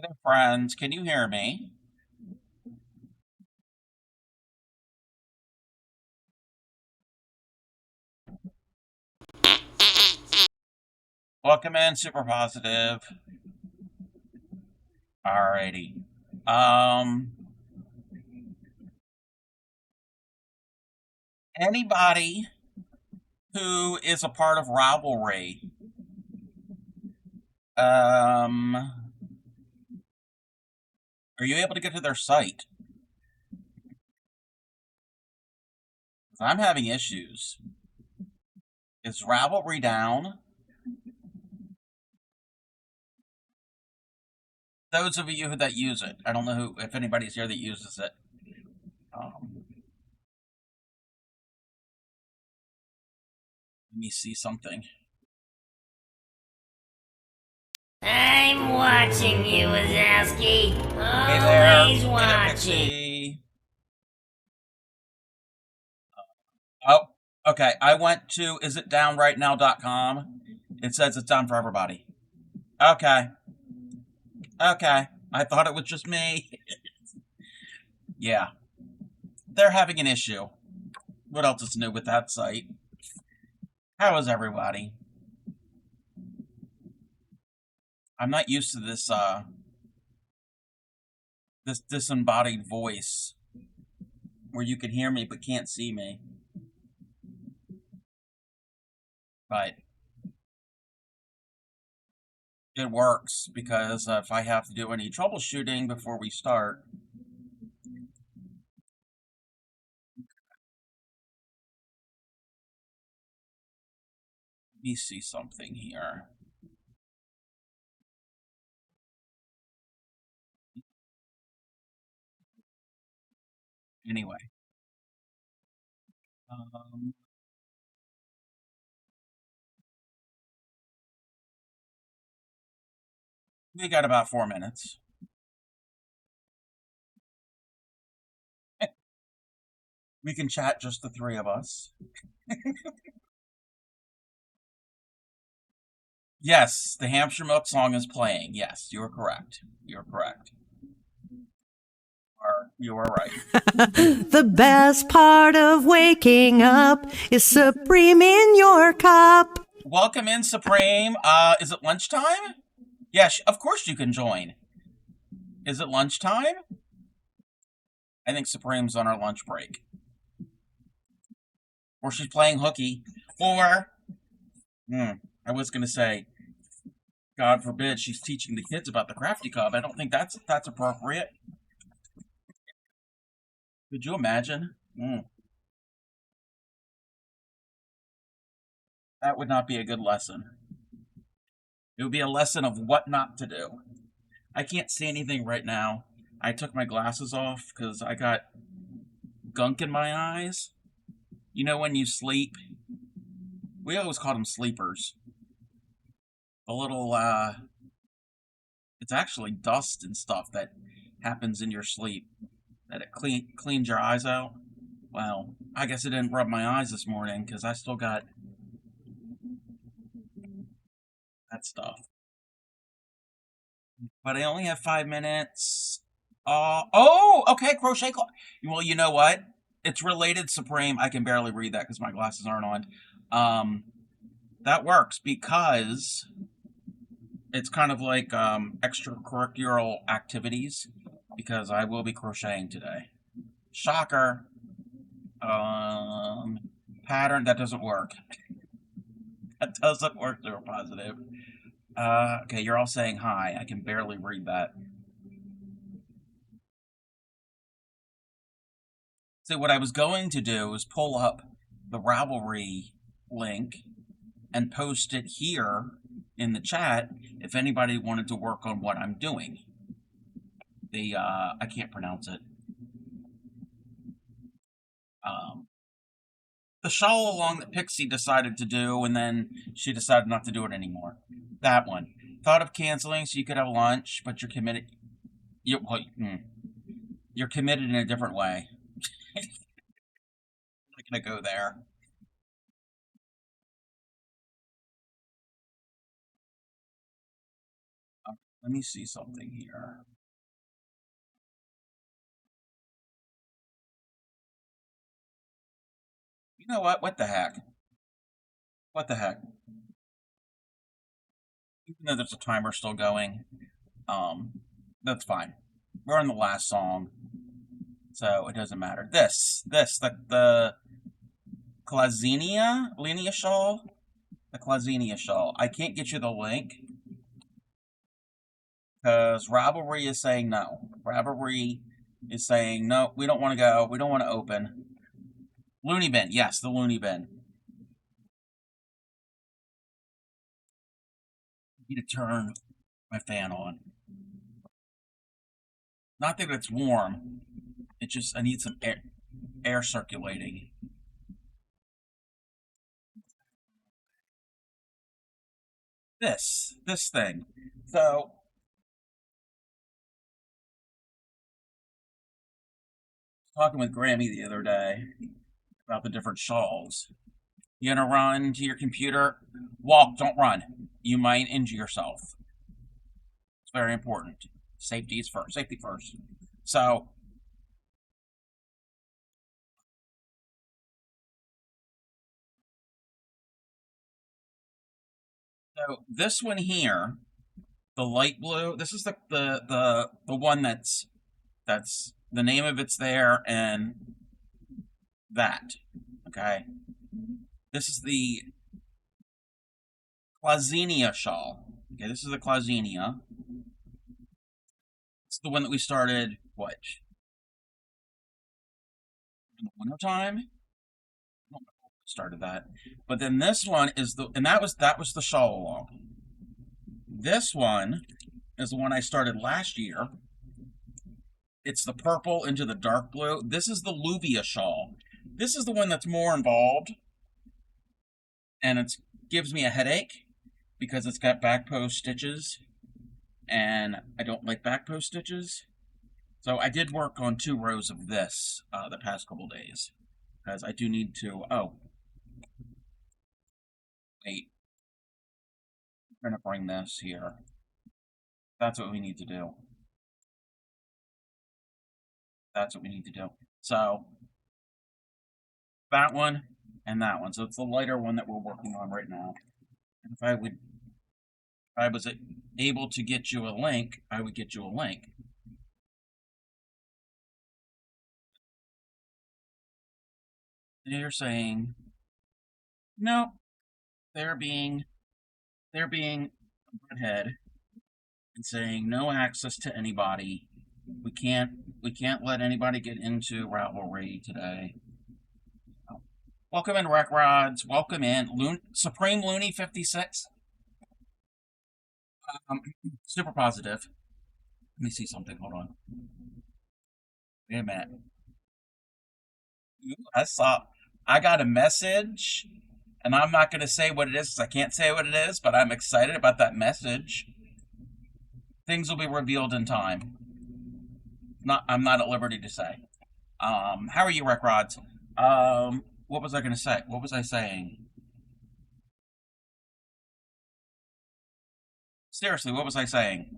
there, friends. Can you hear me? Welcome in, super positive. Alrighty. Um, Anybody who is a part of Rivalry, um, are you able to get to their site? 'Cause I'm having issues. Is Ravelry down? Those of you that use it, I don't know if anybody's here that uses it. Let me see something. I'm watching you, Wazowski. Hey there, Always Anna watching. Pixie. Oh, okay. I went to isitdownrightnow.com. It says it's down for everybody. Okay. Okay. I thought it was just me. Yeah. They're having an issue. What else is new with that site? How is everybody? I'm not used to this disembodied voice where you can hear me but can't see me. But it works because if I have to do any troubleshooting before we start, let me see something here. Anyway. Um, we got about 4 minutes. We can chat just the three of us. Yes, the Hampshire Milk song is playing. Yes, you're correct. You're correct. You are right. The best part of waking up is Supreme in your cup. Welcome in, Supreme. Is it lunchtime? Yes, of course you can join. Is it lunchtime? I think Supreme's on our lunch break. Or she's playing hooky. Or, I was going to say, God forbid, she's teaching the kids about the Crafty Cub. I don't think that's appropriate. Could you imagine? That would not be a good lesson. It would be a lesson of what not to do. I can't see anything right now. I took my glasses off because I got gunk in my eyes. You know when you sleep? We always call them sleepers. A little, it's actually dust and stuff that happens in your sleep. That it cleans your eyes out. Well, I guess I didn't rub my eyes this morning because I still got that stuff. But I only have 5 minutes. Okay, crochet cloth. Well, you know what? It's related, Supreme. I can barely read that because my glasses aren't on. That works because it's kind of like extracurricular activities because I will be crocheting today. Shocker. Pattern, that doesn't work. That doesn't work, they're positive. Okay, you're all saying hi. I can barely read that. So what I was going to do is pull up the Ravelry link and post it here in the chat if anybody wanted to work on what I'm doing. I can't pronounce it. The shawl along that Pixie decided to do, and then she decided not to do it anymore. That one. Thought of canceling so you could have lunch, but you're committed. You're committed in a different way. I'm not gonna go there. Let me see something here. You know what? What the heck? What the heck? Even though there's a timer still going, that's fine. We're on the last song, so it doesn't matter. The Klaziena Shawl? The Klaziena Shawl. I can't get you the link, because Ravelry is saying no. Ravelry is saying, no, we don't want to go. We don't want to open. Looney Bin. Yes, the Looney Bin. I need to turn my fan on. Not that it's warm. It's just I need some air circulating. This thing. So talking with Grammy the other day about the different shawls. You gonna run to your computer? Walk, don't run. You might injure yourself. It's very important. Safety is first. Safety first. So this one here, the light blue. This is the one that's the name of it's there and that. Okay. This is the Klaziena shawl. Okay, this is the Klaziena. It's the one that we started, what? In the wintertime? I don't know when we started that. But then this one is and that was the shawl along. This one is the one I started last year. It's the purple into the dark blue. This is the Luvia shawl. This is the one that's more involved. And it gives me a headache because it's got back post stitches. And I don't like back post stitches. So I did work on 2 rows of this the past couple days. Because I do need to... Oh. Wait. I'm going to bring this here. That's what we need to do. That's what we need to do. So, that one and that one. So it's the lighter one that we're working on right now. And if I was able to get you a link, I would get you a link. They're saying, no, they're being a redhead and saying no access to anybody. We can't let anybody get into Ravelry today. Welcome in, Rec Rods. Welcome in, Supreme Looney 56. Super positive. Let me see something. Hold on. Wait a minute. Ooh, I got a message, and I'm not going to say what it is because I can't say what it is, but I'm excited about that message. Things will be revealed in time. I'm not at liberty to say. How are you, Rec Rods? What was I going to say? What was I saying? Seriously, what was I saying?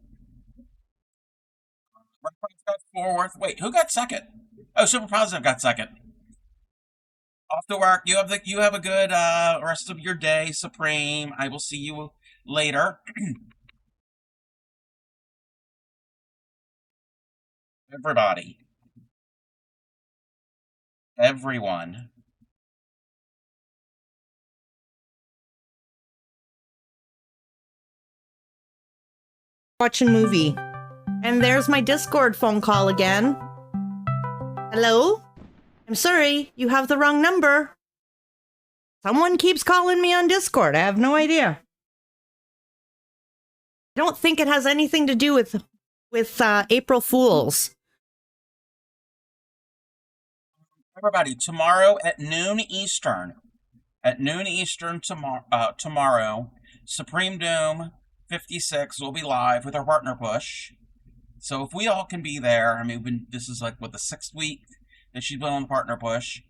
Rec Rods got fourth. Wait, who got second? Oh, Super Positive got second. Off to work. You have a good rest of your day, Supreme. I will see you later. Everybody. Everyone. Watching movie. And there's my Discord phone call again. Hello? I'm sorry, you have the wrong number. Someone keeps calling me on Discord. I have no idea. I don't think it has anything to do with April Fools. Everybody, tomorrow at noon Eastern. At noon Eastern tomorrow, Supreme Doom 56 will be live with our partner push. So if we all can be there, I mean, this is like, what, the 6th week that she's been on the partner push.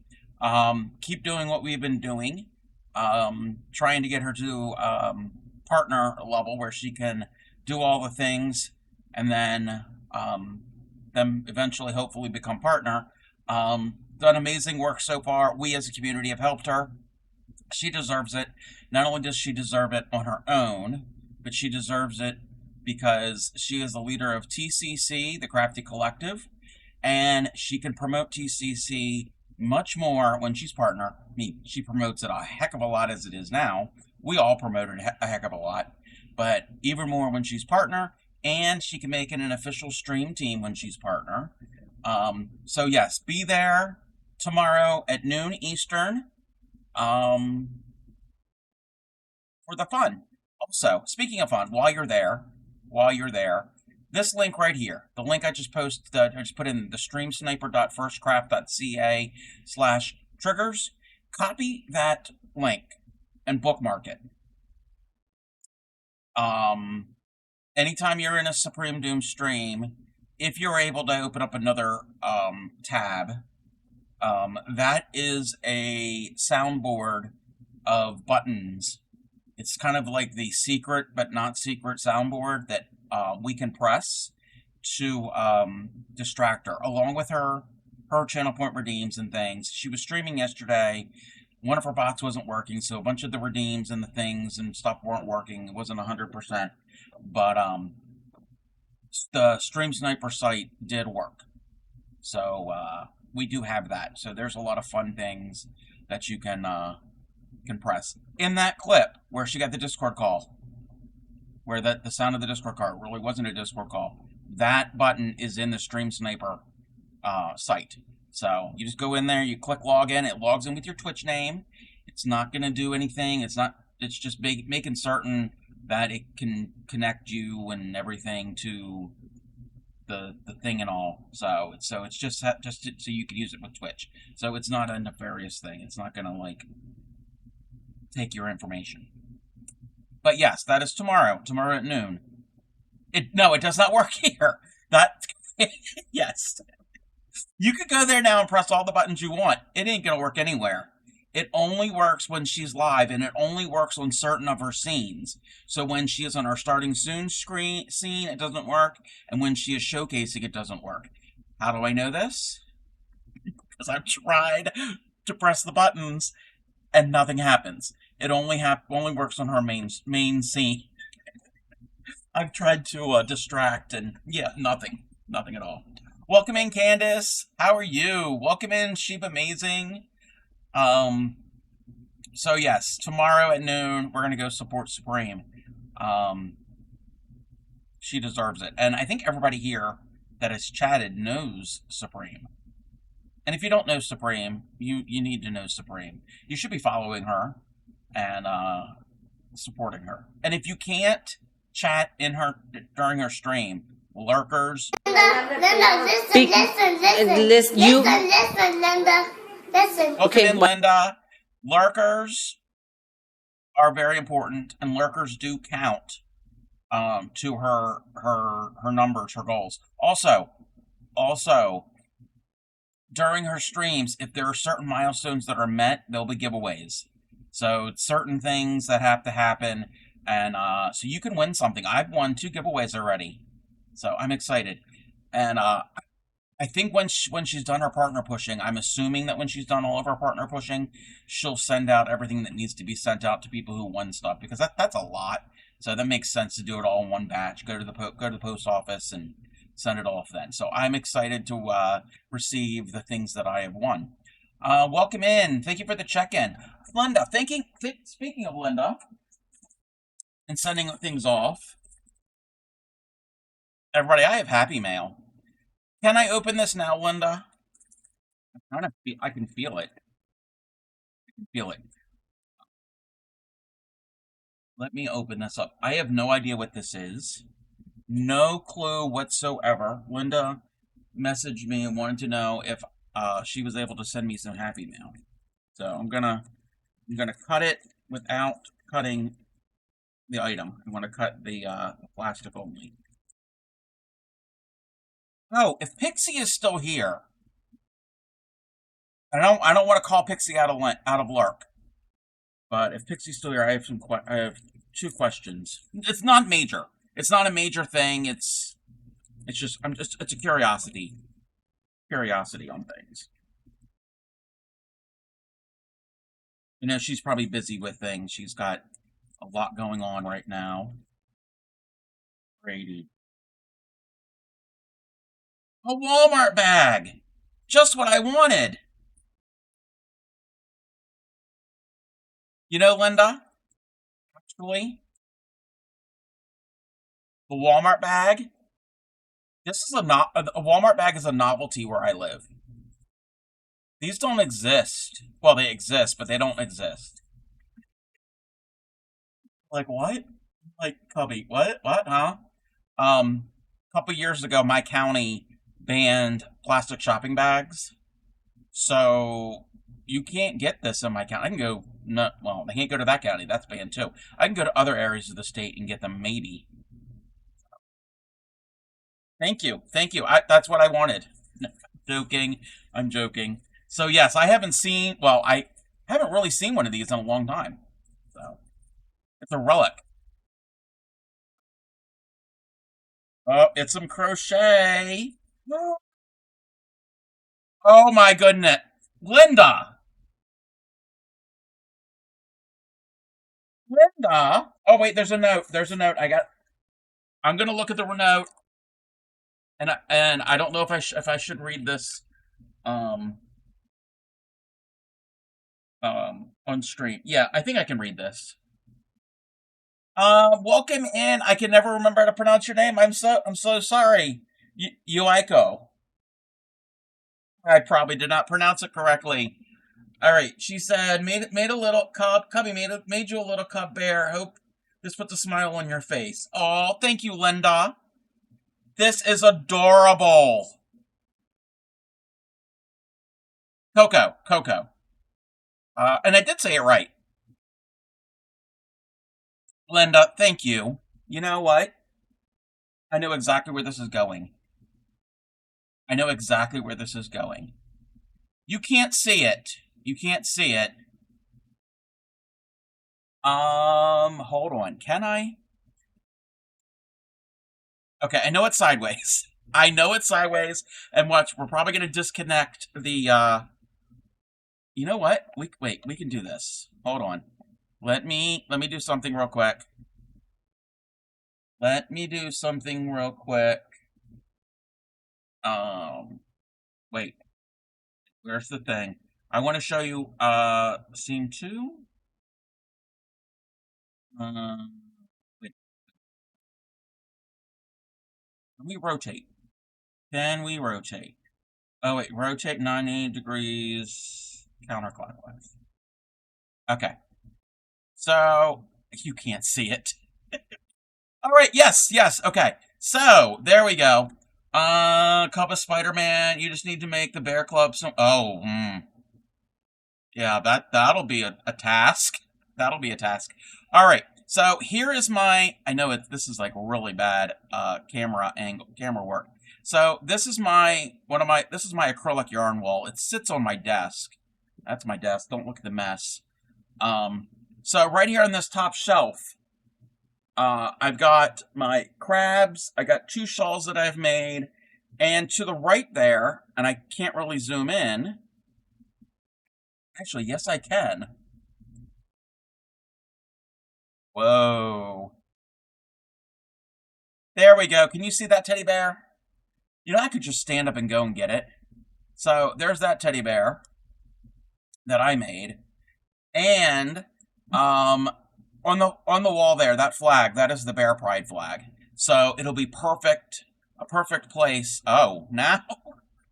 Keep doing what we've been doing. Trying to get her to partner level where she can do all the things, and then them eventually, hopefully, become partner. Done amazing work so far. We as a community have helped her. She deserves it. Not only does she deserve it on her own, but she deserves it because she is the leader of TCC, the Crafty Collective, and she can promote TCC much more when she's partner. I mean, she promotes it a heck of a lot as it is now. We all promote it a heck of a lot, but even more when she's partner, and she can make it an official stream team when she's partner. So yes, be there tomorrow at noon Eastern for the fun. Also, speaking of fun, while you're there, this link right here, the link I just posted, I just put in the streamsniper.firstcraft.ca/triggers. Copy that link and bookmark it. Anytime you're in a Supreme Doom stream, if you're able to open up another tab, that is a soundboard of buttons. It's kind of like the secret but not secret soundboard that we can press to distract her, along with her channel point redeems and things. She was streaming yesterday. One of her bots wasn't working, so a bunch of the redeems and the things and stuff weren't working. It wasn't 100%, but the Stream Sniper site did work. So we do have that. So there's a lot of fun things that you can press. In that clip where she got the Discord call, where the sound of the Discord call really wasn't a Discord call, that button is in the Stream Sniper site. So you just go in there, you click login, it logs in with your Twitch name. It's not going to do anything. It's just making certain that it can connect you and everything to the thing and all. So it's just so you can use it with Twitch. So it's not a nefarious thing. It's not going to like take your information. But yes, that is tomorrow at noon. It does not work here. Yes. You could go there now and press all the buttons you want. It ain't going to work anywhere. It only works when she's live, and it only works on certain of her scenes. So when she is on her starting soon scene, it doesn't work, and when she is showcasing, it doesn't work. How do I know this? Because I've tried to press the buttons, and nothing happens. It only works on her main scene. I've tried to distract, and yeah, nothing at all. Welcome in, Candace. How are you? Welcome in, Sheep Amazing. So yes, tomorrow at noon, we're going to go support Supreme. She deserves it. And I think everybody here that has chatted knows Supreme. And if you don't know Supreme, you need to know Supreme. You should be following her and supporting her. And if you can't chat during her stream, lurkers. Linda, listen, Linda. Listen. Okay, Linda. Lurkers are very important, and lurkers do count to her numbers, her goals. Also, during her streams, if there are certain milestones that are met, there'll be giveaways. So certain things that have to happen, and so you can win something. I've won 2 giveaways already, so I'm excited. And I think when she's done her partner pushing, I'm assuming that when she's done all of her partner pushing, she'll send out everything that needs to be sent out to people who won stuff, because that's a lot. So that makes sense to do it all in one batch. Go to the post office and send it off then. So I'm excited to receive the things that I have won. Welcome in. Thank you for the check-in, Linda. Speaking of Linda and sending things off, everybody, I have Happy Mail. Can I open this now, Linda? I can feel it. Let me open this up. I have no idea what this is. No clue whatsoever. Linda messaged me and wanted to know if she was able to send me some Happy Mail. So I'm gonna cut it without cutting the item. I'm gonna cut the plastic only. Oh, if Pixie is still here, I don't want to call Pixie out of lurk, but if Pixie's still here, I have 2 questions. It's not major. It's not a major thing. It's just it's a curiosity on things. You know, she's probably busy with things. She's got a lot going on right now. Brady. A Walmart bag. Just what I wanted. You know, Linda, actually, the Walmart bag. This is a Walmart bag is a novelty where I live. These don't exist. Well, they exist, but they don't exist. Like what? Like Cubby, what? What? Huh? A couple years ago, my county banned plastic shopping bags, so you can't get this in my county. I can go, no, well, I can't go to that county. That's banned too. I can go to other areas of the state and get them, maybe. Thank you, thank you. That's what I wanted. Joking, I'm joking. So yes, I haven't seen. Well, I haven't really seen one of these in a long time. So it's a relic. Oh, it's some crochet. Oh my goodness. Linda! Linda! Oh wait, there's a note. There's a note. I'm gonna look at the note, and I don't know if I should read this um on stream. Yeah, I think I can read this. Welcome in. I can never remember how to pronounce your name. I'm so sorry. Yuiko. I probably did not pronounce it correctly. All right. She said, made a little cubby made you a little cub bear. Hope this puts a smile on your face. Oh, thank you, Linda. This is adorable. Coco. And I did say it right. Linda, thank you. You know what? I know exactly where this is going. I know exactly where this is going. You can't see it. You can't see it. Hold on. Can I? Okay, I know it's sideways. I know it's sideways. And watch, we're probably gonna disconnect the you know what? We can do this. Hold on. Let me do something real quick. Let me do something real quick. Wait. Where's the thing? I want to show you scene 2. Wait. Can we rotate? Can we rotate? Oh wait, rotate 90 degrees counterclockwise. Okay. So you can't see it. All right, yes, okay. So there we go. Cup of Spider-Man. You just need to make the Bear Club some. Oh, yeah. That'll be a task. That'll be a task. All right. So here is my. I know this is like really bad camera work. So this is my This is my acrylic yarn wall. It sits on my desk. That's my desk. Don't look at the mess. So right here on this top shelf, I've got my crabs. I got 2 shawls that I've made. And to the right there, and I can't really zoom in. Actually, yes, I can. Whoa. There we go. Can you see that teddy bear? You know, I could just stand up and go and get it. So there's that teddy bear that I made. And on the wall there, that flag, that is the Bear Pride flag. So it'll be perfect, a perfect place. Oh, now?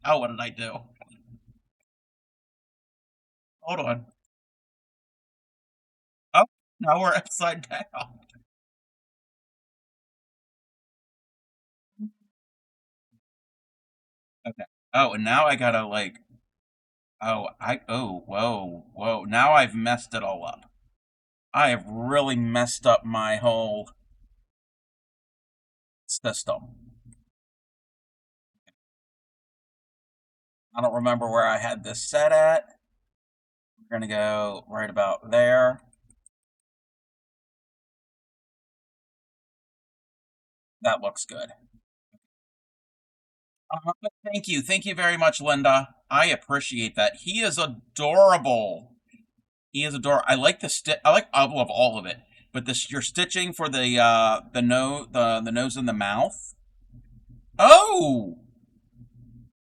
Oh, what did I do? Hold on. Oh, now we're upside down. Okay. Oh, and now I gotta like, whoa. Now I've messed it all up. I have really messed up my whole system. I don't remember where I had this set at. We're gonna go right about there. That looks good. Thank you very much, Linda. I appreciate that. He is adorable. He is adorable. I like the I love all of it, but this your stitching for the nose and the mouth. Oh,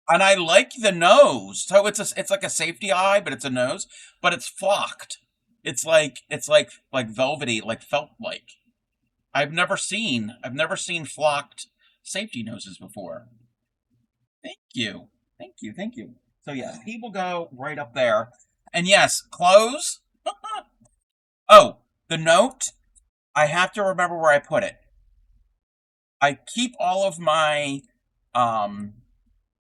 and I like the nose. So it's like a safety eye, but it's a nose, but it's flocked. It's like velvety, like felt like. I've never seen flocked safety noses before. Thank you. Thank you. Thank you. So yes, he will go right up there. And yes, clothes. Oh, the note. I have to remember where I put it. I keep all of my um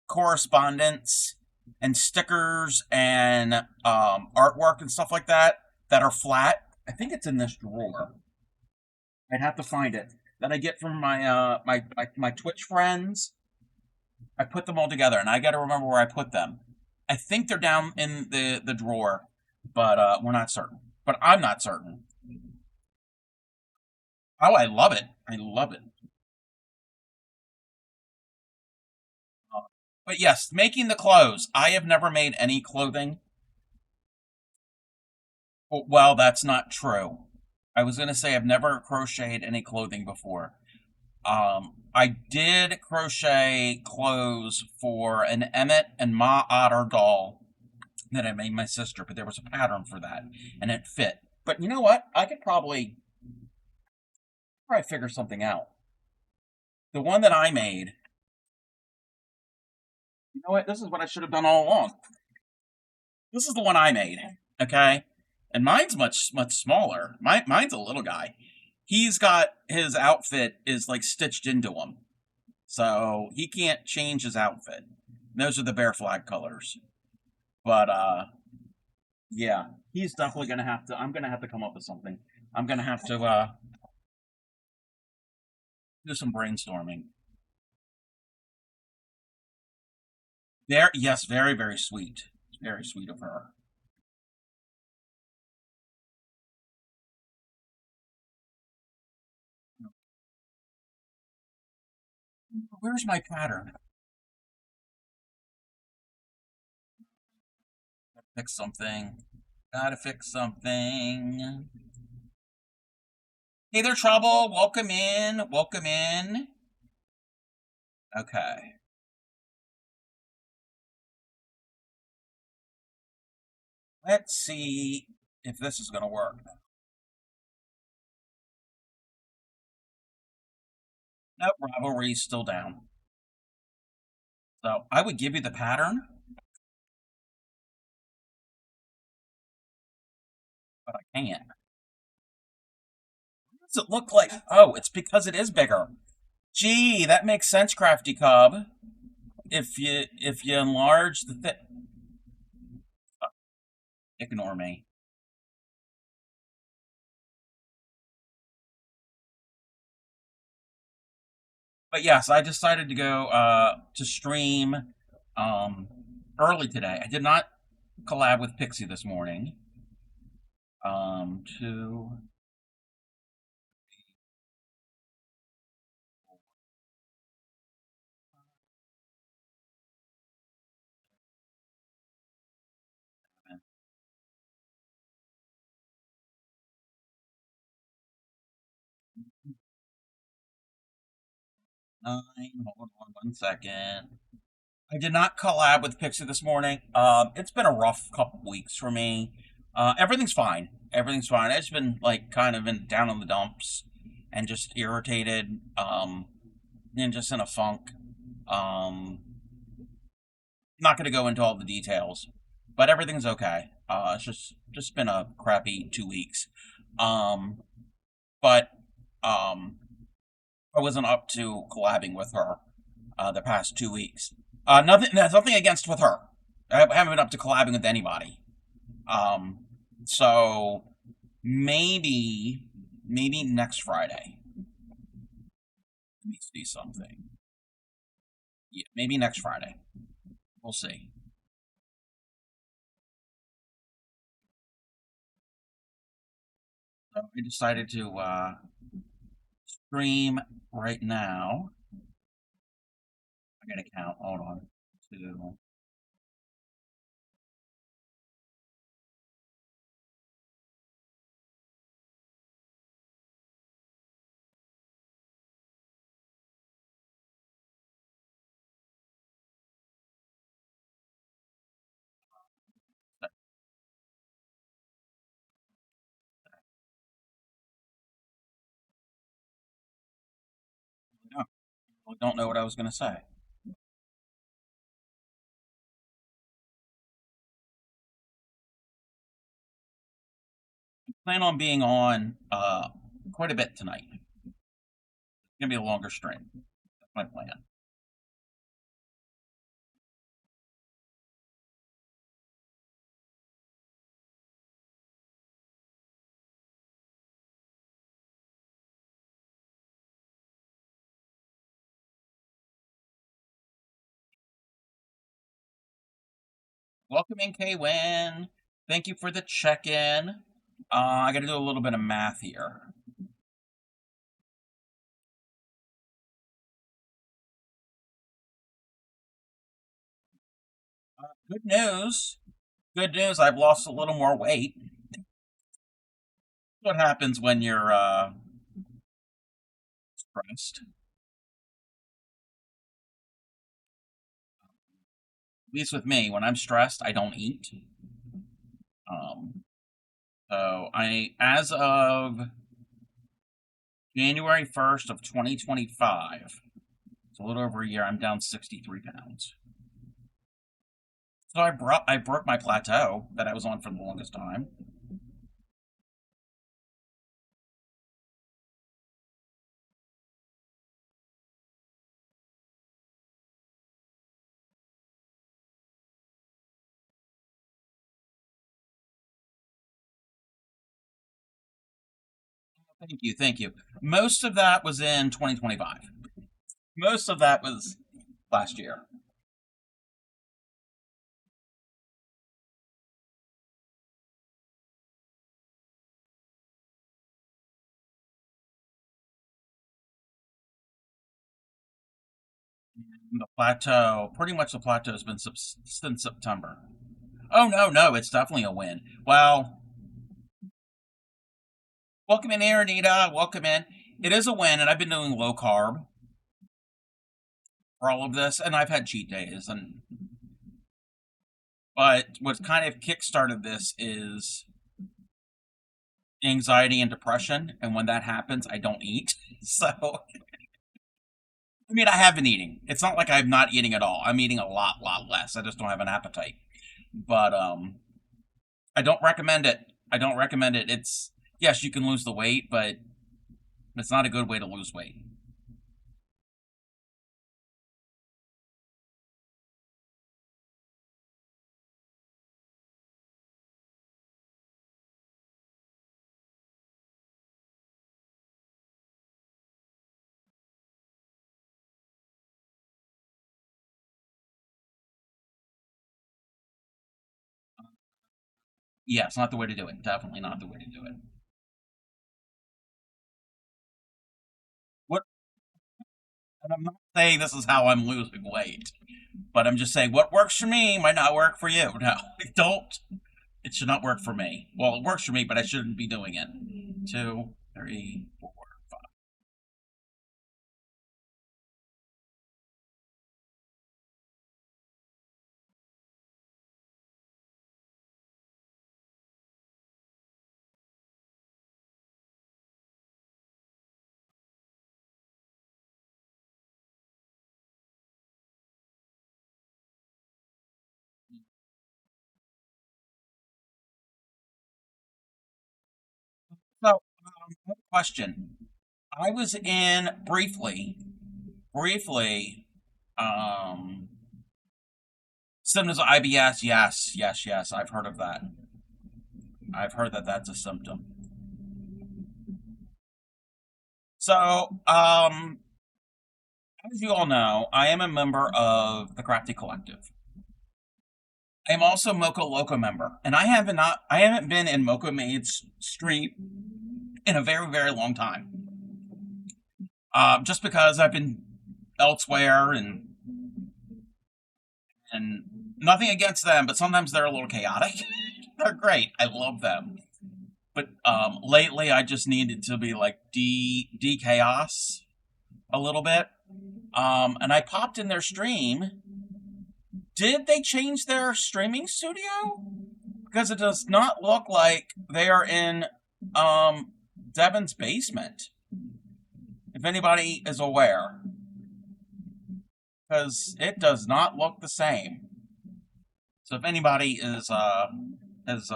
correspondence and stickers and artwork and stuff like that are flat. I think it's in this drawer. I'd have to find it. That I get from my Twitch friends. I put them all together, and I got to remember where I put them. I think they're down in the drawer, but we're not certain. But I'm not certain. Oh, I love it. I love it. But yes, making the clothes. I have never made any clothing. Well, that's not true. I was going to say I've never crocheted any clothing before. I did crochet clothes for an Emmett and Ma Otter doll that I made my sister, but there was a pattern for that, and it fit. But you know what? I could probably figure something out. The one that I made, you know what? This is what I should have done all along. This is the one I made, okay? And mine's much smaller. Mine's a little guy. He's got his outfit is like stitched into him, so he can't change his outfit. Those are the bear flag colors. But yeah, he's definitely gonna have to. I'm gonna have to come up with something. I'm gonna have to do some brainstorming. There, yes, very very sweet, very sweet of her. Where's my pattern? Fix something. Gotta fix something. Hey there, Trouble. Welcome in. Welcome in. Okay. Let's see if this is gonna work. Nope, Ravelry's still down. So I would give you the pattern, but I can't. What does it look like? Oh, it's because it is bigger. Gee, that makes sense, Crafty Cub. If you enlarge the ignore me. But yes, I decided to go to stream um early today. I did not collab with Pixie this morning. To 9. Hold on 1 second. I did not collab with Pixie this morning. It's been a rough couple weeks for me. Everything's fine. Everything's fine. I've just been like kind of down in the dumps and just irritated. And just in a funk. Not going to go into all the details, but everything's okay. It's just been a crappy 2 weeks. Um, but I wasn't up to collabing with her the past 2 weeks. Nothing. There's nothing against with her. I haven't been up to collabing with anybody. Um, so maybe next Friday. Let me see something. Yeah, maybe next Friday. We'll see. So I decided to stream right now. I gotta count. Hold on. 2. No, I don't know what I was gonna say. Plan on being on quite a bit tonight. It's gonna be a longer stream. That's my plan. Welcome in, K-Win. Thank you for the check-in. I gotta do a little bit of math here. Good news. Good news. I've lost a little more weight. What happens when you're stressed? At least with me, when I'm stressed, I don't eat. Um, so as of January 1st of 2025, it's a little over a year, I'm down 63 pounds. So I broke my plateau that I was on for the longest time. Thank you, thank you. Most of that was in 2025. Most of that was last year. The plateau, pretty much the plateau has been since September. Oh, no, no, it's definitely a win. Well, welcome in here, Anita. Welcome in. It is a win, and I've been doing low carb for all of this, and I've had cheat days. But what kind of kickstarted this is anxiety and depression, and when that happens, I don't eat. So, I mean, I have been eating. It's not like I'm not eating at all. I'm eating a lot less. I just don't have an appetite. But I don't recommend it. I don't recommend it. It's yes, you can lose the weight, but it's not a good way to lose weight. Yeah, it's not the way to do it. Definitely not the way to do it. What? And I'm not saying this is how I'm losing weight, but I'm just saying what works for me might not work for you. No, don't. It should not work for me. Well, it works for me, but I shouldn't be doing it. 2, 3, 4, 5. So, question. I was in briefly, um, symptoms of IBS. Yes, yes, yes. I've heard of that. I've heard that that's a symptom. So, as you all know, I am a member of the Crafty Collective. I am also Mocha Loco member, and I haven't been in Mocha Maid's stream in a very long time. Just because I've been elsewhere and nothing against them, but sometimes they're a little chaotic. They're great. I love them. But lately, I just needed to be like de chaos a little bit. And I popped in their stream. Did they change their streaming studio? Because it does not look like they are in Devin's basement. If anybody is aware, because it does not look the same. So if anybody is has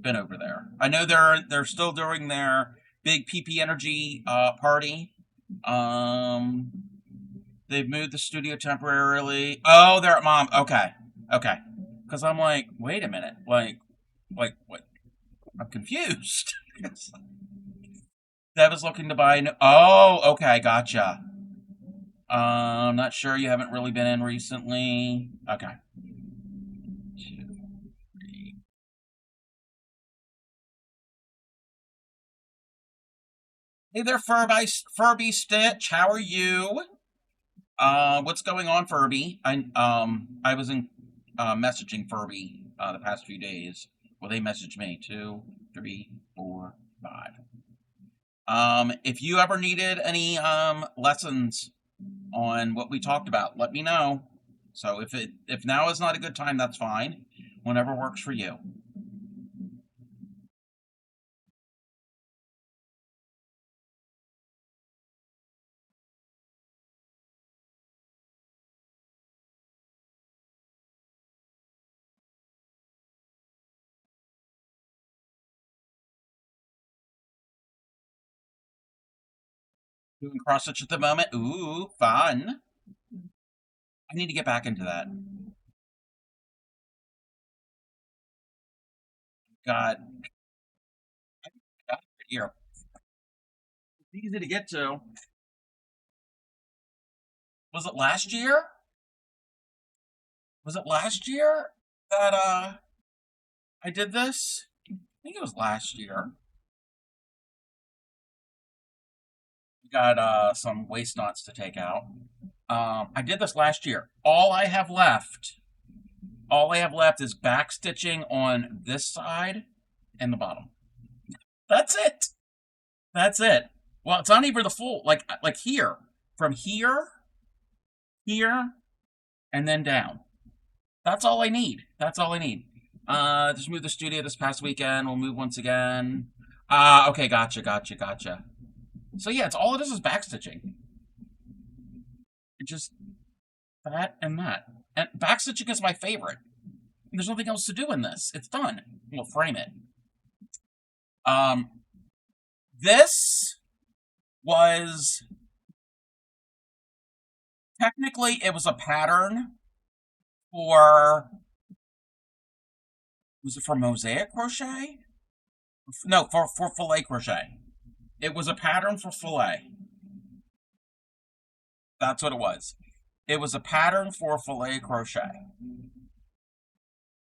been over there, I know they're still doing their big PP Energy party. They've moved the studio temporarily. Oh, they're at Mom. Okay, okay. Because I'm like, wait a minute, like what? I'm confused. Dev is looking to buy. Oh, okay, gotcha. I'm not sure. You haven't really been in recently. Okay. 2, 3. Hey there, Furby Stitch. How are you? What's going on, Furby? I was in messaging Furby the past few days. Well, they messaged me 2, 3, 4, 5. If you ever needed any lessons on what we talked about, let me know. So if now is not a good time, that's fine. Whenever works for you. Doing cross stitch at the moment. Ooh, fun. I need to get back into that. God, here. It's easy to get to. Was it last year? Was it last year that I did this? I think it was last year. Got some waist knots to take out. I did this last year. All I have left is back stitching on this side and the bottom. That's it. That's it. Well, it's not even the full, like here, from here, and then down. That's all I need. That's all I need. Just moved the studio this past weekend. We'll move once again. Okay, gotcha. So yeah, it's all it is back stitching. It just that and that. And back stitching is my favorite. There's nothing else to do in this. It's done. We'll frame it. This was technically it was a pattern for was it for mosaic crochet? No, for fillet crochet. It was a pattern for fillet. That's what it was. It was a pattern for fillet crochet.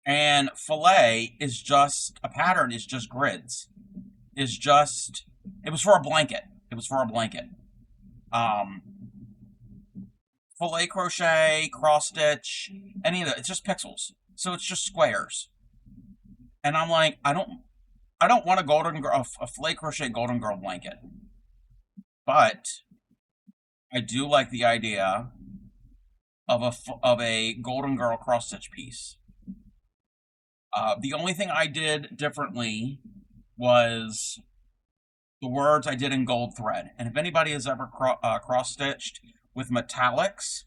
And fillet is just a pattern, is just grids. Is just it was for a blanket. It was for a blanket. Um Fillet crochet, cross stitch, any of that. It's just pixels. So it's just squares. And I'm like, I don't want a fillet crochet golden girl blanket. But I do like the idea of a golden girl cross stitch piece. The only thing I did differently was the words I did in gold thread. And if anybody has ever cross stitched with metallics,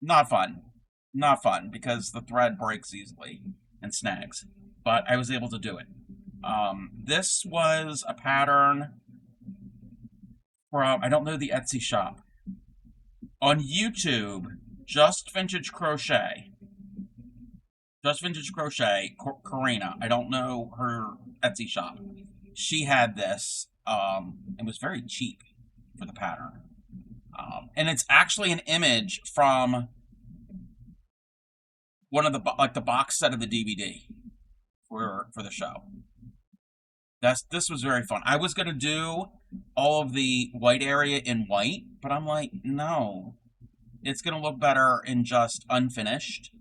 not fun. Not fun because the thread breaks easily and snags. But I was able to do it. This was a pattern from, I don't know the Etsy shop. On YouTube, Just Vintage Crochet. Just Vintage Crochet, Karina. I don't know her Etsy shop. She had this. It was very cheap for the pattern. And it's actually an image from one of the box set of the DVD for the show. This was very fun. I was gonna do all of the white area in white, but I'm like, no, it's gonna look better in just unfinished.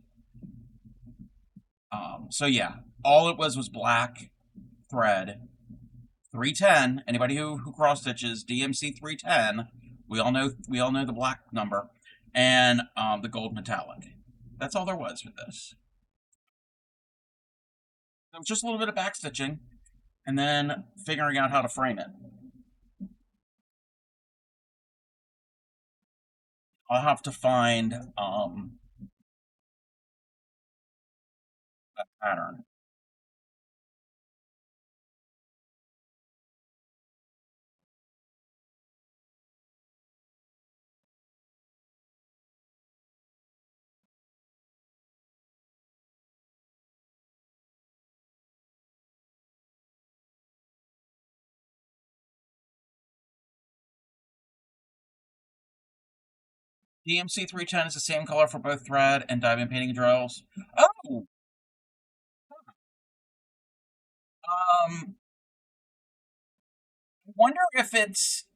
So yeah, all it was black thread, 310. Anybody who cross stitches DMC 310, we all know the black number, and the gold metallic. That's all there was with this. It was just a little bit of back stitching, and then figuring out how to frame it. I'll have to find that pattern. DMC 310 is the same color for both thread and diamond painting drills. Oh, um, I wonder if it's.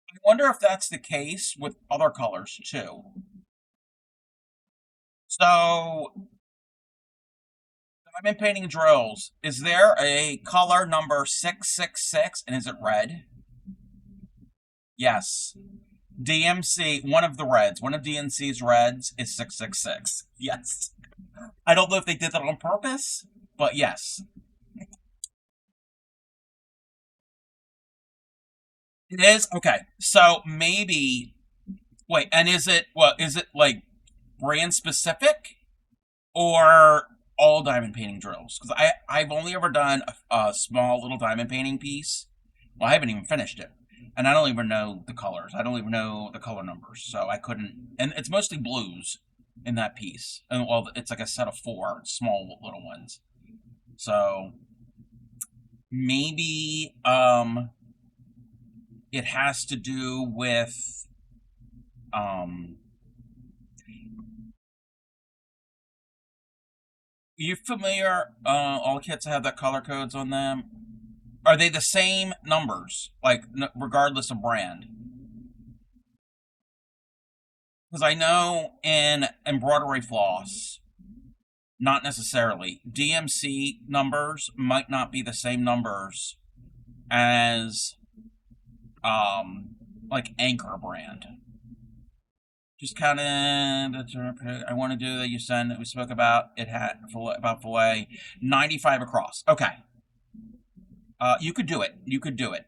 I wonder if that's the case with other colors too. So, diamond painting drills. Is there a color number 666, and is it red? Yes. DMC, one of the reds, one of DNC's reds is 666. Yes. I don't know if they did that on purpose, but yes. It is? Okay. So maybe wait, and is it like brand specific or all diamond painting drills? Because I've only ever done a small little diamond painting piece. Well, I haven't even finished it. And I don't even know the colors. I don't even know the color numbers. So I couldn't, and it's mostly blues in that piece. And well, it's like a set of 4 small little ones. So maybe it has to do with you familiar? All kits have that color codes on them. Are they the same numbers, like regardless of brand? Because I know in embroidery floss, not necessarily. DMC numbers might not be the same numbers as like Anchor brand. Just kind of, I want to do that you send that we spoke about. It had about fillet 95 across. Okay, you could do it. You could do it.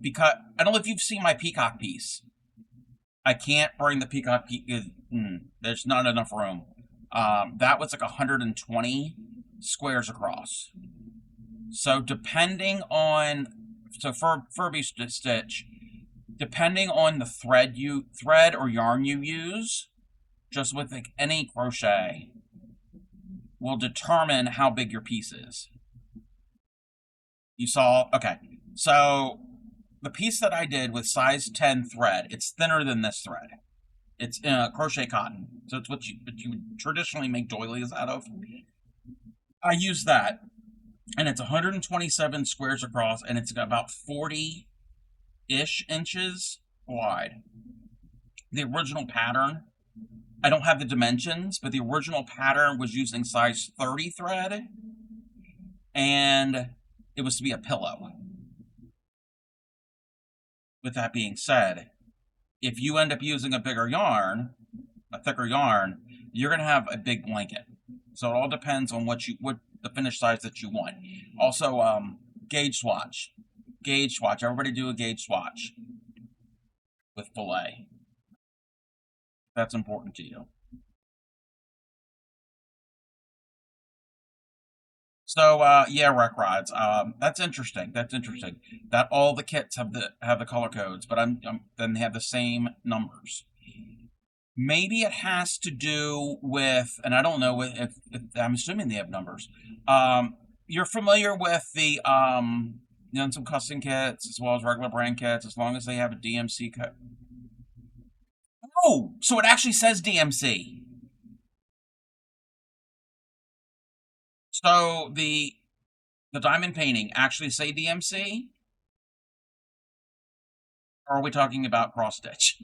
Because I don't know if you've seen my peacock piece. I can't bring the peacock piece. There's not enough room. That was like 120 squares across. So depending on Furby stitch, depending on the thread or yarn you use, just with like any crochet, will determine how big your piece is. You saw? Okay. So the piece that I did with size 10 thread, it's thinner than this thread. It's crochet cotton. So it's what you would traditionally make doilies out of. I use that. And it's 127 squares across, and it's about 40-ish inches wide. The original pattern, I don't have the dimensions, but the original pattern was using size 30 thread, and it was to be a pillow. With that being said, if you end up using a bigger yarn, a thicker yarn, you're going to have a big blanket. So it all depends on what the finished size that you want. Also, gauge swatch. Gauge swatch. Everybody do a gauge swatch with fillet. That's important to you. So yeah, rec rods. That's interesting. That's interesting. That all the kits have the color codes, but then they have the same numbers. Maybe it has to do with, and I don't know if I'm assuming they have numbers. You're familiar with the some custom kits as well as regular brand kits, as long as they have a DMC code. Oh, so it actually says DMC. So the diamond painting actually say DMC? Or are we talking about cross stitch?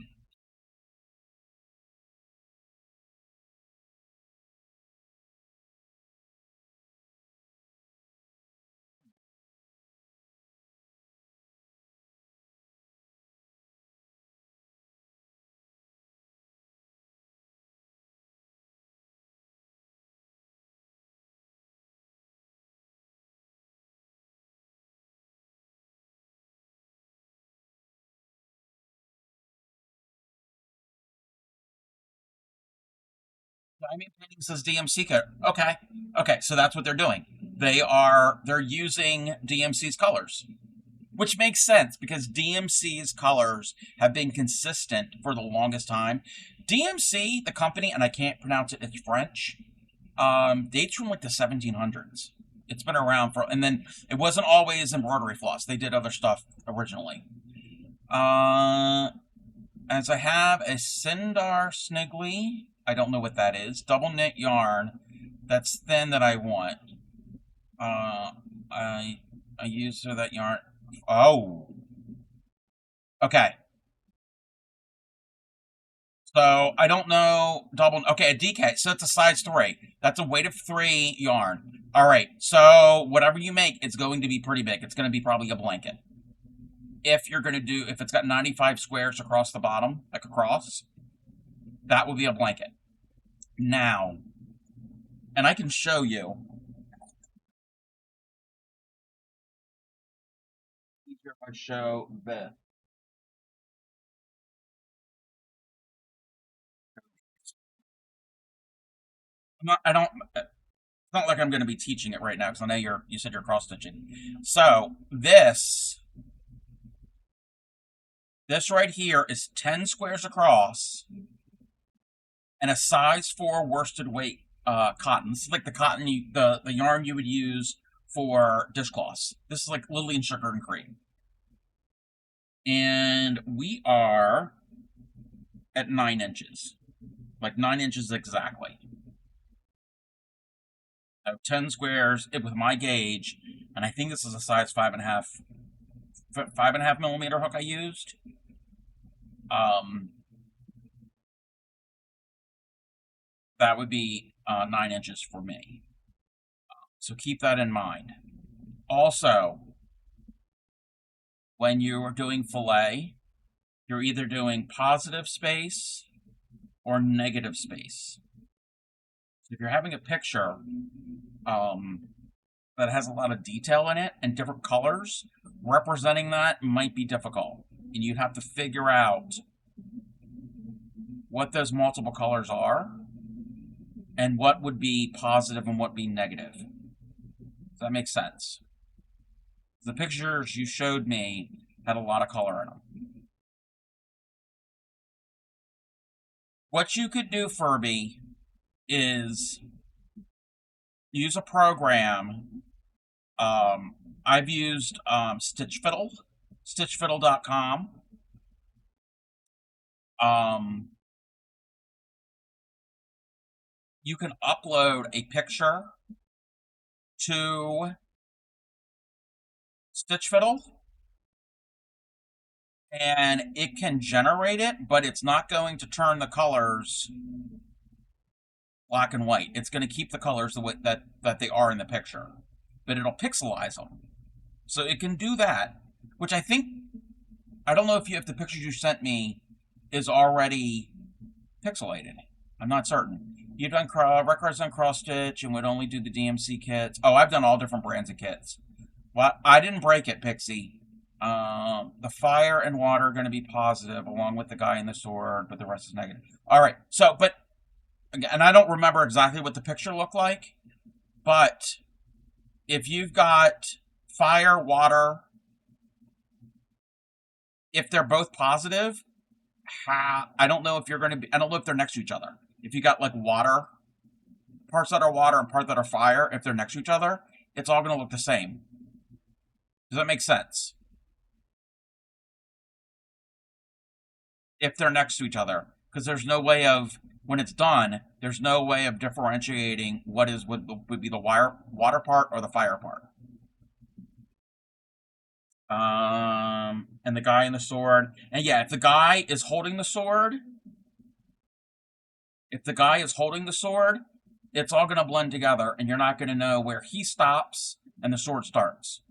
Diamond painting says DMC code. Okay. Okay, so that's what they're doing. They're using DMC's colors. Which makes sense because DMC's colors have been consistent for the longest time. DMC, the company, and I can't pronounce it, it's French, dates from like the 1700s. It's been around for, and then it wasn't always embroidery floss. They did other stuff originally. As I have a Sindar Sniggly, I don't know what that is, double knit yarn that's thin that I want. I use that yarn. Oh. Okay. So I don't know double. Okay, a DK. So it's a size 3. That's a weight of 3 yarn. All right. So whatever you make, it's going to be pretty big. It's going to be probably a blanket. If it's got 95 squares across the bottom, like across, that will be a blanket. Now, and I can show you. If I show this. It's not like I'm going to be teaching it right now because I know you said you're cross stitching. So this right here is 10 squares across and a size 4 worsted weight cotton. This is like the cotton, the yarn you would use for dishcloths. This is like Lily Sugar and Cream. And we are at 9 inches. Like 9 inches exactly. 10 squares with my gauge, and I think this is a size 5.5 millimeter hook I used. That would be 9 inches for me. So keep that in mind. Also, when you're doing fillet, you're either doing positive space or negative space. If you're having a picture that has a lot of detail in it and different colors, representing that might be difficult. And you'd have to figure out what those multiple colors are and what would be positive and what would be negative. Does that make sense? The pictures you showed me had a lot of color in them. What you could do, Furby, is use a program. I've used Stitchfiddle, stitchfiddle.com. You can upload a picture to Stitchfiddle, and it can generate it, but it's not going to turn the colors black and white. It's going to keep the colors the way that they are in the picture, but it'll pixelize them. So it can do that, which I don't know if the picture you sent me is already pixelated. I'm not certain. You've done records on cross stitch and would only do the DMC kits. Oh, I've done all different brands of kits. Well, I didn't break it, Pixie. The fire and water are going to be positive along with the guy in the sword, but the rest is negative. All right. So, and I don't remember exactly what the picture looked like, but if you've got fire, water, if they're both positive, I don't know if I don't know if they're next to each other. If you got like water, parts that are water and parts that are fire, if they're next to each other, it's all going to look the same. Does that make sense? If they're next to each other, because there's no way of, when it's done, there's no way of differentiating what would be the water part or the fire part. And the guy in the sword. And yeah, if the guy is holding the sword, it's all going to blend together, and you're not going to know where he stops and the sword starts.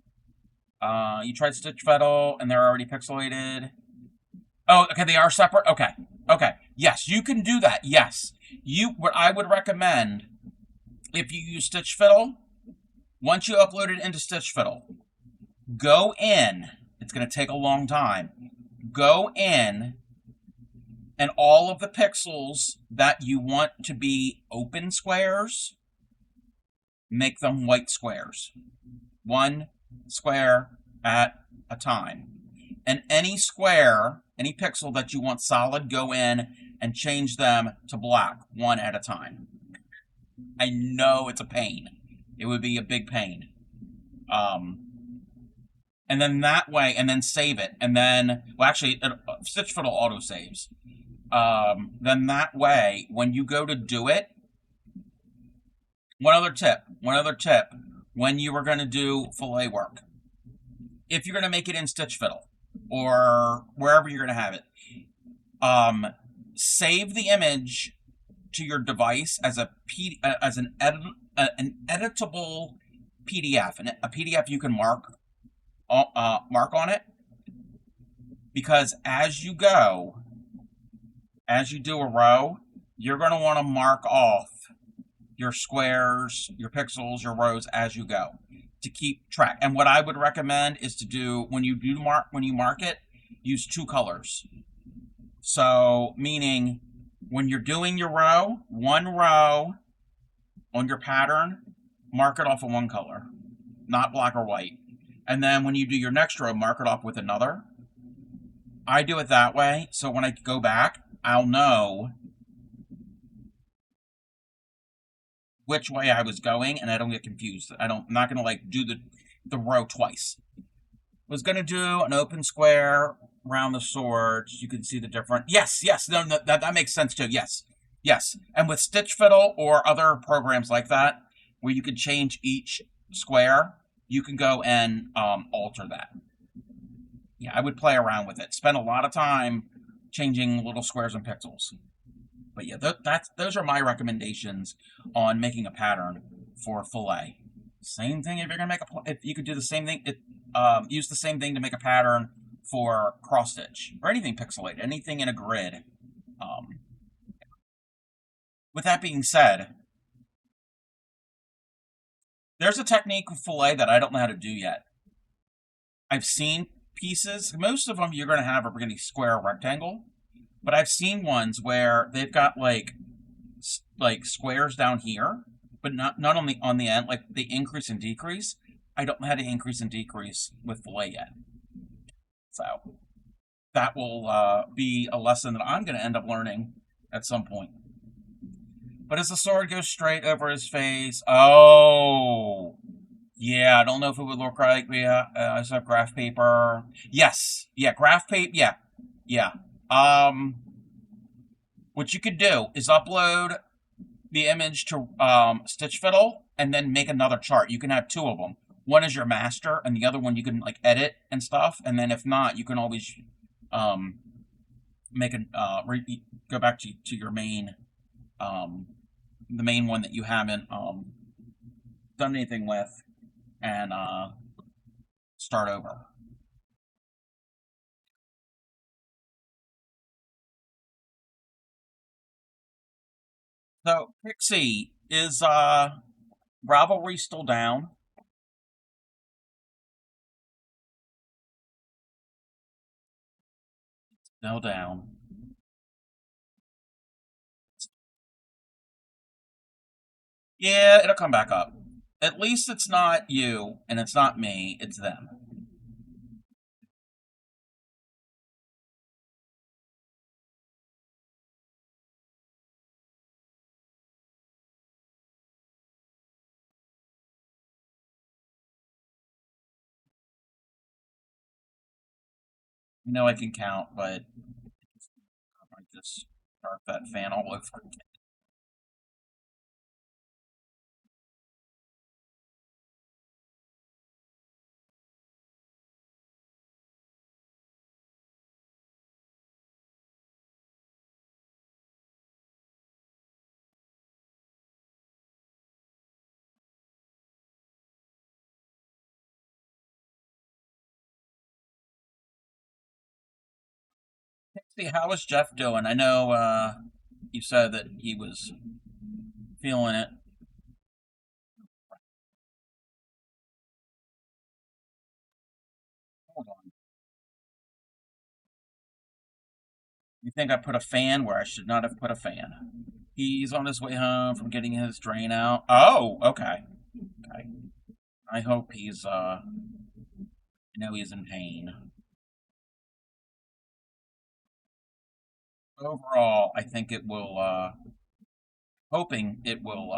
You tried Stitch Fiddle, and they're already pixelated. Oh, okay, they are separate? Okay. Okay. Yes, you can do that. Yes. What I would recommend, if you use Stitch Fiddle, once you upload it into Stitch Fiddle, go in. It's going to take a long time. Go in, and all of the pixels that you want to be open squares, make them white squares. One square at a time. And any square, any pixel that you want solid, go in and change them to black, one at a time. I know it's a pain. It would be a big pain. And then that way, and then save it. And then, well, actually, Stitch Fiddle auto saves. Then that way, when you go to do it, one other tip, when you are going to do fillet work, if you're going to make it in Stitch Fiddle, or wherever you're going to have it, save the image to your device as an editable PDF, and a PDF you can mark on it, because as you do a row, you're going to want to mark off your squares, your pixels, your rows as you go to keep track. And what I would recommend is to do, when you mark it, use two colors. So, meaning when you're doing your row, one row on your pattern, mark it off of one color, not black or white. And then when you do your next row, mark it off with another. I do it that way, so when I go back, I'll know which way I was going, and I don't get confused. I'm not gonna like do the row twice. Was gonna do an open square around the swords. You can see the different. Yes, no, that makes sense too. Yes. And with Stitch Fiddle or other programs like that, where you can change each square, you can go and alter that. Yeah, I would play around with it. Spend a lot of time changing little squares and pixels. But yeah, those are my recommendations on making a pattern for fillet. Same thing if you're gonna if you could do the same thing, use the same thing to make a pattern for cross stitch or anything pixelated, anything in a grid. With that being said, there's a technique with fillet that I don't know how to do yet. I've seen pieces. Most of them you're going to have are going to be square or rectangle. But I've seen ones where they've got like squares down here, but not on the end, like they increase and decrease. I don't know how to increase and decrease with fillet yet. So that will be a lesson that I'm going to end up learning at some point. But as the sword goes straight over his face, oh, yeah, I don't know if it would look like we have graph paper. Yes, yeah, graph paper, yeah. What you could do is upload the image to Stitch Fiddle and then make another chart. You can have two of them. One is your master, and the other one you can like edit and stuff. And then if not, you can always make go back to your main the main one that you haven't done anything with, and start over. So, Pixie, is Ravelry still down? Still down. Yeah, it'll come back up. At least it's not you, and it's not me, it's them. I know I can count, but I might just start that fan all over again. See, how is Jeff doing? I know you said that he was feeling it. Hold on. You think I put a fan where I should not have put a fan? He's on his way home from getting his drain out. Oh, okay. Okay. I hope he's I know he's in pain. Overall, I think it will hoping it will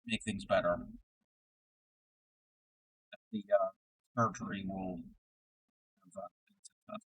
make things better. The surgery will have been successful.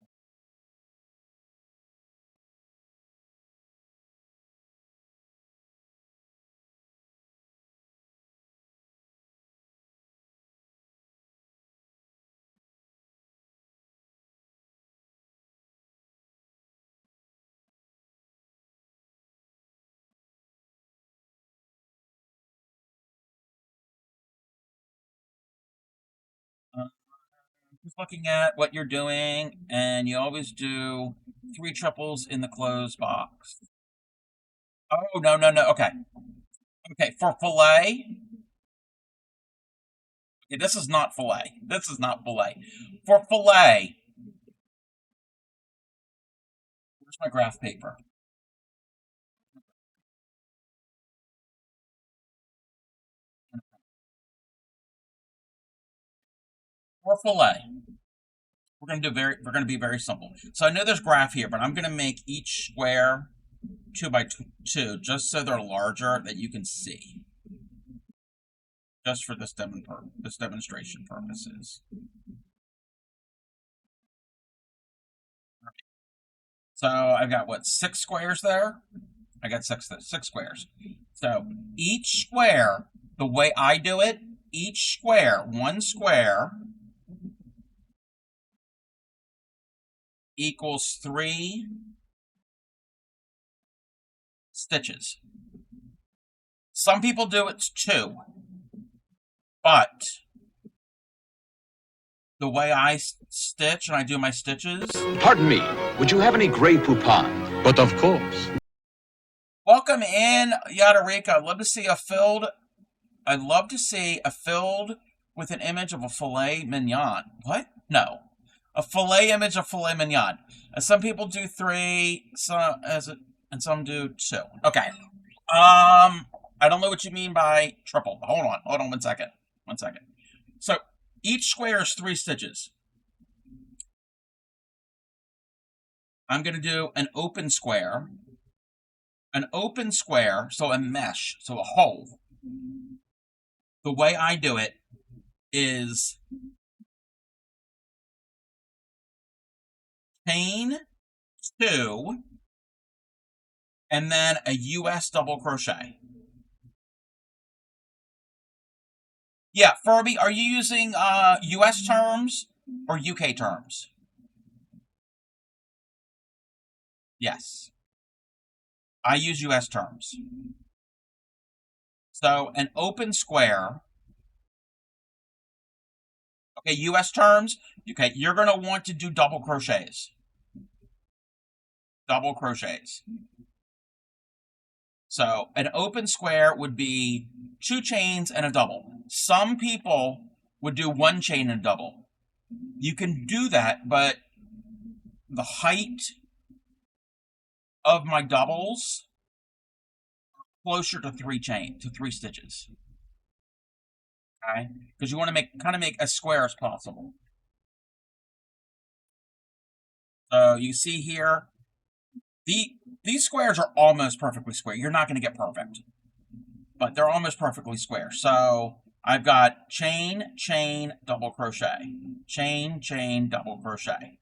Just looking at what you're doing, and you always do 3 triples in the closed box. Oh, no, no, no. Okay. Okay, for fillet. Okay, this is not fillet. This is not fillet. For fillet, where's my graph paper? For fillet, we're gonna be very simple. So I know there's graph here, but I'm gonna make each square 2 by 2, just so they're larger that you can see. Just for this demonstration purposes. So I've got what, 6 squares there? I got six squares. So each square, the way I do it, each square, 1 square equals 3 stitches. Some people do it 2, but the way I stitch and I do my stitches. Pardon me, would you have any Grey Poupon? But of course. Welcome in, Yadarica. I'd love to see a filled with an image of a filet mignon. What? No. A filet image of filet mignon. Some people do 3, and some do 2. Okay. I don't know what you mean by triple. Hold on 1 second. 1 second. So each square is 3 stitches. I'm going to do an open square. An open square, so a mesh, so a hole. The way I do it is chain 2 and then a US double crochet. Yeah, Furby, are you using US terms or UK terms? Yes. I use US terms. So an open square. Okay, US terms. Okay, you're going to want to do double crochets. Double crochets. So an open square would be 2 chains and a double. Some people would do 1 chain and a double. You can do that, but the height of my doubles are closer to 3 stitches. Okay? Because you want to kind of make as square as possible. So you see here, these squares are almost perfectly square. You're not going to get perfect, but they're almost perfectly square. So I've got chain, chain, double crochet. Chain, chain, double crochet.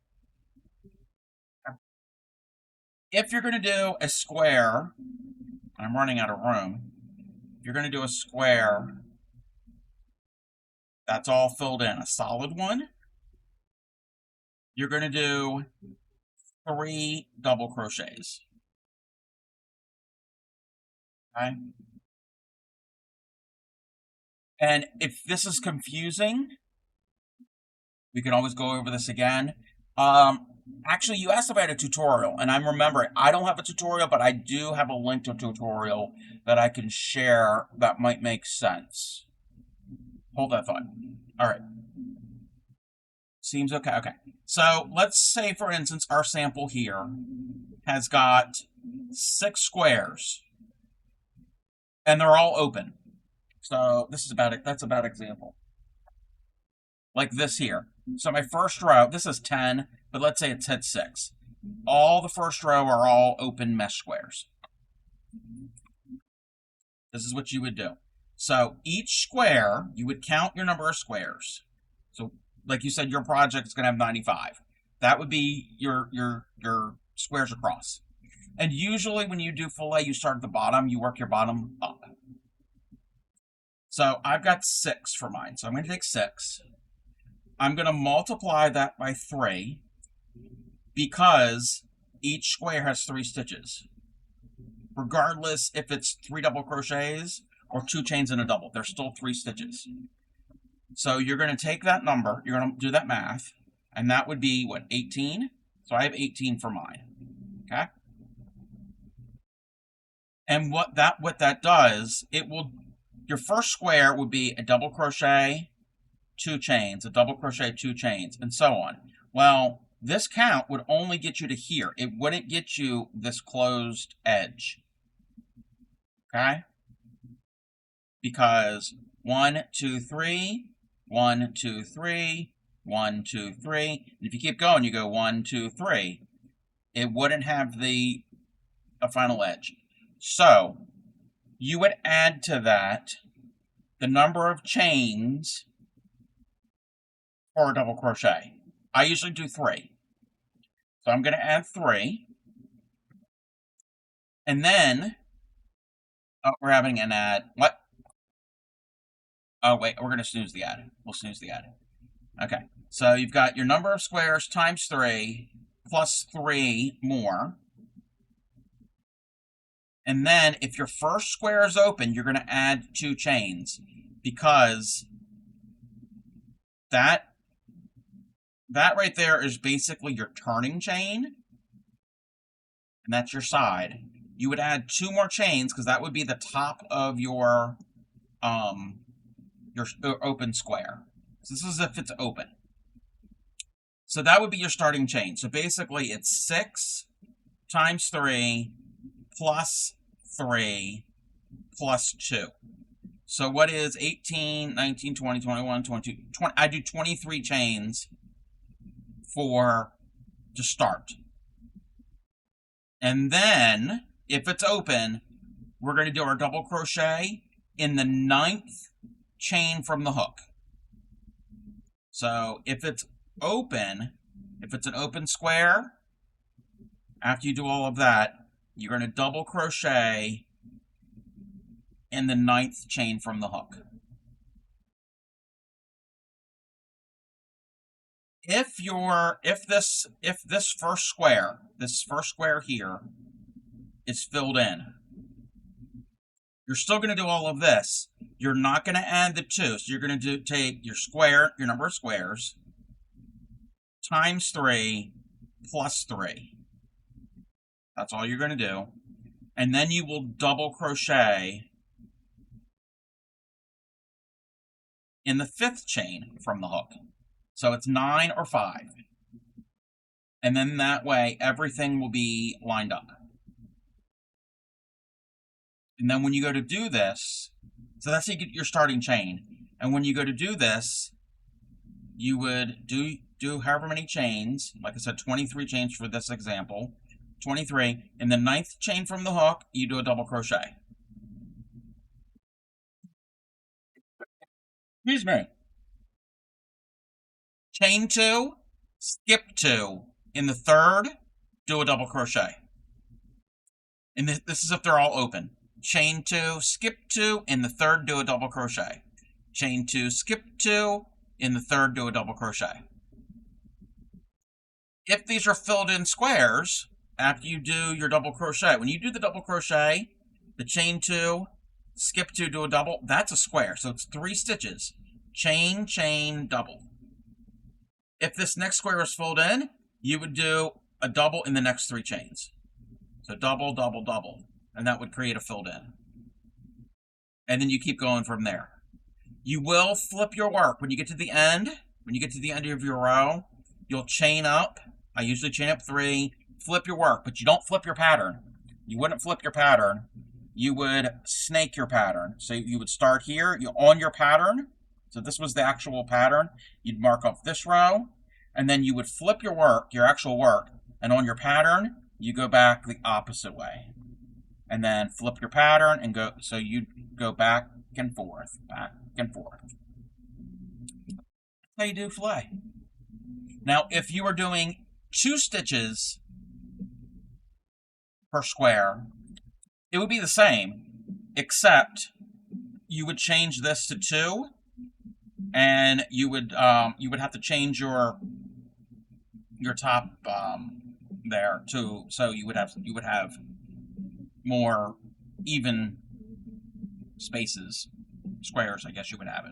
If you're going to do a square, I'm running out of room. If you're going to do a square that's all filled in, a solid one, you're going to do 3 double crochets. Okay? And if this is confusing, we can always go over this again. Actually, you asked about a tutorial, and I'm remembering, I don't have a tutorial, but I do have a link to a tutorial that I can share that might make sense. Hold that thought. All right. Seems okay. Okay. So let's say, for instance, our sample here has got 6 squares, and they're all open. So this is about it. That's about example. Like this here. So my first row, this is 10, but let's say it's hit 6. All the first row are all open mesh squares. This is what you would do. So each square, you would count your number of squares. So like you said, your project is going to have 95. That would be your squares across. And usually when you do fillet, you start at the bottom, you work your bottom up. So I've got 6 for mine. So I'm going to take 6. I'm going to multiply that by 3 because each square has 3 stitches. Regardless if it's 3 double crochets or 2 chains and a double, there's still 3 stitches. So you're going to take that number, you're going to do that math, and that would be, what, 18? So I have 18 for mine, okay? And what that does, your first square would be a double crochet, 2 chains, a double crochet, 2 chains, and so on. Well, this count would only get you to here. It wouldn't get you this closed edge, okay? Because 1, 2, 3, 1, 2, 3, 1, 2, 3. And if you keep going, you go 1, 2, 3. It wouldn't have a final edge. So you would add to that the number of chains for a double crochet. I usually do 3. So I'm going to add 3. And then, we're having an add. What? Oh, wait, we're going to snooze the add. We'll snooze the add. Okay, so you've got your number of squares times 3 plus 3 more. And then if your first square is open, you're going to add 2 chains because that right there is basically your turning chain, and that's your side. You would add 2 more chains because that would be the top of your open square. So this is if it's open. So that would be your starting chain. So basically it's 6 times 3 plus 3 plus 2. So what is 18, 19, 20, 21, 22, 20? I do 23 chains to start. And then, if it's open, we're going to do our double crochet in the 9th chain from the hook. So if it's open, if it's an open square, after you do all of that, you're going to double crochet in the 9th chain from the hook. If this first square here is filled in, you're still going to do all of this. You're not going to add the 2. So you're going to take your number of squares, times 3 plus 3. That's all you're going to do. And then you will double crochet in the 5th chain from the hook. So it's 9 or 5. And then that way, everything will be lined up. And then when you go to do this, so that's how you get your starting chain. And when you go to do this, you would do however many chains. Like I said, 23 chains for this example. 23. In the 9th chain from the hook, you do a double crochet. Excuse me. Chain 2, skip 2. In the 3rd, do a double crochet. And this is if they're all open. Chain 2, skip 2. In the 3rd, do a double crochet. Chain 2, skip 2. In the 3rd, do a double crochet. If these are filled in squares, after you do your double crochet, when you do the double crochet, the chain 2, skip 2, do a double, that's a square. So it's 3 stitches. Chain, chain, double. If this next square is filled in, you would do a double in the next 3 chains. So double, double, double, and that would create a filled in. And then you keep going from there. You will flip your work when you get to the end. When you get to the end of your row, you'll chain up. I usually chain up 3, flip your work, but you don't flip your pattern. You wouldn't flip your pattern. You would snake your pattern. So you would start here, you on your pattern. So this was the actual pattern. You'd mark off this row, and then you would flip your work, your actual work, and on your pattern, you go back the opposite way. And then flip your pattern and go, so you go back and forth, back and forth. That's how you do fillet. Now, if you were doing 2 stitches per square, it would be the same, except you would change this to 2, and you would have to change your top there too, so you would have more even spaces, squares, I guess you would have it.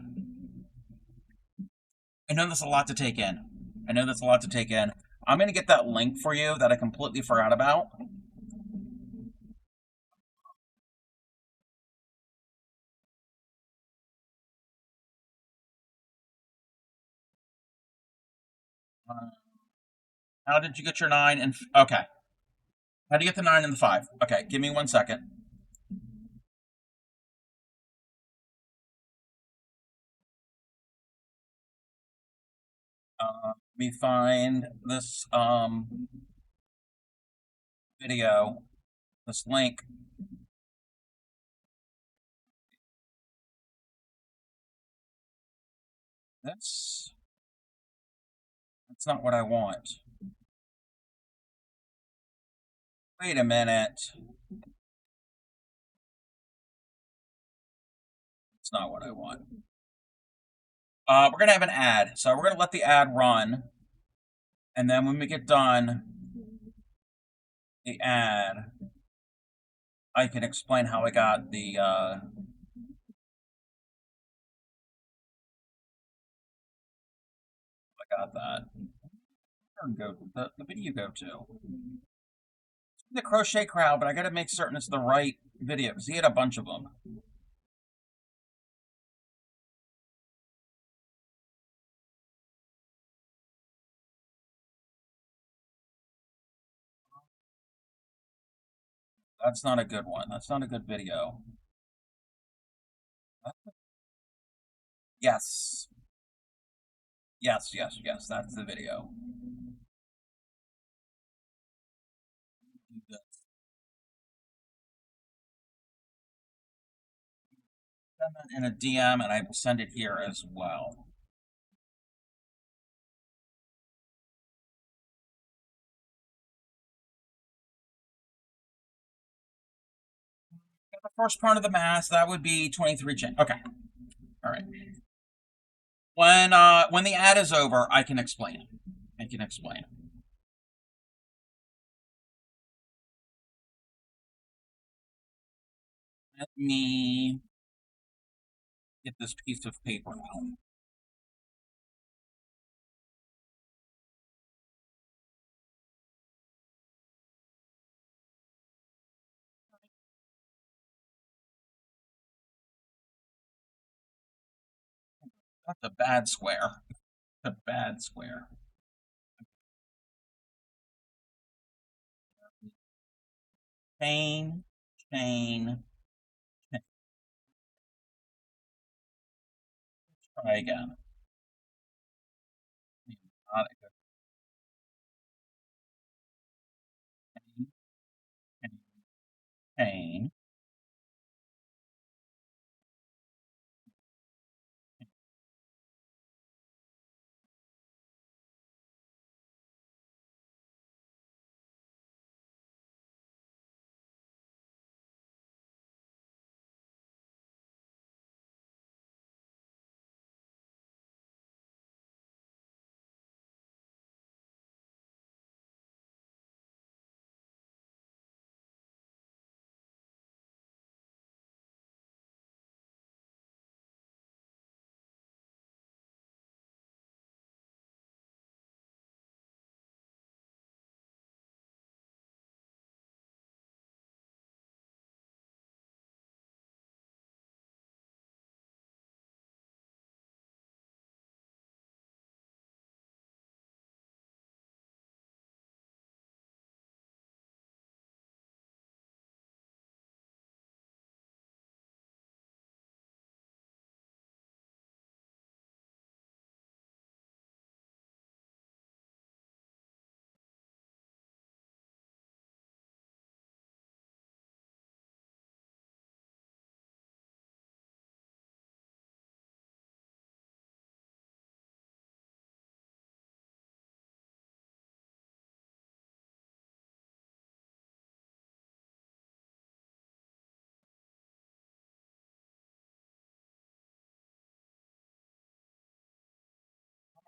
I know that's a lot to take in. I'm going to get that link for you that I completely forgot about. How did you get your 9 and... Okay. How do you get the 9 and the 5? Okay, give me 1 second. Let me find this video, this link. That's not what I want. Wait a minute. It's not what I want. We're going to have an ad. So we're going to let the ad run. And then when we get done, the ad, I can explain how I got the... I got that. Where the video go to? The crochet crowd, but I got to make certain it's the right video because he had a bunch of them. That's not a good one. That's not a good video. Yes. Yes, yes, yes. That's the video. Send that in a DM, and I will send it here as well. The first part of the mass, that would be 23 chain. Okay. All right. When the ad is over, I can explain it. Let me get this piece of paper out. That's a bad square. A bad square. Chain, chain, chain. Try again. Not a good chain, chain, chain.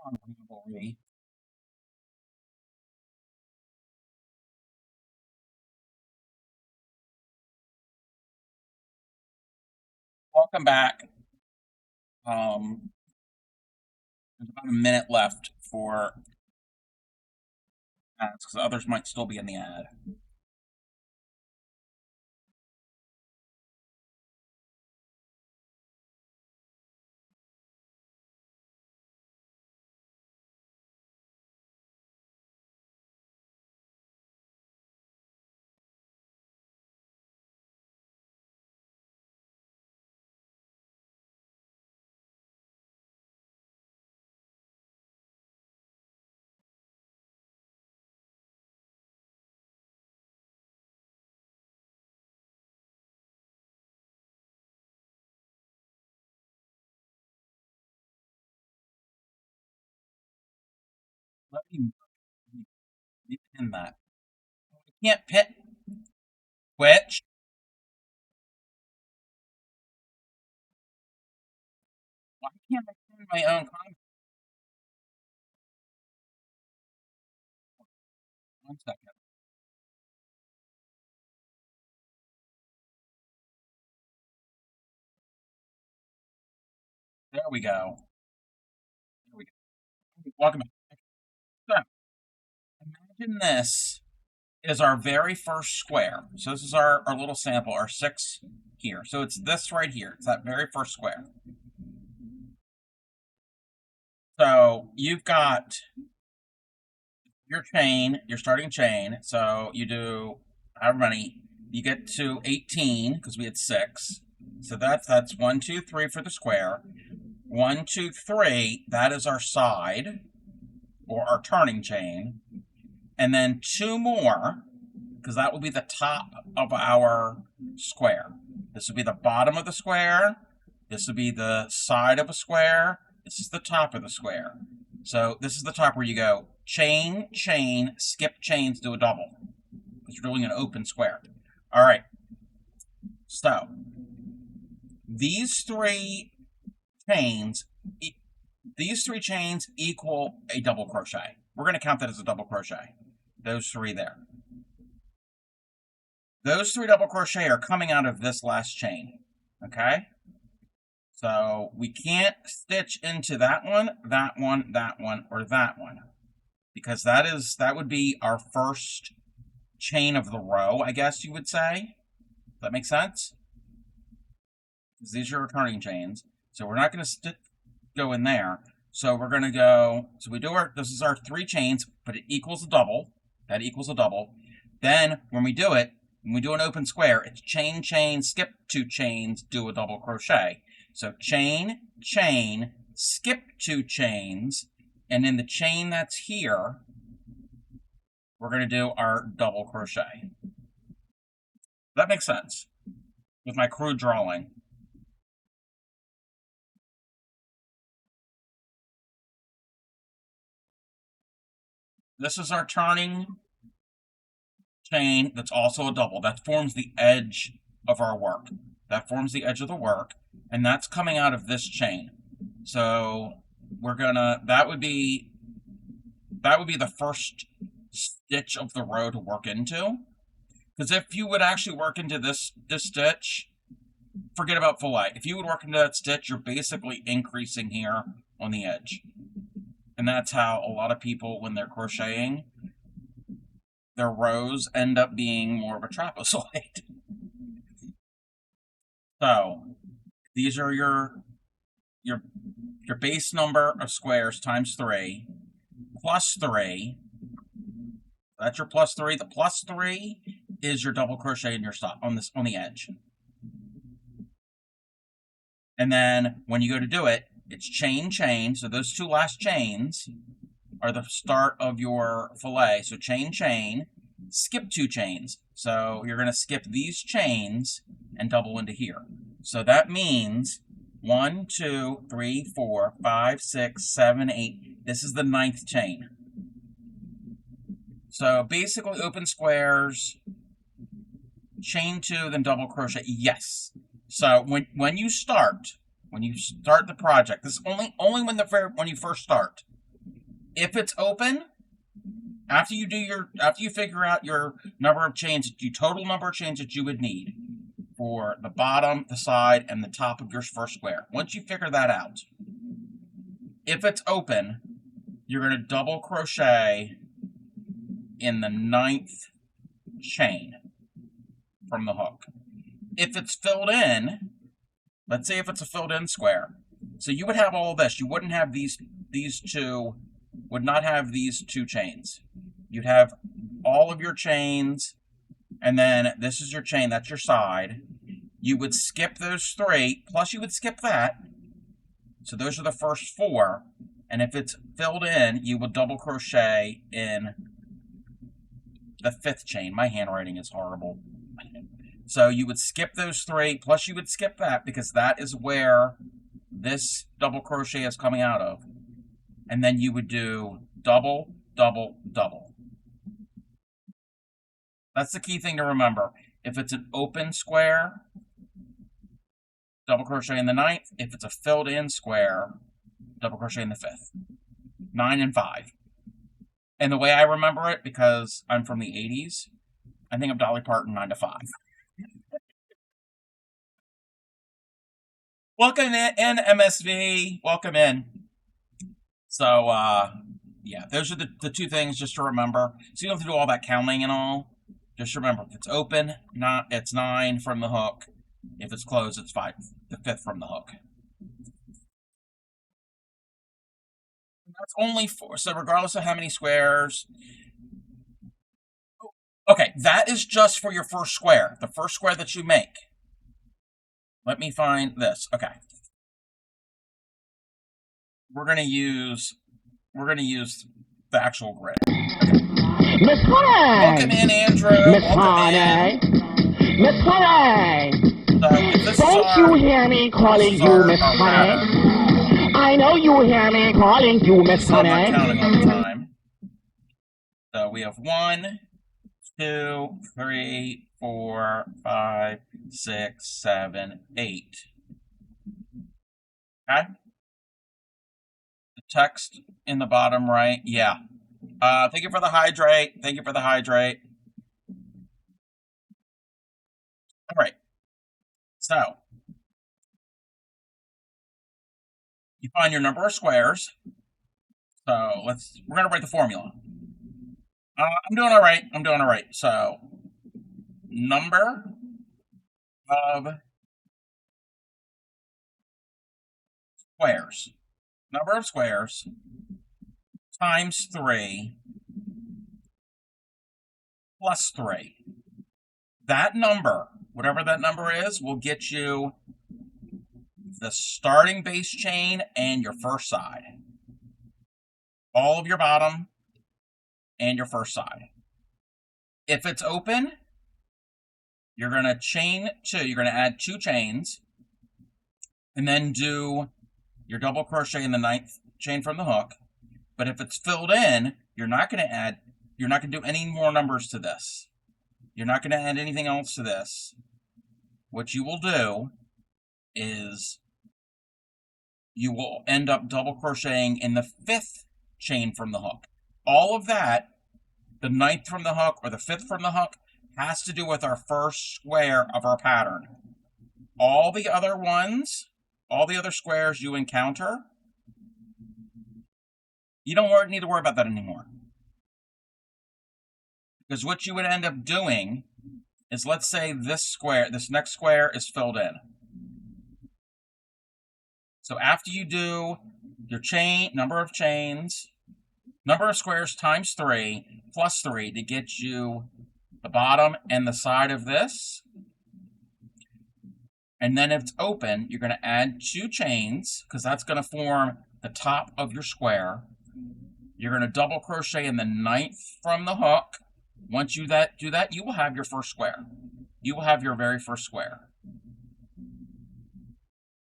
on, Revelry. Welcome back. There's about a minute left for ads because others might still be in the ad. Let me pin that. I can't pin. Which? Why can't I pin my own comment? 1 second. There we go. There we go. Welcome back. So, imagine this is our very first square. So this is our little sample, our 6 here. So it's this right here. It's that very first square. So you've got your chain, your starting chain. So you do however many. You get to 18 because we had 6. So that's 1, 2, 3 for the square. 1, 2, 3. That is our side or our turning chain. And then 2 more because that will be the top of our square. This will be the bottom of the square. This will be the side of a square. This is the top of the square. So this is the top where you go chain, chain, skip chains, do a double. Because you're doing an open square. All right. So these 3 chains, equal a double crochet. We're going to count that as a double crochet. Those 3 there. Those 3 double crochet are coming out of this last chain. Okay? So we can't stitch into that one, that one, that one, or that one. Because that would be our first chain of the row, I guess you would say. Does that make sense? Because these are returning chains. So we're not going to go in there. So we're going to go, so this is our 3 chains, but it equals a double. That equals a double. Then when we do it, when we do an open square, it's chain, chain, skip 2 chains, do a double crochet. So chain, chain, skip 2 chains, and in the chain that's here, we're going to do our double crochet. That makes sense with my crude drawing. This is our turning chain that's also a double. That forms the edge of our work. That forms the edge of the work, and that's coming out of this chain. So we're gonna, that would be the first stitch of the row to work into. Because if you would actually work into this stitch, forget about fillet. If you would work into that stitch, you're basically increasing here on the edge. And that's how a lot of people, when they're crocheting, their rows end up being more of a trapezoid. So these are your base number of squares times 3, plus 3. That's your plus 3. The plus 3 is your double crochet in your stop on the edge. And then when you go to do it, it's chain, chain. So those 2 last chains are the start of your fillet. So chain, chain, skip 2 chains. So you're going to skip these chains and double into here. So that means 1, 2, 3, 4, 5, 6, 7, 8. This is the 9th chain. So basically open squares, chain 2, then double crochet. Yes. So when you start the project, this is only when you first start. If it's open, after you figure out your number of chains, your total number of chains that you would need for the bottom, the side, and the top of your first square. Once you figure that out, if it's open, you're going to double crochet in the 9th chain from the hook. If it's filled in, let's say if it's a filled in square, so you would have all of this. You wouldn't have these two, would not have these 2 chains. You'd have all of your chains, and then this is your chain, that's your side. You would skip those 3, plus you would skip that. So those are the first 4. And if it's filled in, you will double crochet in the 5th chain. My handwriting is horrible. So you would skip those 3, plus you would skip that, because that is where this double crochet is coming out of. And then you would do double, double, double. That's the key thing to remember. If it's an open square, double crochet in the 9th. If it's a filled in square, double crochet in the 5th. 9 and 5. And the way I remember it, because I'm from the 80s, I think of Dolly Parton 9 to 5. Welcome in, MSV. Welcome in. So, yeah, those are the 2 things just to remember. So you don't have to do all that counting and all. Just remember, if it's open, it's 9 from the hook. If it's closed, it's 5, the 5th from the hook. That's only 4, so regardless of how many squares. Okay, that is just for your first square, the first square that you make. Let me find this. Okay. We're gonna use the actual grid. Okay. Miss Honey! Welcome in, Andrew. Miss Welcome Honey! in. Miss Honey! So, don't you hear me calling you Miss Honey? I know you hear me calling you Miss Honey. I'm not counting all the time. So we have 1, 2, 3, 4, 5, 6, 7, 8. Okay? The text in the bottom right, yeah. Thank you for the hydrate. Thank you for the hydrate. All right. So, you find your number of squares. So we're gonna write the formula. I'm doing all right. I'm doing all right. So, number of squares. Number of squares times 3 plus 3. That number, whatever that number is, will get you the starting base chain and your first side. All of your bottom and your first side. If it's open, you're going to chain 2. You're going to add 2 chains and then do your double crochet in the 9th chain from the hook. But if it's filled in, you're not going to do any more numbers to this. You're not going to add anything else to this. What you will do is you will end up double crocheting in the 5th chain from the hook. All of that, the 9th from the hook or the 5th from the hook, has to do with our first square of our pattern. All the other ones, all the other squares you encounter, you don't need to worry about that anymore. Because what you would end up doing is, let's say this next square is filled in. So after you do your number of chains, number of squares times 3 plus 3 to get you the bottom and the side of this. And then if it's open, you're going to add 2 chains, because that's going to form the top of your square. You're going to double crochet in the 9th from the hook. Once you do that, you will have your first square. You will have your very first square.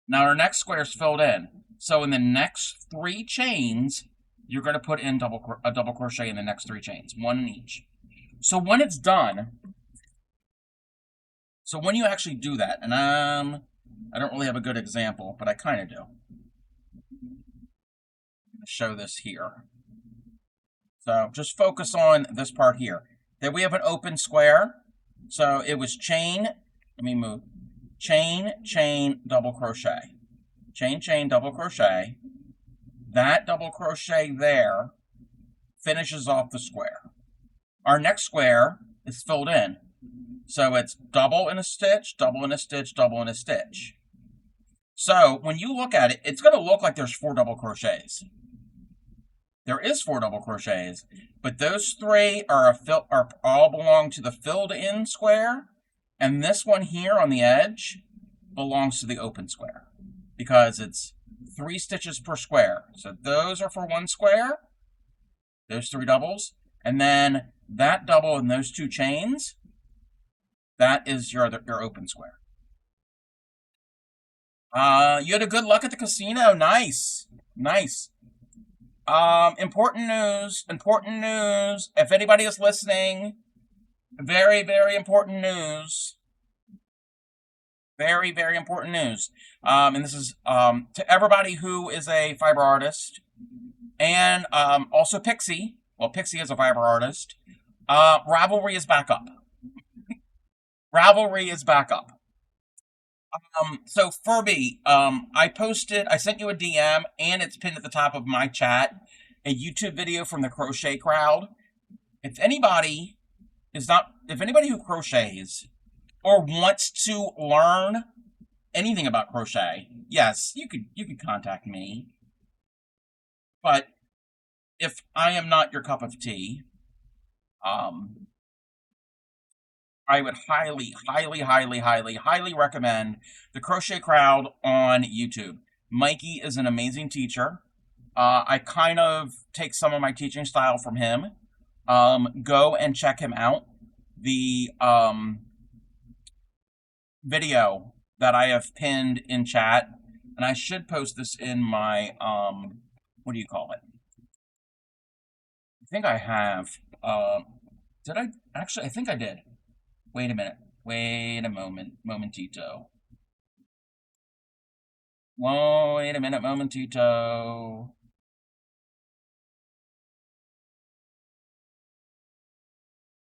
Now our next square is filled in. So in the next 3 chains, you're going to put in a double crochet in the next 3 chains, 1 in each. So when it's done, so when you actually do that, and I don't really have a good example, but I kind of do. I'm going to show this here. So just focus on this part here. Then we have an open square. So it was chain, let me move, chain, chain, double crochet. Chain, chain, double crochet. That double crochet there finishes off the square. Our next square is filled in. So it's double in a stitch, double in a stitch, double in a stitch. So when you look at it, it's going to look like there's 4 double crochets. There is 4 double crochets, but those 3 are all belong to the filled in square, and this one here on the edge belongs to the open square because it's 3 stitches per square. So those are for 1 square, those 3 doubles, and then that double and those 2 chains, that is your open square. You had a good luck at the casino. Nice. Nice. Important news. If anybody is listening, very, very important news. Very, very important news. And this is to everybody who is a fiber artist and also Pixie. Well, Pixie is a fiber artist. Ravelry is back up. Ravelry is back up. So Furby, I sent you a DM, and it's pinned at the top of my chat, a YouTube video from the Crochet Crowd. If anybody who crochets or wants to learn anything about crochet, yes, you could contact me. But if I am not your cup of tea, I would highly, highly, highly, highly, highly recommend the Crochet Crowd on YouTube. Mikey is an amazing teacher. I kind of take some of my teaching style from him. Go and check him out. The video that I have pinned in chat, and I should post this in my, what do you call it? I think I have. Did I? Actually, I think I did. Wait a minute. Wait a moment. Momentito. Wait a minute. Momentito.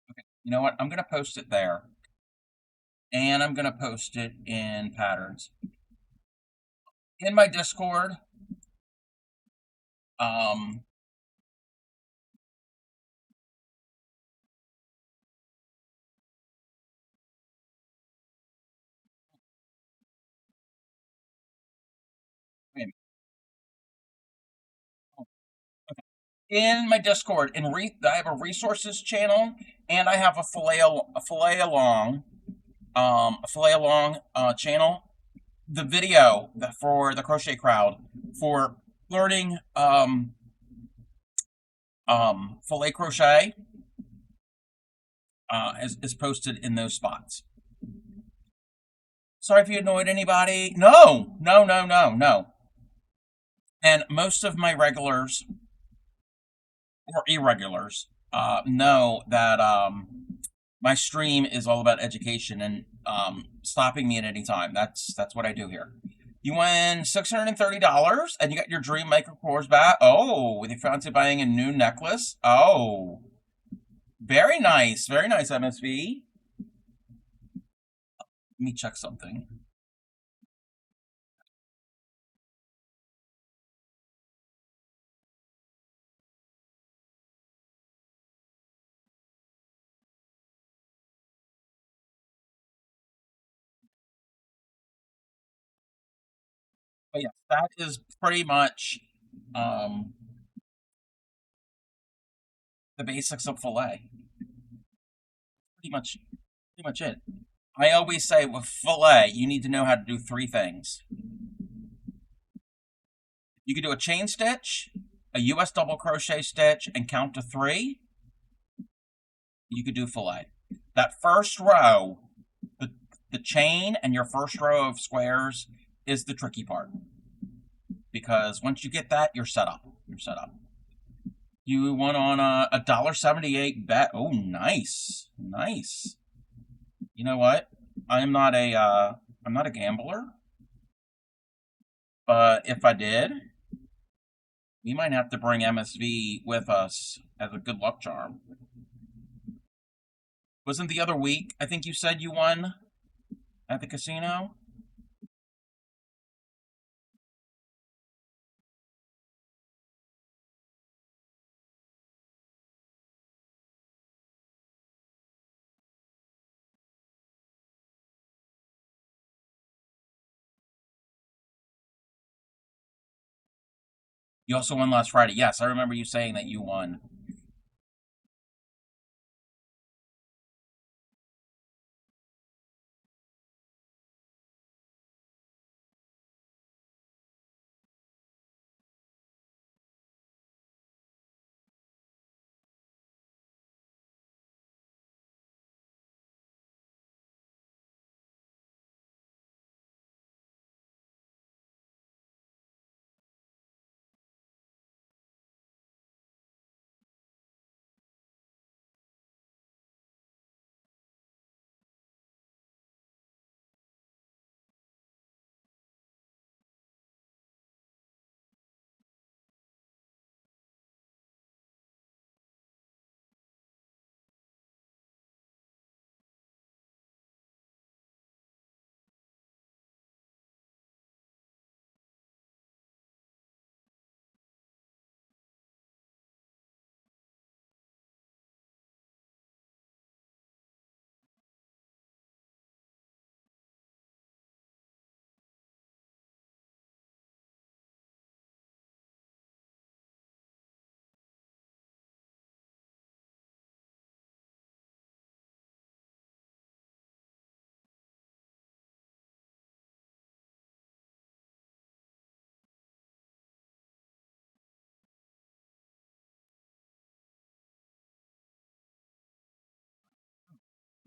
Okay. You know what? I'm going to post it there. And I'm going to post it in patterns. In my Discord. In my Discord, I have a resources channel, and I have a fillet along channel. The video for the Crochet Crowd for learning fillet crochet is posted in those spots. Sorry if you annoyed anybody. No. And most of my regulars or irregulars know that my stream is all about education and stopping me at any time. That's what I do here. You win $630 and you got your Dream Maker cores back. Oh, with your fancy buying a new necklace. Oh, very nice, MSV. Let me check something. But yeah, that is pretty much the basics of fillet. Pretty much it. I always say with fillet, you need to know how to do 3 things. You can do a chain stitch, a US double crochet stitch, and count to 3. You could do fillet. That first row, the chain and your first row of squares is the tricky part. Because once you get that, you're set up. You won on a $1.78 bet. Oh, nice. You know what? I'm not a gambler. But if I did, We might have to bring MSV with us as a good luck charm. Wasn't the other week, I think you said you won at the casino? You also won last Friday. Yes, I remember you saying that you won.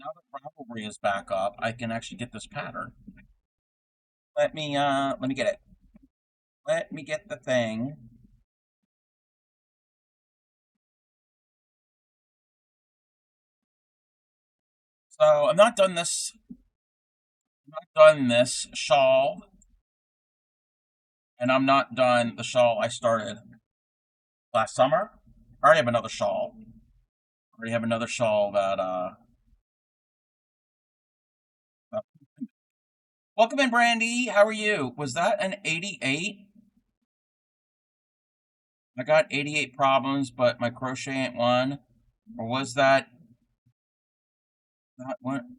Now the rivalry is back up, I can actually get this pattern. Let me get it. Let me get the thing. So I'm not done this. I'm not done this shawl, and I'm not done the shawl I started last summer. I already have another shawl. I already have another shawl that. Welcome in, Brandy. How are you? Was that an 88? I got 88 problems, but my crochet ain't one. Or was that not one?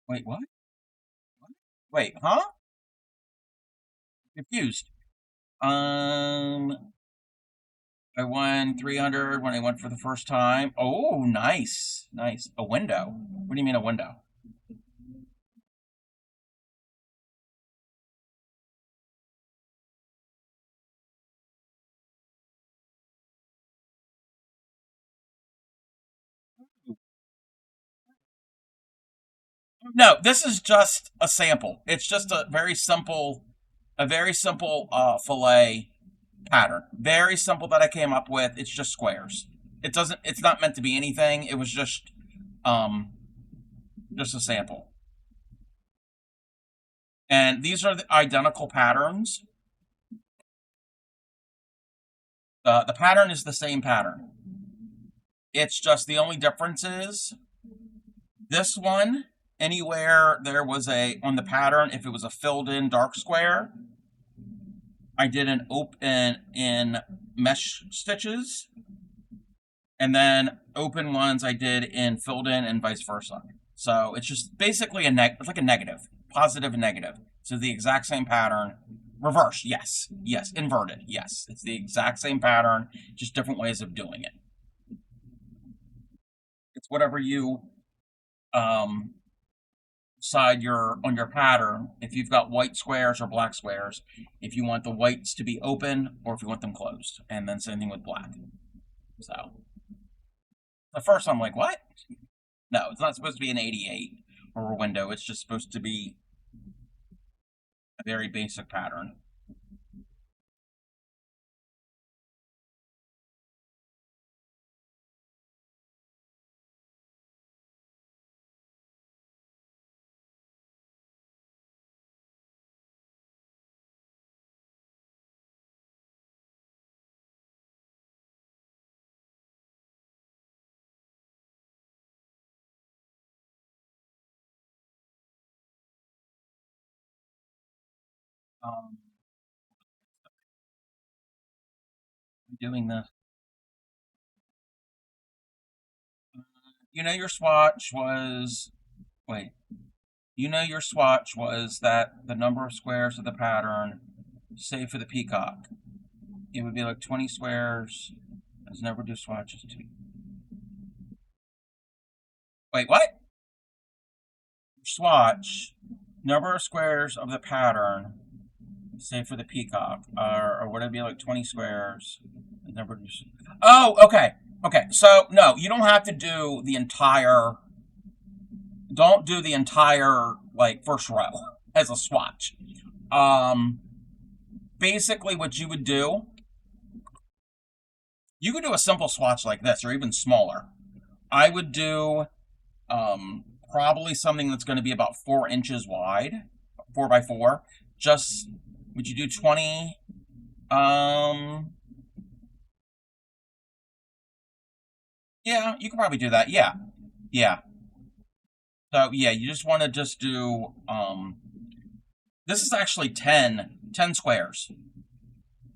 Wait, what? Wait, huh? Confused. I won 300 when I went for the first time. Oh, nice. Nice. A window. What do you mean a window? No, this is just a sample. It's just a very simple fillet pattern. Very simple that I came up with. It's just squares. It's not meant to be anything. It was um just a sample. And these are the identical patterns. The pattern is the same pattern. It's just the only difference is this one, anywhere there was on the pattern, if it was a filled in dark square, I did an open in mesh stitches, and then open ones I did in filled in and vice versa. So it's just basically it's like a negative, positive and negative. So the exact same pattern, reversed, yes, yes, inverted, yes. It's the exact same pattern, just different ways of doing it. It's whatever you um side on your pattern, if you've got white squares or black squares, if you want the whites to be open or if you want them closed, and then same thing with black. So the first I'm like, what? No, it's not supposed to be an 88 or a window. It's just supposed to be a very basic pattern. I'm doing this. You know your swatch was... Wait. You know your swatch was that the number of squares of the pattern, say for the peacock. It would be like 20 squares. Let's never do swatches too. Wait, what? Swatch, number of squares of the pattern, say for the peacock, or would it be like 20 squares? Number. Oh, okay. Okay, so no, you don't have to do the entire. Don't do the entire like first row as a swatch. Basically, what you would do, you could do a simple swatch like this, or even smaller. I would do probably something that's going to be about 4 inches wide, 4 by 4. Just, would you do 20? Yeah, you could probably do that. Yeah, yeah. So yeah, you just want to just do this is actually 10 squares.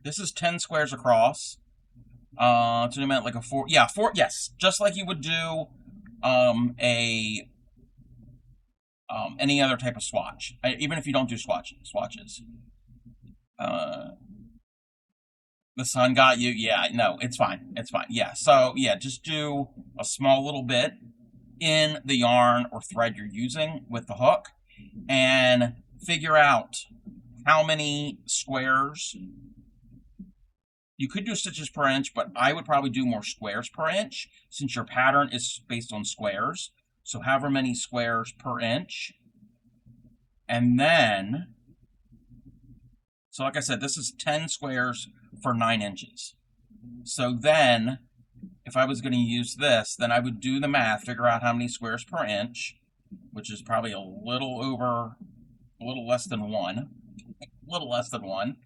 This is 10 squares across. To the minute like a 4. Yeah, 4. Yes, just like you would do any other type of swatch, even if you don't do swatches. The sun got you. Yeah, no, it's fine. It's fine. Yeah, so yeah, just do a small little bit in the yarn or thread you're using with the hook, and figure out how many squares. You could do stitches per inch, but I would probably do more squares per inch since your pattern is based on squares. So however many squares per inch. And then, so like I said, this is 10 squares for 9 inches. So then, if I was going to use this, then I would do the math, figure out how many squares per inch, which is probably a little less than 1. A little less than 1.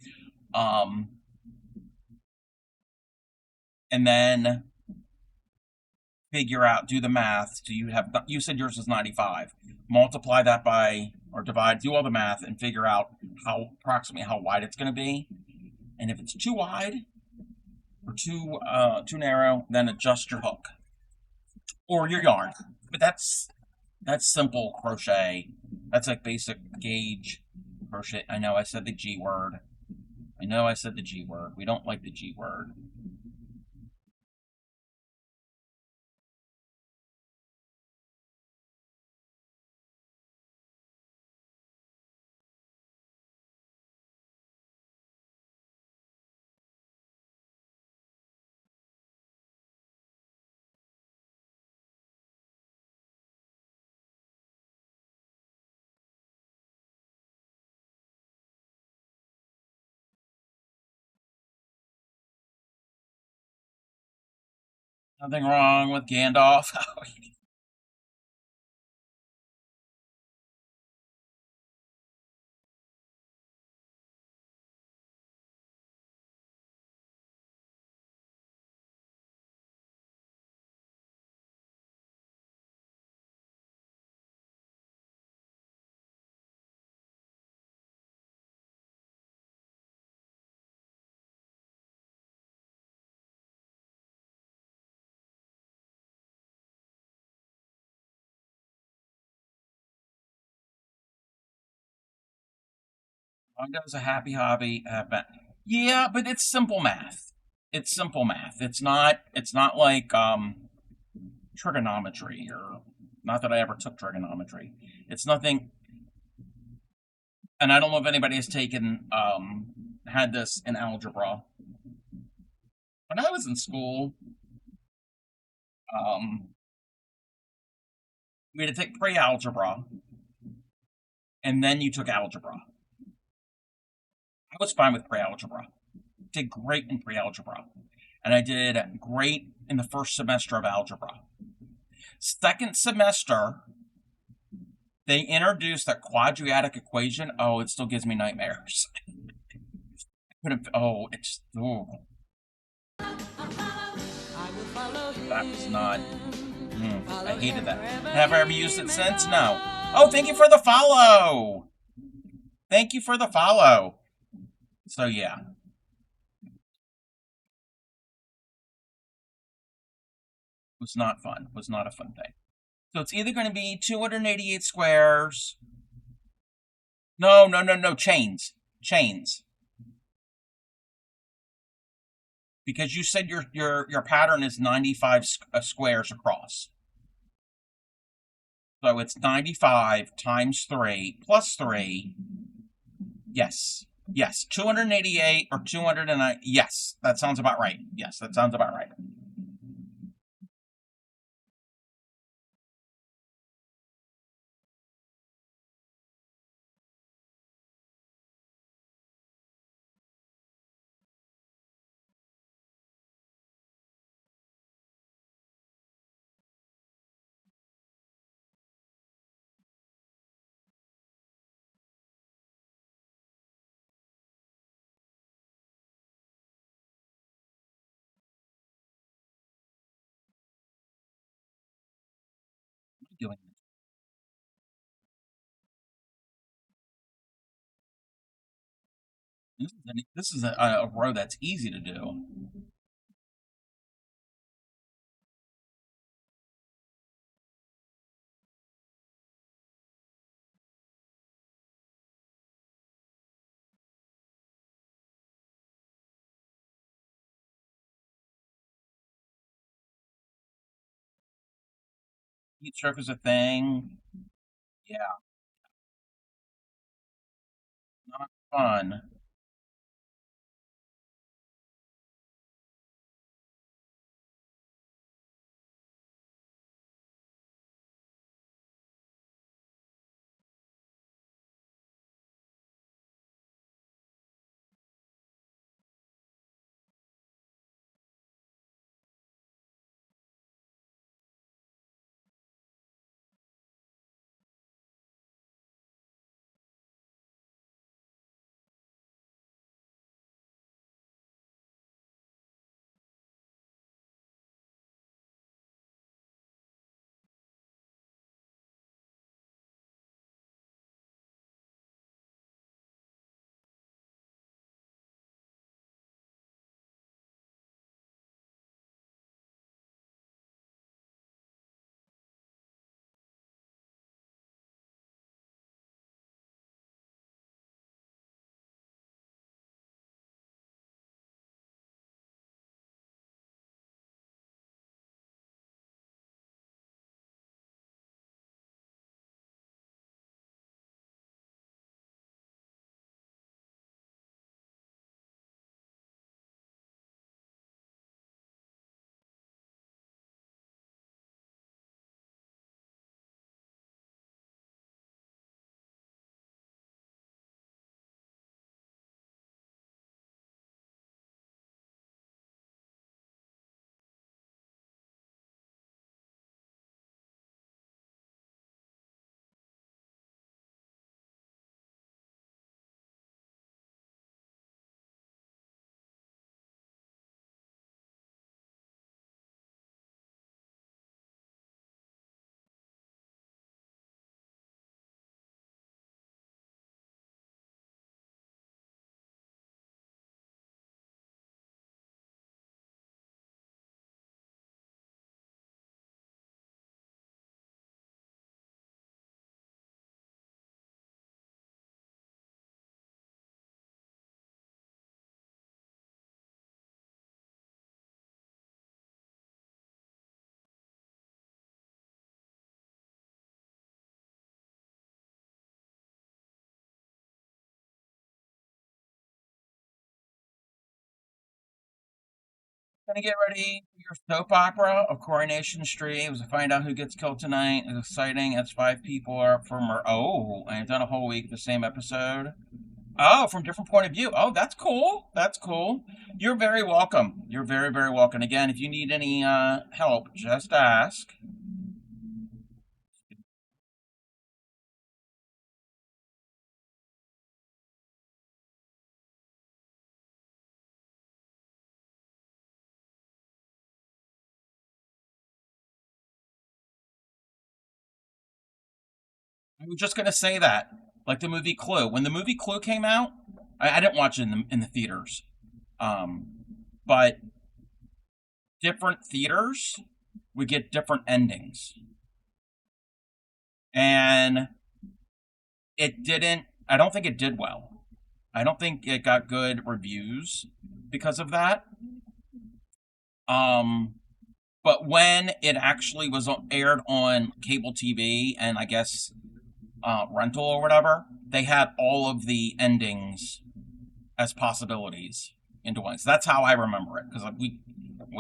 And then figure out, do the math. So you said yours is 95. Multiply that by, or divide, do all the math, and figure out approximately how wide it's going to be. And if it's too wide or too narrow, then adjust your hook or your yarn. But that's simple crochet. That's like basic gauge crochet. I know I said the G word. We don't like the G word. Nothing wrong with Gandalf. Mondo's a happy hobby. Yeah, but it's simple math. It's simple math. It's not like trigonometry, or not that I ever took trigonometry. It's nothing. And I don't know if anybody has had this in algebra. When I was in school, we had to take pre-algebra, and then you took algebra. I was fine with pre-algebra. Did great in pre-algebra. And I did great in the first semester of algebra. Second semester, they introduced that quadratic equation. Oh, it still gives me nightmares. That was not... I hated that. Have I ever used it since? No. Oh, thank you for the follow! Thank you for the follow. So yeah. Was not fun. Was not a fun thing. So it's either going to be 288 squares. No, no, no, no. Chains. Chains. Because you said your pattern is 95 squares across. So it's 95 times 3 plus 3. Yes. Yes. 288 or 209. Yes. That sounds about right. Yes, that sounds about right. What are you doing? This is a row that's easy to do. Heat stroke is a thing. Yeah, not fun. Gonna get ready for your soap opera of Coronation Street. It was to find out who gets killed tonight. It's exciting. It's 5 people are up for murder. Oh, and it's done a whole week, the same episode. Oh, from different point of view. Oh, that's cool. That's cool. You're very welcome. You're very, very welcome. Again, if you need any help, just ask. I was just gonna say that. Like the movie Clue. When the movie Clue came out, I didn't watch it in the theaters, but different theaters would get different endings, and it didn't. I don't think it did well. I don't think it got good reviews because of that. Um, but when it actually was aired on cable TV and I guess rental or whatever, they had all of the endings as possibilities into one. So that's how I remember it because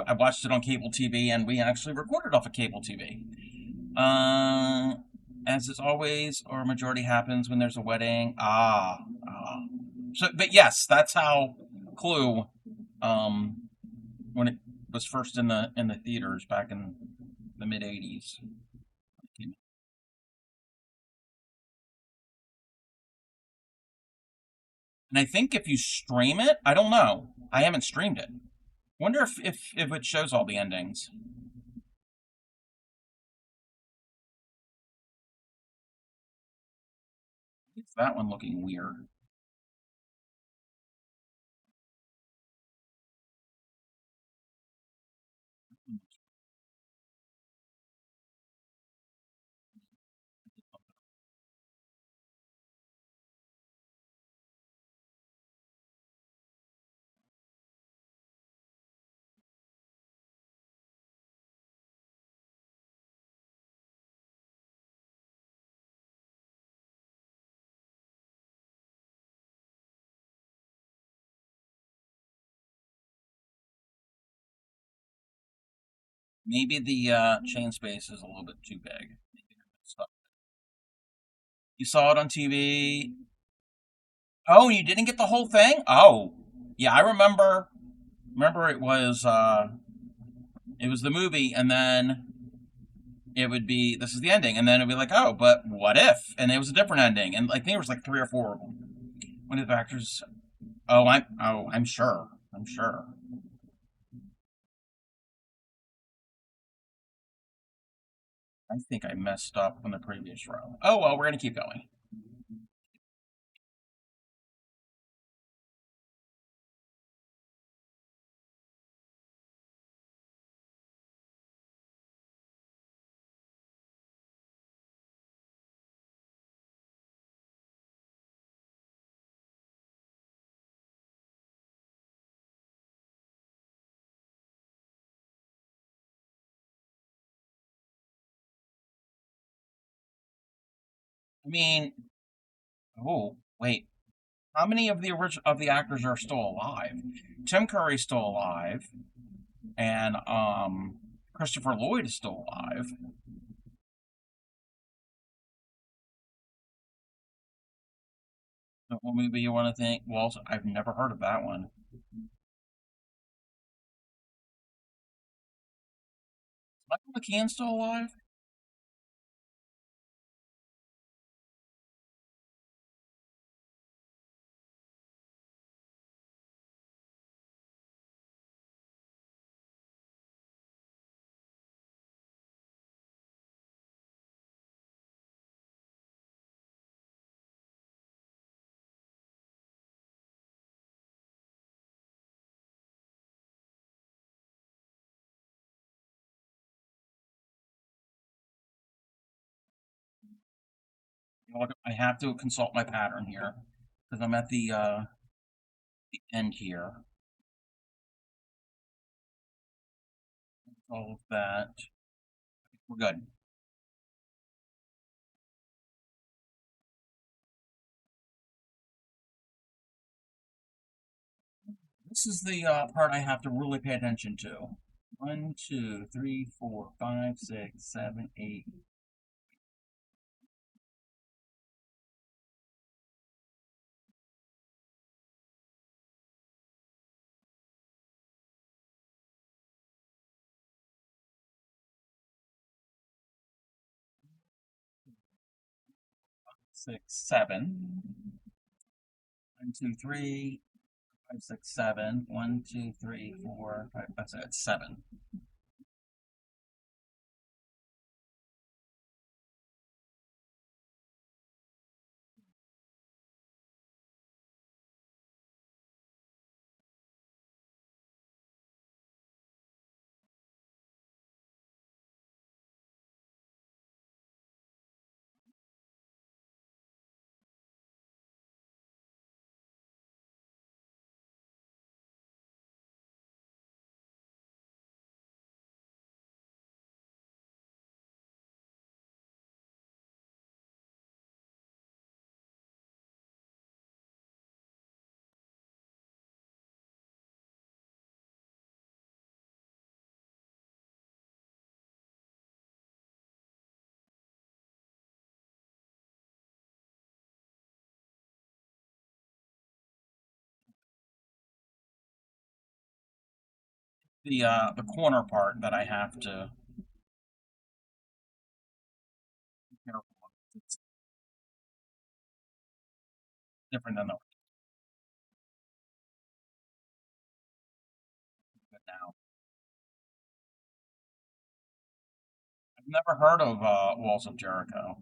I watched it on cable TV and we actually recorded off of cable TV. As is always, or majority happens when there's a wedding. So, but yes, that's how Clue, when it was first in the theaters back in the mid '80s. And I think if you stream it, I don't know. I haven't streamed it. Wonder if it shows all the endings. It's that one looking weird. Maybe the chain space is a little bit too big. You saw it on TV. Oh, you didn't get the whole thing? Oh, yeah, I remember. Remember, it was the movie, and then it would be this is the ending, and then it'd be like, oh, but what if? And it was a different ending, and I think there was like 3 or 4 of them. One of the actors. I'm sure. I'm sure. I think I messed up on the previous row. Oh well, we're gonna keep going. I mean, oh wait, how many of the actors are still alive? Tim Curry's still alive, and Christopher Lloyd is still alive. What movie you want to think? Well, I've never heard of that one. Is Michael McKean still alive? You know what, I have to consult my pattern here because I'm at the end here. All of that. We're good. This is the part I have to really pay attention to. 1, 2, 3, 4, 5, 6, 7, 8. Six, 7. 1, 2, 3, 5, 6, 7. 1, 2, 3, 4, 5. That's it. 7. the corner part that I have to be careful of. It's different than the now. I've never heard of Walls of Jericho.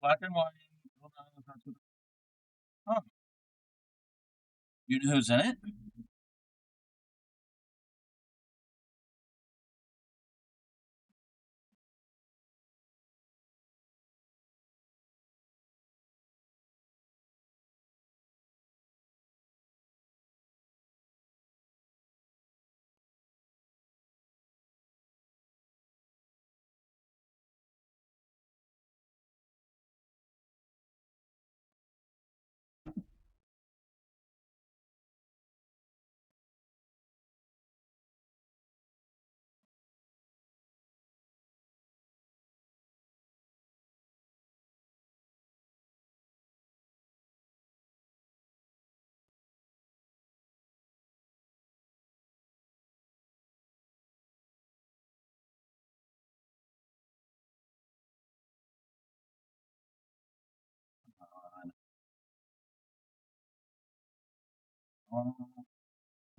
Black and white. Huh. You know who's in it?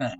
Uh,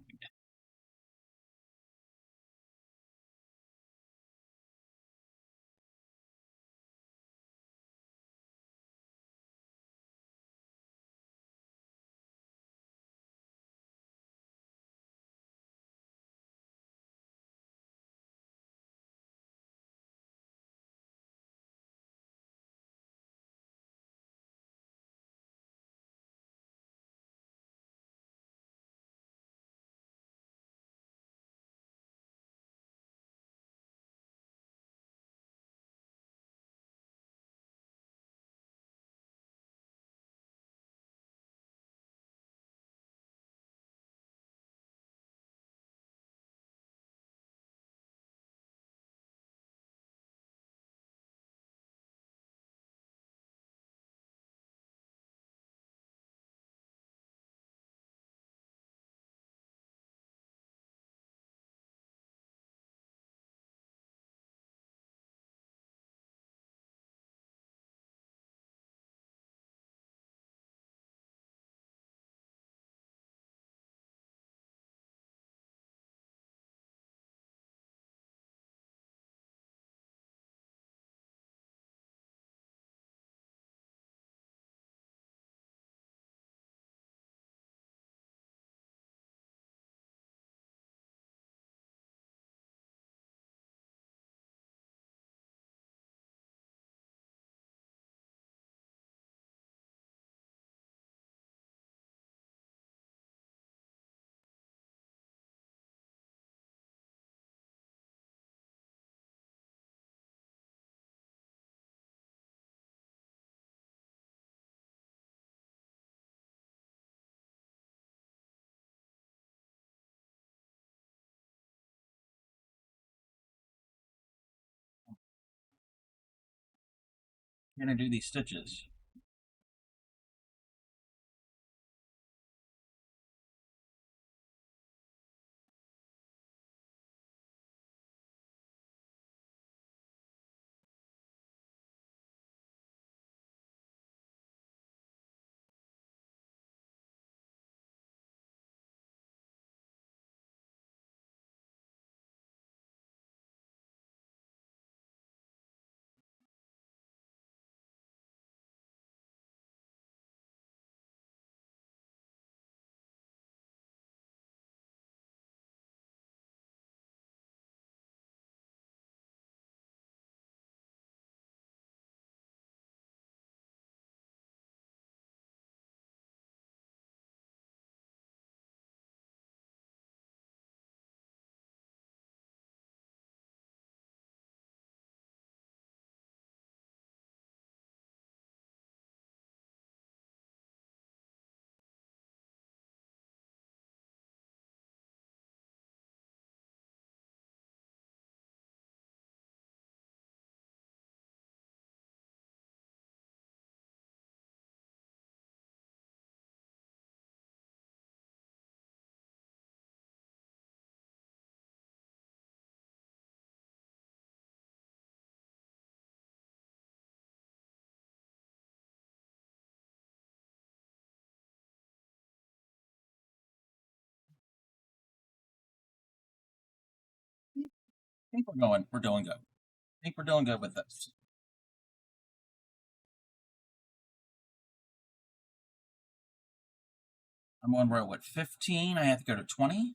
Can I do these stitches? think we're doing good. I think we're doing good with this. I'm on row, what, 15? I have to go to 20.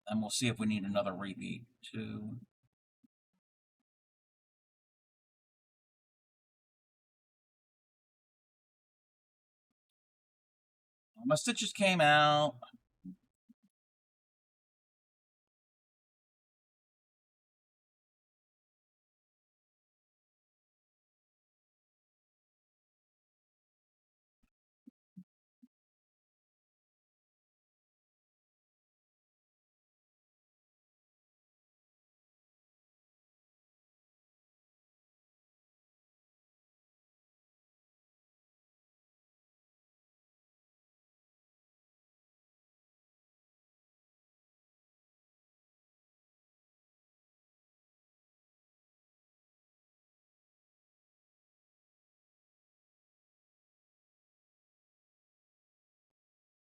And we'll see if we need another repeat. 2. My stitches came out.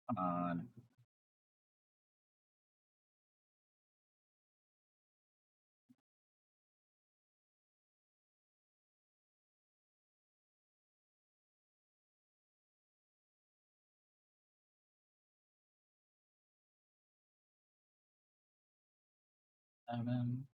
Come on. Seven.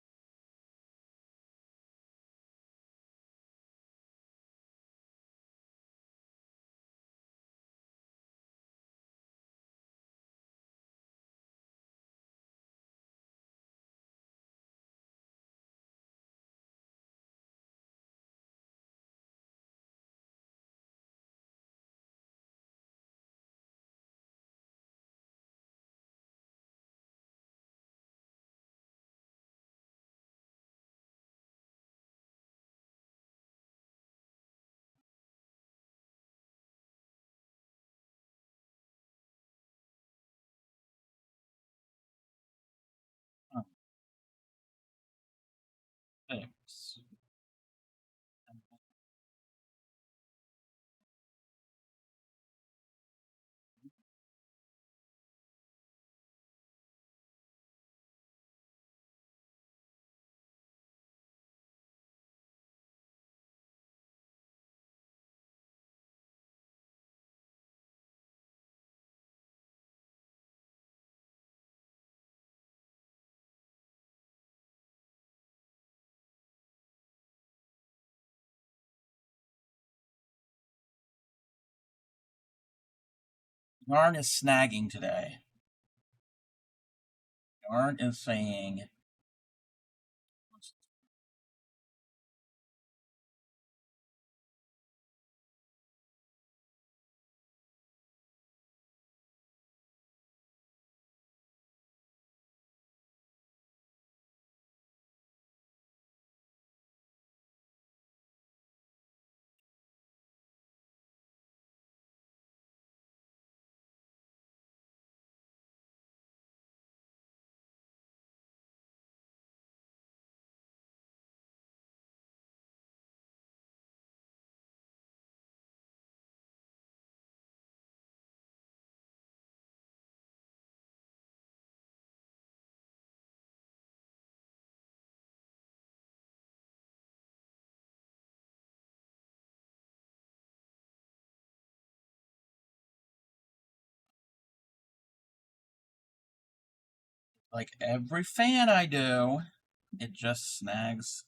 Oh, 6. Yarn is snagging today. Yarn is saying like every fan I do, it just snags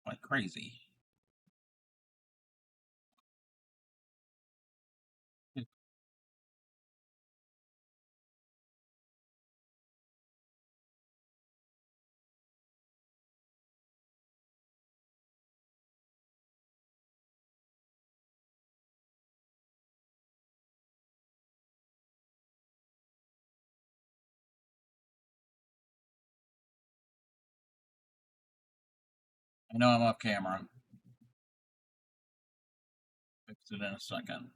like crazy. I know I'm off camera. Fix it in a second.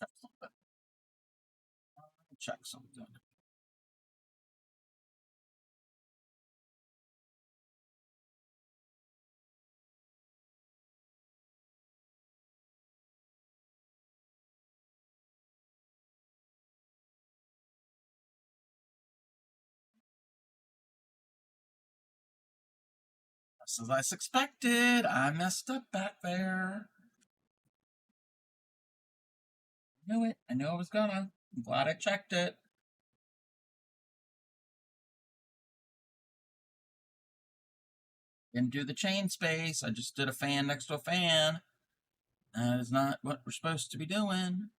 check something. Check something. Just as I suspected, I messed up back there. Knew it. I knew I was gonna. I'm glad I checked it. Didn't do the chain space. I just did a fan next to a fan. That is not what we're supposed to be doing.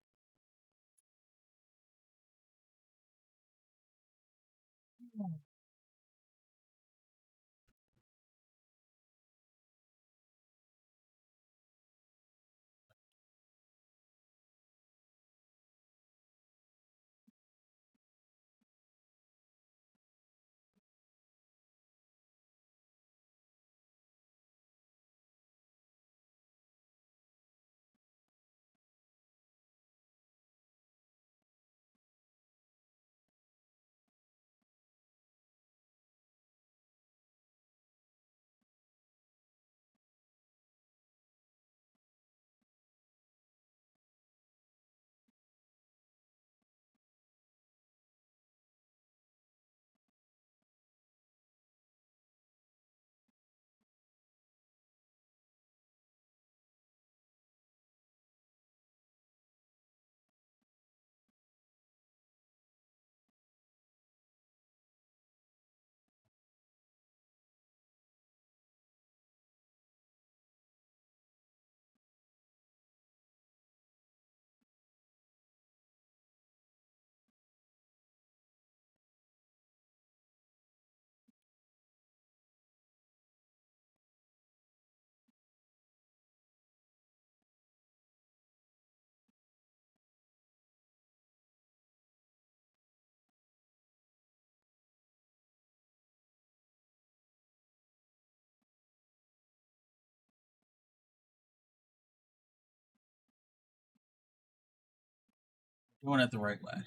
Doing it the right way.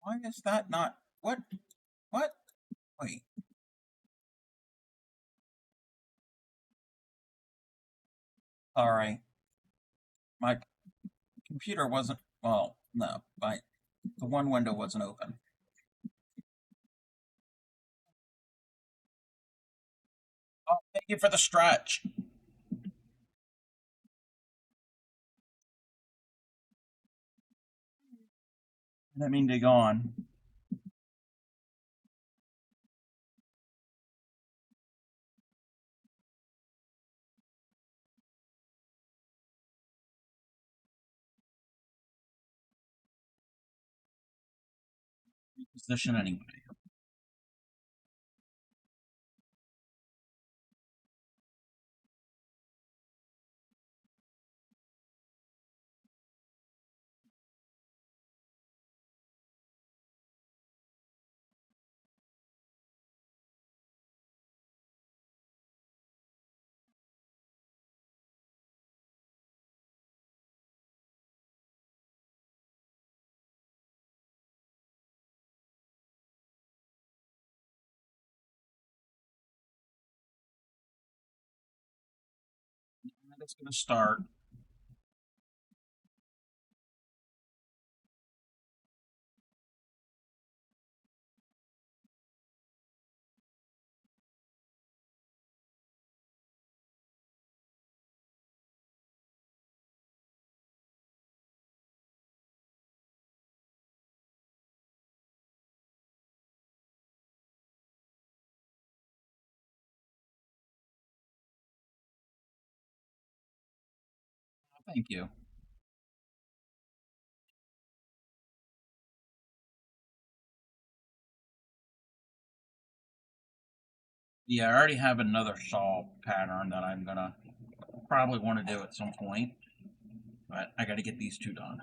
Why is that not? What? What? Wait. Alright. My computer wasn't. Well, no. The one window wasn't open. Oh, thank you for the stretch. I didn't mean to go on. Position anyway. And it's going to start. Thank you. Yeah, I already have another shawl pattern that I'm gonna probably want to do at some point, but I got to get these two done.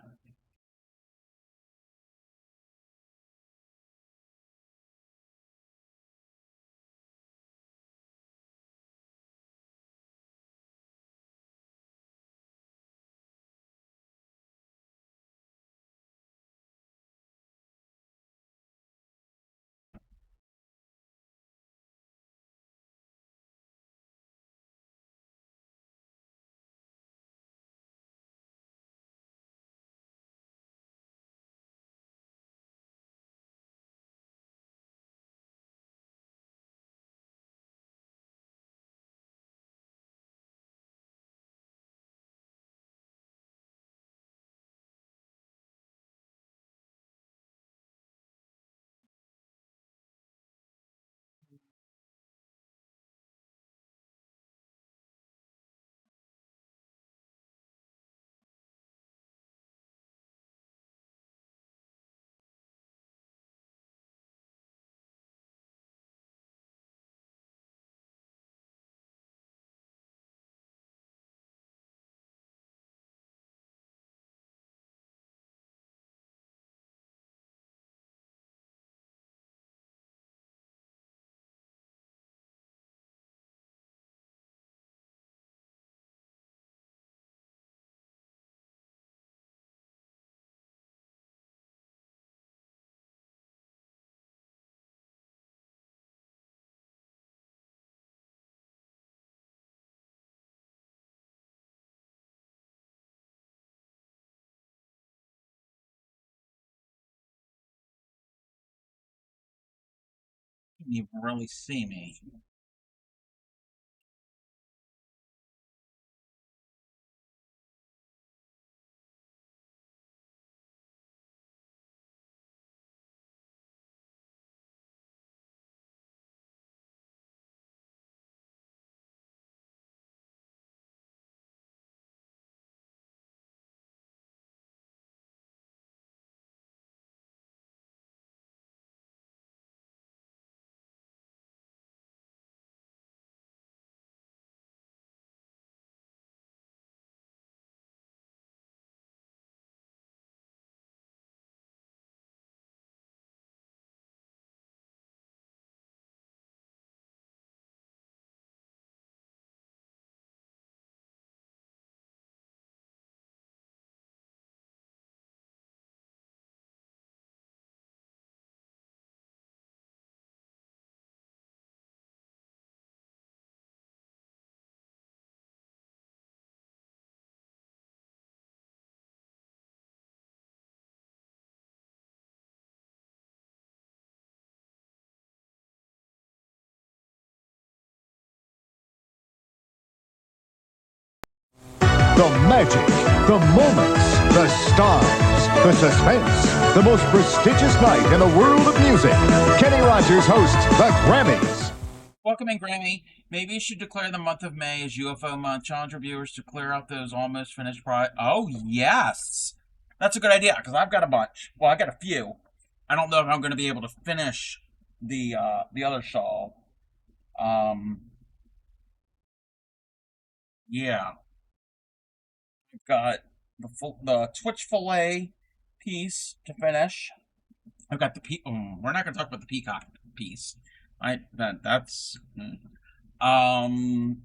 You can even really see me. The magic, the moments, the stars, the suspense, the most prestigious night in the world of music. Kenny Rogers hosts the Grammys. Welcome in, Grammy. Maybe you should declare the month of May as UFO month. Challenge reviewers to clear out those almost finished products. Oh, yes. That's a good idea, because I've got a bunch. Well, I got a few. I don't know if I'm going to be able to finish the other shawl. Yeah. I've got the Twitch fillet piece to finish. I've got we're not going to talk about the peacock piece. Um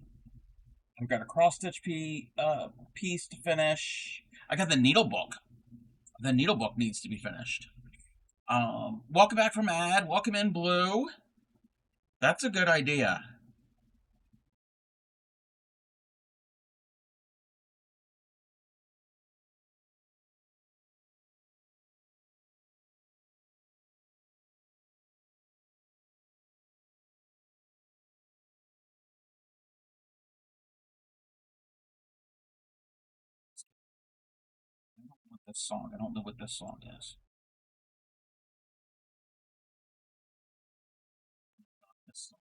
I've got a cross stitch piece to finish. I got the needle book. The needle book needs to be finished. Welcome back from ad. Welcome in, Blue. That's a good idea. With this song, I don't know what this song is. This song.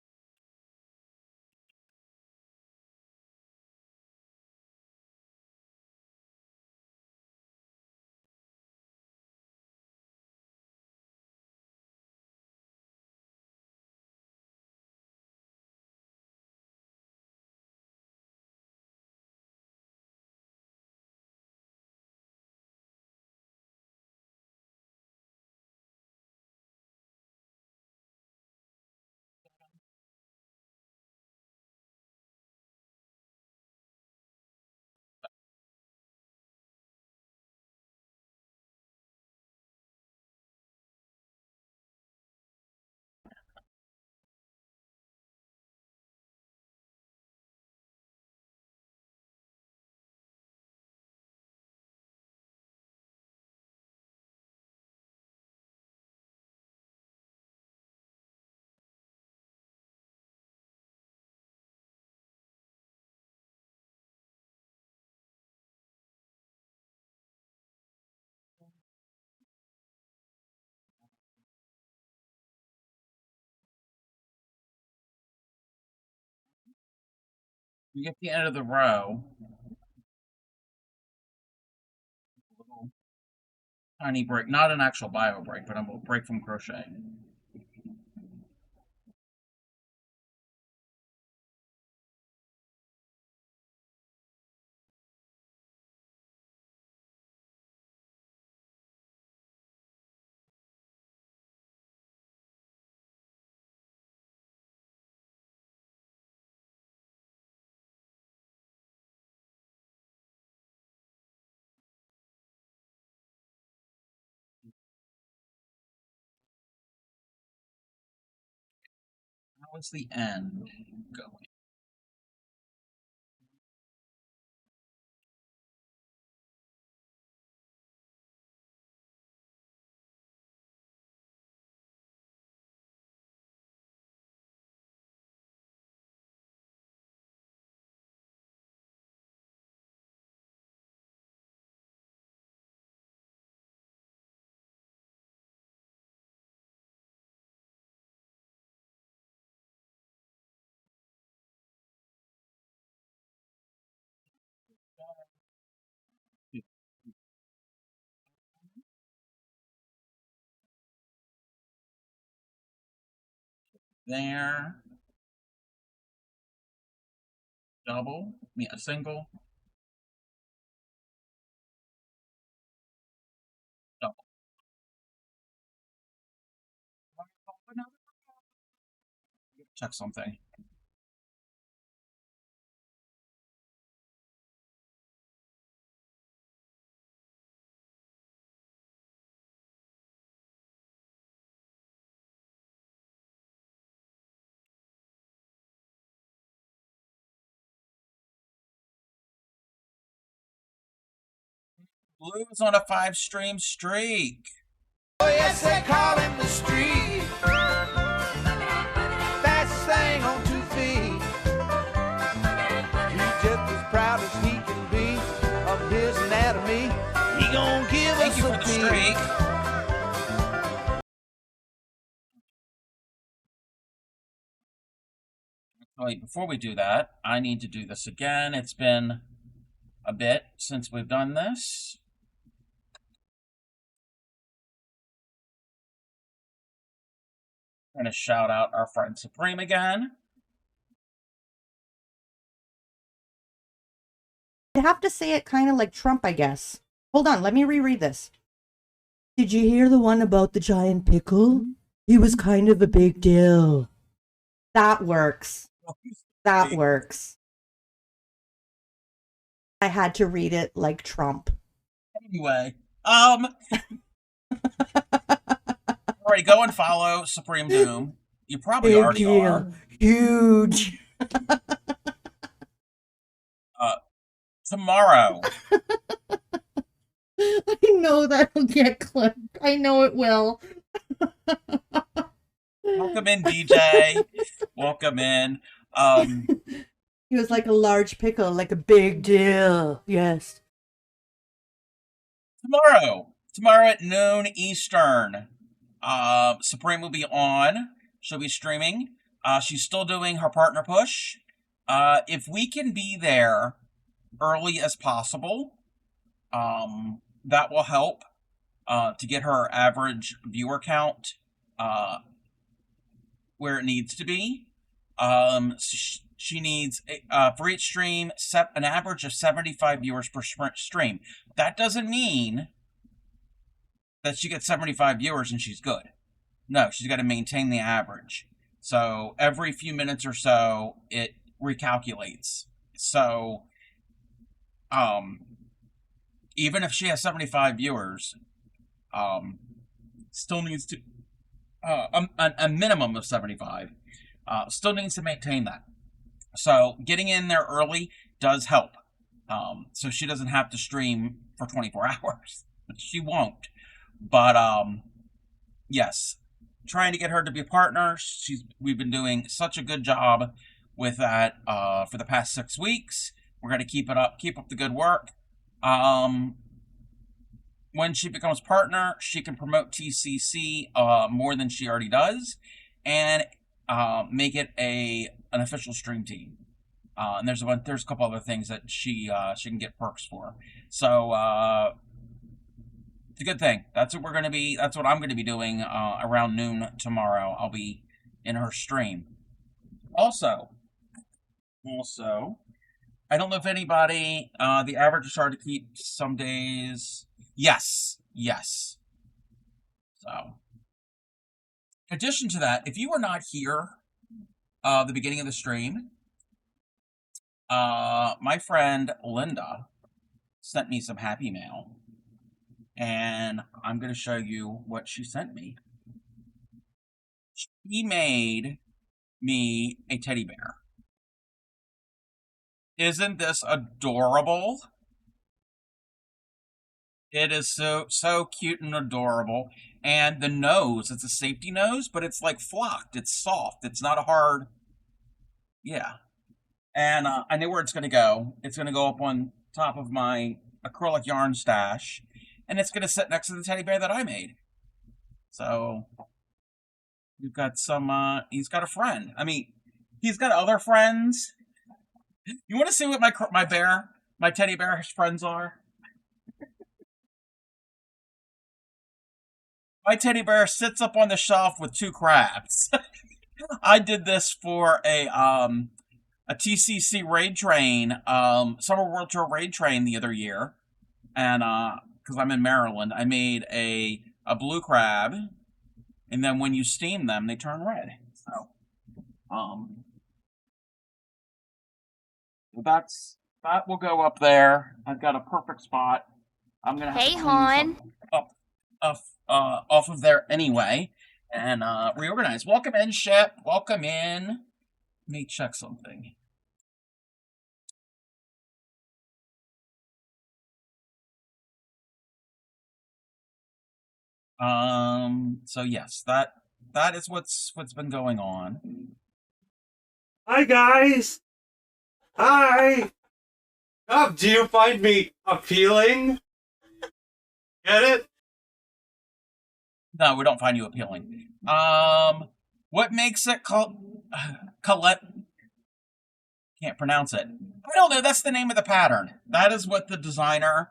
We get the end of the row. A little tiny break, not an actual bio break, but a break from crocheting. How is the end going? There. Double. A single. Double. Check something. Blue's on a 5-stream streak. Oh, yes, they call him the street. Fastest thing on 2 feet. He's just as proud as he can be of his anatomy. He gon' give Thank us you a for the peek. streak. Wait, before we do that, I need to do this again. It's been a bit since we've done this. I'm going to shout out our friend Supreme again. I'd have to say it kind of like Trump, I guess. Hold on, let me reread this. Did you hear the one about the giant pickle? He was kind of a big deal. That works. That works. I had to read it like Trump. Anyway, alright, go and follow Supreme Doom. You probably Big already deal. are. Huge. Tomorrow. I know that'll get clipped. I know it will. Welcome in, DJ. Welcome in. He was like a large pickle, like a big deal. Yes. Tomorrow at noon Eastern. Supreme will be on. She'll be streaming. She's still doing her partner push. If we can be there early as possible, that will help to get her average viewer count where it needs to be. She needs, for each stream, an average of 75 viewers per stream. That doesn't mean that she gets 75 viewers and she's good. No, she's got to maintain the average. So every few minutes or so, it recalculates. So, even if she has 75 viewers, still needs to, a minimum of 75, still needs to maintain that. So getting in there early does help. So she doesn't have to stream for 24 hours. She won't. But yes, trying to get her to be a partner. We've been doing such a good job with that for the past 6 weeks. We're going to keep it up, keep up the good work. When she becomes partner, she can promote TCC more than she already does, and make it an official stream team. And there's a couple other things that she can get perks for. So it's a good thing. That's what I'm gonna be doing around noon tomorrow. I'll be in her stream. Also, I don't know if anybody, the average is hard to keep some days. Yes. So, in addition to that, if you were not here, the beginning of the stream, my friend Linda sent me some happy mail, and I'm going to show you what she sent me. She made me a teddy bear. Isn't this adorable? It is so cute and adorable. And the nose, it's a safety nose, but it's like flocked. It's soft. It's not a hard. Yeah. And I know where it's going to go. It's going to go up on top of my acrylic yarn stash. And it's going to sit next to the teddy bear that I made. So, we've got he's got a friend. I mean, he's got other friends. You want to see what my teddy bear's friends are? My teddy bear sits up on the shelf with 2 crabs. I did this for a TCC raid train, Summer World Tour raid train the other year, and because I'm in Maryland, I made a blue crab, and then when you steam them, they turn red. So, that will go up there. I've got a perfect spot. I'm gonna have to clean off of there anyway, and reorganize. Welcome in, Shep. Welcome in. Let me check something. So yes, that is what's been going on. Hi guys. Hi. Do you find me appealing? Get it? No, we don't find you appealing. What makes it Colette? Can't pronounce it. I don't know. That's the name of the pattern. That is what the designer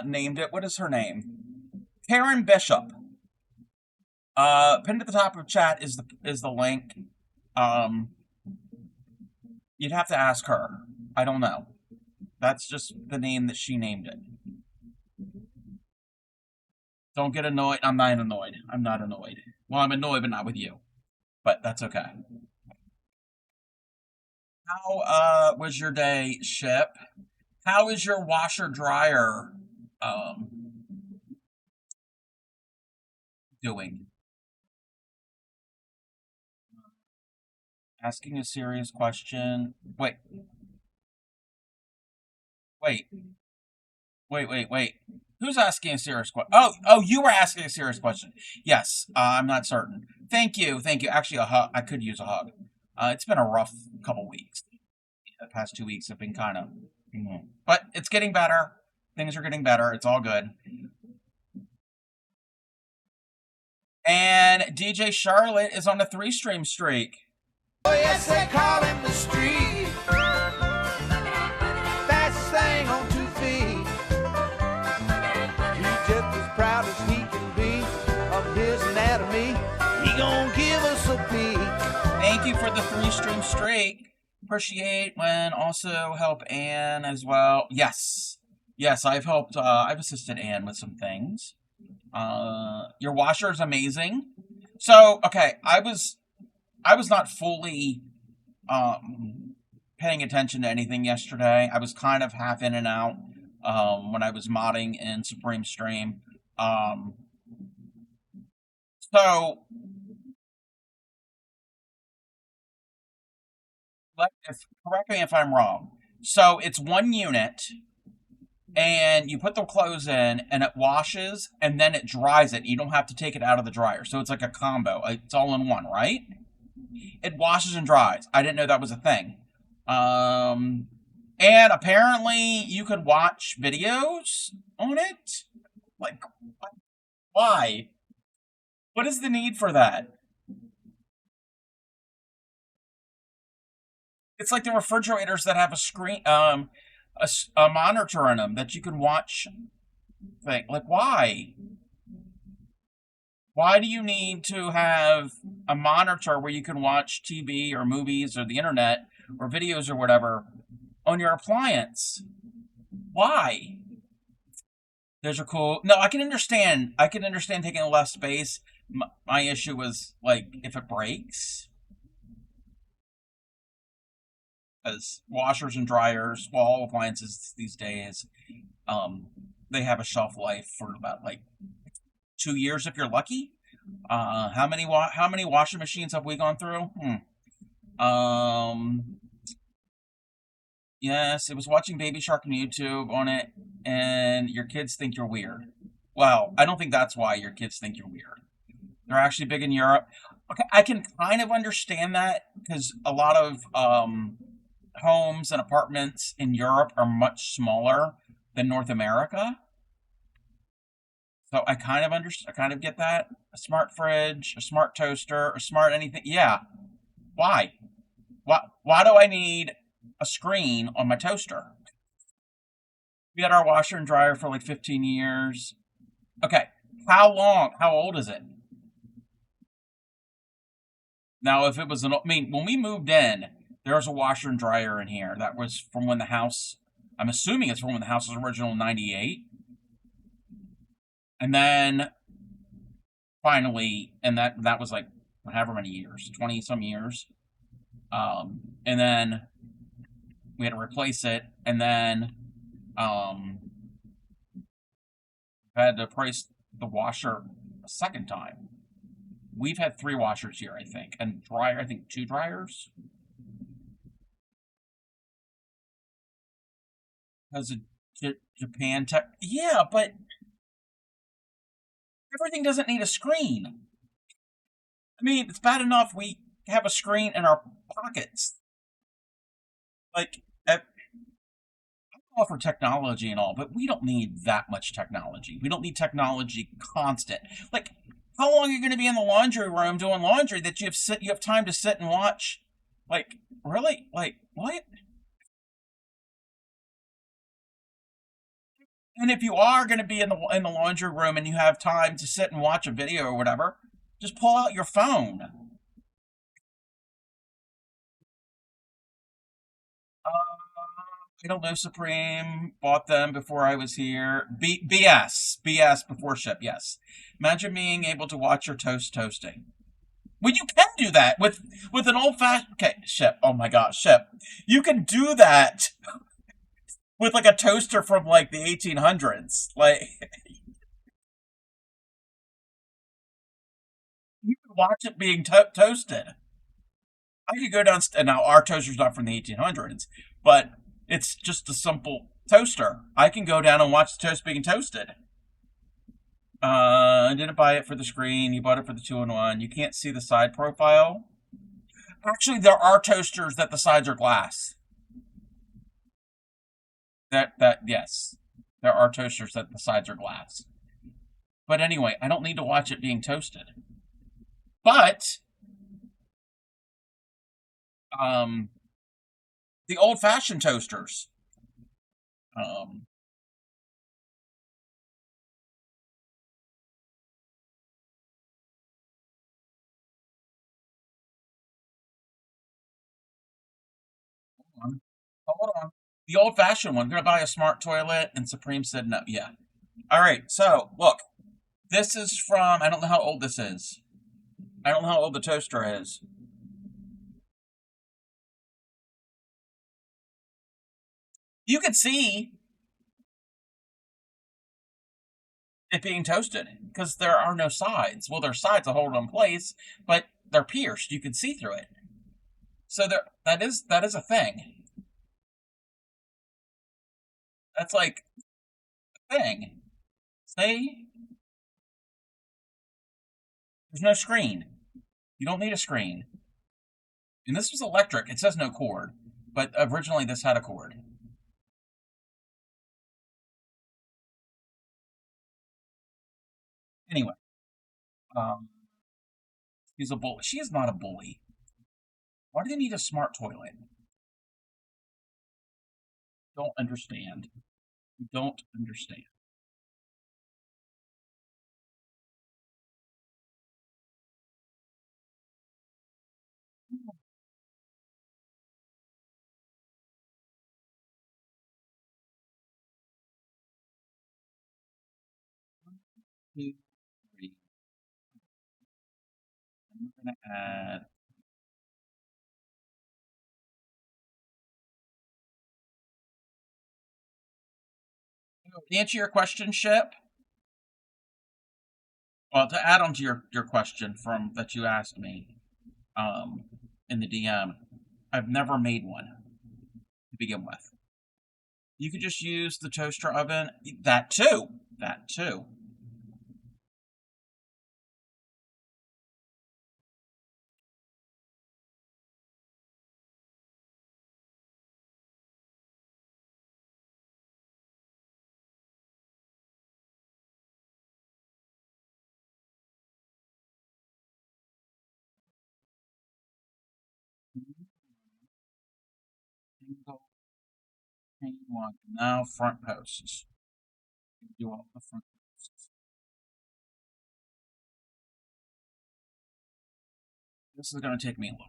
named it. What is her name? Karen Bishop. Pinned at the top of chat is the link. You'd have to ask her. I don't know. That's just the name that she named it. Don't get annoyed. I'm not annoyed. Well, I'm annoyed, but not with you. But that's okay. How was your day, Ship? How is your washer dryer doing? Asking a serious question. Wait. Who's asking a serious question? Oh, you were asking a serious question. Yes, I'm not certain. Thank you. Actually, a hug. I could use a hug. It's been a rough couple weeks. The past 2 weeks have been kind of, but it's getting better. Things are getting better. It's all good. And DJ Charlotte is on a 3-stream streak. Oh, yes, they call him the street. Fastest thing on 2 feet. He's just as proud as he can be of his anatomy. He gonna give us a peek. Thank you for the 3-stream streak. Appreciate when also help Anne as well. Yes, I've helped. I've assisted Anne with some things. Your washer is amazing. So okay, I was not fully paying attention to anything yesterday. I was kind of half in and out when I was modding in Supreme Stream. So correct me if I'm wrong. So it's 1 unit, and you put the clothes in, and it washes, and then it dries it. You don't have to take it out of the dryer. So it's like a combo. It's all in one, right? It washes and dries. I didn't know that was a thing. And apparently you could watch videos on it? Like, why? What is the need for that? It's like the refrigerators that have a screen, a monitor in them that you can watch. Like, why? Why do you need to have a monitor where you can watch TV or movies or the internet or videos or whatever on your appliance? Why? Those are cool. No, I can understand. I can understand taking less space. My issue was like if it breaks, as washers and dryers, well, all appliances these days, um, they have a shelf life for about like 2 years if you're lucky. How many washing machines have we gone through? Um, yes, it was watching Baby Shark on YouTube on it, and your kids think you're weird. Well, I don't think that's why your kids think you're weird. They're actually big in Europe. Okay, I can kind of understand that because a lot of homes and apartments in Europe are much smaller than North America. So I kind of I kind of get that. A smart fridge, a smart toaster, a smart anything. Yeah. Why? Why do I need a screen on my toaster? We had our washer and dryer for like 15 years. Okay. How long? How old is it? Now, if it was I mean, when we moved in, there was a washer and dryer in here. That was from when the house, I'm assuming it's from when the house was original in 98. And then finally, and that was like however many years, 20 some years. And then we had to replace it, and then had to replace the washer a second time. We've had 3 washers here, I think, and dryer, I think 2 dryers. Because of Japan tech. Yeah, but everything doesn't need a screen. I mean, it's bad enough we have a screen in our pockets. Like, I'm all for technology and all, but we don't need that much technology. We don't need technology constant. Like, how long are you going to be in the laundry room doing laundry that you have time to sit and watch? Like, really? Like, what? And if you are going to be in the laundry room and you have time to sit and watch a video or whatever, just pull out your phone. I don't know, Supreme. Bought them before I was here. BS before ship. Yes. Imagine being able to watch your toast toasting. Well, you can do that with an old fashioned. Okay, ship. Oh my gosh, ship. You can do that with like a toaster from like the 1800s. Like you can watch it being toasted. I could go downstairs. Now our toaster's not from the 1800s, but it's just a simple toaster. I can go down and watch the toast being toasted. I didn't buy it for the screen. You bought it for the 2-in-1. You can't see the side profile. Actually, there are toasters that the sides are glass. Yes, there are toasters that the sides are glass. But anyway, I don't need to watch it being toasted. But the old-fashioned toasters. Hold on. The old-fashioned one. Gonna buy a smart toilet, and Supreme said no. Yeah. All right. So look, this is from. I don't know how old this is. I don't know how old the toaster is. You can see it being toasted because there are no sides. Well, there's sides that hold it in place, but they're pierced. You can see through it. So that is a thing. That's like a thing. See? There's no screen. You don't need a screen. And this was electric. It says no cord, but originally this had a cord. Anyway, he's a bully. She is not a bully. Why do they need a smart toilet? Don't understand. You don't understand. Two, three. I'm gonna add. To answer your question, Ship. Well, to add on to your question from that you asked me, um, in the DM, I've never made one to begin with. You could just use the toaster oven. That too. That too. Single pane one. Now front posts. Do all the front posts. This is going to take me a little.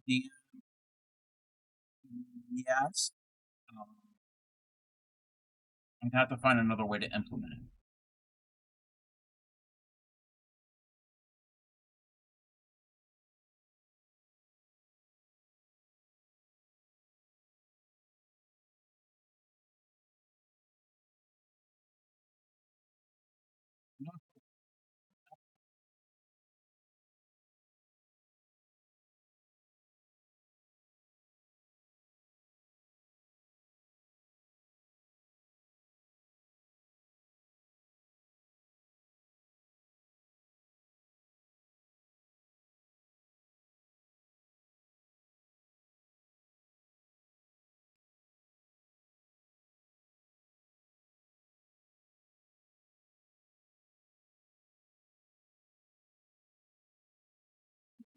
The, yes. I'd have to find another way to implement it.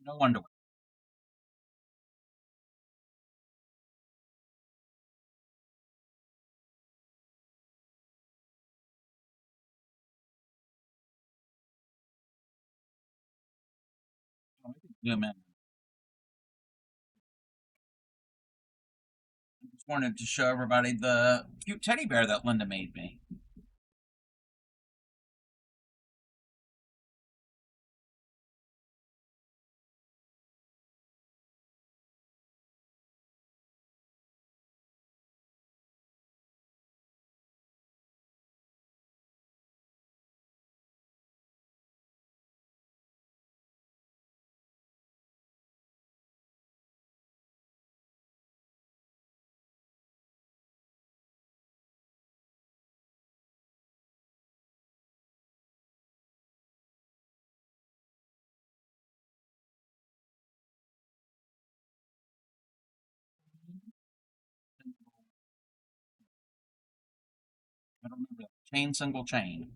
No wonder. Zoom in. I just wanted to show everybody the cute teddy bear that Linda made me. I don't remember that. Chain, single chain.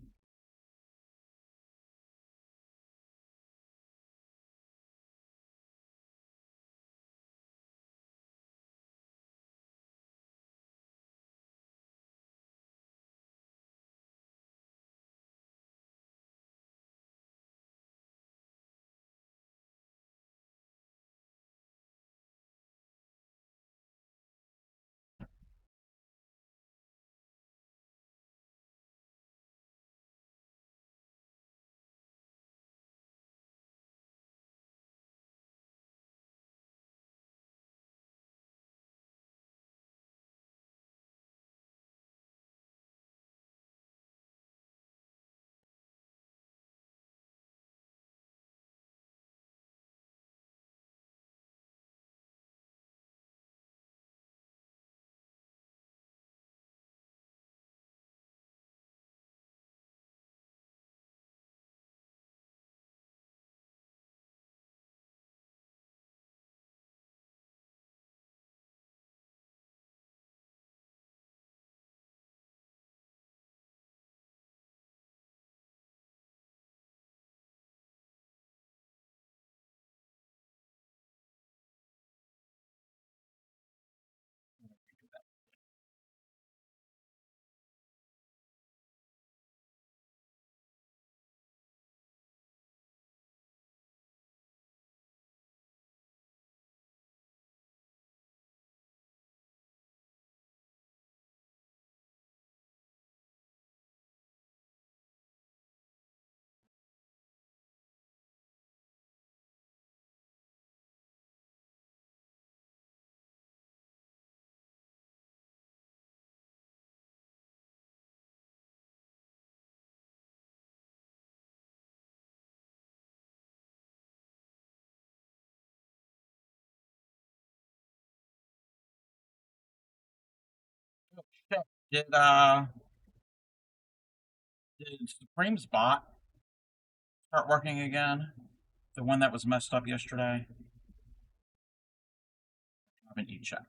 Did Supreme's bot start working again? The one that was messed up yesterday? Haven't you checked?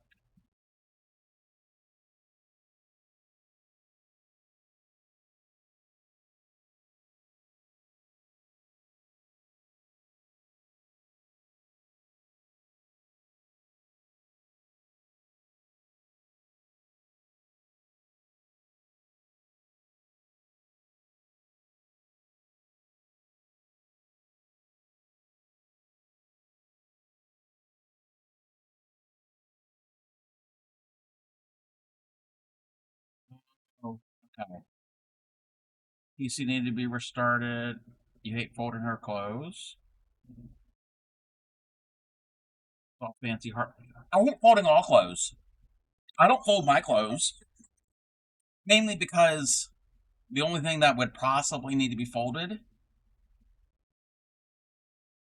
Oh, okay. PC needed to be restarted. You hate folding her clothes. All fancy heart. I hate folding all clothes. I don't fold my clothes. Mainly because the only thing that would possibly need to be folded,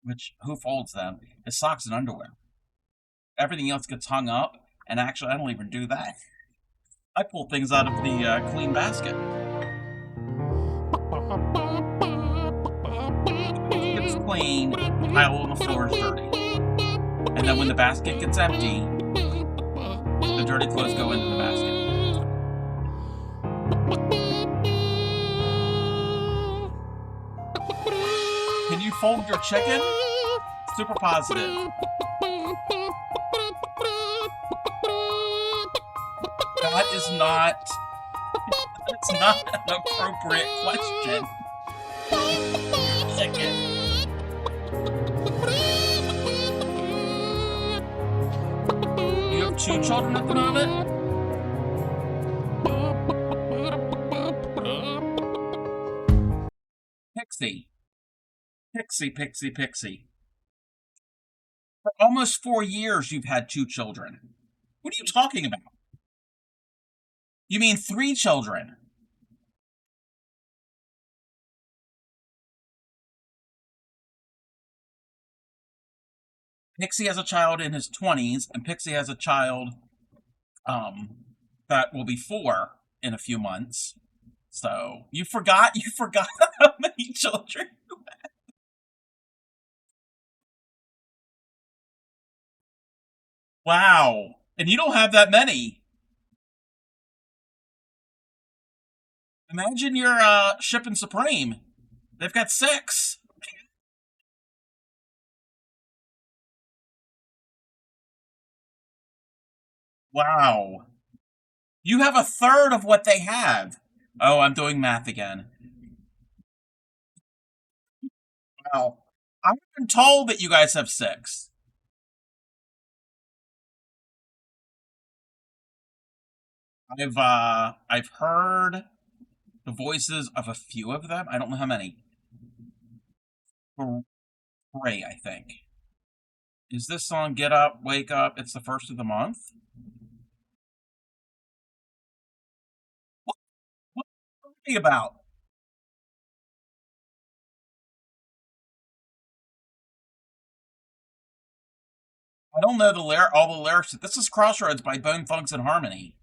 which who folds them, is socks and underwear. Everything else gets hung up, and actually, I don't even do that. I pull things out of the clean basket. It gets clean, the pile on the floor is dirty. And then when the basket gets empty, the dirty clothes go into the basket. Can you fold your chicken? Super positive. That is not. That's not an appropriate question. Chicken. You have 2 children at the moment? Pixie. Pixie. For almost 4 years, you've had 2 children. What are you talking about? You mean 3 children? Pixie has a child in his 20s, and Pixie has a child that will be 4 in a few months. So you forgot how many children you had. Wow. And you don't have that many. Imagine you're shipping Supreme. They've got 6. Wow. You have a third of what they have. Oh, I'm doing math again. Wow. I've been told that you guys have 6. I've heard the voices of a few of them. I don't know how many. 3, I think. Is this song Get Up, Wake Up? It's the first of the month? What are you talking about? I don't know all the lyrics. This is Crossroads by Bone Thugs and Harmony.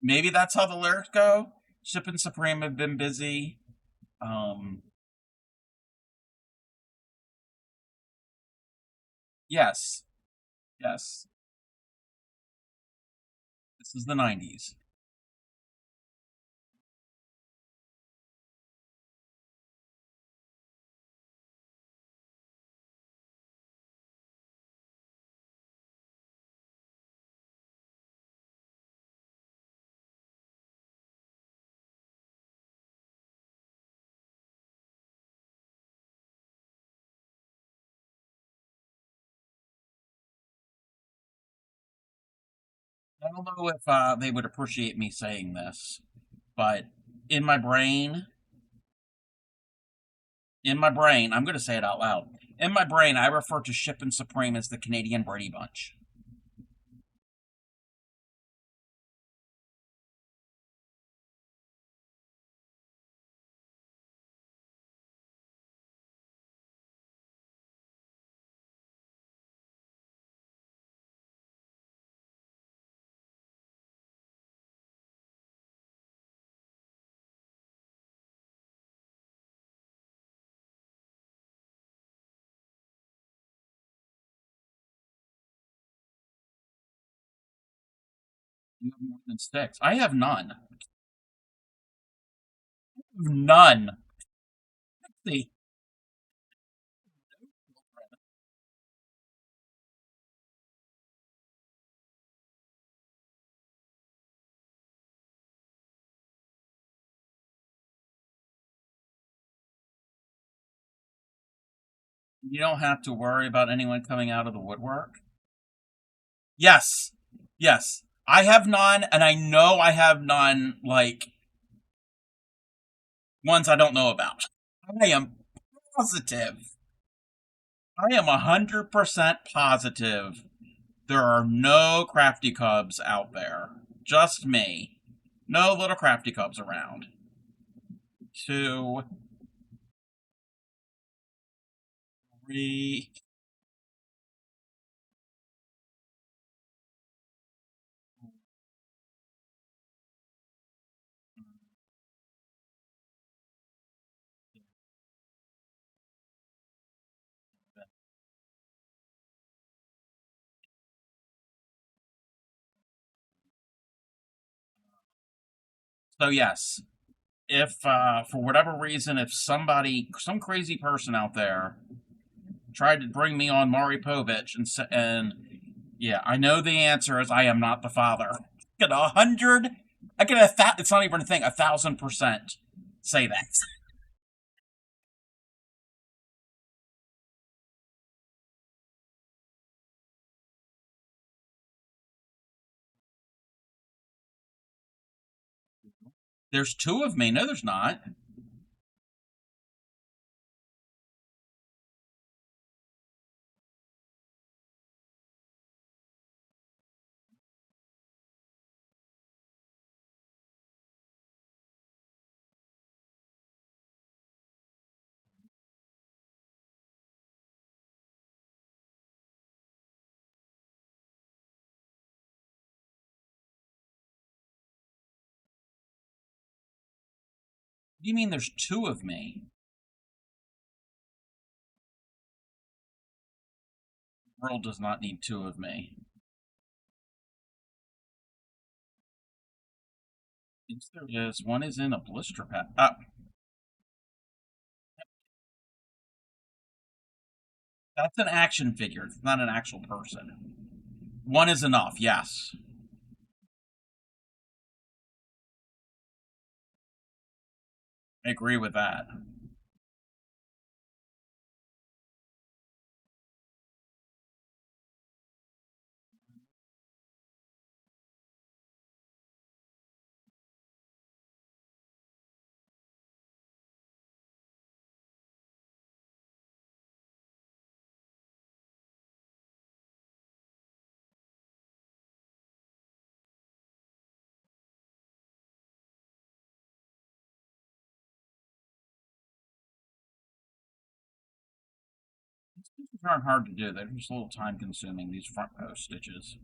Maybe that's how the lyrics go. Ship and Supreme have been busy. Yes. Yes. This is the 90s. I don't know if they would appreciate me saying this, but in my brain, I'm going to say it out loud. In my brain, I refer to Ship and Supreme as the Canadian Brady Bunch. You have more than six. I have none. None. See, you don't have to worry about anyone coming out of the woodwork. Yes. Yes. I have none, and I know I have none, like, ones I don't know about. I am positive. I am 100% positive there are no crafty cubs out there. Just me. No little crafty cubs around. 2, 3. So yes, if for whatever reason, if somebody, some crazy person out there, tried to bring me on Maury Povich and yeah, I know the answer is I am not the father. I get 100. I get it's not even a thing. 1,000% say that. There's 2 of me. No, there's not. What do you mean there's 2 of me? The world does not need 2 of me. Yes, there is. One is in a blister pack. That's an action figure. It's not an actual person. One is enough, yes. I agree with that. These aren't hard to do. They're just a little time consuming, these front post stitches.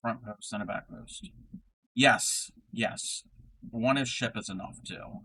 Front post and a back post. Yes, yes. One is ship is enough too.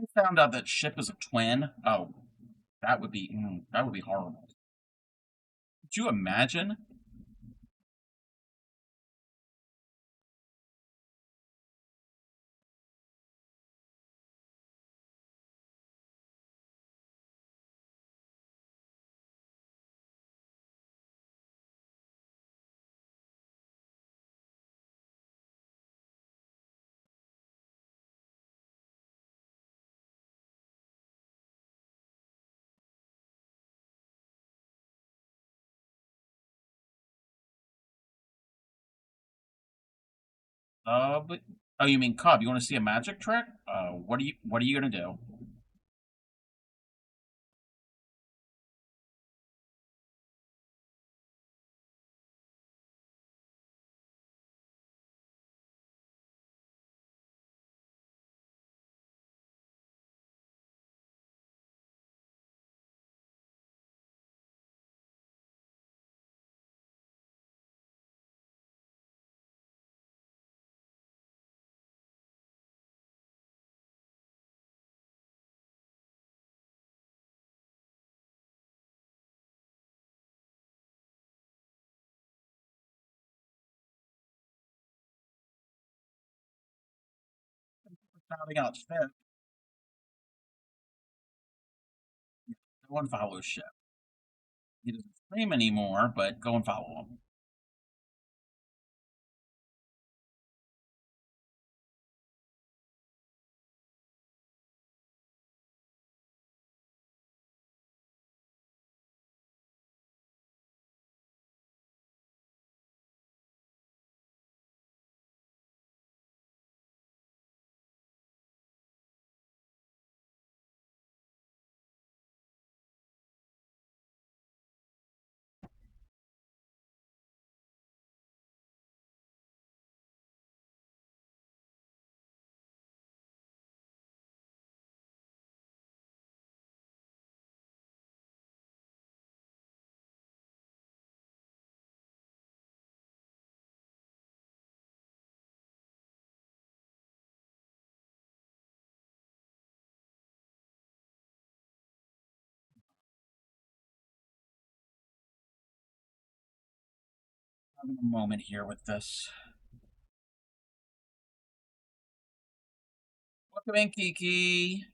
I found out that ship is a twin. Oh, that would be horrible. Could you imagine? But oh, you mean Cub? You want to see a magic trick? What are you gonna do? Shouting out shit. Go and follow shit. He doesn't stream anymore, but go and follow him. Having a moment here with this. Welcome in, Kiki.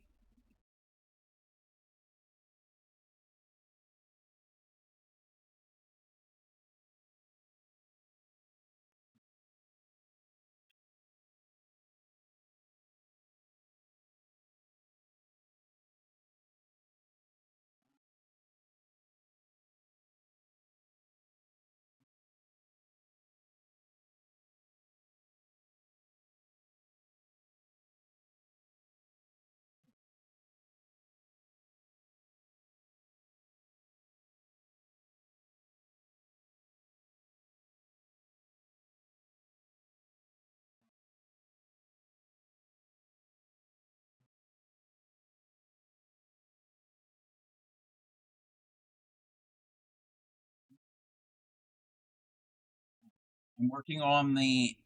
I'm working on the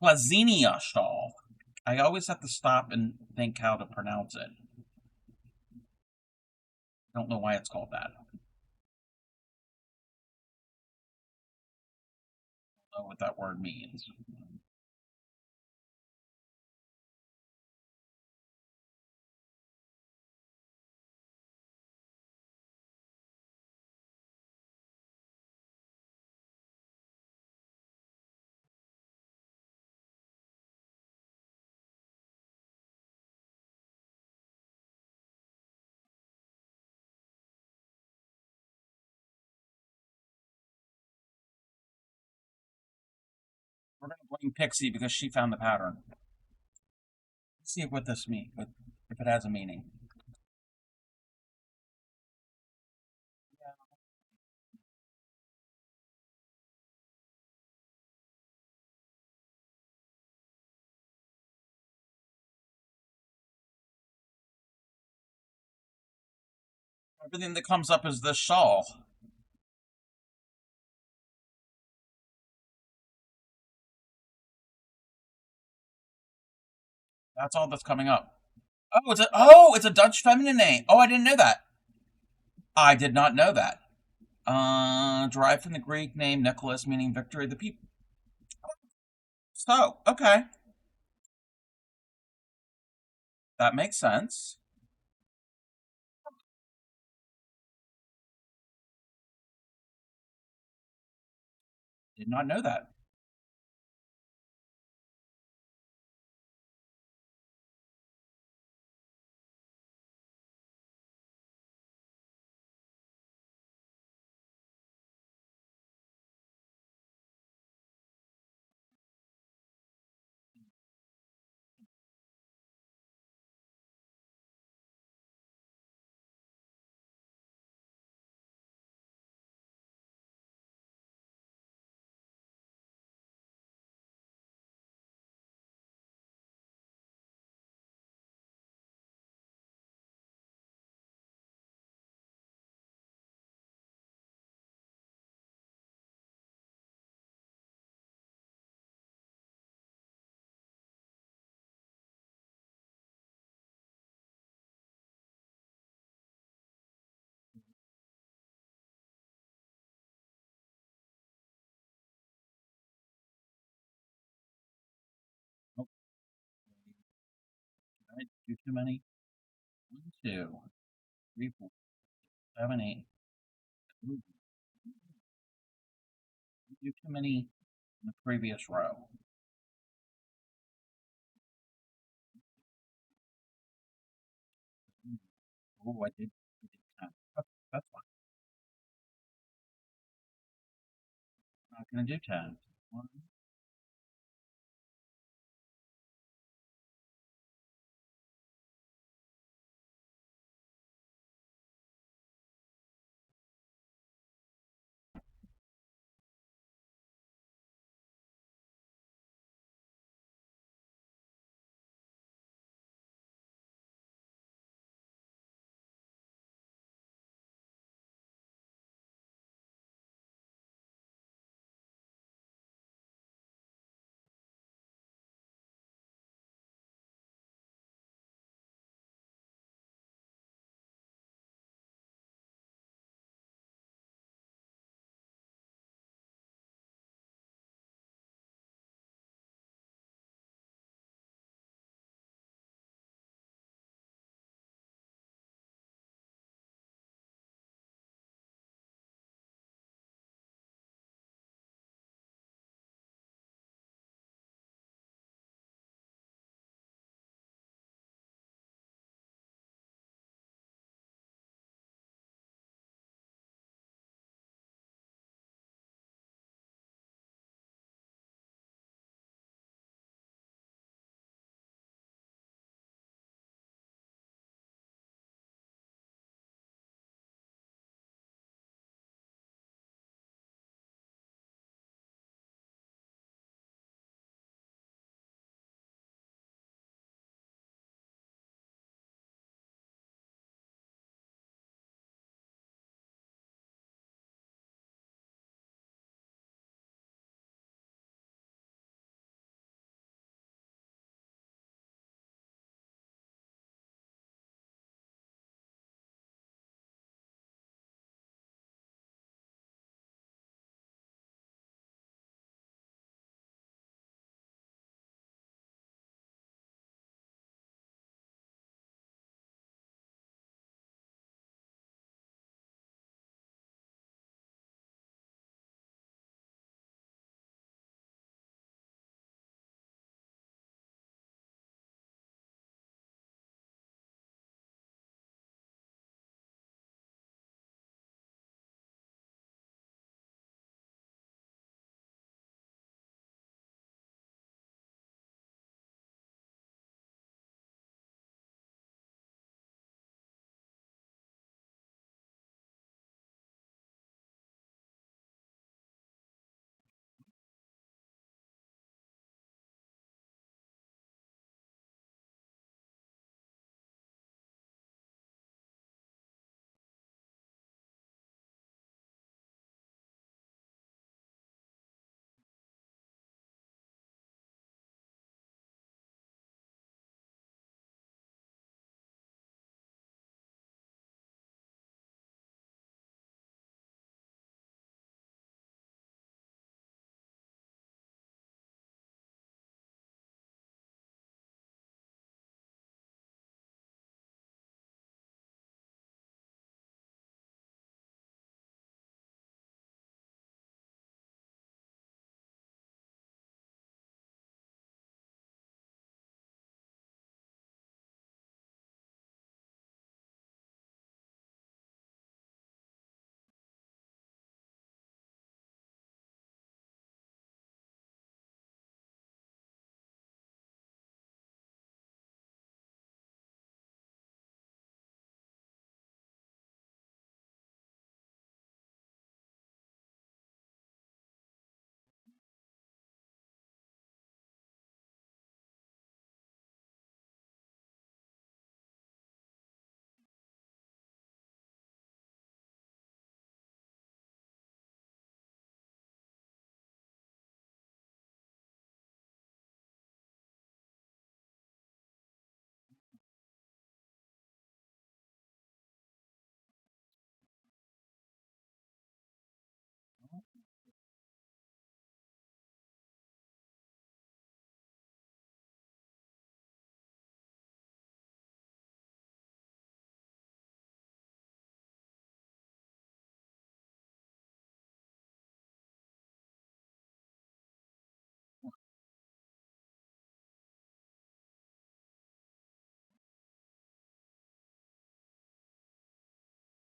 Klaziena Shawl. I always have to stop and think how to pronounce it. I don't know why it's called that. I don't know what that word means. We're gonna blame Pixie because she found the pattern. Let's see what this means, if it has a meaning. Everything that comes up is this shawl. That's all that's coming up. Oh, it's a Dutch feminine name. Oh, I didn't know that. I did not know that. Derived from the Greek name Nicholas, meaning victory of the people. So, okay, that makes sense. Did not know that. Do too many. 1, 2, 3, 4, 7, 8. Ooh, do too many in the previous row. Oh, I did 10. That's fine. I'm not going to do 10. 1,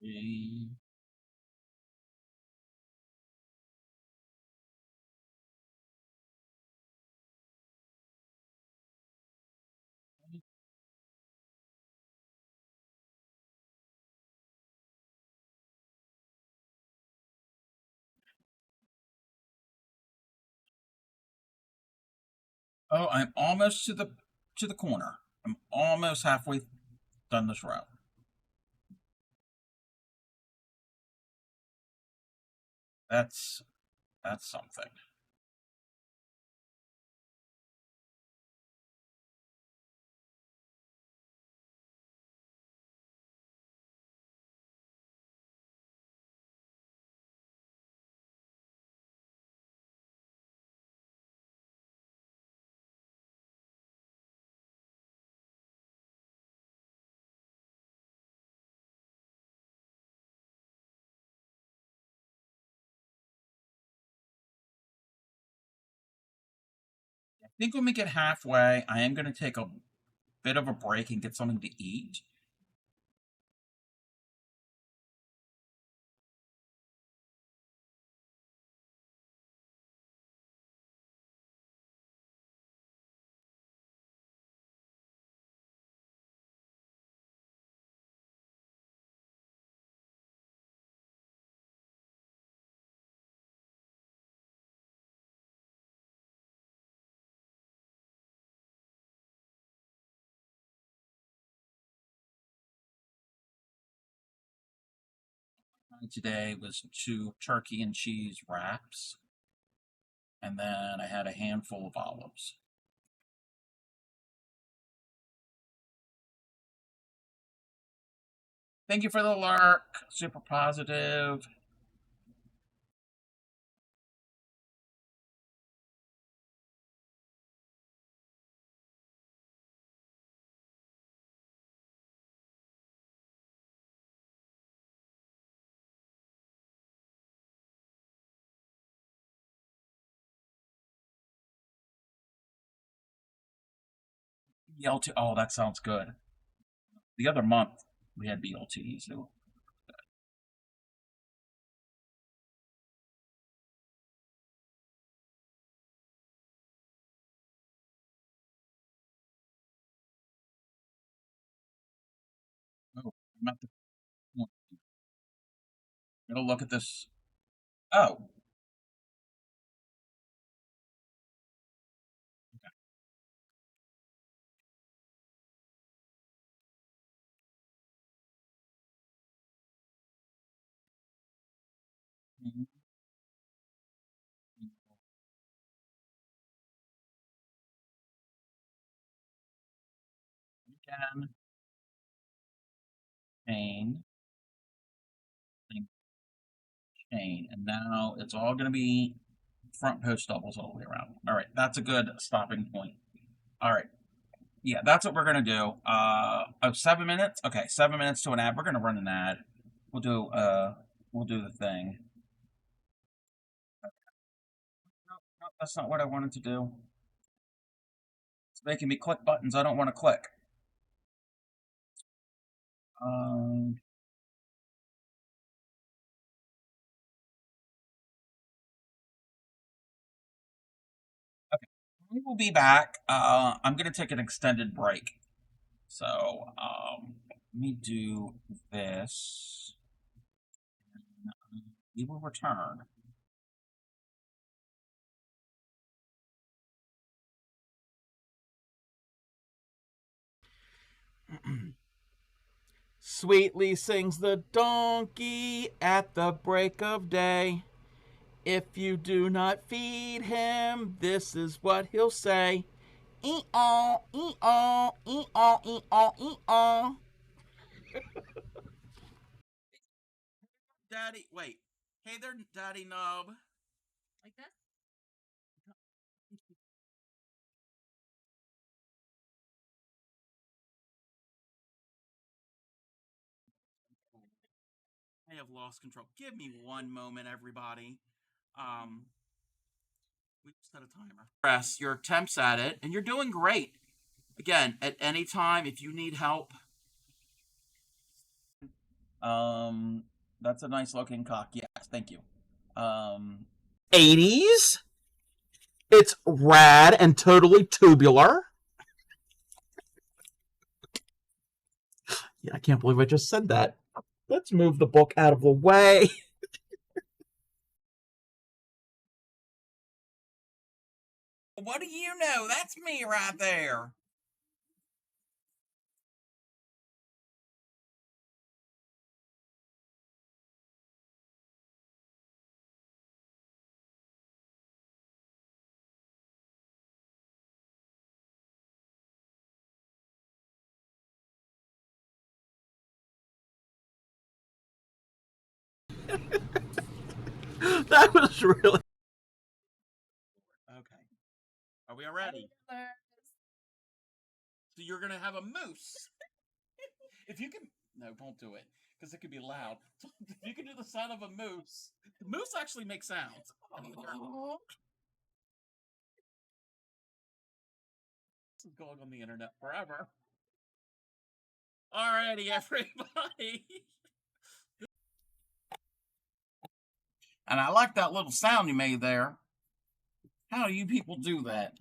Okay. Oh, I'm almost to the corner. I'm almost halfway done this route. That's that's something. I think when we get halfway, I am going to take a bit of a break and get something to eat. Today was 2 turkey and cheese wraps, and then I had a handful of olives. Thank you for the lurk. Super positive. BLT. Oh, that sounds good. The other month we had BLTs. Too. Oh, I'm at the point. I'm gonna look at this. Oh, okay. Again, chain, chain, and now it's all gonna be front post doubles all the way around. All right, that's a good stopping point. All right, yeah, that's what we're gonna do. Oh, 7 minutes. Okay, 7 minutes to an ad. We're gonna run an ad. We'll do the thing. No, no, that's not what I wanted to do. It's making me click buttons I don't want to click. Um, okay, we will be back. I'm gonna take an extended break. So, let me do this. We will return. Sweetly sings the donkey at the break of day. If you do not feed him, this is what he'll say. Ee-aw, ee-aw, ee-aw, ee-aw, ee-aw. Daddy, wait. Hey there, Daddy Nub. Like this? I have lost control. Give me one moment, everybody. Um, we set a timer. Press your attempts at it, and you're doing great. Again, at any time, if you need help, That's a nice looking cock. Yes, thank you. 80s. It's rad and totally tubular. Yeah, I can't believe I just said that. Let's move the book out of the way. What do you know? That's me right there. That was really... Okay. Are we ready? So you're gonna have a moose. If you can, no, don't do it, because it could be loud. If you can do the sound of a moose, moose actually makes sounds. This is going on the internet forever. Alrighty, everybody. And I like that little sound you made there. How do you people do that?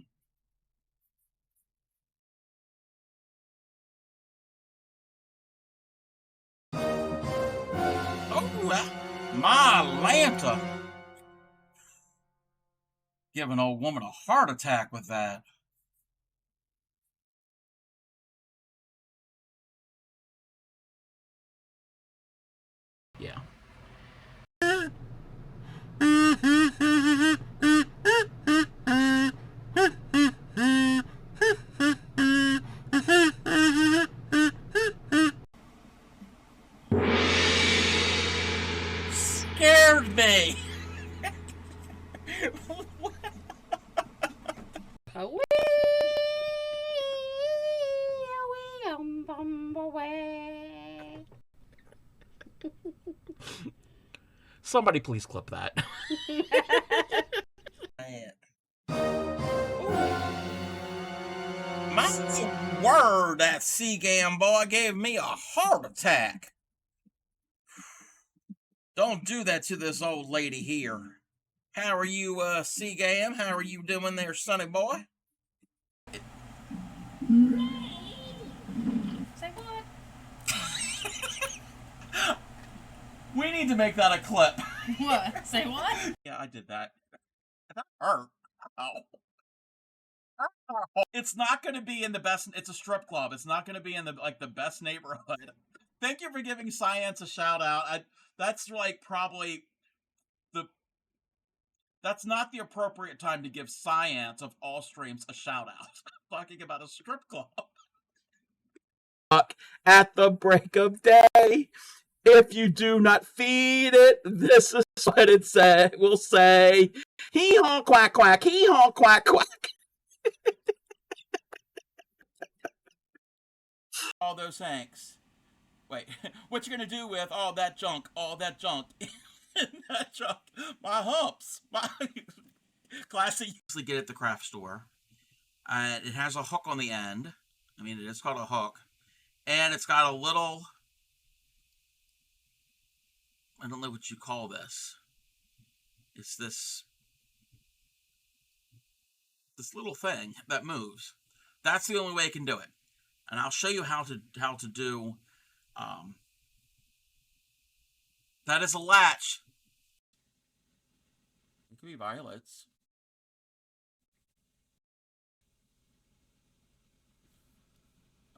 Oh, my Lanta. Give an old woman a heart attack with that. Yeah. Scared me. Somebody please clip that. My word, that Seagam boy gave me a heart attack. Don't do that to this old lady here. How are you, Seagam? How are you doing there, sonny boy? Say what? We need to make that a clip. What? Say what? Yeah, I did that. That hurt. Oh. It's not going to be in the best. It's a strip club. It's not going to be in the best neighborhood. Thank you for giving Science a shout out. That's like probably that's not the appropriate time to give Science of all streams a shout out. Talking about a strip club. At the break of day, if you do not feed it, this is what it will say. Hee haw quack quack, hee haw quack quack. All those hanks. Wait, what you gonna do with all that junk? All that junk. That junk. My humps. My classic. Usually get at the craft store. It has a hook on the end. I mean, it is called a hook. And it's got a little... I don't know what you call this. It's this little thing that moves. That's the only way I can do it. And I'll show you how to do. That is a latch. It could be violets.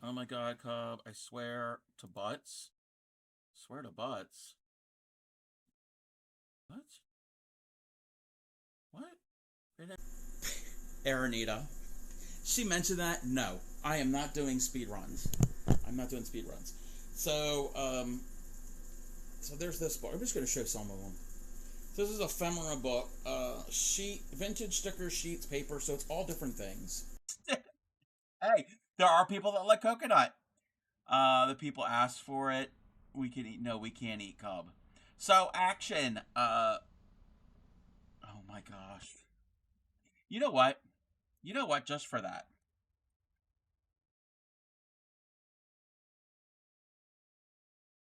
Oh my God, Cub! I swear to butts. Swear to butts. What? Aranita. She mentioned that? No. I am not doing speed runs. I'm not doing speed runs. So, so there's this book. I'm just going to show some of them. So this is a ephemera book. Vintage stickers, sheets, paper, so it's all different things. Hey, there are people that like coconut. The people asked for it. We can eat. No, we can't eat Cub. So, action. Oh my gosh. You know what? Just for that.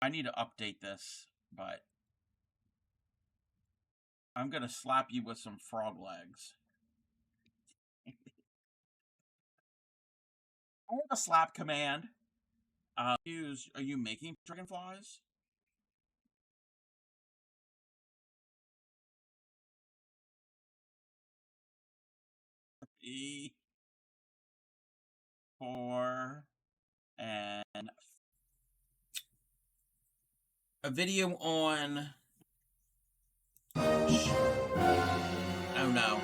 I need to update this, but I'm gonna slap you with some frog legs. I have a slap command. Are you making dragonflies? 3, 4, and a video on. Oh no.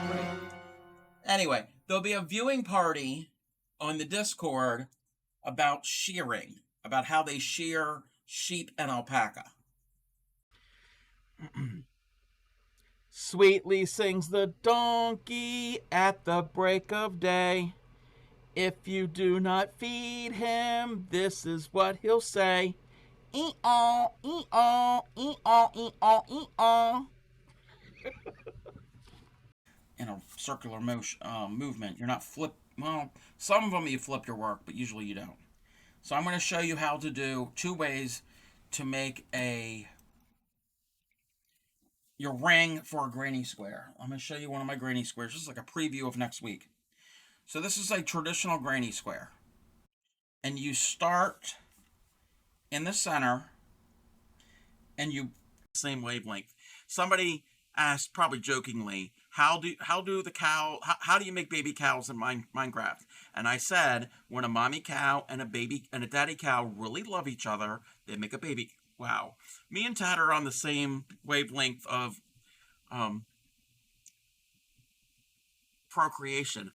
Right. Anyway, there'll be a viewing party on the Discord about shearing, about how they shear sheep and alpaca. Sweetly sings the donkey at the break of day. If you do not feed him, this is what he'll say. E-aw, e-aw, e-aw, e-aw, e-aw. In a circular motion, movement. You're not flip. Well, some of them you flip your work, but usually you don't. So I'm going to show you how to do 2 ways to make your ring for a granny square. I'm going to show you one of my granny squares. This is like a preview of next week. So this is a traditional granny square. And you start in the center and you same wavelength. Somebody asked, probably jokingly, how do you make baby cows in Minecraft? And I said, when a mommy cow and a daddy cow really love each other, they make a baby. Wow. Me and Tad are on the same wavelength of procreation.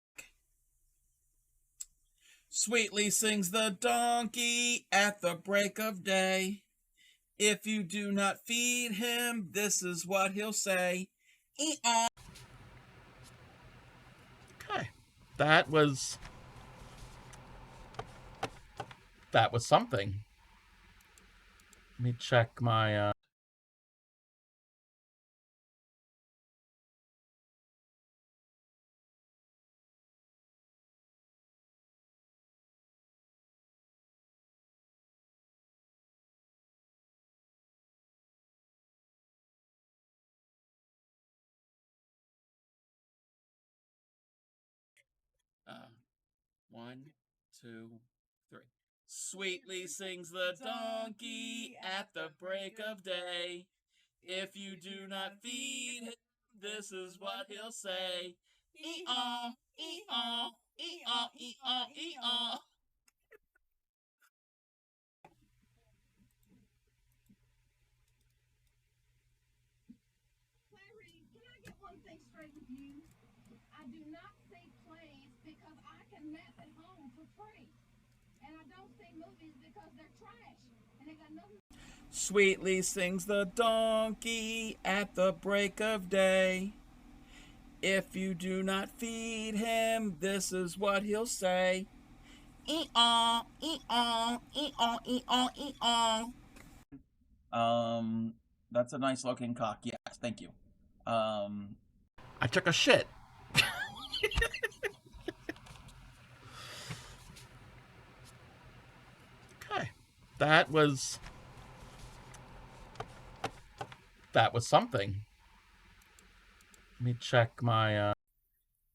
Sweetly sings the donkey at the break of day. If you do not feed him, this is what he'll say. E-aw. Okay, that was something. Let me check my One, 2, 3. Sweetly sings the donkey at the break of day. If you do not feed him, this is what he'll say. E-aw, e-aw, e-aw, e-aw, e-aw. Clary, can I get one thing straight with you? I do not see plays because I can nap at home for free. And I don't see movies because they're trash. And they got nothing. Sweetly sings the donkey at the break of day. If you do not feed him, this is what he'll say. E-aw, e-aw, e-aw, e-aw, e-aw. That's a nice looking cock. Yes, thank you. I took a shit. Okay, that was something. Let me check my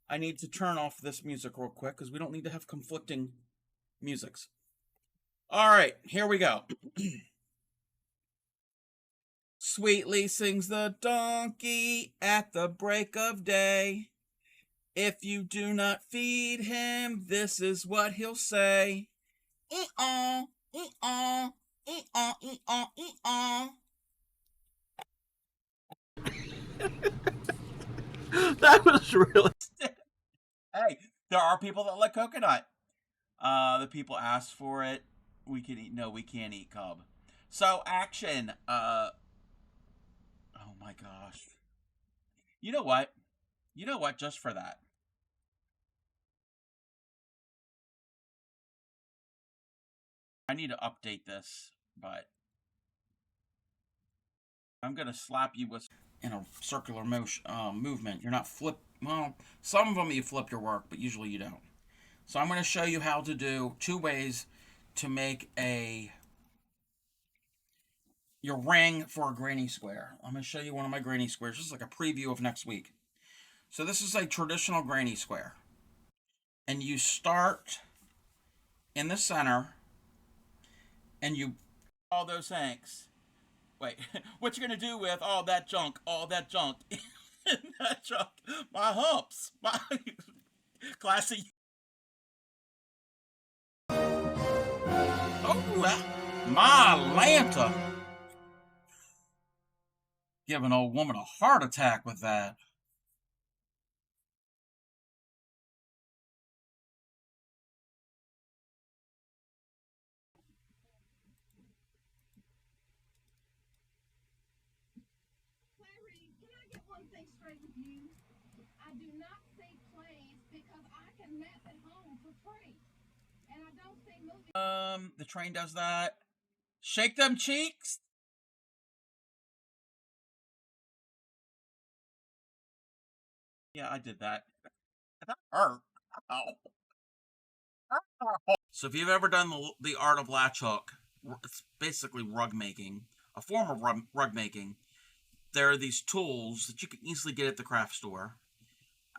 I need to turn off this music real quick because we don't need to have conflicting musics. All right, here we go. Sweetly sings the donkey at the break of day. If you do not feed him, this is what he'll say. E-aw, e-aw, e-aw, e-aw, e-aw. that was really. Hey, there are people that like coconut. The people asked for it. We can eat. No, we can't eat cub. So action. Oh my gosh. You know what? Just for that. I need to update this, but I'm gonna slap you with in a circular motion movement. You're not flip. Well, some of them you flip your work, but usually you don't. So I'm gonna show you how to do 2 ways to make your ring for a granny square. I'm going to show you one of my granny squares. This is like a preview of next week. So this is a traditional granny square. And you start in the center, and you all those things. Wait, what you gonna do with all that junk? All that junk, that junk, my humps, my classy. Oh, my Lanta, give an old woman a heart attack with that. Clary, can I get one thing straight with you? I do not see plays because I can nap at home for free. And I don't see movies. The train does that. Shake them cheeks. Yeah, I did that. That hurt. Ow. So if you've ever done the art of latch hook, it's basically rug making, a form of rug making. There are these tools that you can easily get at the craft store.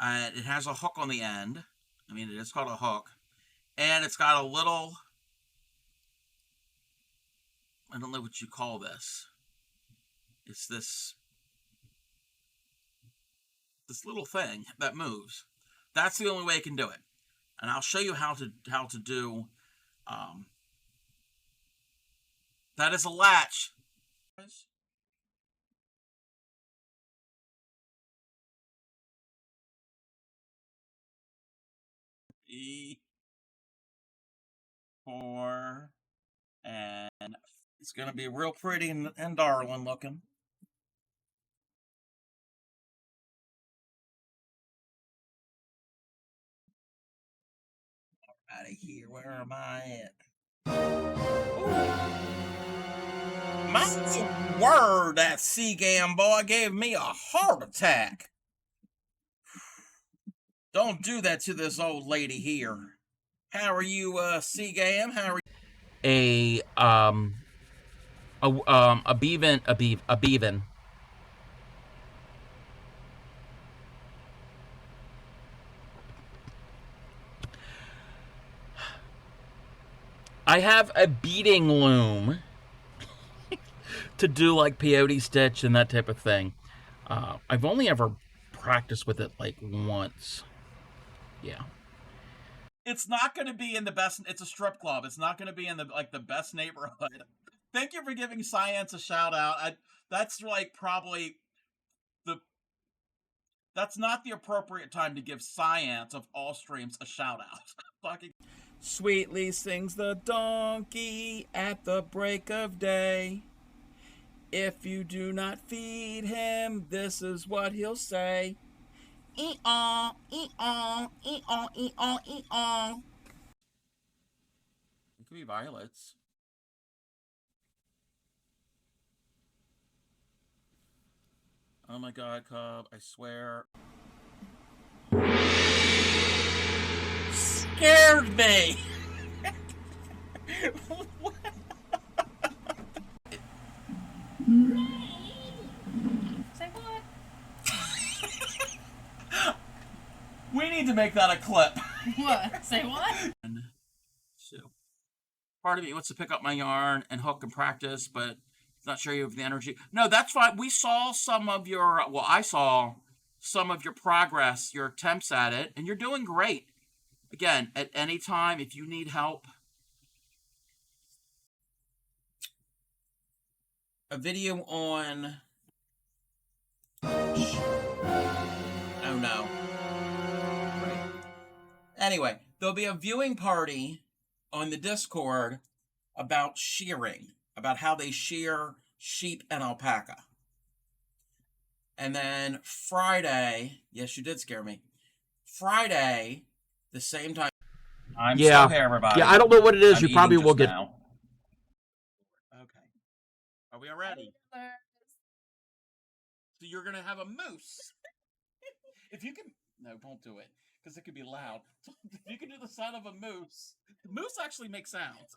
It has a hook on the end. I mean, it is called a hook. And it's got a little, I don't know what you call this. It's this little thing that moves. That's the only way you can do it. And I'll show you how to do. That is a latch. E4, and it's gonna be real pretty and darling looking. Out of here. Where am I at? My word, that Seagam boy gave me a heart attack. Don't do that to this old lady here. How are you, Seagam? How are you? A beavin. I have a beading loom to do like peyote stitch and that type of thing. I've only ever practiced with it like once. Yeah. It's not going to be in the best. It's a strip club. It's not going to be in the best neighborhood. Thank you for giving Science a shout out. That's like probably that's not the appropriate time to give Science of all streams a shout out. Fucking sweetly sings the donkey at the break of day. If you do not feed him, this is what he'll say. Ee-aw, ee-aw, ee-aw, ee-aw, ee-aw. It could be violets. Oh my god, Cub, I swear. Scared me! Say what? We need to make that a clip. What? Say what? So, part of me wants to pick up my yarn and hook and practice, but not sure you have the energy. No, that's fine. We saw some of your, well, I saw some of your progress, your attempts at it, and you're doing great. Again, at any time, if you need help. A video on... Oh, no. Right. Anyway, there'll be a viewing party on the Discord about shearing, about how they shear sheep and alpaca. And then Friday, yes, you did scare me. Friday, the same time. I'm still here, everybody. Yeah, I don't know what it is. I'm You probably eating will just get. now. Okay. Are we all ready? So you're going to have a moose. If you can... No, don't do it, because it could be loud. If you can do the sound of a moose, the moose actually makes sounds.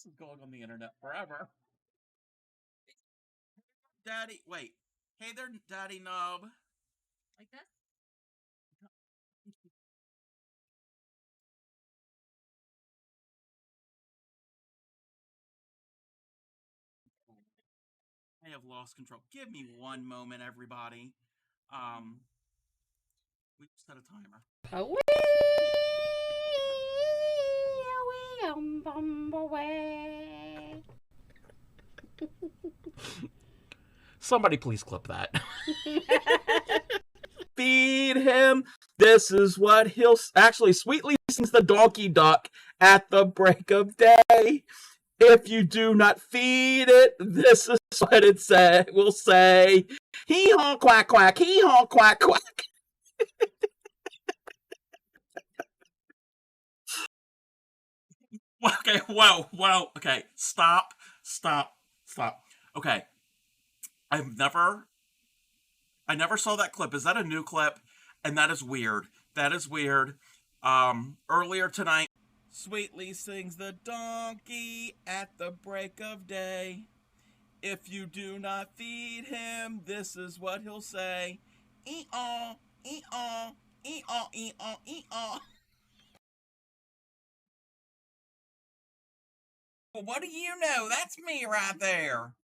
is going on the internet forever. Daddy, wait. Hey there, Daddy Nub. Like this? I have lost control. Give me one moment, everybody. We set a timer. Somebody please clip that. Feed him. This is what he'll actually sweetly sings the donkey duck at the break of day. If you do not feed it, this is what it will say. Hee haw quack quack, hee haw quack quack. Okay, whoa. Okay, stop. Okay, I never saw that clip. Is that a new clip? And that is weird. Earlier tonight, sweetly sings the donkey at the break of day. If you do not feed him, this is what he'll say. Ee-aw, ee-aw, ee-aw, ee-aw, ee-aw. Well, what do you know? That's me right there.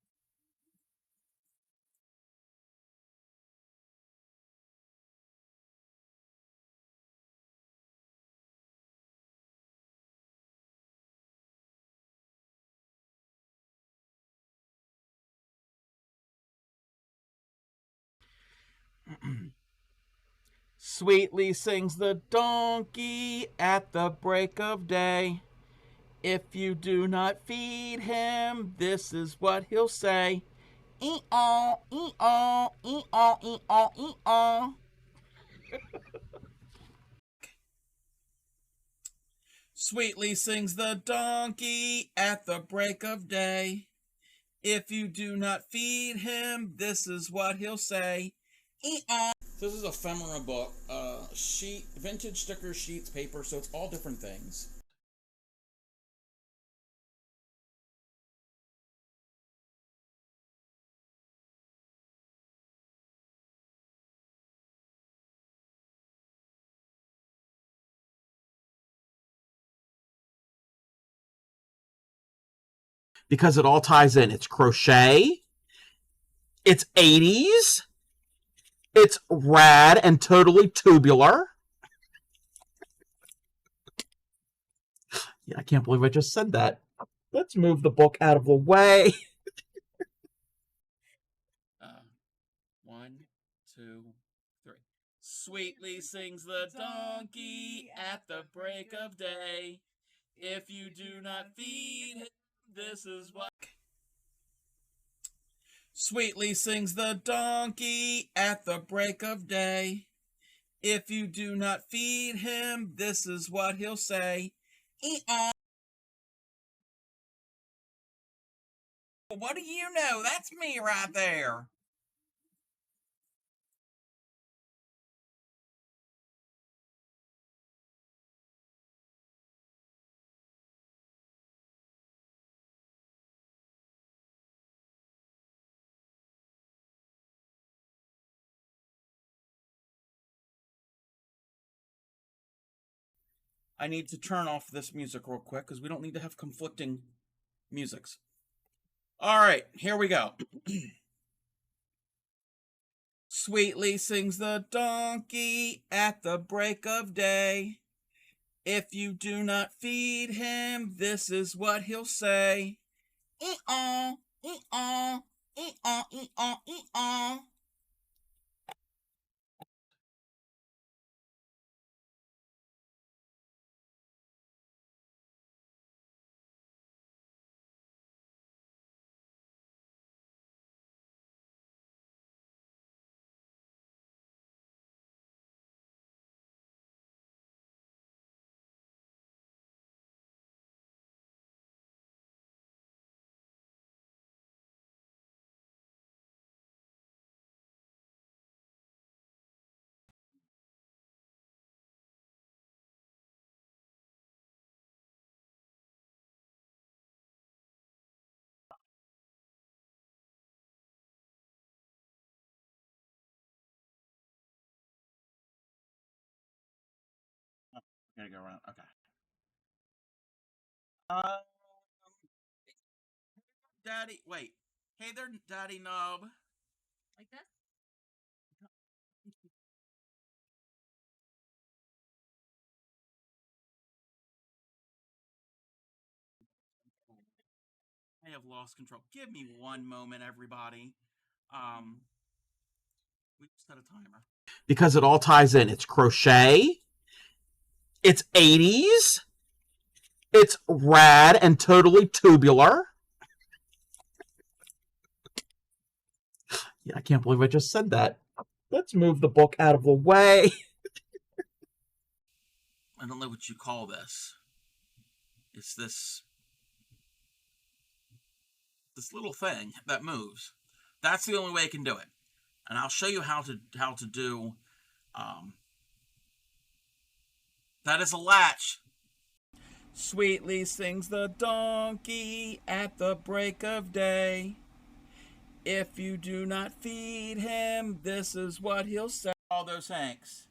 Sweetly sings the donkey at the break of day. If you do not feed him, this is what he'll say. Ee-aw, ee-aw, ee-aw, ee-aw, ee-aw. Sweetly sings the donkey at the break of day. If you do not feed him, this is what he'll say. Ee-aw. This is a ephemera book. Vintage stickers, sheets, paper, so it's all different things. Because it all ties in. It's crochet. It's 80s. It's rad and totally tubular. Yeah, I can't believe I just said that. Let's move the book out of the way. 1, 2, 3. Sweetly sings the donkey at the break of day. If you do not feed him, this is what. Sweetly sings the donkey at the break of day. If you do not feed him, this is what he'll say. Ee-aw. What do you know? That's me right there. I need to turn off this music real quick because we don't need to have conflicting musics. All right, here we go. Sweetly sings the donkey at the break of day. If you do not feed him, this is what he'll say. Ee-aw, ee-aw, ee-aw, ee-aw, ee-aw. Gotta go around. Okay. Um, Daddy, wait. Hey there, Daddy Knob. Like this? I have lost control. Give me one moment, everybody. We just set a timer. Because it all ties in. It's crochet. It's 80s. It's rad and totally tubular. Yeah, I can't believe I just said that. Let's move the book out of the way. I don't know what you call this. It's this little thing that moves. That's the only way I can do it. And I'll show you how to do that is a latch. Sweetly sings the donkey at the break of day. If you do not feed him, this is what he'll say. All those Hanks.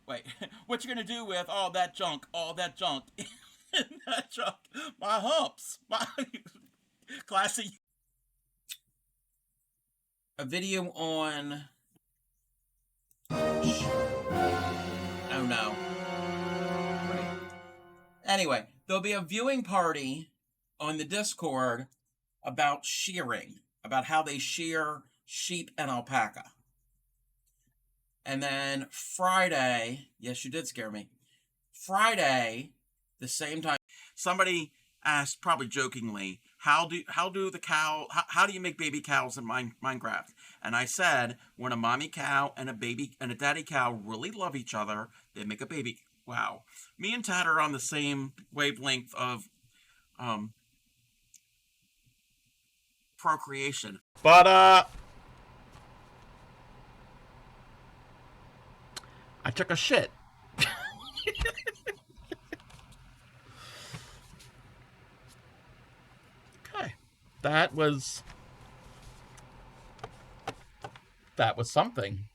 Wait, what you gonna do with all that junk? All that junk. That junk. My humps. My classy. A video on. Oh no. Anyway, there'll be a viewing party on the Discord about shearing, about how they shear sheep and alpaca. And then Friday, yes, you did scare me. Friday, the same time, somebody asked, probably jokingly, how do you make baby cows in Minecraft? And I said, when a mommy cow and a daddy cow really love each other, they make a baby. Wow. Me and Tad are on the same wavelength of procreation. But I took a shit. Okay. That was something.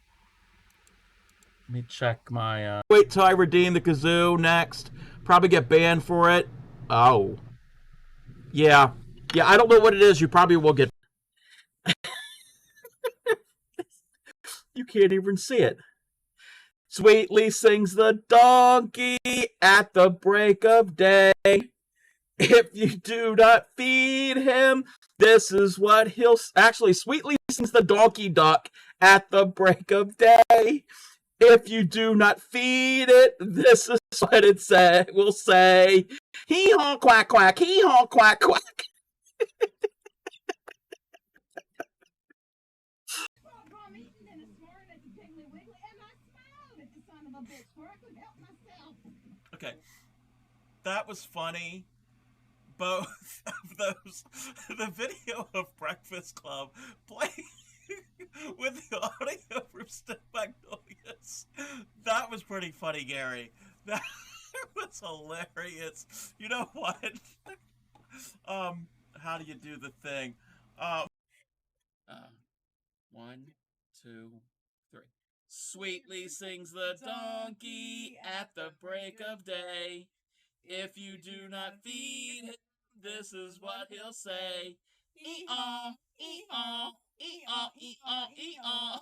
Let me check my wait till I redeem the kazoo next. Probably get banned for it. Oh. Yeah. Yeah, I don't know what it is. You probably will get You can't even see it. Sweetly sings the donkey at the break of day. If you do not feed him, this is what he'll... Actually, sweetly sings the donkey duck at the break of day. If you do not feed it, this is what it will say. Hee-haw, quack, quack, hee-haw, quack, quack. Okay. That was funny. Both of those, the video of Breakfast Club playing with the audio from Step Magnolias. That was pretty funny, Gary. That was hilarious. You know what? How do you do the thing? 1, 2, 3. Sweetly sings the donkey at the break of day. If you do not feed him, this is what he'll say. E-aw, e-aw, e-aw, e-aw, e-aw.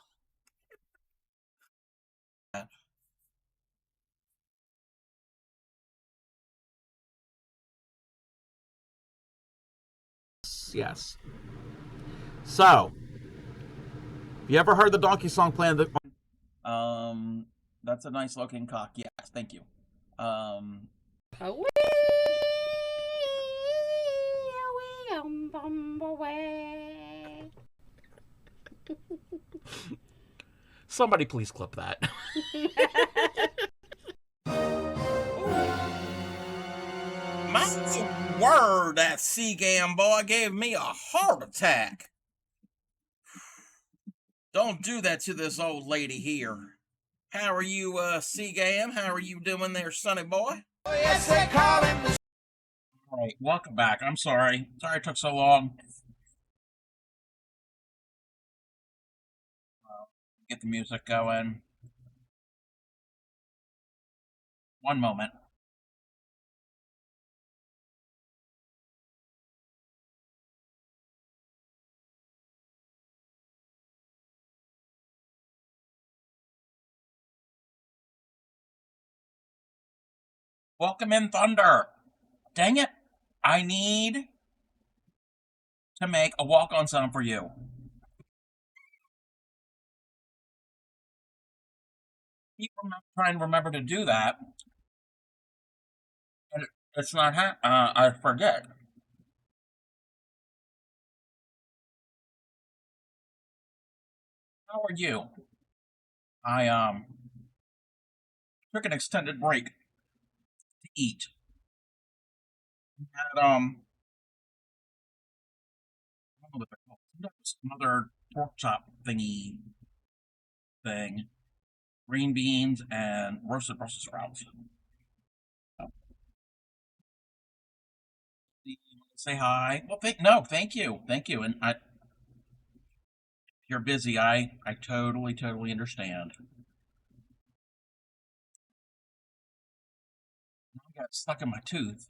Yes. So, have you ever heard the donkey song playing the... That's a nice looking cock. Yes, thank you. Somebody please clip that. My word, that Seagam boy gave me a heart attack. Don't do that to this old lady here. How are you, Seagam? How are you doing there, sonny boy? Oh, yes, they call him the... Alright, welcome back. I'm sorry. Sorry it took so long. Get the music going. One moment. Welcome in, Thunder. Dang it. I need to make a walk-on sound for you. Keep trying to remember to do that. And it's not I forget. How are you? I took an extended break to eat. Had I don't know what they're called. Some other pork chop thingy thing. Green beans and roasted Brussels sprouts. Say hi. Well, thank you, And if you're busy. I totally understand. I got stuck in my tooth.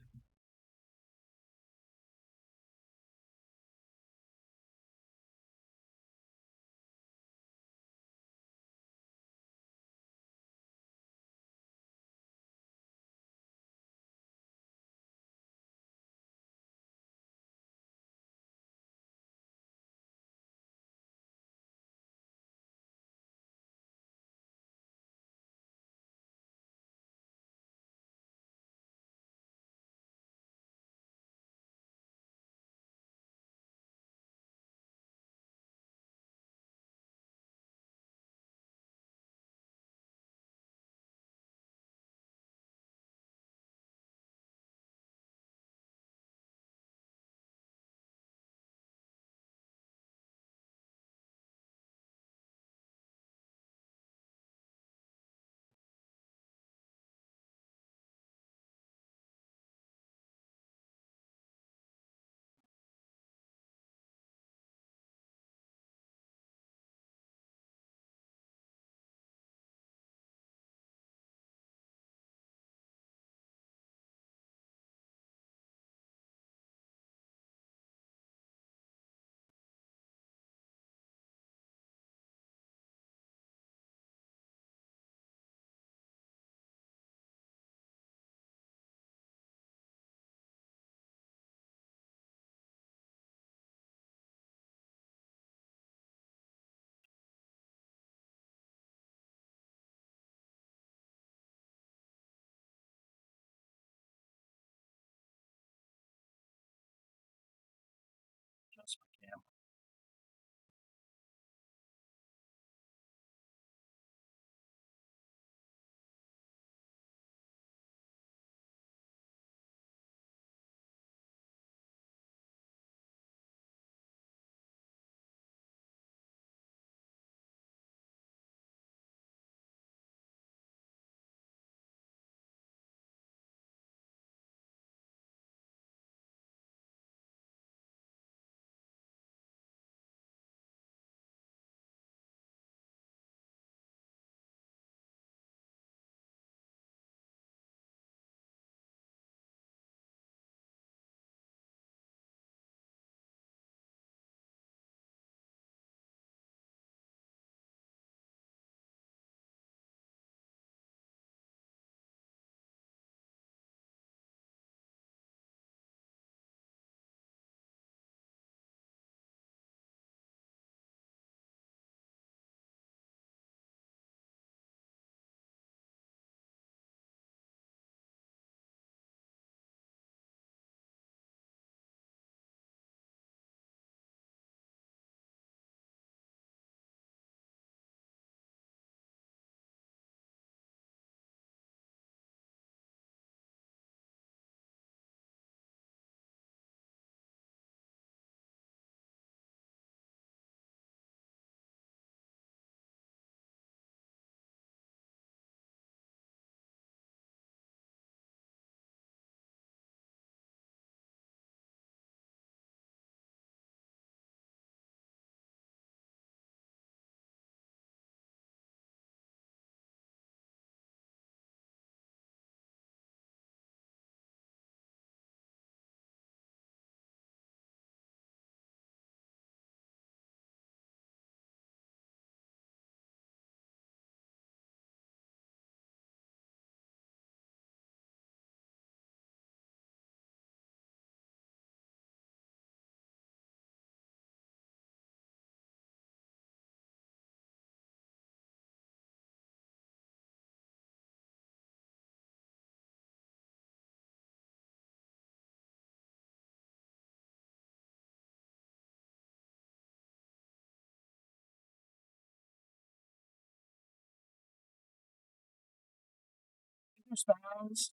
Spaz,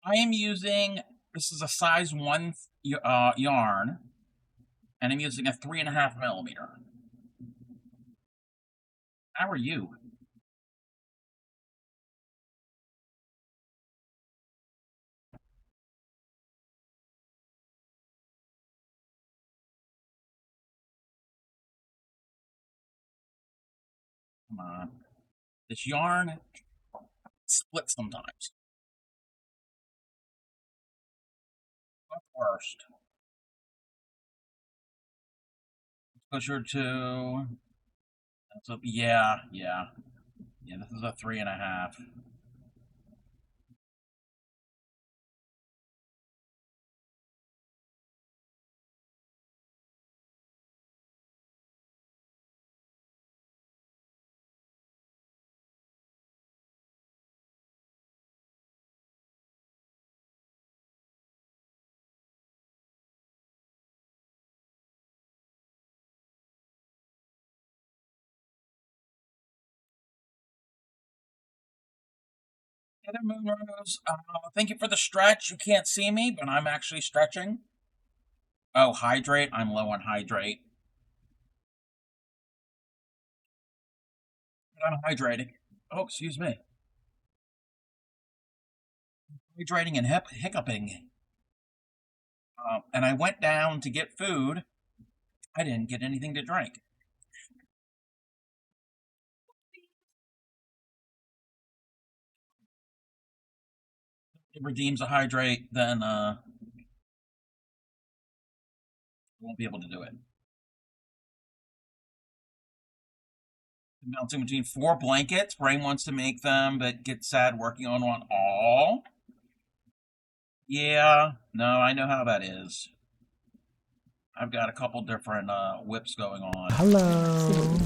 I am using, this is a size 1 yarn, and I'm using a 3.5 millimeter. How are you? Come on. This yarn splits sometimes. Not the worst. Pusher to. That's a, yeah. Yeah, this is a 3.5. Heather Moonrose, thank you for the stretch. You can't see me, but I'm actually stretching. Oh, hydrate. I'm low on hydrate. But I'm hydrating. Oh, excuse me. Hydrating and hiccuping. And I went down to get food. I didn't get anything to drink. If it redeems a hydrate, then I won't be able to do it. Bouncing between 4 blankets. Brain wants to make them, but gets sad working on one. All. Yeah, no, I know how that is. I've got a couple different whips going on. Hello.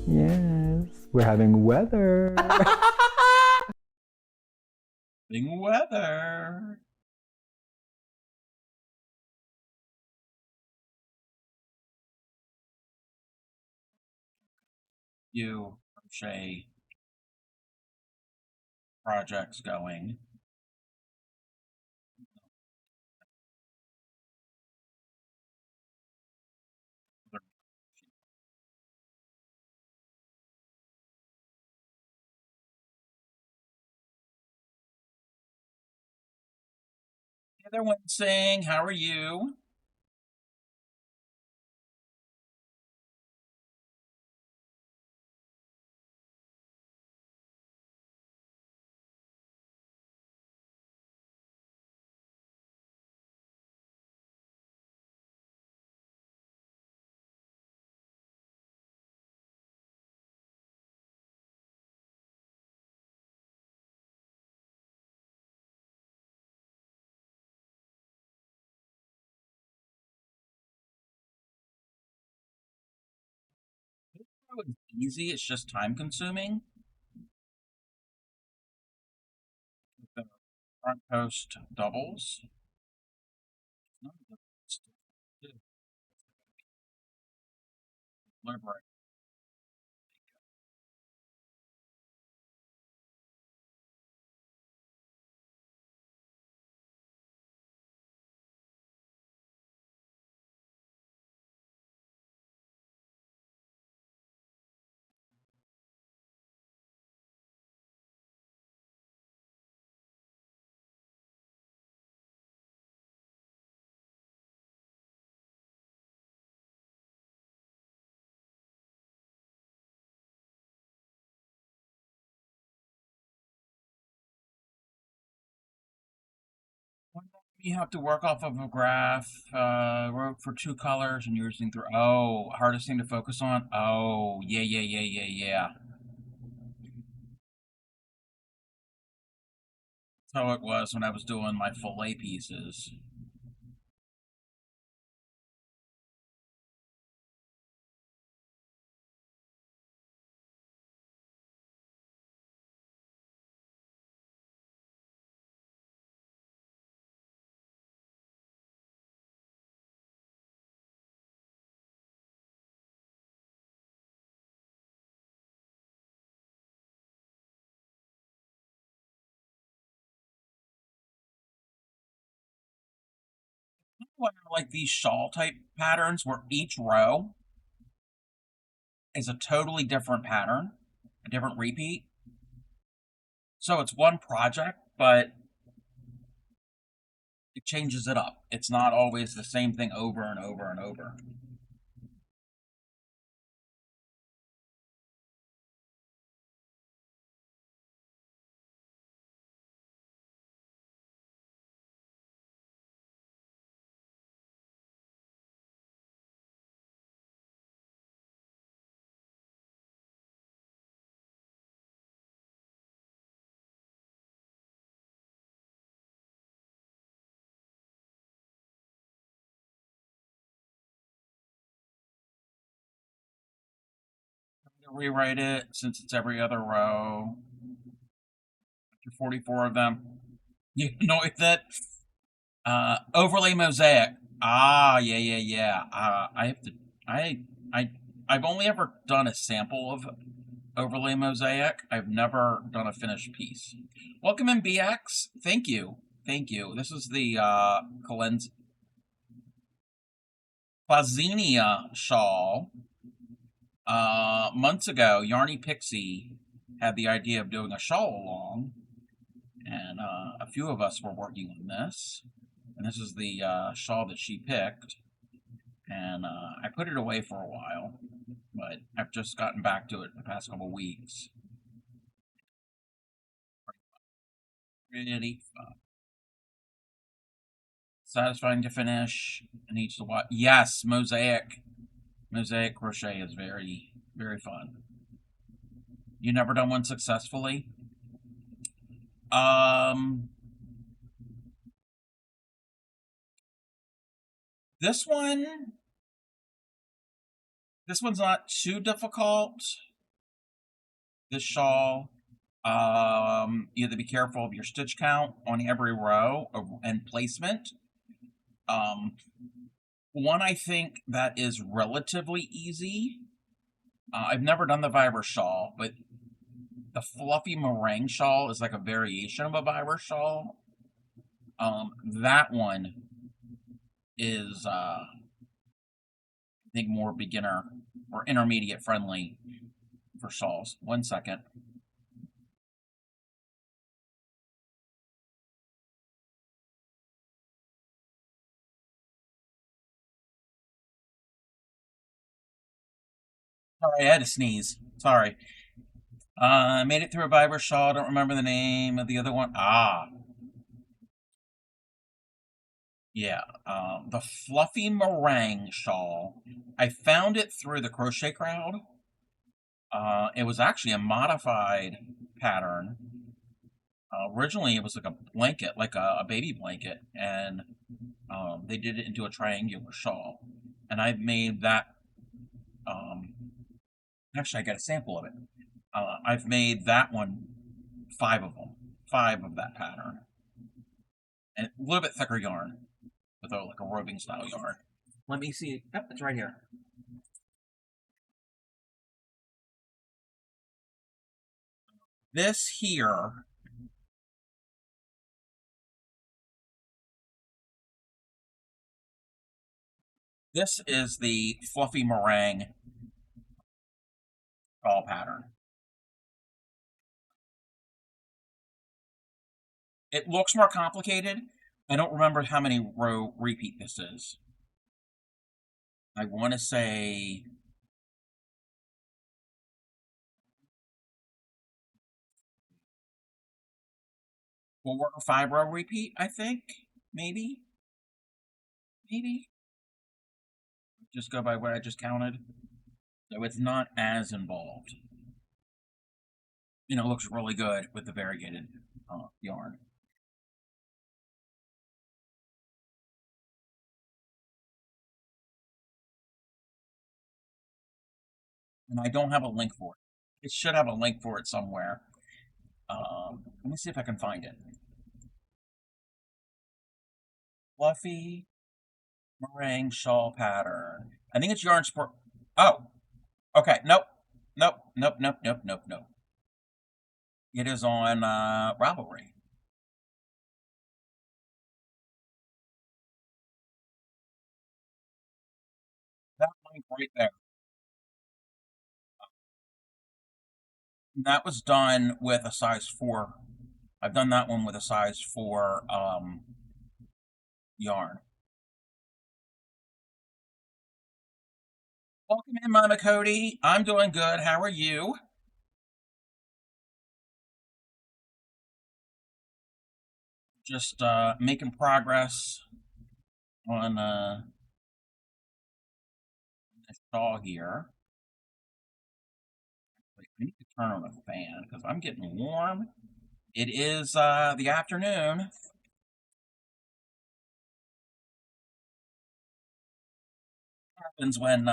Yes, we're having weather. Having weather. You crochet projects going. Heather Winsing, how are you? It's easy, it's just time consuming. The front post doubles. Liberate. You have to work off of a graph, wrote for 2 colors and you're using through, oh, hardest thing to focus on? Oh, yeah. So it was when I was doing my fillet pieces. Well, like these shawl type patterns where each row is a totally different pattern, a different repeat. So it's one project, but it changes it up. It's not always the same thing over and over and over. Rewrite it since it's every other row. After 44 of them. You know that? Overlay mosaic. Ah, yeah. I have to. I've only ever done a sample of overlay mosaic. I've never done a finished piece. Welcome in, BX. Thank you. This is the Klaziena shawl. Months ago, Yarny Pixie had the idea of doing a shawl along, and a few of us were working on this. And this is the shawl that she picked, and I put it away for a while, but I've just gotten back to it the past couple weeks. Really fun. Satisfying to finish. It needs to watch. Yes, mosaic crochet is very, very fun. You never done one successfully? This one's not too difficult. This shawl, you have to be careful of your stitch count on every row and placement. One I think that is relatively easy. I've never done the Viber shawl, but the fluffy meringue shawl is like a variation of a Viber shawl. That one is, I think, more beginner or intermediate friendly for shawls. 1 second. Sorry, I had to sneeze. Sorry. I made it through a Viber shawl. I don't remember the name of the other one. Yeah, the fluffy meringue shawl. I found it through the Crochet Crowd. It was actually a modified pattern. Originally, it was like a blanket, like a baby blanket, and they did it into a triangular shawl. And I've made that. Actually, I got a sample of it. I've made that one 5 of them, 5 of that pattern, and a little bit thicker yarn with like a roving style yarn. Let me see. Yep, it's right here. This here this is the fluffy meringue shawl pattern. It looks more complicated. I don't remember how many row repeat this is. I want to say 4 or 5 row repeat, I think. Maybe. Just go by what I just counted. So it's not as involved. It looks really good with the variegated yarn. And I don't have a link for it. It should have a link for it somewhere. Let me see if I can find it. Fluffy meringue shawl pattern. I think it's Yarn Sport. Oh, okay. Nope. It is on Ravelry. right there. That was done with a size 4. I've done that one with a size 4 yarn. Welcome in, Mama Cody. I'm doing good. How are you? Just making progress on the shawl here. Wait, I need to turn on the fan because I'm getting warm. It is the afternoon. Happens when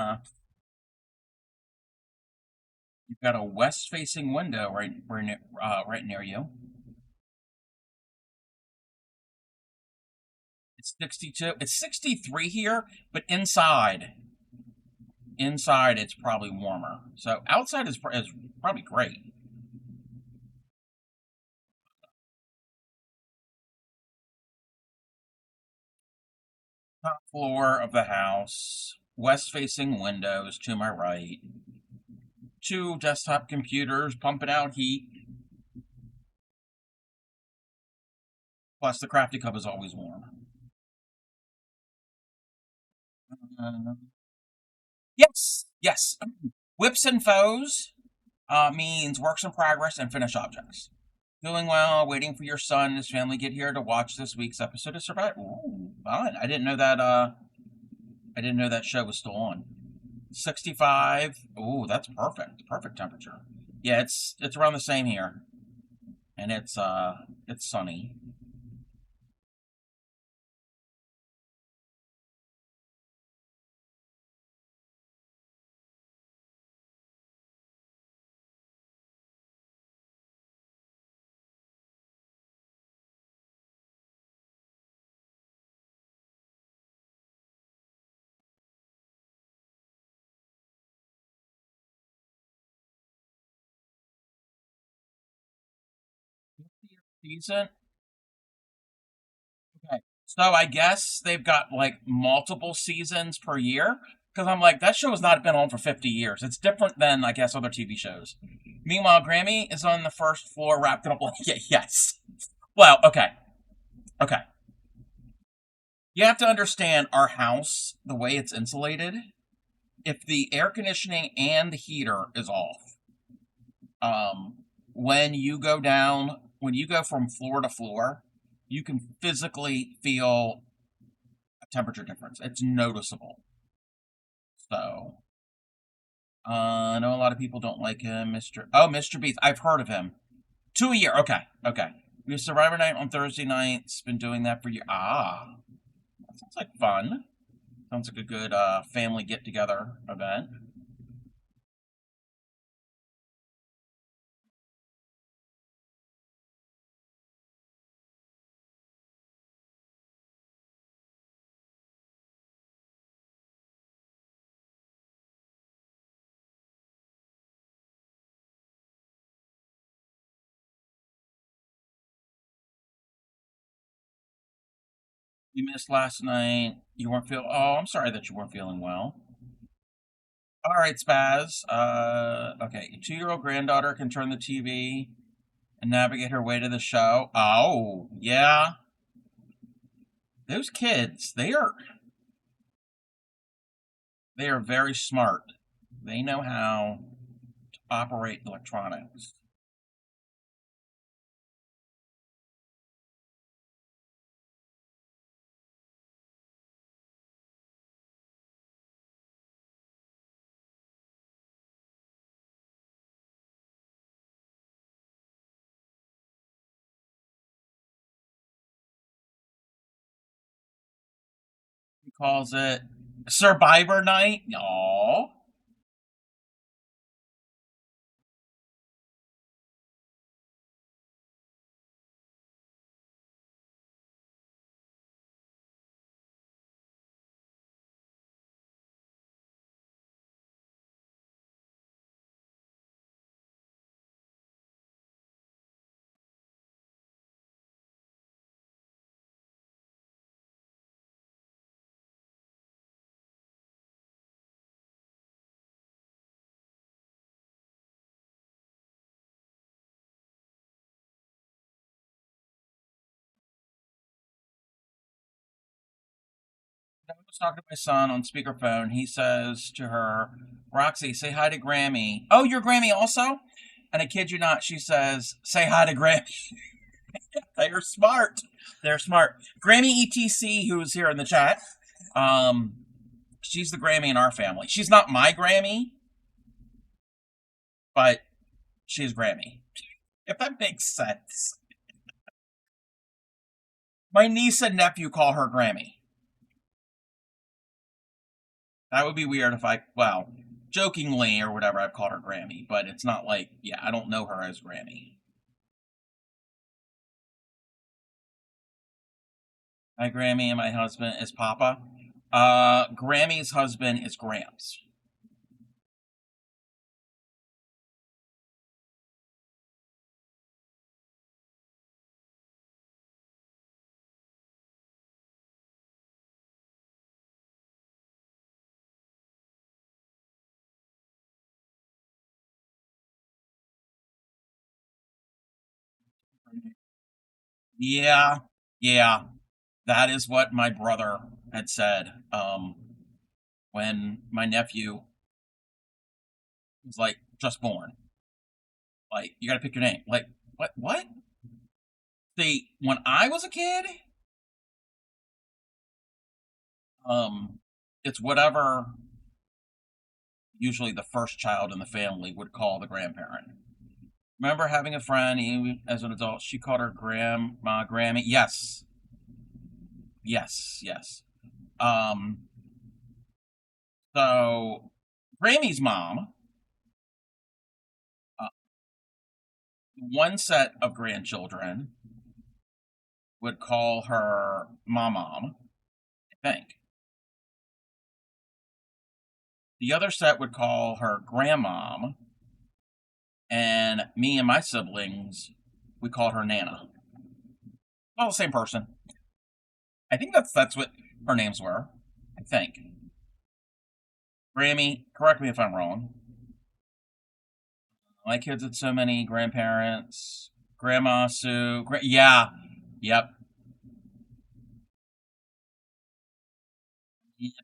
you've got a west-facing window right near you. It's 62. It's 63 here, but inside it's probably warmer. So outside is probably great. Top floor of the house, west-facing windows to my right. 2 desktop computers pumping out heat. Plus, the crafty cup is always warm. Yes. Whips and foes means works in progress and finished objects. Doing well, waiting for your son and his family get here to watch this week's episode of Survivor. Ooh, fun. I didn't know that show was still on. 65. Ooh, that's perfect. Perfect temperature. Yeah, it's around the same here. And it's sunny. Decent. Okay. So I guess they've got like multiple seasons per year. Because I'm like, that show has not been on for 50 years. It's different than, I guess, other TV shows. Meanwhile, Grammy is on the first floor wrapped in a blanket. Yes. Well, okay. Okay. You have to understand our house, the way it's insulated. If the air conditioning and the heater is off, when you go from floor to floor, you can physically feel a temperature difference. It's noticeable. So, I know a lot of people don't like him, Mr. Beast. I've heard of him. 2 a year. Okay. We have Survivor Night on Thursday nights. Been doing that for years. Ah, that sounds like fun. Sounds like a good family get-together event. You missed last night. You weren't feel. Oh, I'm sorry that you weren't feeling well. All right, Spaz. Okay. Your 2-year-old granddaughter can turn the TV and navigate her way to the show. Oh, yeah. Those kids, they are very smart. They know how to operate electronics. He calls it Survivor Night. Aw. I was talking to my son on speakerphone. He says to her, Roxy, say hi to Grammy. Oh, you're Grammy also? And I kid you not, she says, say hi to Grammy. They're smart. They're smart. Grammy ETC, who is here in the chat, she's the Grammy in our family. She's not my Grammy, but she's Grammy. If that makes sense. My niece and nephew call her Grammy. That would be weird if well, jokingly or whatever, I've called her Grammy, but it's not like, yeah, I don't know her as Grammy. My Grammy and my husband is Papa. Grammy's husband is Gramps. Yeah, yeah. That is what my brother had said. When my nephew was like just born. Like, you gotta pick your name. Like, what? See, when I was a kid, it's whatever usually the first child in the family would call the grandparent. Remember having a friend, as an adult, she called her grandma Grammy? Yes. Yes, yes. So, Grammy's mom, one set of grandchildren would call her mom, I think. The other set would call her grandmom, and me and my siblings, we called her Nana. All the same person. I think that's what her names were. I think. Grammy, correct me if I'm wrong. My kids had so many grandparents. Grandma Sue. Yeah. Yep.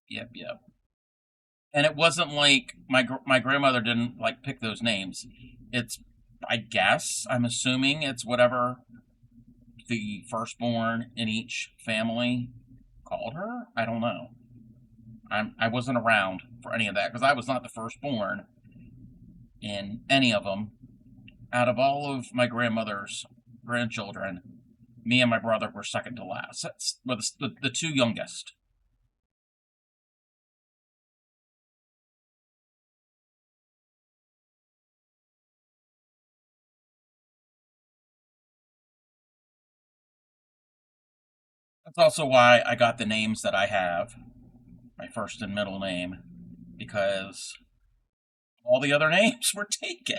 Yep. And it wasn't like my grandmother didn't like pick those names. It's, I guess, I'm assuming it's whatever the firstborn in each family called her. I don't know. I wasn't around for any of that because I was not the firstborn in any of them. Out of all of my grandmother's grandchildren, me and my brother were second to last. We're the two youngest. That's also why I got the names that I have, my first and middle name, because all the other names were taken.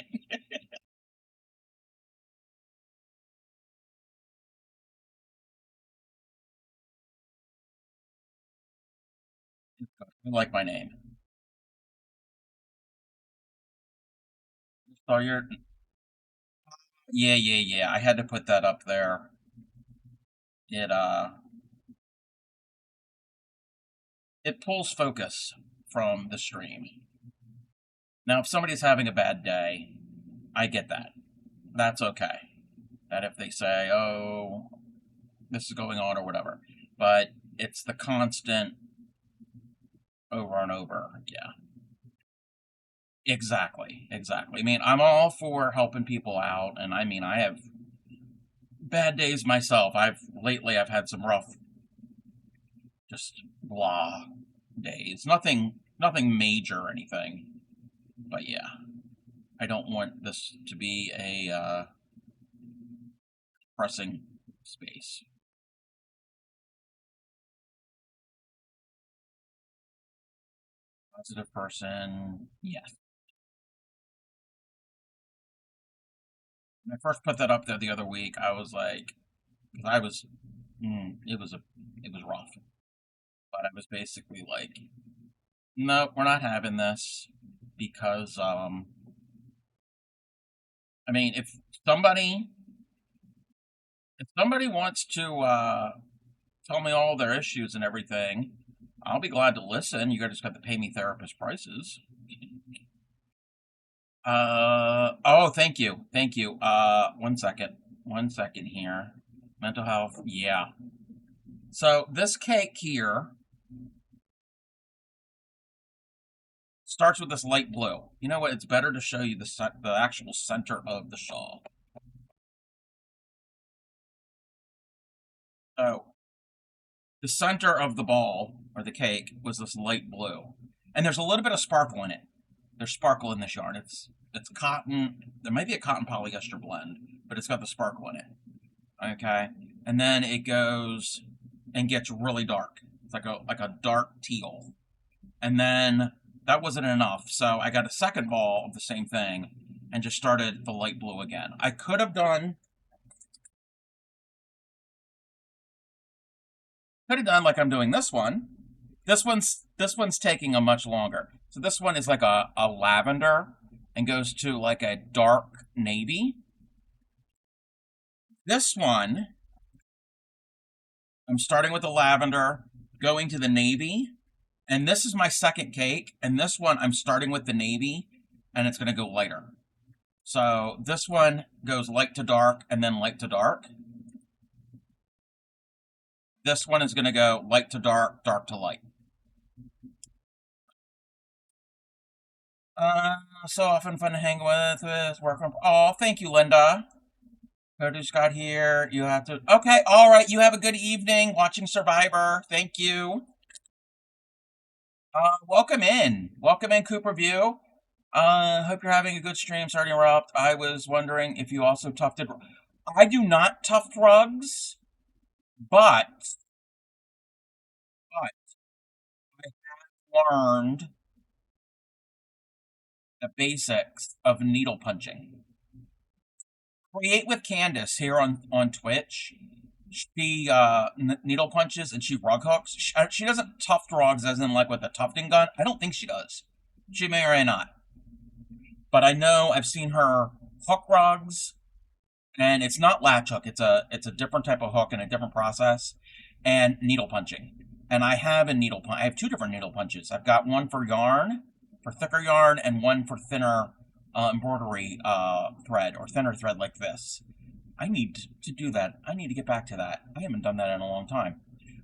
I like my name. So yeah. I had to put that up there. It pulls focus from the stream. Now, if somebody's having a bad day, I get that. That's okay. That if they say, oh, this is going on or whatever. But it's the constant over and over. Yeah. Exactly. I mean, I'm all for helping people out, and I mean, I have bad days myself. Lately I've had some rough, just blah days. Nothing major or anything. But yeah, I don't want this to be a depressing space. Positive person, yes. When I first put that up there the other week, I was like, it was rough. But I was basically like, no, we're not having this because, I mean, if somebody wants to tell me all their issues and everything, I'll be glad to listen. You guys just got to pay me therapist prices. Oh, thank you. Thank you. 1 second. 1 second here. Mental health. Yeah. So this cake here starts with this light blue. You know what? It's better to show you the actual center of the shawl. So the center of the ball, or the cake, was this light blue. And there's a little bit of sparkle in it. There's sparkle in this yarn. It's cotton. There might be a cotton polyester blend, but it's got the sparkle in it. Okay? And then it goes and gets really dark. It's like a dark teal. And then that wasn't enough, so I got a second ball of the same thing and just started the light blue again. I could have done like I'm doing this one. This one's taking a much longer. So this one is like a lavender and goes to like a dark navy. This one, I'm starting with the lavender, going to the navy, and this is my second cake, and this one I'm starting with the navy, and it's going to go lighter. So this one goes light to dark, and then light to dark. This one is going to go light to dark, dark to light. So often fun to hang with, work on. Oh, thank you, Linda. Just got here. You have to. Okay, all right. You have a good evening watching Survivor. Thank you. Welcome in. Welcome in, Cooper View. Hope you're having a good stream. Sorry to interrupt. I was wondering if you also tufted. I do not tuft rugs, but I have learned the basics of needle punching. Create with Candace here on Twitch. She needle punches and she rug hooks. She doesn't tuft rugs as in like with a tufting gun. I don't think she does. She may or may not. But I know I've seen her hook rugs, and it's not latch hook. It's a different type of hook and a different process, and needle punching. And I have I have two different needle punches. I've got one for yarn, for thicker yarn, and one for thinner embroidery thread, or thinner thread like this. I need to do that. I need to get back to that. I haven't done that in a long time.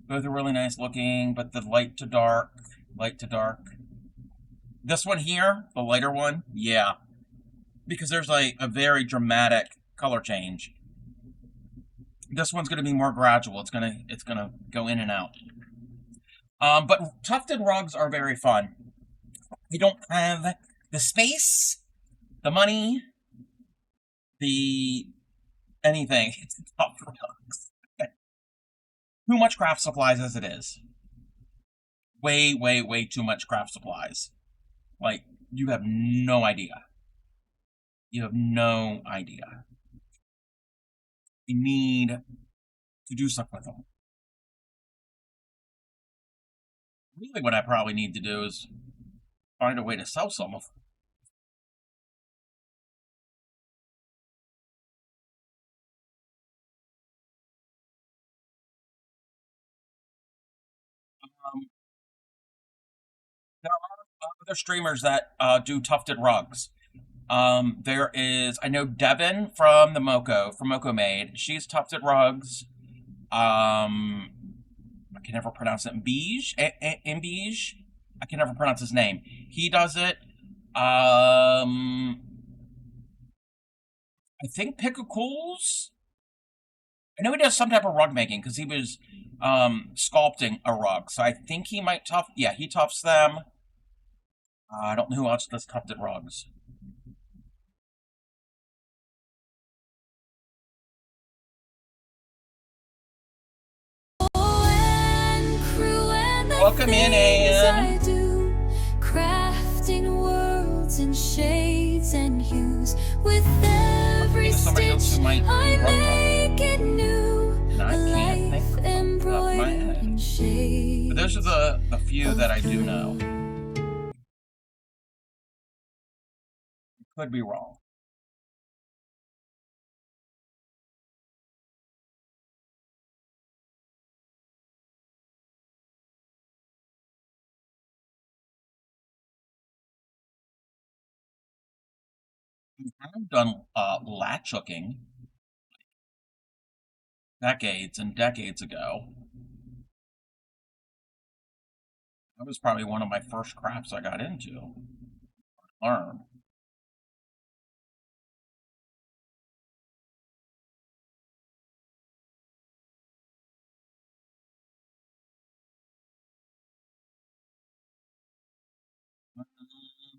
Both are really nice looking, but the light to dark. This one here, the lighter one, yeah. Because there's like a very dramatic color change. This one's going to be more gradual. It's gonna go in and out. But tufted rugs are very fun. I don't have the space, the money, the anything. It's tufted rugs. Too much craft supplies as it is. Way, way, way too much craft supplies. Like, you have no idea. You have no idea. You need to do stuff with them. Really, what I probably need to do is find a way to sell some of them. There are other streamers that do tufted rugs. There is, I know Devin from Moko Made. She's tufted rugs. I can never pronounce it. Imbige? I can never pronounce his name. He does it. I think Pickacools. I know he does some type of rug making because he was sculpting a rug. So I think he might tuft. Yeah, he tufts them. I don't know who else does tufted rugs. Welcome in, Anne. Crafting worlds and shades and hues. With every stitch I make it new. I can't think embroidered in shades. But those are the few that I do know. Could be wrong. I've done latch hooking decades and decades ago. That was probably one of my first crafts I got into. Learn.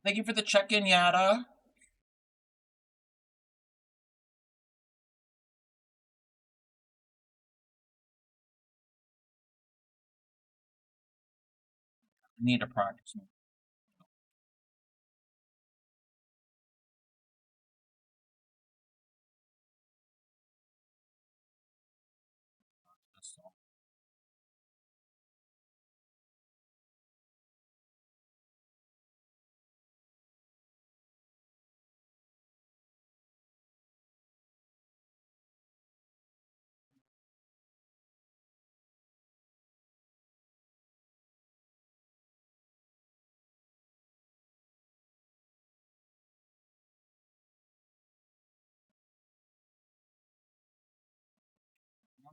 Thank you for the check-in, Yada. I need to practice more.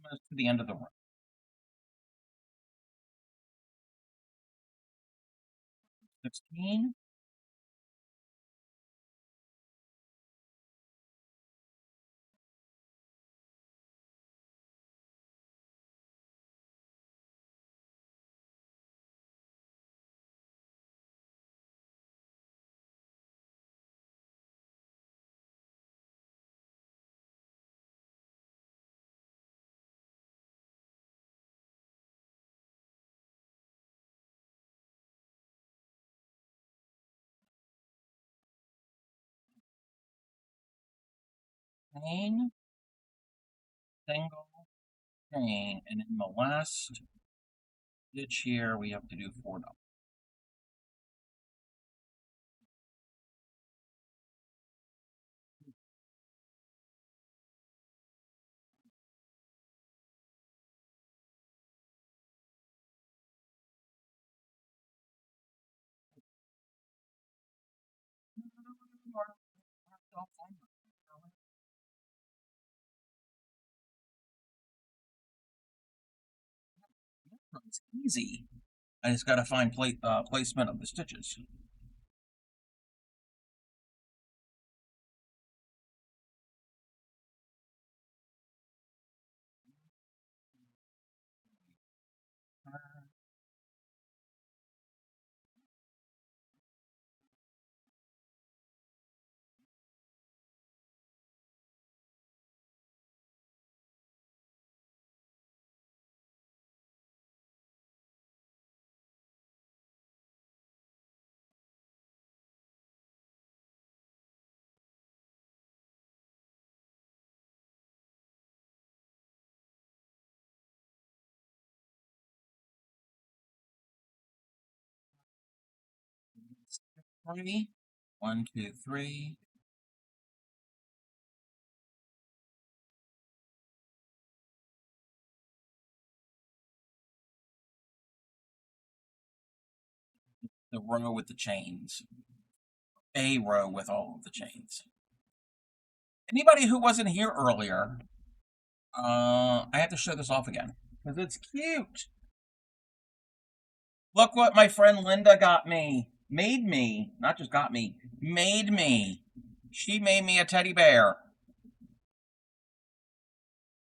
Almost to the end of the row. 16. Chain, single, chain, and in the last stitch here, we have to do 4 double. It's easy. I just got to find placement of the stitches. Three. 1, 2, 3. The row with the chains. A row with all of the chains. Anybody who wasn't here earlier, I have to show this off again because it's cute. Look what my friend Linda got me. Made me. Not just got me. Made me. She made me a teddy bear.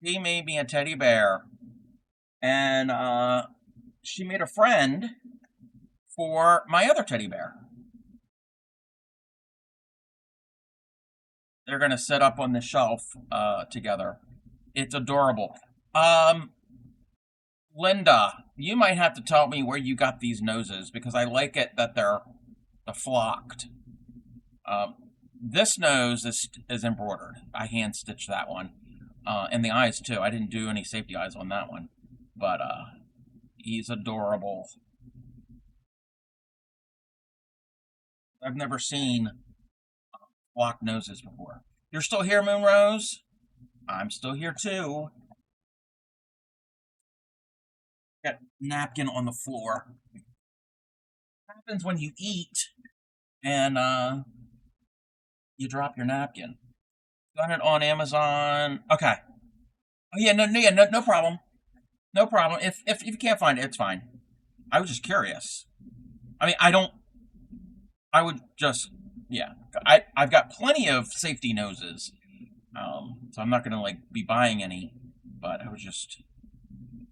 She made me a teddy bear. And she made a friend for my other teddy bear. They're going to sit up on the shelf together. It's adorable. Linda, you might have to tell me where you got these noses because I like it that they're flocked. This nose is embroidered. I hand stitched that one. And the eyes too. I didn't do any safety eyes on that one. But he's adorable. I've never seen flocked noses before. You're still here, Moonrose? I'm still here too. Got napkin on the floor. What happens when you eat and You drop your napkin. Got it on Amazon. Okay. Oh yeah, no problem. No problem. If you can't find it, it's fine. I was just curious. I mean, I don't. I would just, yeah. I've got plenty of safety noses, so I'm not gonna like be buying any. But I was just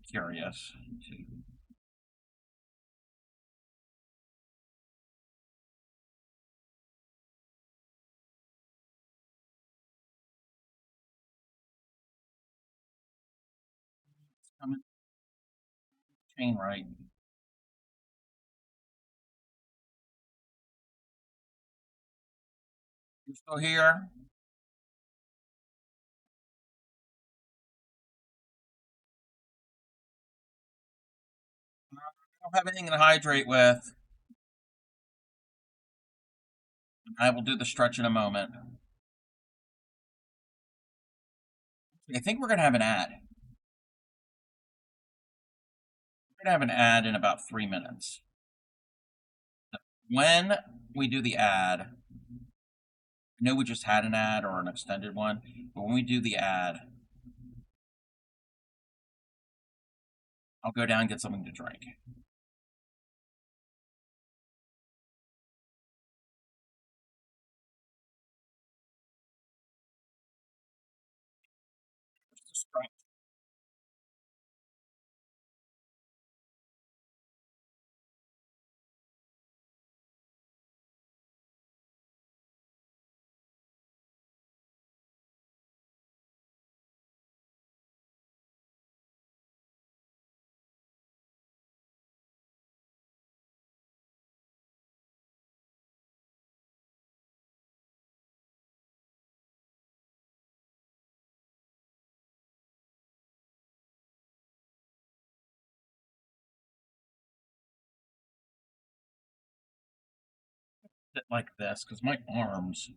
curious. Coming chain right. You still here? I don't have anything to hydrate with. I will do the stretch in a moment. I think we're gonna have an ad. We're gonna have an ad in about 3 minutes. When we do the ad, I know we just had an ad or an extended one, but when we do the ad, I'll go down and get something to drink. Just a stretch. Sit like this because my arms.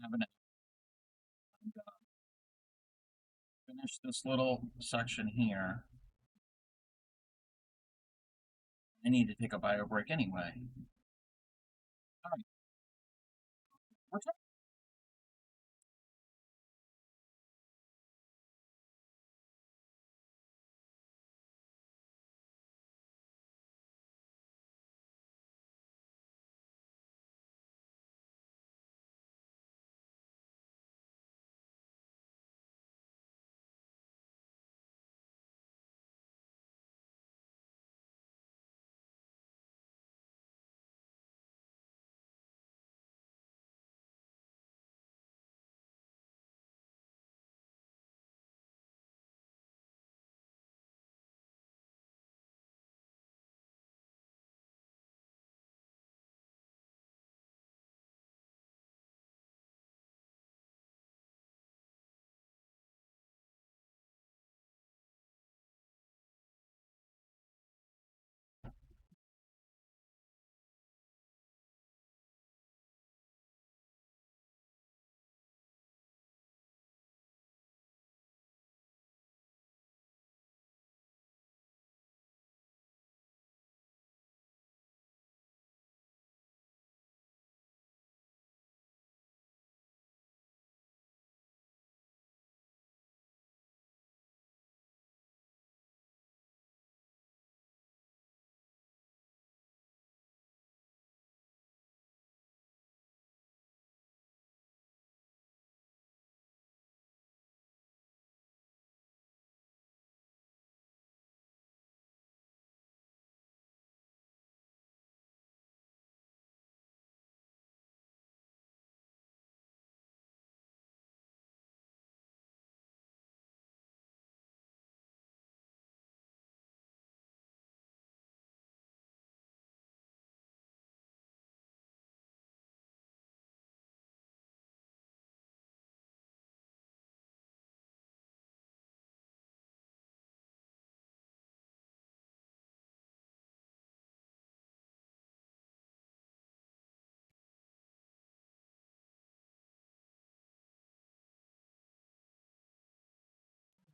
I'm gonna finish this little section here. I need to take a bio break anyway. All right. What's up?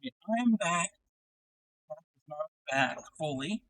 I'm back. Not back fully.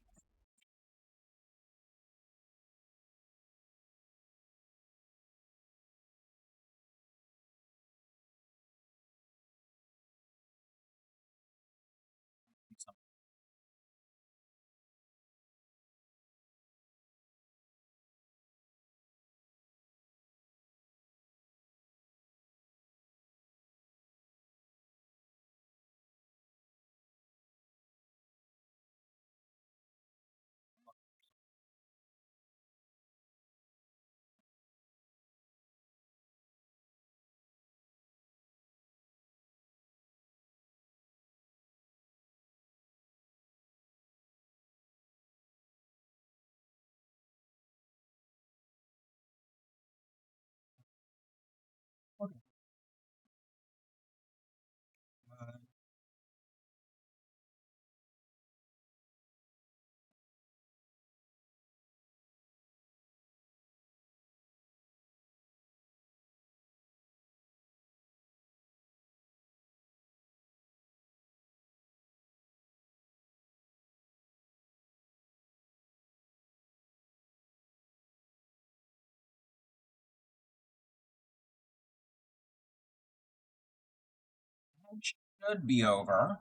Should be over.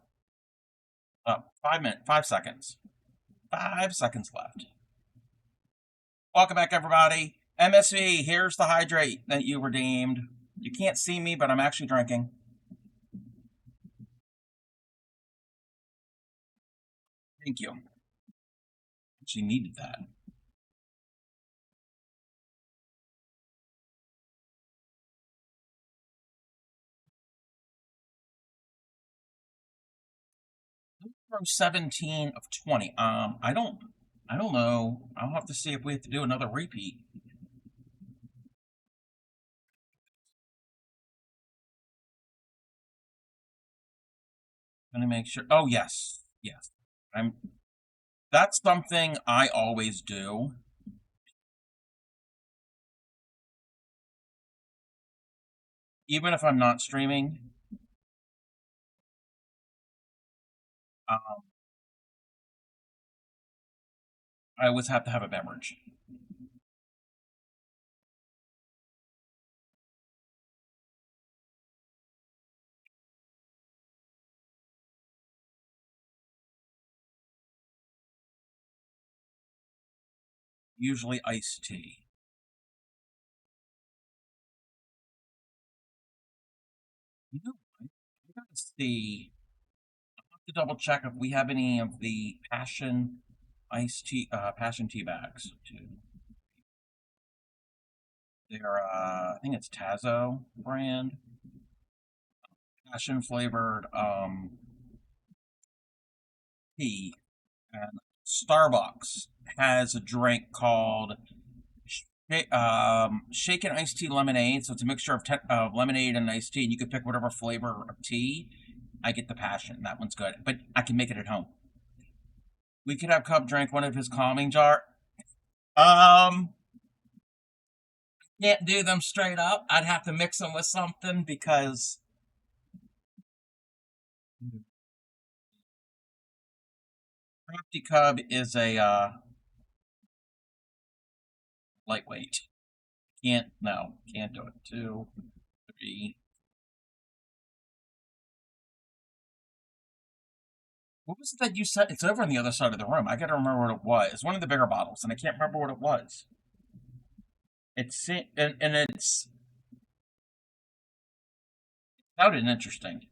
5 minutes, 5 seconds. 5 seconds left. Welcome back, everybody. MSV, here's the hydrate that you redeemed. You can't see me, but I'm actually drinking. Thank you. Actually needed that. Throw 17 of 20. I don't know. I'll have to see if we have to do another repeat. Let me make sure. Oh, yes. Yes. That's something I always do. Even if I'm not streaming. I always have to have a beverage. Usually iced tea. You know, I gotta see. I have to double check if we have any of the passion iced tea, passion tea bags too. They're, I think it's Tazo brand, passion flavored tea. And Starbucks has a drink called shaken iced tea lemonade. So it's a mixture of lemonade and iced tea, and you can pick whatever flavor of tea. I get the passion. That one's good, but I can make it at home. We could have Cub drink one of his calming jar. Can't do them straight up. I'd have to mix them with something because Crafty Cub is a lightweight. Can't do it. 2, 3. What was it that you said? It's over on the other side of the room. I gotta remember what it was. It's one of the bigger bottles, and I can't remember what it was. It's and it's sounded interesting.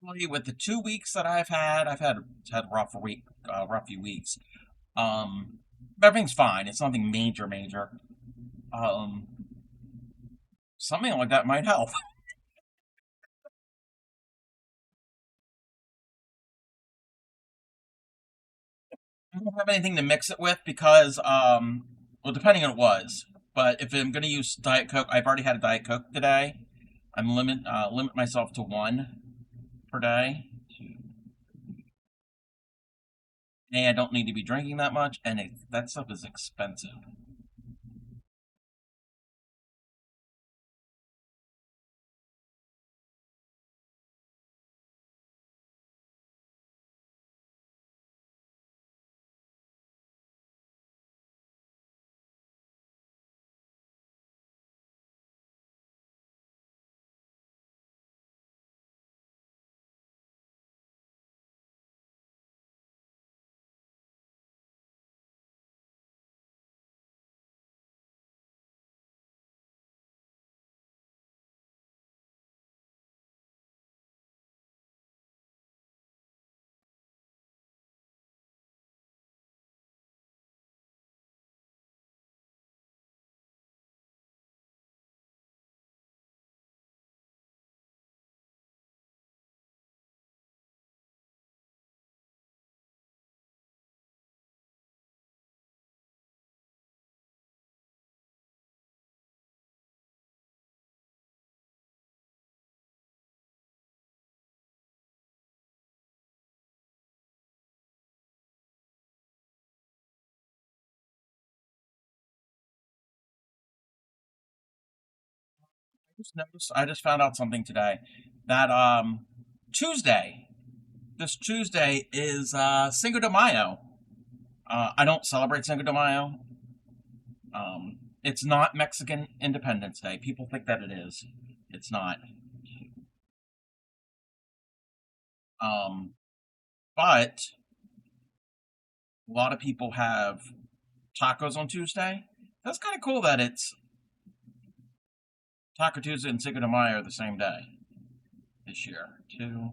Actually, with the 2 weeks that I've had rough few weeks. Everything's fine. It's nothing major. Something like that might help. I don't have anything to mix it with because Well, depending on what it was. But if I'm going to use Diet Coke, I've already had a Diet Coke today. I'm limit myself to one per day. A, I don't need to be drinking that much, and that stuff is expensive. I just found out something today. That Tuesday, this Tuesday is Cinco de Mayo. I don't celebrate Cinco de Mayo. It's not Mexican Independence Day. People think that it is. It's not. But a lot of people have tacos on Tuesday. That's kind of cool that it's Taco Tuesday and Cinco de Mayo are the same day this year, too.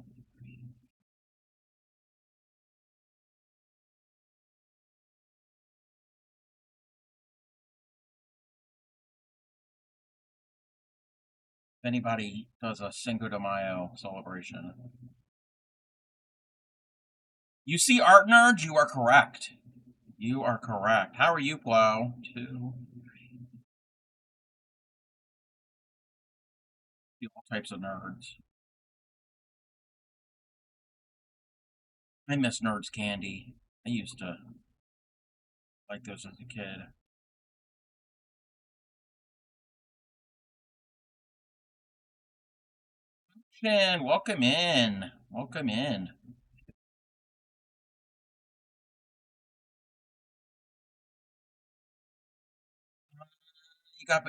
If anybody does a Cinco de Mayo celebration. You see art nerds? You are correct. You are correct. How are you, Plow? Two. All types of nerds. I miss Nerds candy. I used to like those as a kid. Shin, welcome in. Welcome in.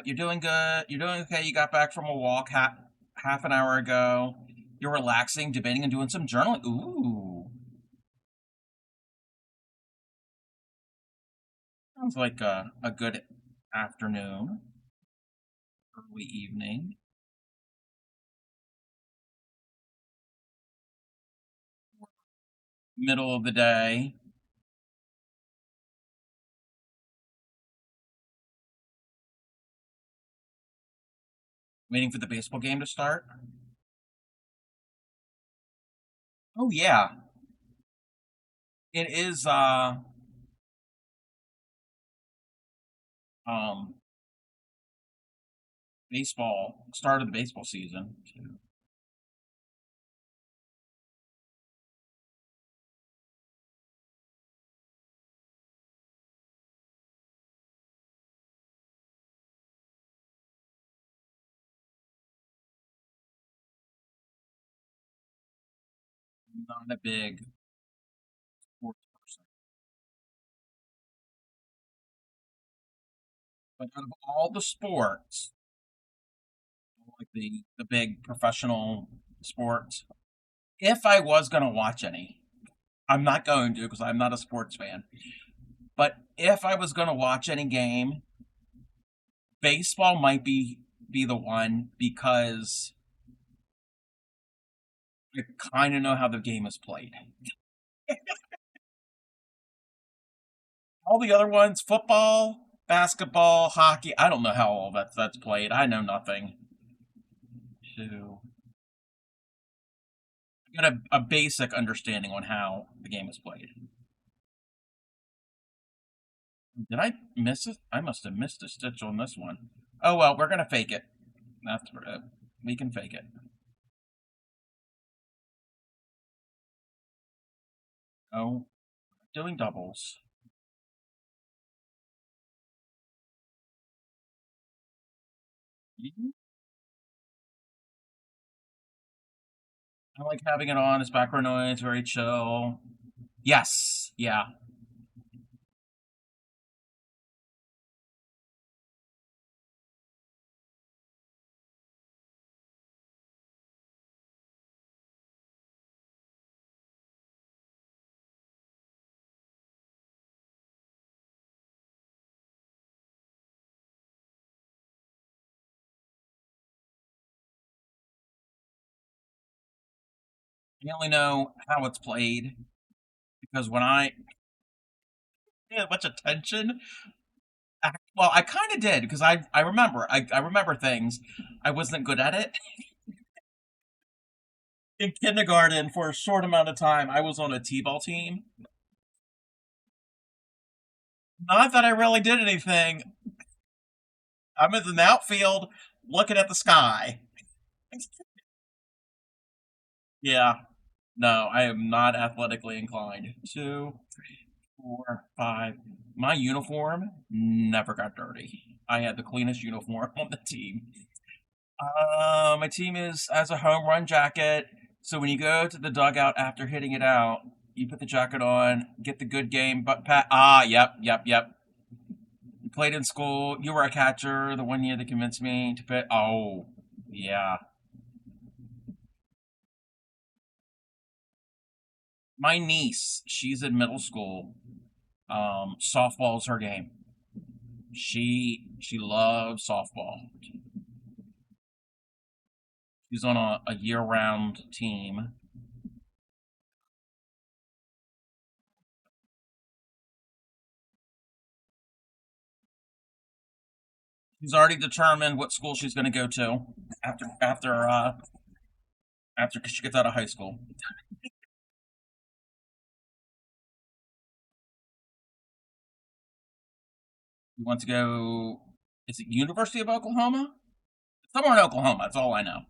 You're doing good. You're doing okay. You got back from a walk half an hour ago. You're relaxing, debating, and doing some journaling. Ooh. Sounds like a good afternoon, early evening. Middle of the day. Waiting for the baseball game to start. Oh yeah. It is baseball, start of the baseball season. I'm not a big sports person. But out of all the sports, like the big professional sports, if I was going to watch any, I'm not going to because I'm not a sports fan. But if I was going to watch any game, baseball might be the one because I kind of know how the game is played. All the other ones, football, basketball, hockey, I don't know how all that's played. I know nothing. So I got a basic understanding on how the game is played. Did I miss it? I must have missed a stitch on this one. Oh well, we're gonna fake it. That's we can fake it. Oh, doing doubles. Mhm. I like having it on. It's background noise, very chill. Yes, yeah. I only know how it's played because when I pay much attention, well, I kind of did because I remember I remember things. I wasn't good at it in kindergarten for a short amount of time. I was on a t-ball team. Not that I really did anything. I'm in the outfield looking at the sky. Yeah, no, I am not athletically inclined. 2, 4, 5. My uniform never got dirty. I had the cleanest uniform on the team. My team has a home run jacket, so when you go to the dugout after hitting it out, you put the jacket on, get the good game, but pat. Ah, yep. You played in school. You were a catcher the one year that convinced me to put. Oh, yeah. My niece, she's in middle school. Softball's her game. She loves softball. She's on a year-round team. She's already determined what school she's going to go to after she gets out of high school. You want to go? Is it University of Oklahoma? Somewhere in Oklahoma. That's all I know.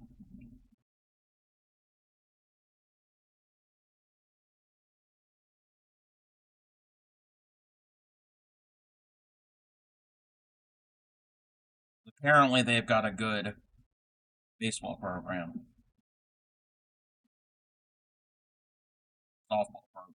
Apparently, they've got a good baseball program, softball program.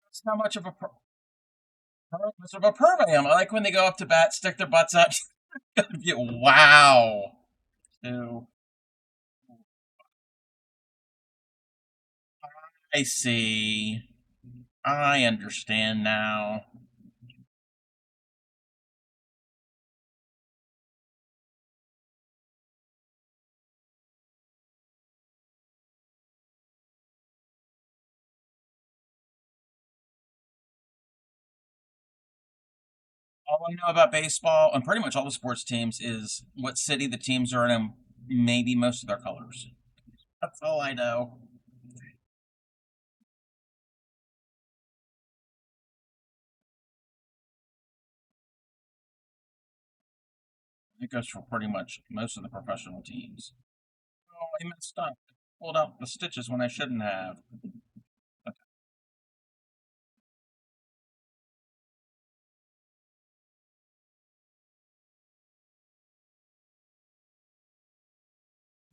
It's not much of a program. I like when they go up to bat, stick their butts out. Wow. Two. I see. I understand now. All I know about baseball and pretty much all the sports teams is what city the teams are in and maybe most of their colors. That's all I know. It goes for pretty much most of the professional teams. Oh, I messed up. Pulled out the stitches when I shouldn't have.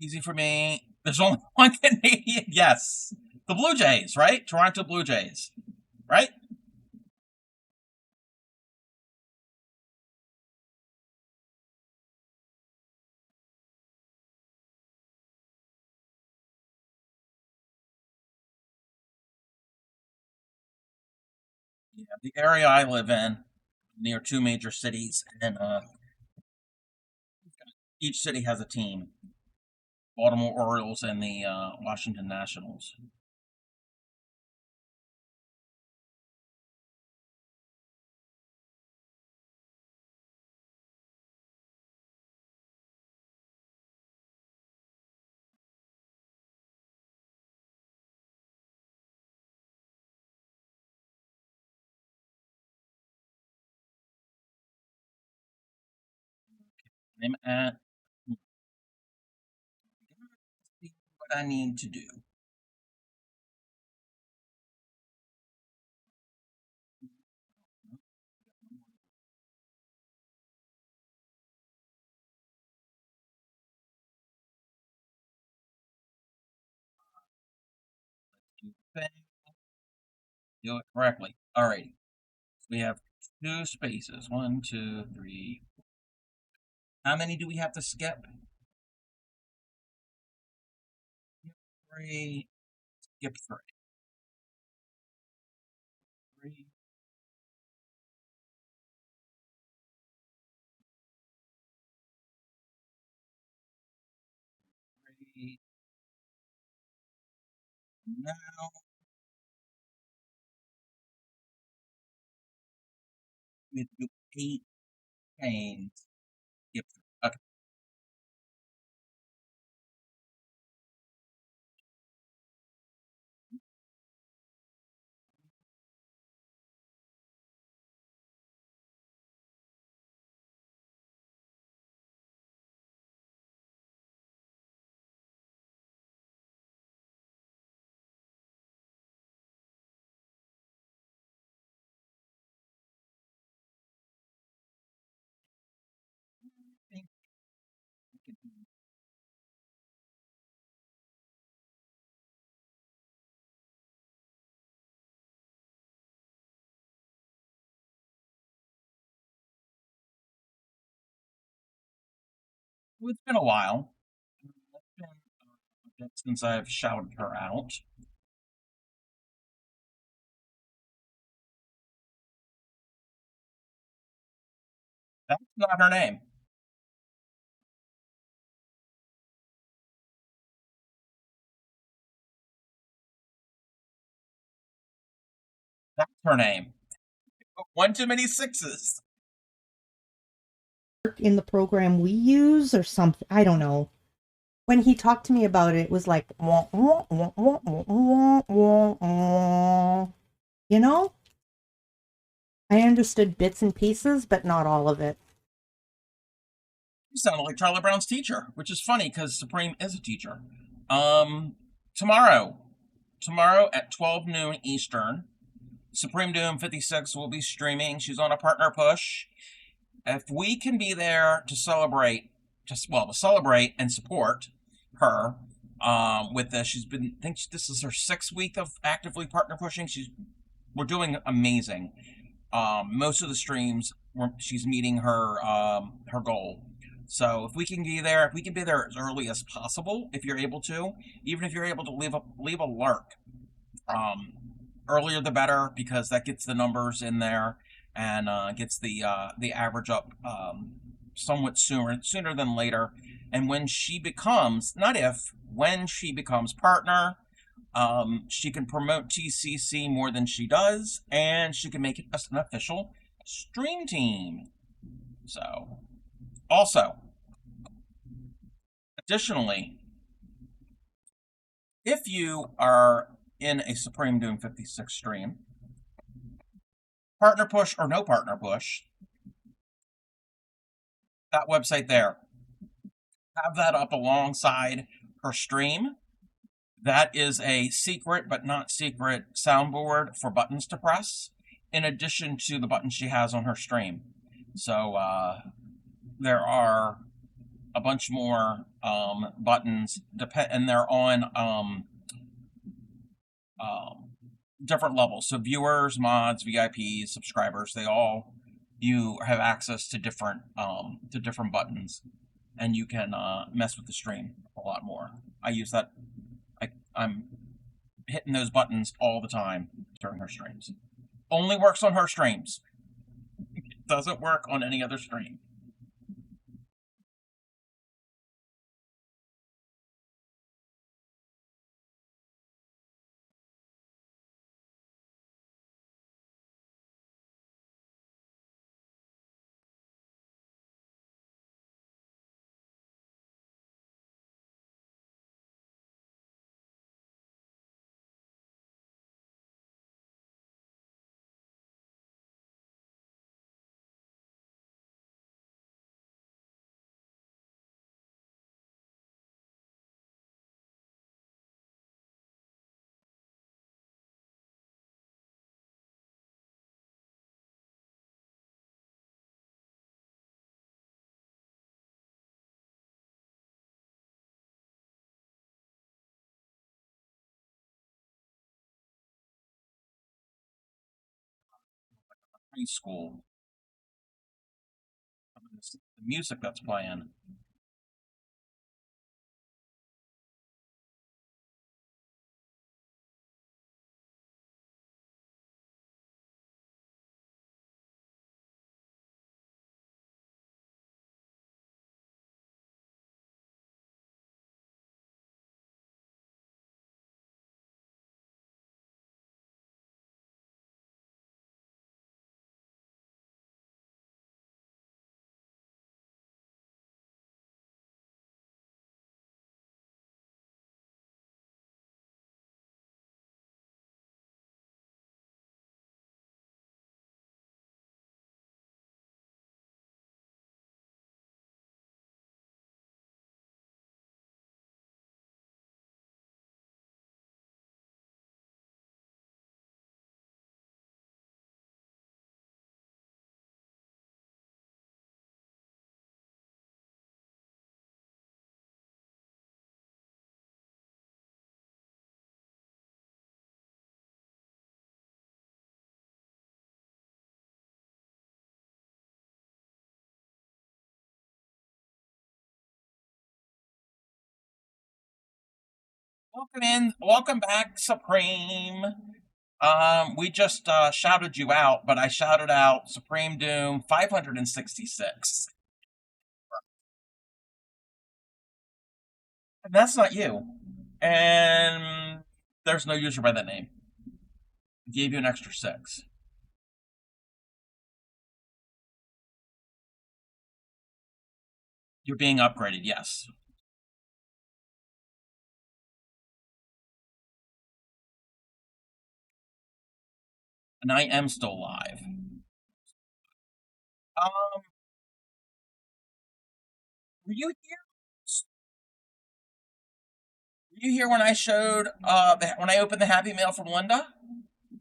Easy for me. There's only one Canadian. Yes. The Blue Jays, right? Toronto Blue Jays, right? Yeah, the area I live in, near two major cities, and each city has a team. Baltimore Orioles and the Washington Nationals. I'm at what I need to do. Do it correctly. Alrighty. We have two spaces. 1, 2, 3. How many do we have to skip? 3. Skip 3. 3. 3. Now we do 8 chains. Skip 3. Okay. It's been a while. It's been a bit since I've shouted her out. That's not her name. That's her name. One too many sixes. In the program we use or something. I don't know. When he talked to me about it, it was like, wah, wah, wah, wah, wah, wah, wah. You know? I understood bits and pieces, but not all of it. You sounded like Charlie Brown's teacher, which is funny because Supreme is a teacher. Tomorrow at 12 noon Eastern, Supreme Doom 56 will be streaming. She's on a partner push. If we can be there to celebrate, to celebrate and support her with this, I think this is her 6th week of actively partner pushing. We're doing amazing. Most of the streams, she's meeting her goal. So if we can be there as early as possible, if you're able to, even if you're able to leave a lurk, earlier the better, because that gets the numbers in there and gets the average up somewhat sooner than later. And when she becomes partner, she can promote TCC more than she does, and she can make it an official stream team. So, also, additionally, if you are in a Supreme Doom 56 stream, partner push or no partner push, that website there, have that up alongside her stream. That is a secret but not secret soundboard for buttons to press, in addition to the buttons she has on her stream. So there are a bunch more buttons, and they're on different levels. So viewers, mods, VIPs, subscribers, you have access to different buttons, and you can mess with the stream a lot more. I use that. I'm hitting those buttons all the time during her streams. Only works on her streams. It doesn't work on any other stream. High school. The music that's playing. Welcome back, Supreme. We just shouted you out, but I shouted out Supreme Doom 566. And that's not you. And there's no user by that name. I gave you an extra 6. You're being upgraded, yes. And I am still live. Were you here? Were you here when I showed when I opened the Happy Mail from Linda? Did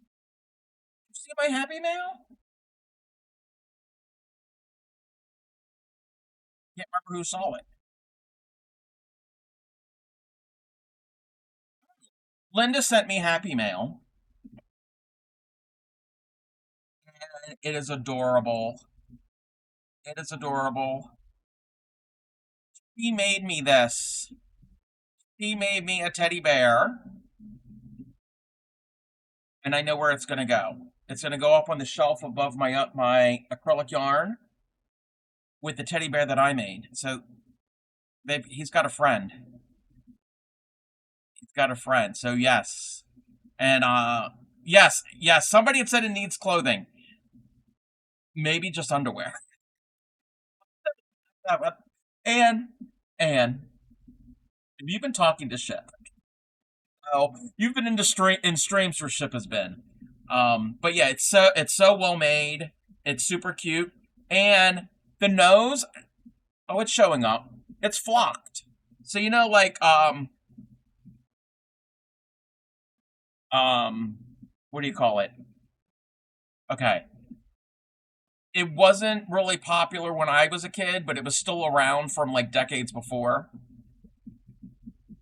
you see my Happy Mail? Can't remember who saw it. Linda sent me Happy Mail. And it is adorable. It is adorable. He made me this. He made me a teddy bear. And I know where it's going to go. It's going to go up on the shelf above my acrylic yarn with the teddy bear that I made. So he's got a friend. He's got a friend. So yes. And yes, somebody had said it needs clothing. Maybe just underwear. And have you been talking to Ship? Oh, you've been in streams where Ship has been. But yeah, it's so well made. It's super cute. And the nose, it's showing up. It's flocked. So like what do you call it? Okay. It wasn't really popular when I was a kid, but it was still around from like decades before.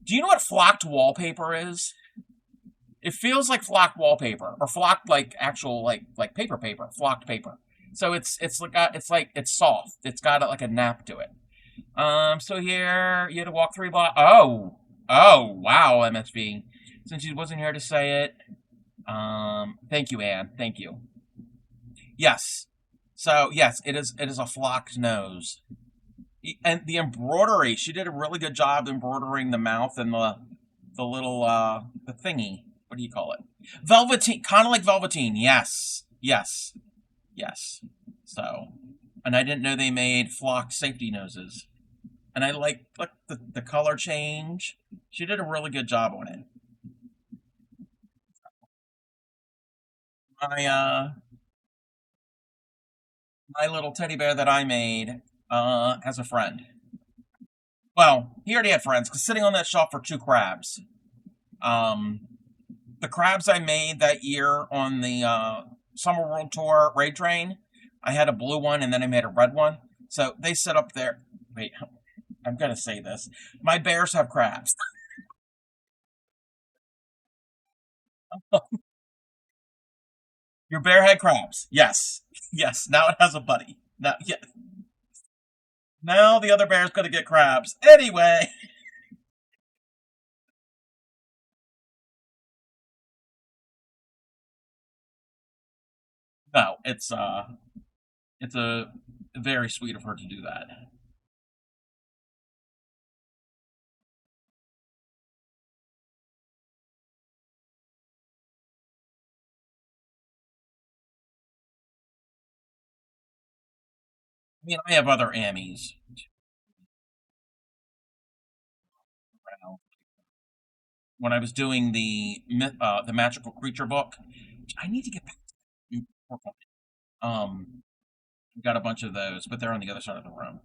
Do you know what flocked wallpaper is? It feels like flocked wallpaper or flocked like actual like paper, flocked paper. So it's soft. It's got like a nap to it. So here you had to walk 3 blocks. Oh, wow, MSV. Since you wasn't here to say it, thank you, Anne. Thank you. Yes. So yes, it is a flocked nose. And the embroidery, she did a really good job embroidering the mouth and the little the thingy. What do you call it? Velveteen, kind of like velveteen. Yes, yes, yes. So, and I didn't know they made flocked safety noses. And I like the color change. She did a really good job on it. My my little teddy bear that I made has a friend. Well, he already had friends because sitting on that shelf were 2 crabs. Um, the crabs I made that year on the Summer World Tour raid train, I had a blue one and then I made a red one. So they sit up there. Wait, I'm gonna say this. My bears have crabs. Your bear had crabs. Yes. Yes. Now it has a buddy. Now, yeah. Now the other bear's gonna get crabs. Anyway. No, it's a very sweet of her to do that. I mean, I have other Ammies. When I was doing the magical creature book, I need to get back to that. Got a bunch of those, but they're on the other side of the room.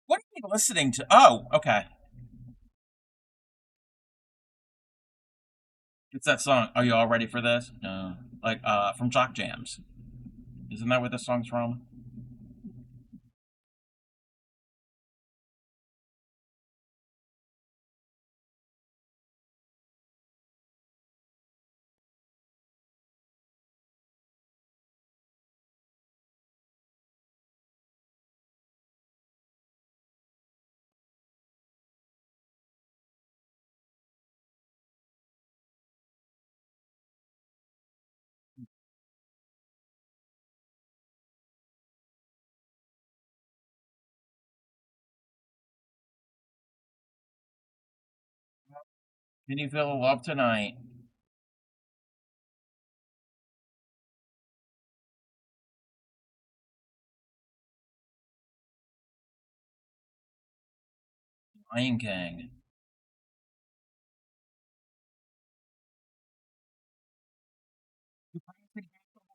What are you listening to? Oh, okay. It's that song. Are you all ready for this? No. Like, from Jock Jams. Isn't that where this song's from? Can you feel the love tonight? Lion King.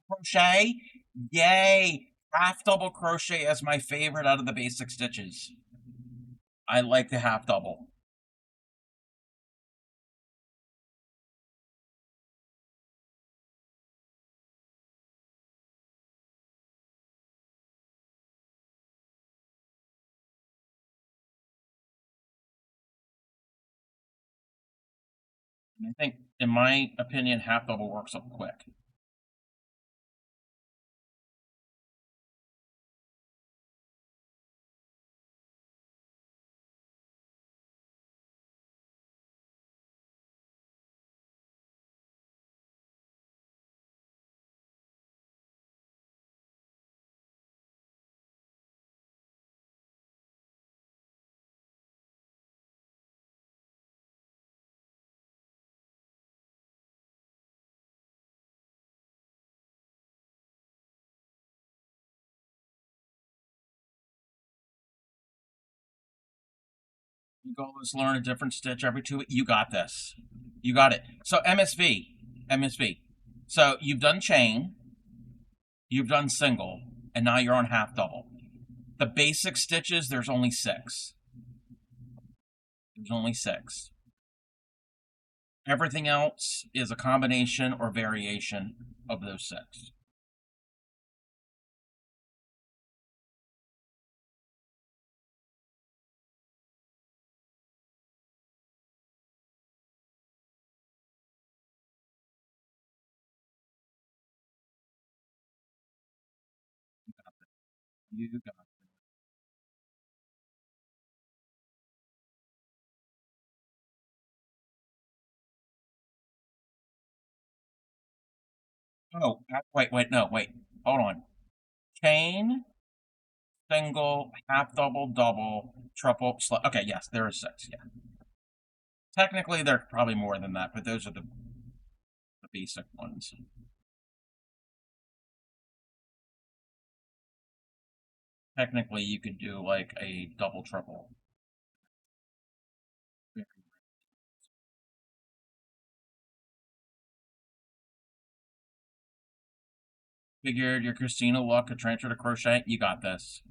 Crochet? Yay! Half double crochet as my favorite out of the basic stitches. I like the half double. I think, in my opinion, half double works up quick. You go, let's learn a different stitch every 2 weeks. You got this. You got it. So MSV. So you've done chain, you've done single, and now you're on half double. The basic stitches, there's only 6. There's only 6. Everything else is a combination or variation of those 6. You got it. Oh, wait, no, wait. Hold on. Chain, single, half double, double, triple, okay, yes, there is 6, yeah. Technically, there are probably more than that, but those are the basic ones. Technically, you could do like a double, triple. Figured your Christina luck could transfer to crochet. You got this.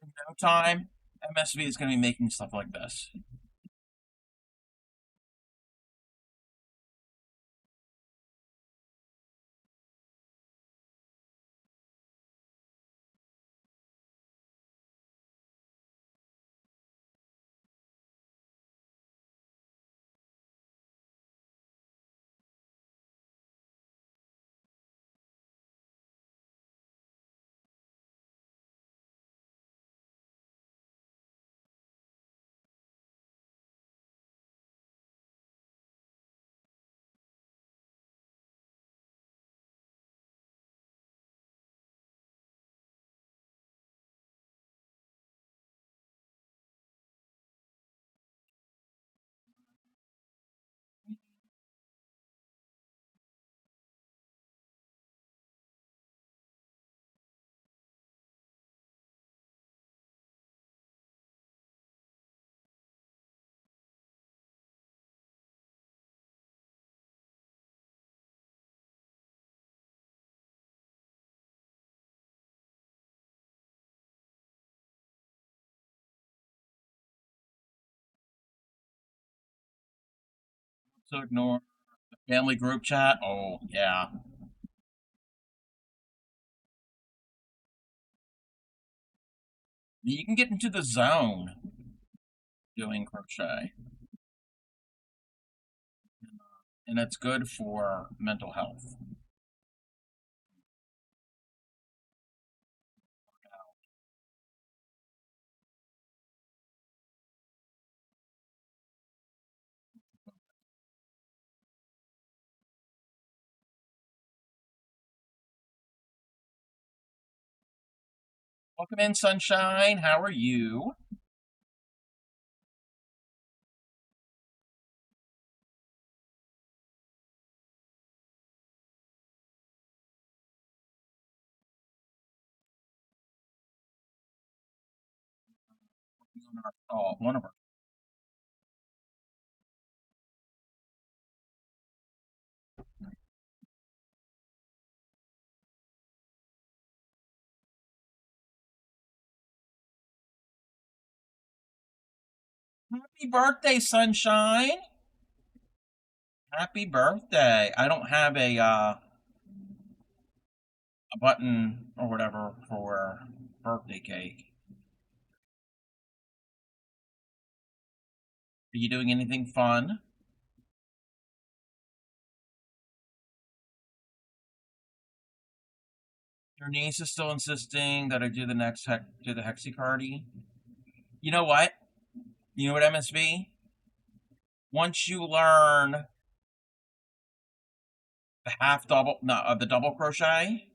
In no time, MSV is going to be making stuff like this. So ignore the family group chat. Oh, yeah. You can get into the zone doing crochet. And it's good for mental health. Welcome in, Sunshine. How are you? One of our. Happy birthday, Sunshine. Happy birthday. I don't have a button or whatever for birthday cake. Are you doing anything fun? Your niece is still insisting that I do the next do the Hexicardy. You know what? You know what, MSB? Once you learn the half double, no, the double crochet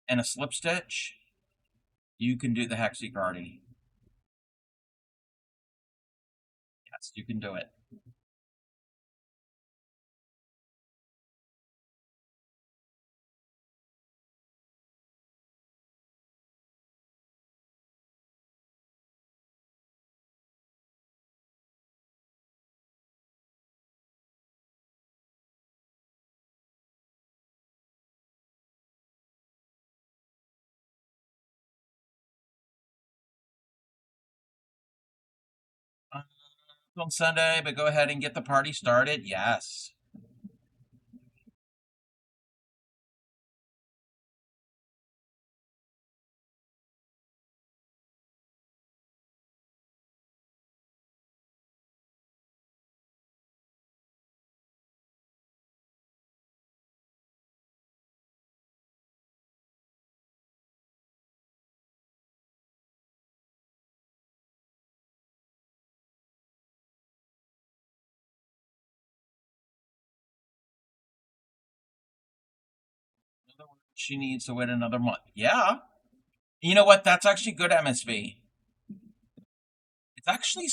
and a slip stitch, you can do the Hexicardy. Yes, you can do it. On Sunday, but go ahead and get the party started. Yes. She needs to wait another month. Yeah. You know what? That's actually good, MSV. It's actually,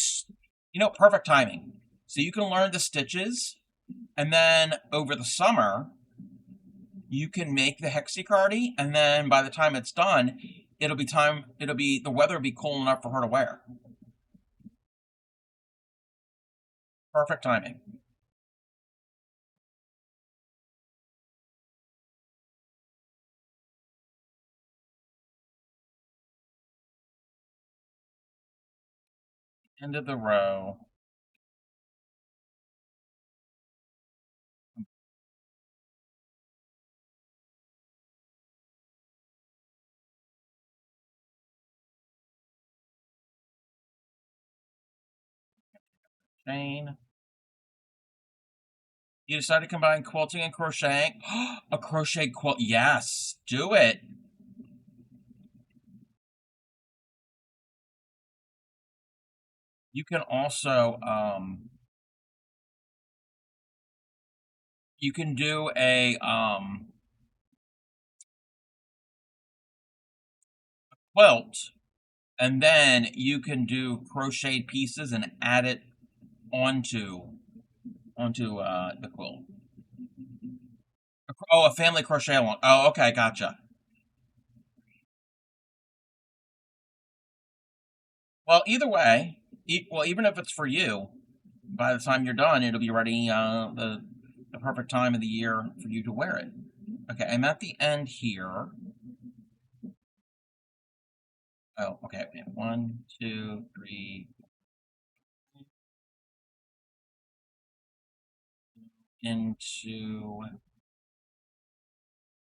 perfect timing. So you can learn the stitches, and then over the summer, you can make the Hexicardy, and then by the time it's done, the weather will be cool enough for her to wear. Perfect timing. End of the row. Chain. You decided to combine quilting and crocheting? A crochet quilt. Yes, do it. You can also, you can do a quilt, and then you can do crocheted pieces and add it onto the quilt. Oh, a family crochet along. Oh, okay, gotcha. Well, either way, even if it's for you, by the time you're done, it'll be ready. The perfect time of the year for you to wear it. Okay, I'm at the end here. Oh, okay. 1, 2, 3. Into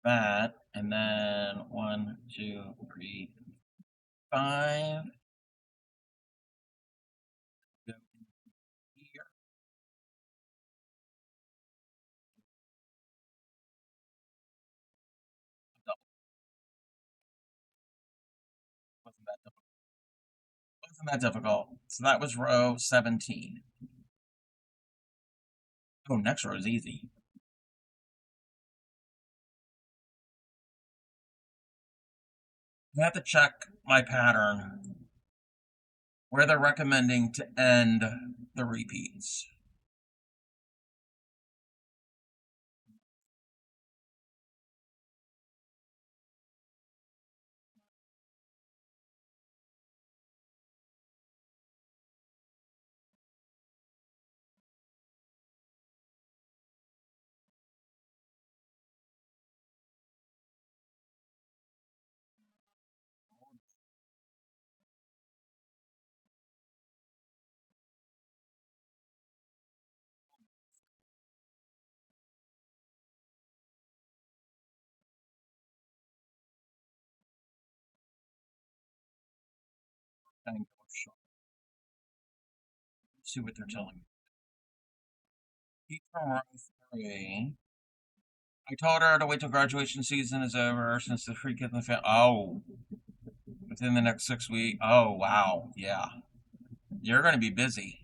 that, and then 1, 2, 3, 5. Go here. Wasn't that difficult? Wasn't that difficult? So that was row 17. Oh, next row is easy. I have to check my pattern where they're recommending to end the repeats. See what they're telling me. Keep from row 3. I told her to wait till graduation season is over since the free kids in the family. Oh, within the next 6 weeks. Oh, wow. Yeah. You're going to be busy.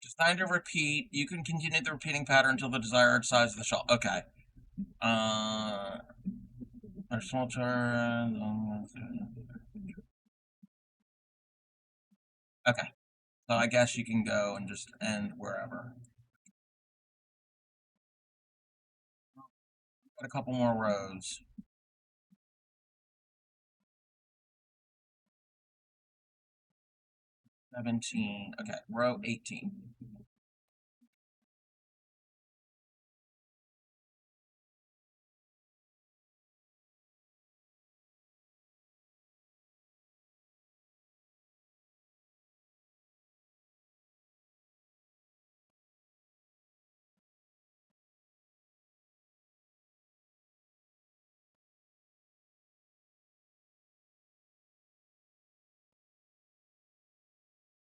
Designed to repeat. You can continue the repeating pattern until the desired size of the shawl. Okay. Our small turn. Okay. So I guess you can go and just end wherever. Got a couple more rows. 17. Okay, row 18.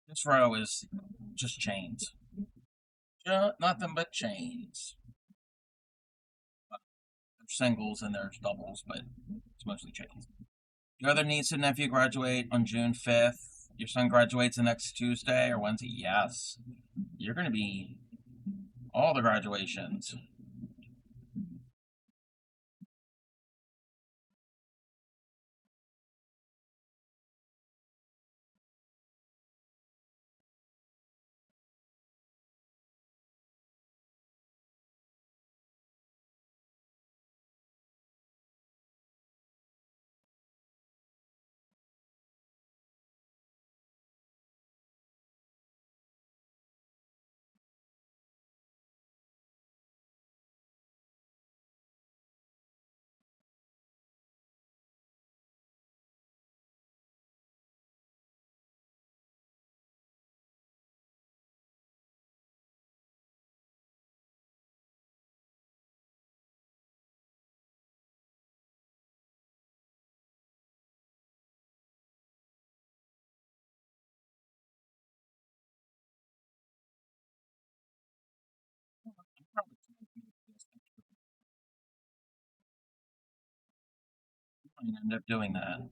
This row is just chains. Nothing but chains. There's singles and there's doubles, but it's mostly chains. Your other niece and nephew graduate on June 5th. Your son graduates the next Tuesday or Wednesday. Yes. You're going to be all the graduations. I end up doing that.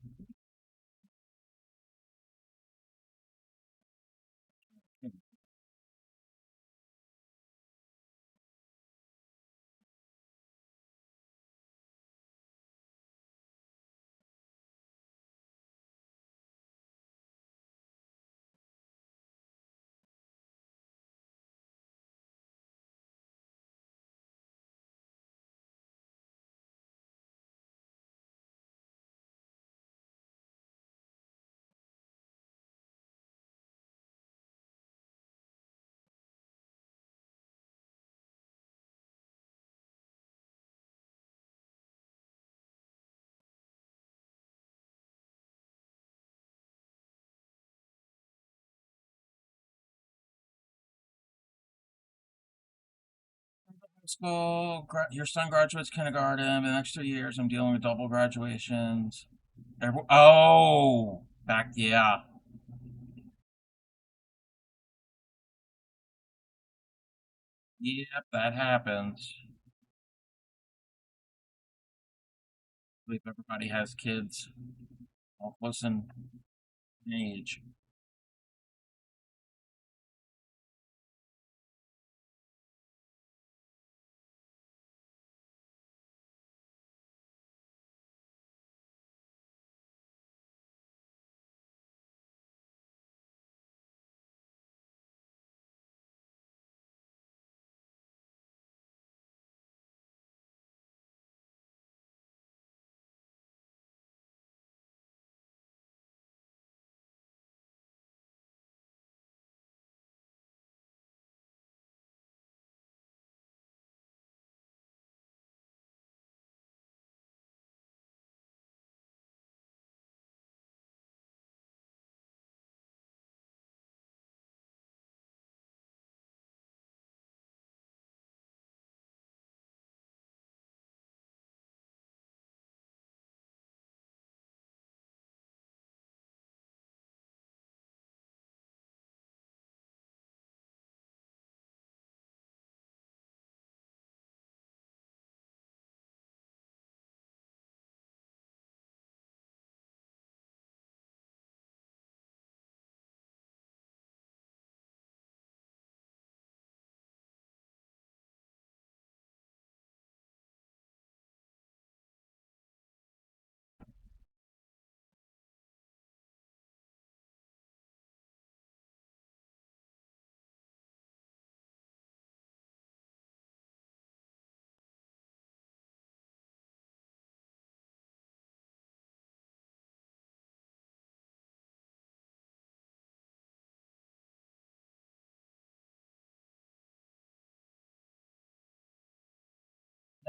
School, your son graduates kindergarten. The next 2 years, I'm dealing with double graduations. Oh, back, yeah. Yep, that happens. I believe everybody has kids all close in age.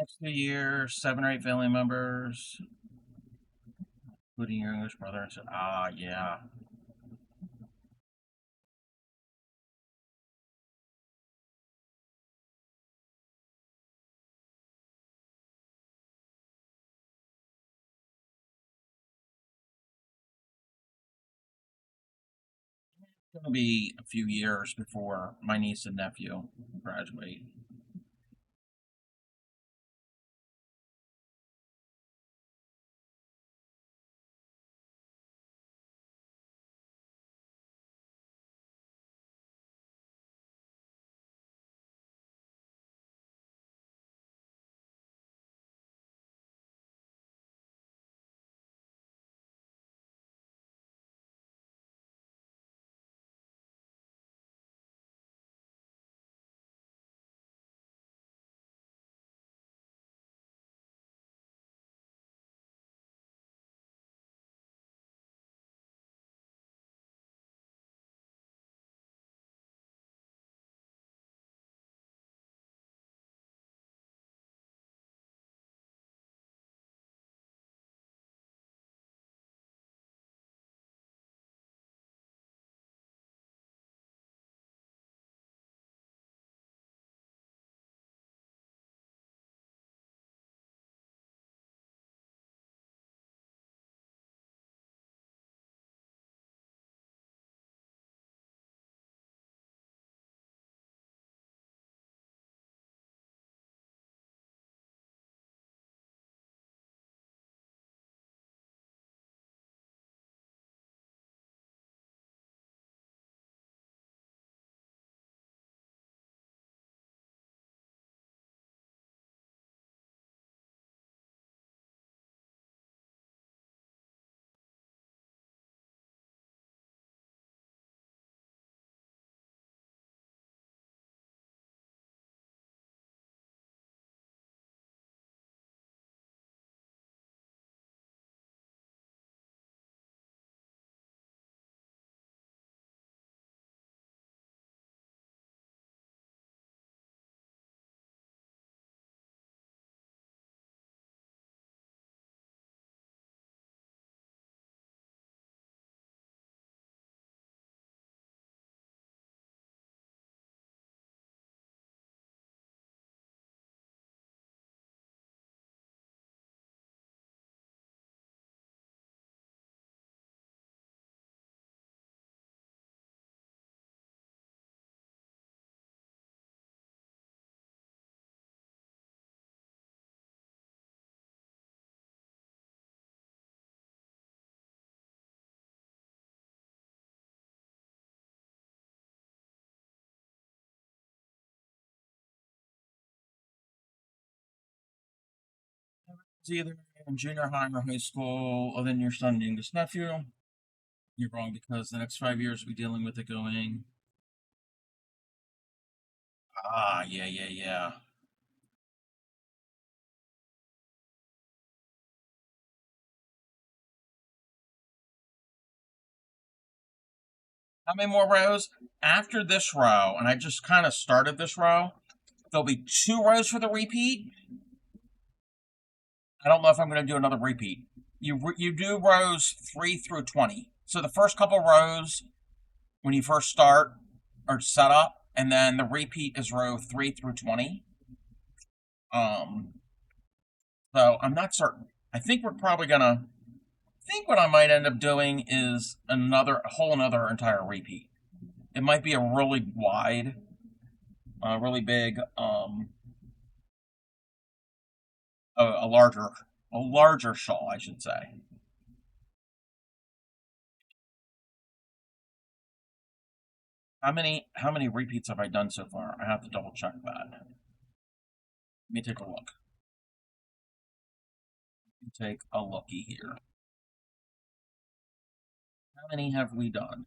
Next 2 years, 7 or 8 family members, including your English brother. So, yeah. It's going to be a few years before my niece and nephew graduate. It's either in junior high or high school, other than your son and youngest nephew. You're wrong because the next 5 years we'll be dealing with it going. Yeah. How many more rows? After this row, and I just kind of started this row, there'll be 2 rows for the repeat. I don't know if I'm going to do another repeat. You do rows 3 through 20. So the first couple rows, when you first start, are set up, and then the repeat is row 3 through 20. So I'm not certain. I think we're probably gonna. I think what I might end up doing is a whole another entire repeat. It might be a really wide, really big, a larger shawl, I should say. How many repeats have I done so far? I have to double check that. Let me take a look. Take a looky here. How many have we done?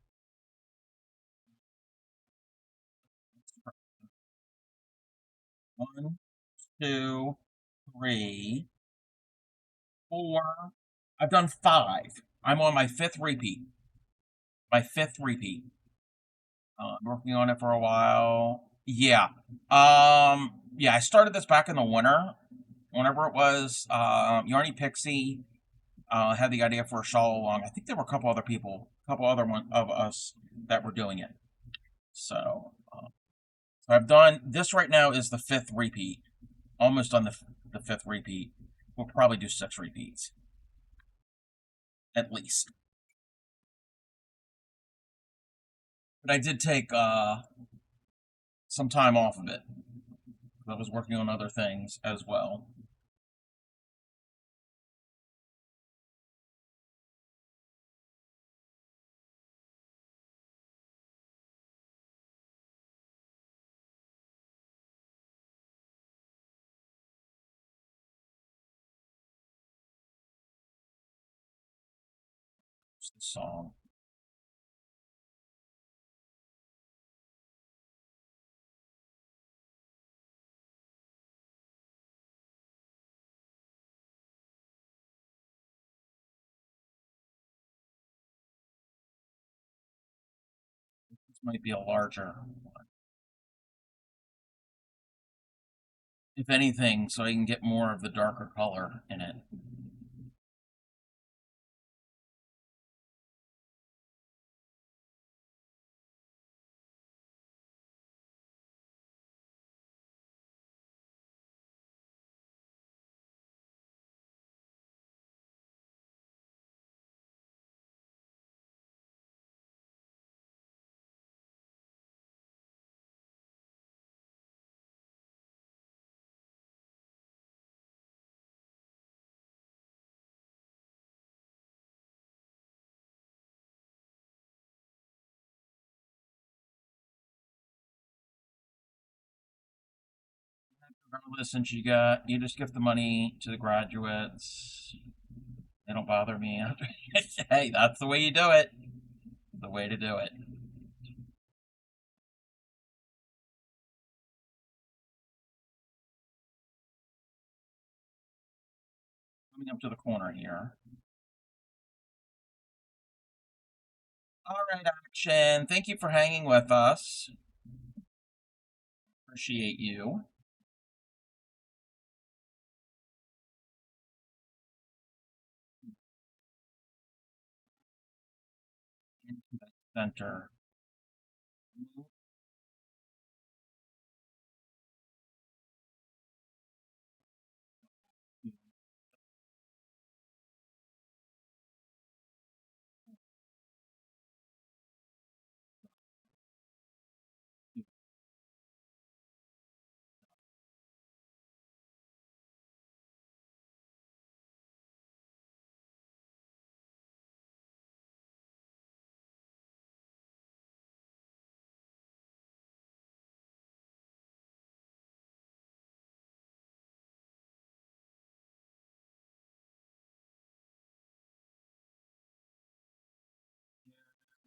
1, 2, 3, 4. I've done 5. I'm on my 5th repeat. Working on it for a while. Yeah. Yeah, I started this back in the winter whenever it was, Yarny Pixie had the idea for a Shawl along. I think there were a couple other people, a couple other one of us that were doing it. So I've done this right now is the 5th repeat, almost on the 5th repeat. We'll probably do 6 repeats, at least. But I did take some time off of it. I was working on other things as well. What's the song? This might be a larger one. If anything, so I can get more of the darker color in it. Regardless, since you just give the money to the graduates. They don't bother me. Hey, that's the way you do it. The way to do it. Coming up to the corner here. All right, Action. Thank you for hanging with us. Appreciate you. Into the center.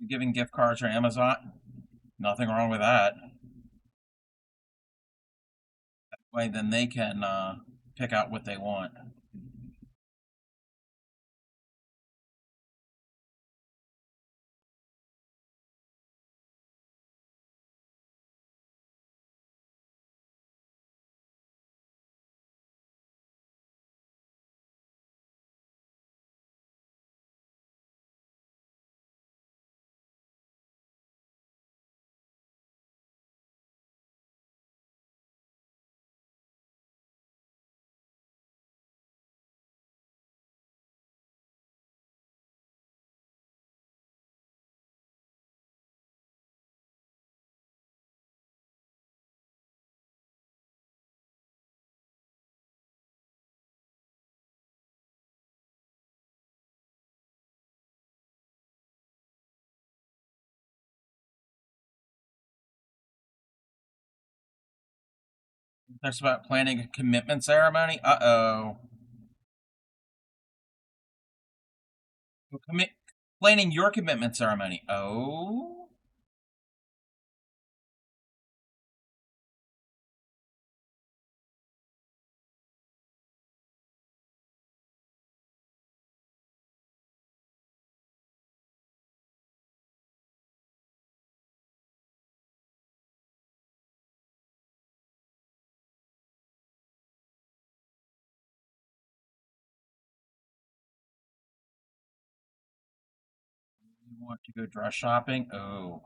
Giving gift cards or Amazon. Nothing wrong with that. That way, then they can pick out what they want. Talks about planning a commitment ceremony. Uh-oh. Planning your commitment ceremony. Oh. Want to go dress shopping? Oh.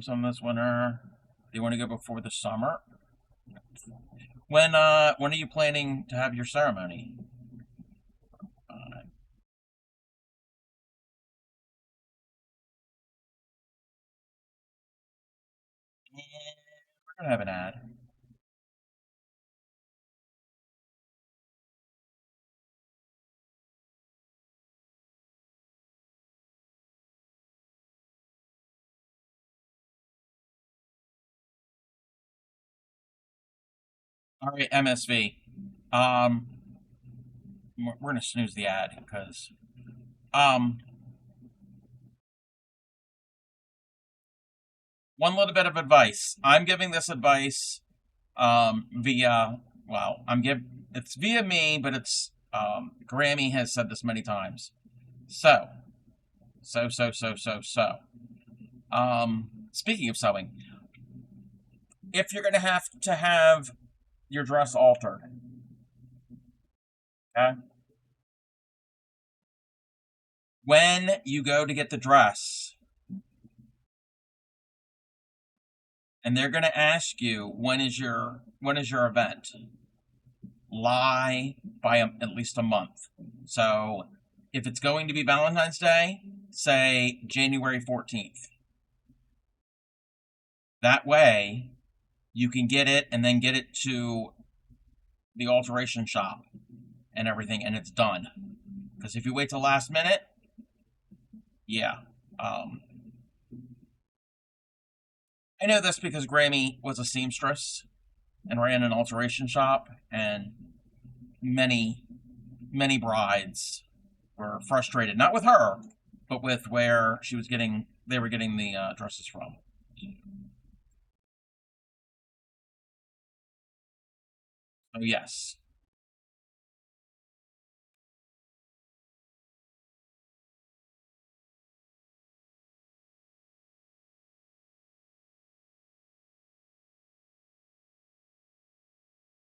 Some this winter. Do you want to go before the summer? When are you planning to have your ceremony? We're gonna have an ad. All right, MSV. We're gonna snooze the ad because one little bit of advice. I'm giving this advice via it's via me, but it's Grammy has said this many times. So speaking of sewing, if you're gonna have to have your dress altered, okay? When you go to get the dress, and they're going to ask you when is your event, lie by at least a month. So if it's going to be Valentine's Day, say January 14th. That way you can get it and then get it to the alteration shop and everything, and it's done. Because if you wait till last minute, yeah. I know this because Grammy was a seamstress and ran an alteration shop, and many brides were frustrated, not with her, but with where they were getting the dresses from. So yes.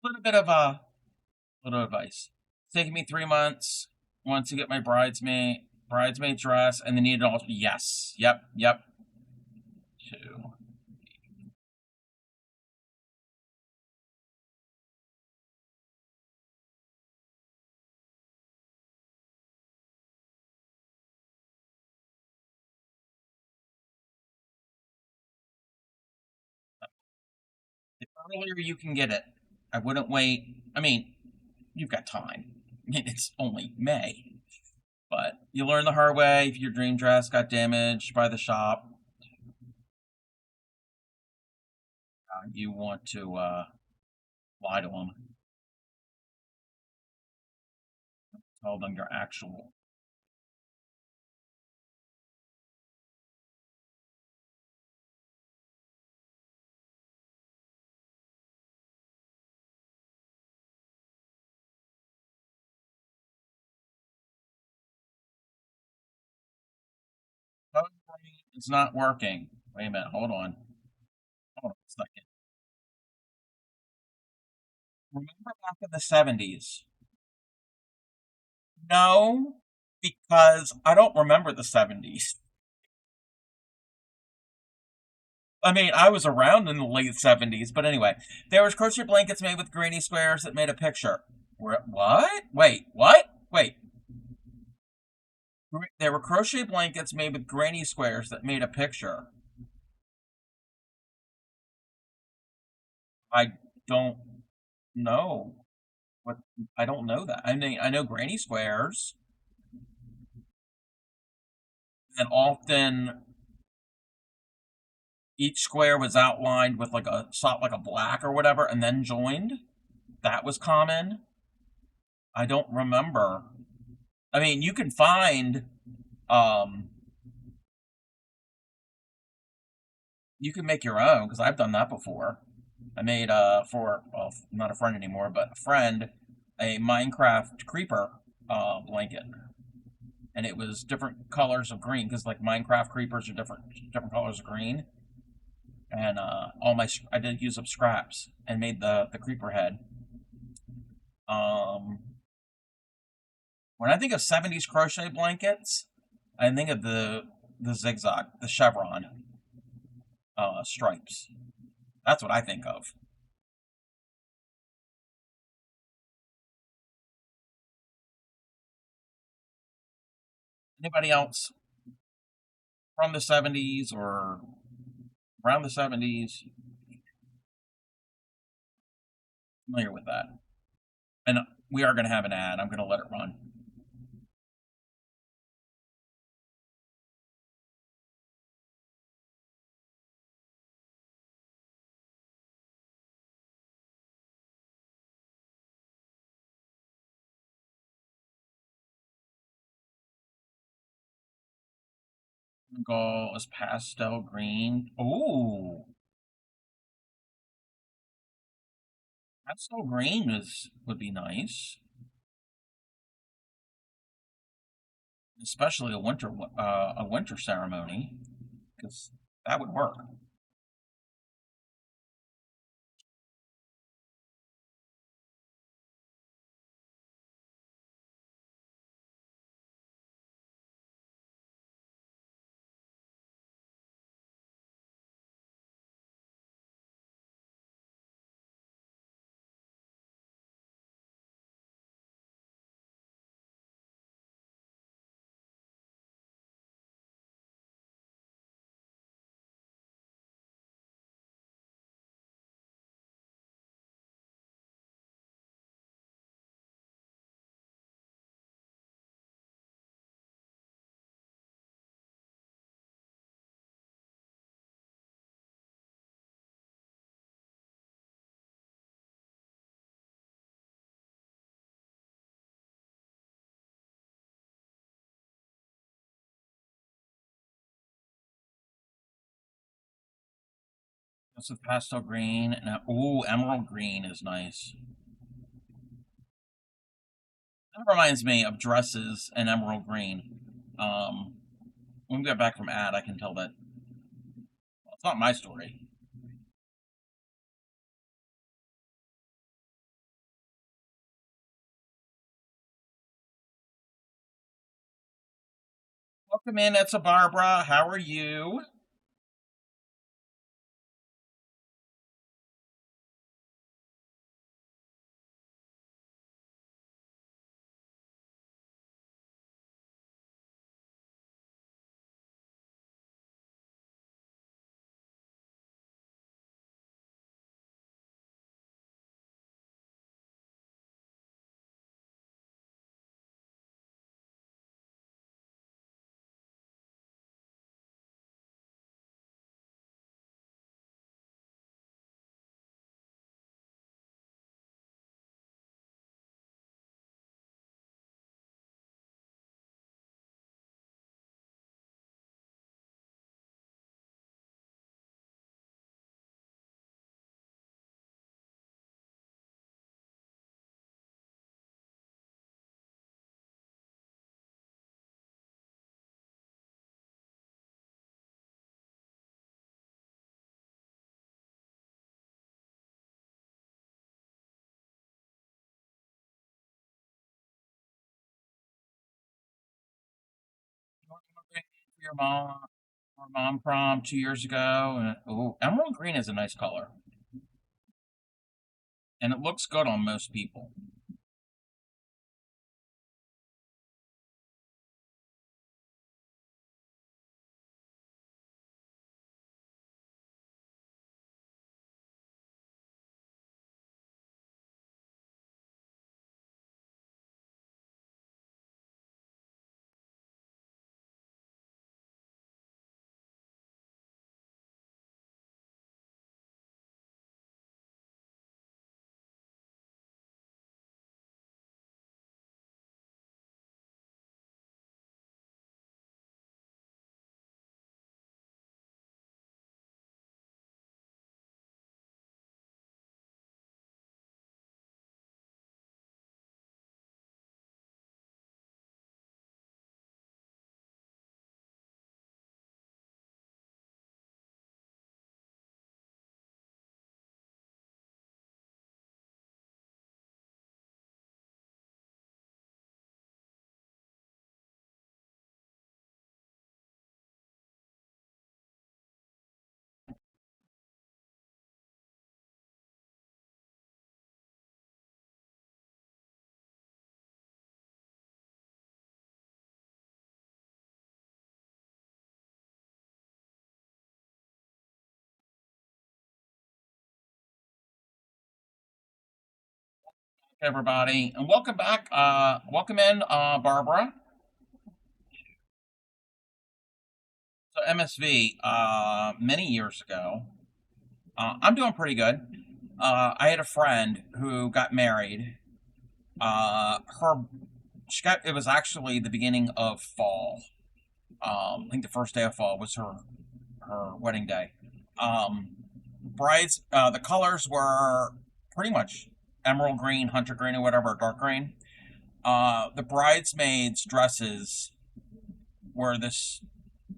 A little bit of little advice. It's taking me 3 months once to get my bridesmaid dress, and then need it all. Yes. Yep. 2. The earlier you can get it, I wouldn't wait. I mean, you've got time. I mean, it's only May. But you learn the hard way if your dream dress got damaged by the shop. You want to lie to them. Tell them your actual. It's not working. Wait a minute. Hold on. Hold on a second. Remember back in the 70s? No, because I don't remember the 70s. I mean, I was around in the late 70s, but anyway, there was crochet blankets made with granny squares that made a picture. What? Wait, what? Wait. There were crochet blankets made with granny squares that made a picture. I don't know. What? I don't know that. I mean, I know granny squares, and often each square was outlined with like a sort like a black or whatever, and then joined. That was common. I don't remember. I mean, you can find, um, you can make your own because I've done that before. I made for well, not a friend anymore, but a friend, a Minecraft creeper blanket, and it was different colors of green because like Minecraft creepers are different colors of green, and I did use up scraps and made the creeper head. Um, when I think of 70s crochet blankets, I think of the zigzag, the chevron stripes. That's what I think of. Anybody else from the 70s or around the 70s familiar with that? And we are going to have an ad. I'm going to let it run. Go is pastel green. Ooh, pastel green would be nice, especially a winter ceremony, because that would work. This is pastel green, and ooh, emerald green is nice. That reminds me of dresses and emerald green. When we get back from ad, I can tell that. Well, it's not my story. Welcome in, it's a Barbara. How are you? For your mom prom 2 years ago. And, ooh, emerald green is a nice color, and it looks good on most people. everybody, and welcome back. Welcome in, Barbara. So MSV, many years ago, I'm doing pretty good. I had a friend who got married. It was actually the beginning of fall. I think the first day of fall was her wedding day. The colors were pretty much emerald green, hunter green, or whatever, dark green. The bridesmaids' dresses were this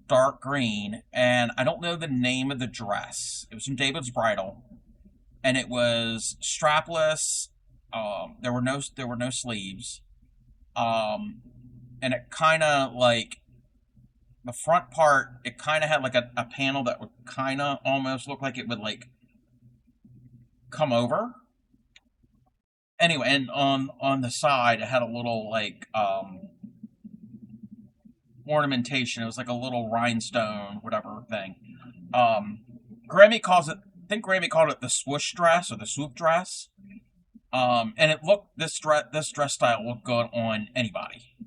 dark green, and I don't know the name of the dress. It was from David's Bridal, and it was strapless. There were no sleeves, and it kind of like the front part. It kind of had like a panel that would kind of almost look like it would like come over. Anyway, and on the side, it had a little like ornamentation. It was like a little rhinestone, whatever thing. Grammy calls it. I think Grammy called it the swoosh dress or the swoop dress. And this dress style looked good on anybody.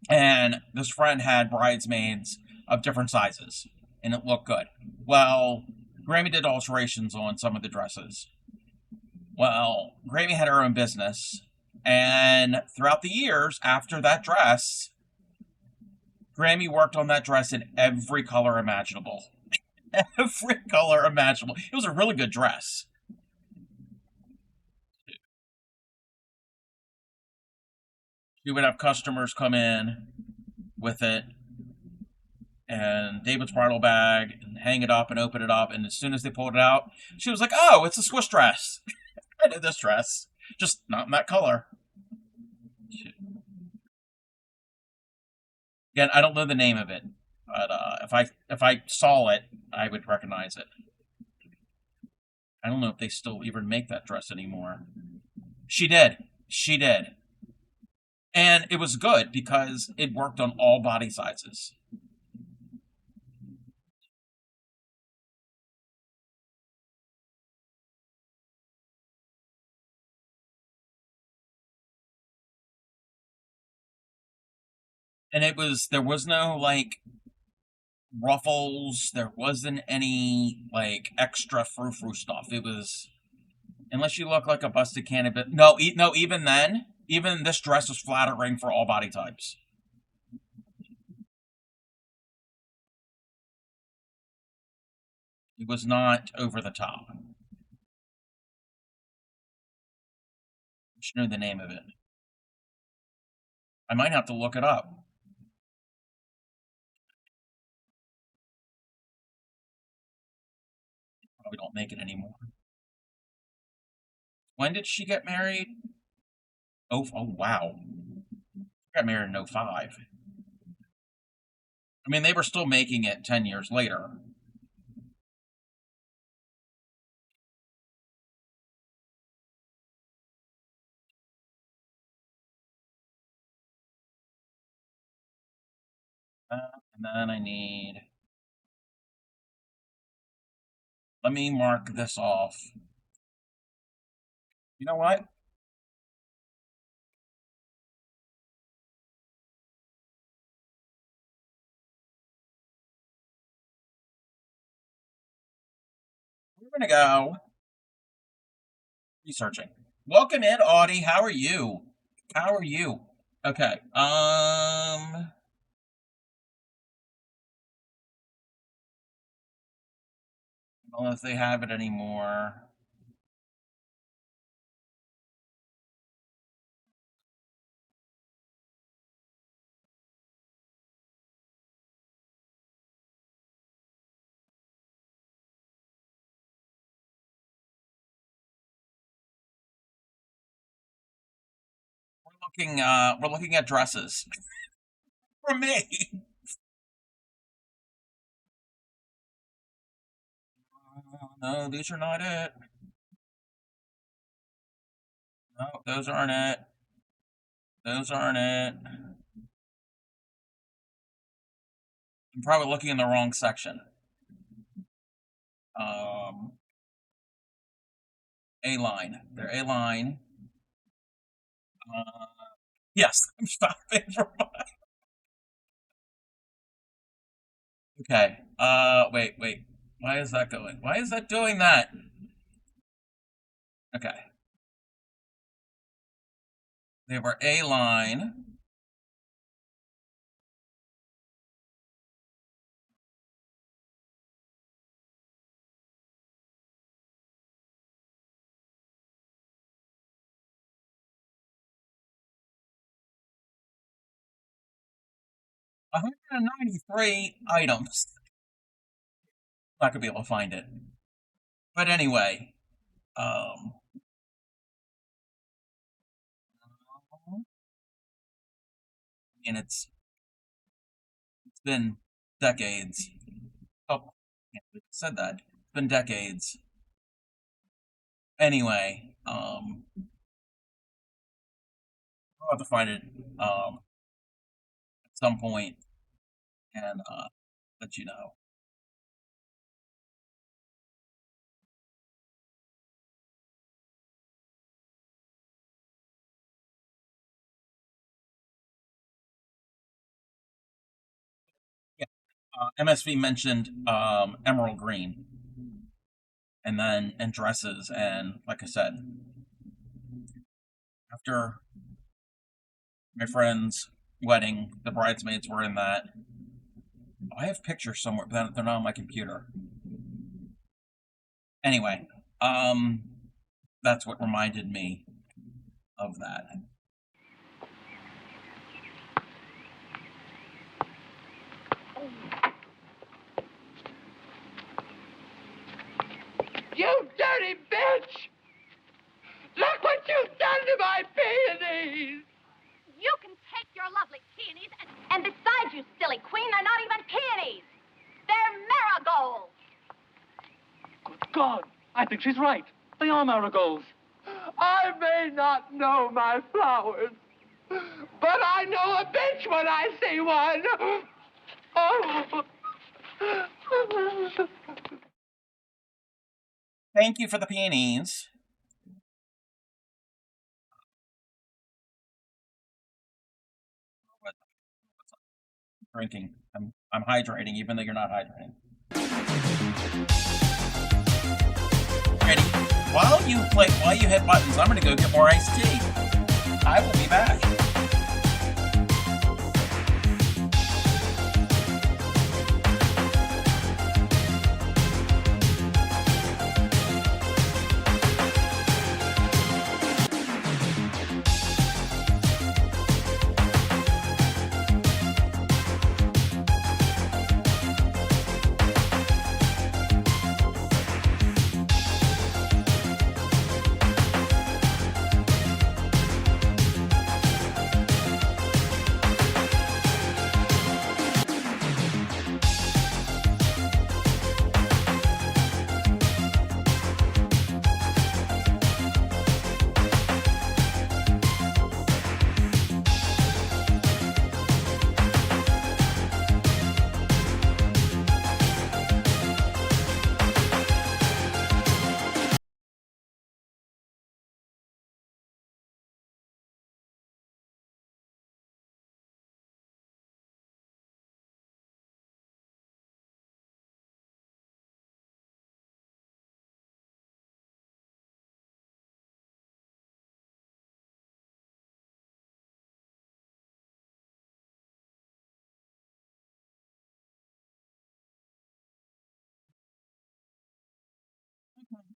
And this friend had bridesmaids of different sizes, and it looked good. Well, Grammy did alterations on some of the dresses. Well, Grammy had her own business, and throughout the years after that dress, Grammy worked on that dress in every color imaginable. Every color imaginable. It was a really good dress. She would have customers come in with it, and David's bridal bag, and hang it up and open it up, and as soon as they pulled it out, she was like, "Oh, it's a Swiss dress." I did this dress, just not in that color. Again, I don't know the name of it, but if I saw it, I would recognize it. I don't know if they still even make that dress anymore. She did, and it was good because it worked on all body sizes. And there was no like ruffles, there wasn't any like extra frou-frou stuff. It was, unless you look like a busted can of it. No, even then, even this dress was flattering for all body types. It was not over the top. I should know the name of it. I might have to look it up. Probably don't make it anymore. When did she get married? Oh wow. She got married in 05. I mean, they were still making it 10 years later. And then I need... Let me mark this off. You know what? We're gonna go researching. Welcome in, Audie. How are you? How are you? Okay. I don't know if they have it anymore. We're looking at dresses. For me. No, these are not it. No, those aren't it. Those aren't it. I'm probably looking in the wrong section. A-line. They're A-line. Yes, I'm stopping for mine. Okay. Wait. Why is that going? Why is that doing that? Okay. They were A line. $193 items. Not gonna be able to find it. But anyway, and it's been decades. Oh, I can't believe I said that. It's been decades. Anyway, I'll have to find it at some point and let you know. Yeah, MSV mentioned emerald green, and dresses, and like I said, after my friend's wedding, the bridesmaids were in that. I have pictures somewhere, but they're not on my computer. Anyway, that's what reminded me of that. You dirty bitch! Look what you've done to my peonies! You can take your lovely peonies and besides, you silly queen, they're not even peonies. They're marigolds. Good God, I think she's right. They are marigolds. I may not know my flowers, but I know a bitch when I see one. Oh. Thank you for the peonies. Drinking. I'm hydrating, even though you're not hydrating. Ready? While you hit buttons, I'm gonna go get more iced tea. I will be back.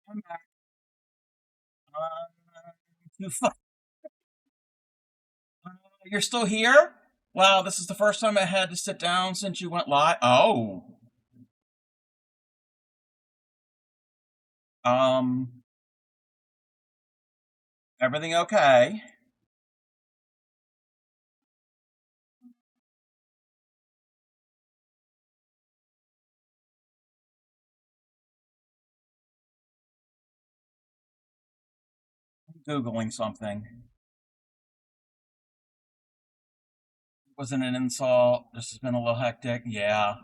I'm back. You're still here? Wow, this is the first time I had to sit down since you went live. Oh. Everything okay? I'm Googling something. It wasn't an insult. This has been a little hectic. Yeah.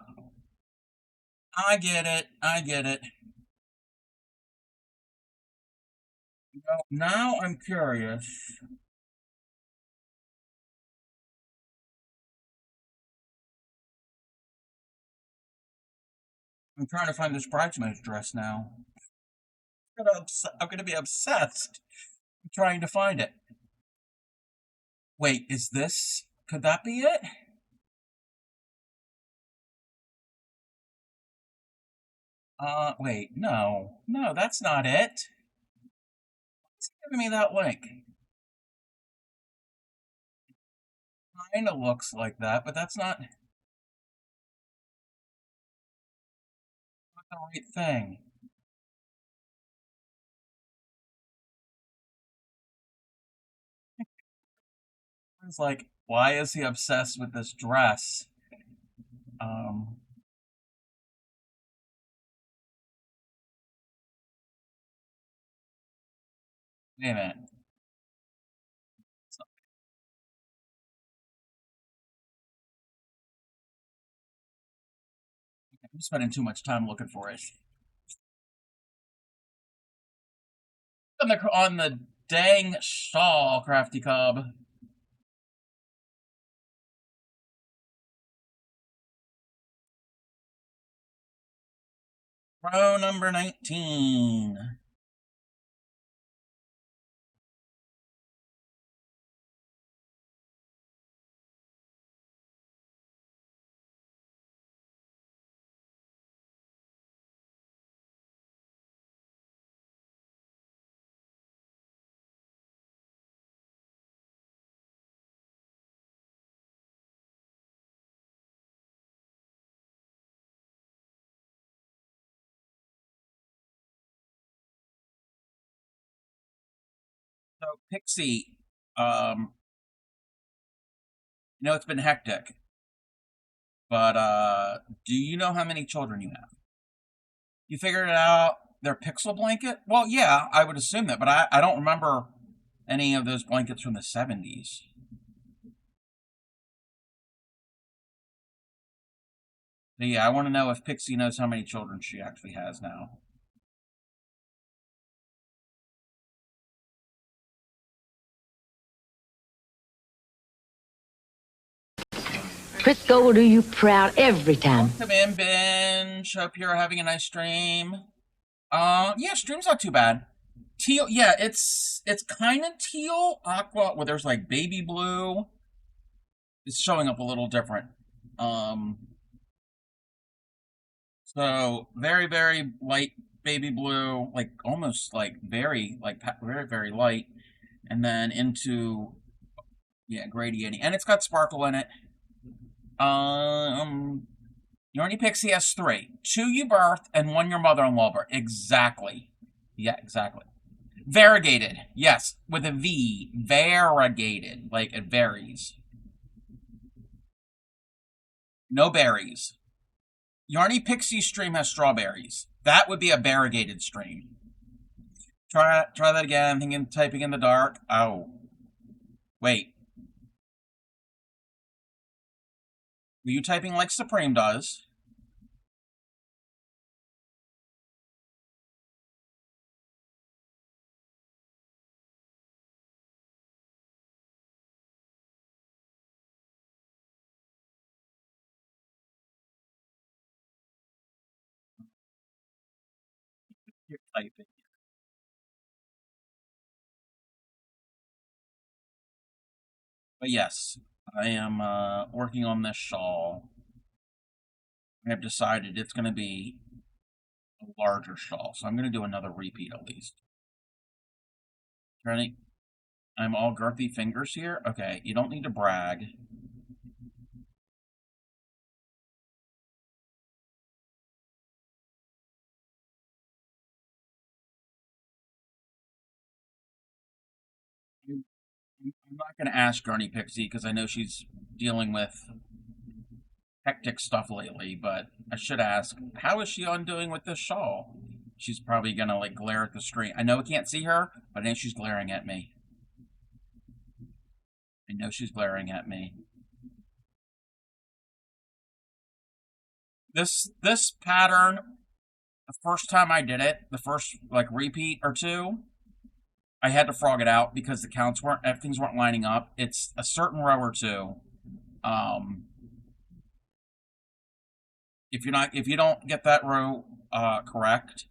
I get it. Now I'm curious. I'm trying to find this bridesmaid's dress now. I'm gonna be obsessed trying to find it. Wait, is this? Could that be it? Wait, no. No, that's not it. It's giving me that link. Kinda looks like that, but that's not the right thing. It's like, why is he obsessed with this dress? Um, Wait a minute. I'm spending too much time looking for it. On the dang shawl, Crafty Cub. Row number 19. So, Pixie, it's been hectic, but, do you know how many children you have? You figured it out? Their pixel blanket? Well, yeah, I would assume that, but I don't remember any of those blankets from the 70s. So, yeah, I want to know if Pixie knows how many children she actually has now. Crisco will do you proud every time. Come in, Binge. Hope you're having a nice stream. Yeah, stream's not too bad. Teal, yeah, it's kind of teal, aqua, where there's like baby blue. It's showing up a little different. So very, very light baby blue, like almost like very very light, and then into gradiating, and it's got sparkle in it. Yarny Pixie has 3. 2 you birthed and 1 your mother-in-law birthed. Exactly. Yeah, exactly. Variegated. Yes, with a V. Variegated. Like it varies. No berries. Yarny Pixie stream has strawberries. That would be a variegated stream. Try that again. Typing in the dark. Oh. Wait. Were you typing like Supreme does? You're typing. But yes, I am working on this shawl. I have decided it's going to be a larger shawl, so I'm going to do another repeat at least. Ready? I'm all girthy fingers here. Okay, you don't need to brag. I'm not going to ask Yarny Pixie because I know she's dealing with hectic stuff lately, but I should ask, how is she doing with this shawl? She's probably going to like glare at the screen. I know I can't see her, but I know she's glaring at me. I know she's glaring at me. This pattern, the first time I did it, the first like repeat or 2, I had to frog it out because things weren't lining up. It's a certain row or 2. If you don't get that row correct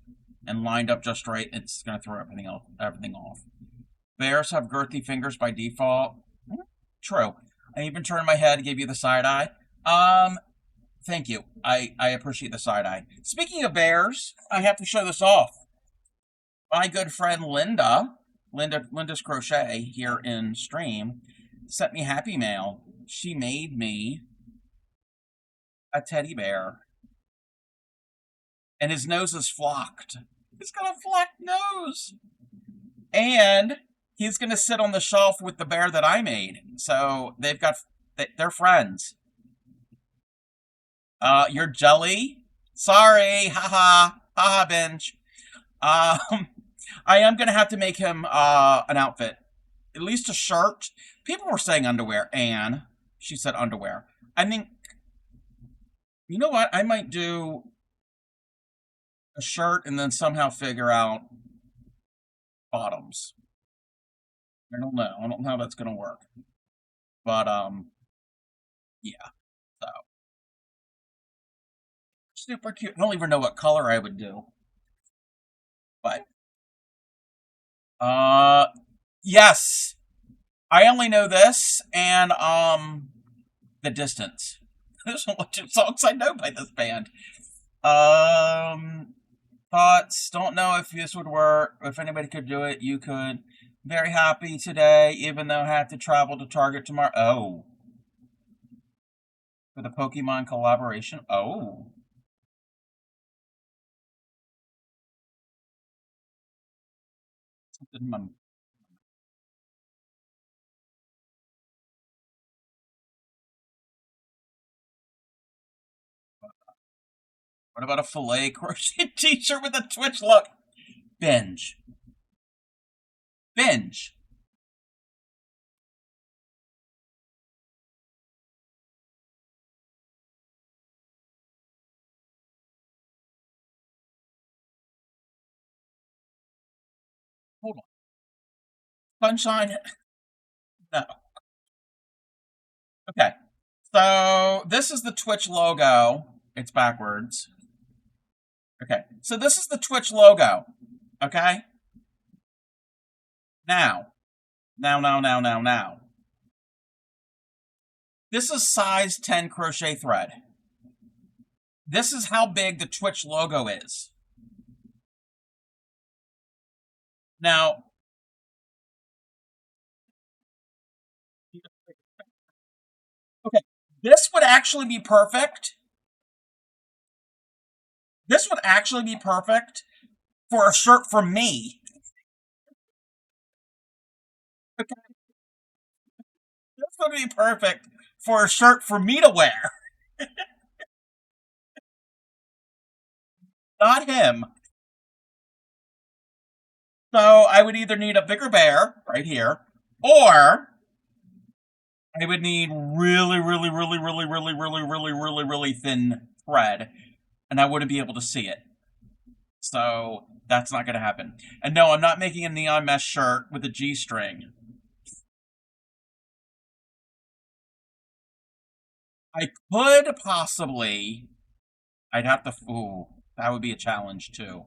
and lined up just right, it's gonna throw everything off. Bears have girthy fingers by default. True. I even turned my head, gave you the side eye. Thank you. I appreciate the side eye. Speaking of bears, I have to show this off. My good friend Linda's Crochet here in stream, sent me Happy Mail. She made me a teddy bear. And his nose is flocked. He's got a flocked nose. And he's going to sit on the shelf with the bear that I made. So they're friends. You're jelly? Sorry. Haha, binge. I am going to have to make him an outfit. At least a shirt. People were saying underwear. Anne, she said underwear. I think, you know what? I might do a shirt and then somehow figure out bottoms. I don't know. I don't know how that's going to work. But, yeah. So. Super cute. I don't even know what color I would do. But, yes. I only know this and, The Distance. Those are what two songs I know by this band. Thoughts. Don't know if this would work. If anybody could do it, you could. Very happy today, even though I have to travel to Target tomorrow. Oh. For the Pokemon collaboration. Oh. What about a filet crochet t-shirt with a Twitch look? Binge. Binge. Hold on. Sunshine. No. Okay. So this is the Twitch logo. It's backwards. Okay. So this is the Twitch logo. Okay. Now. This is size 10 crochet thread. This is how big the Twitch logo is. Now, okay, this would actually be perfect. This would actually be perfect for a shirt for me. Okay. This would be perfect for a shirt for me to wear. Not him. So I would either need a bigger bear right here, or I would need really thin thread, and I wouldn't be able to see it. So that's not going to happen. And no, I'm not making a neon mesh shirt with a G-string. I could possibly... I'd have to... Ooh, that would be a challenge, too.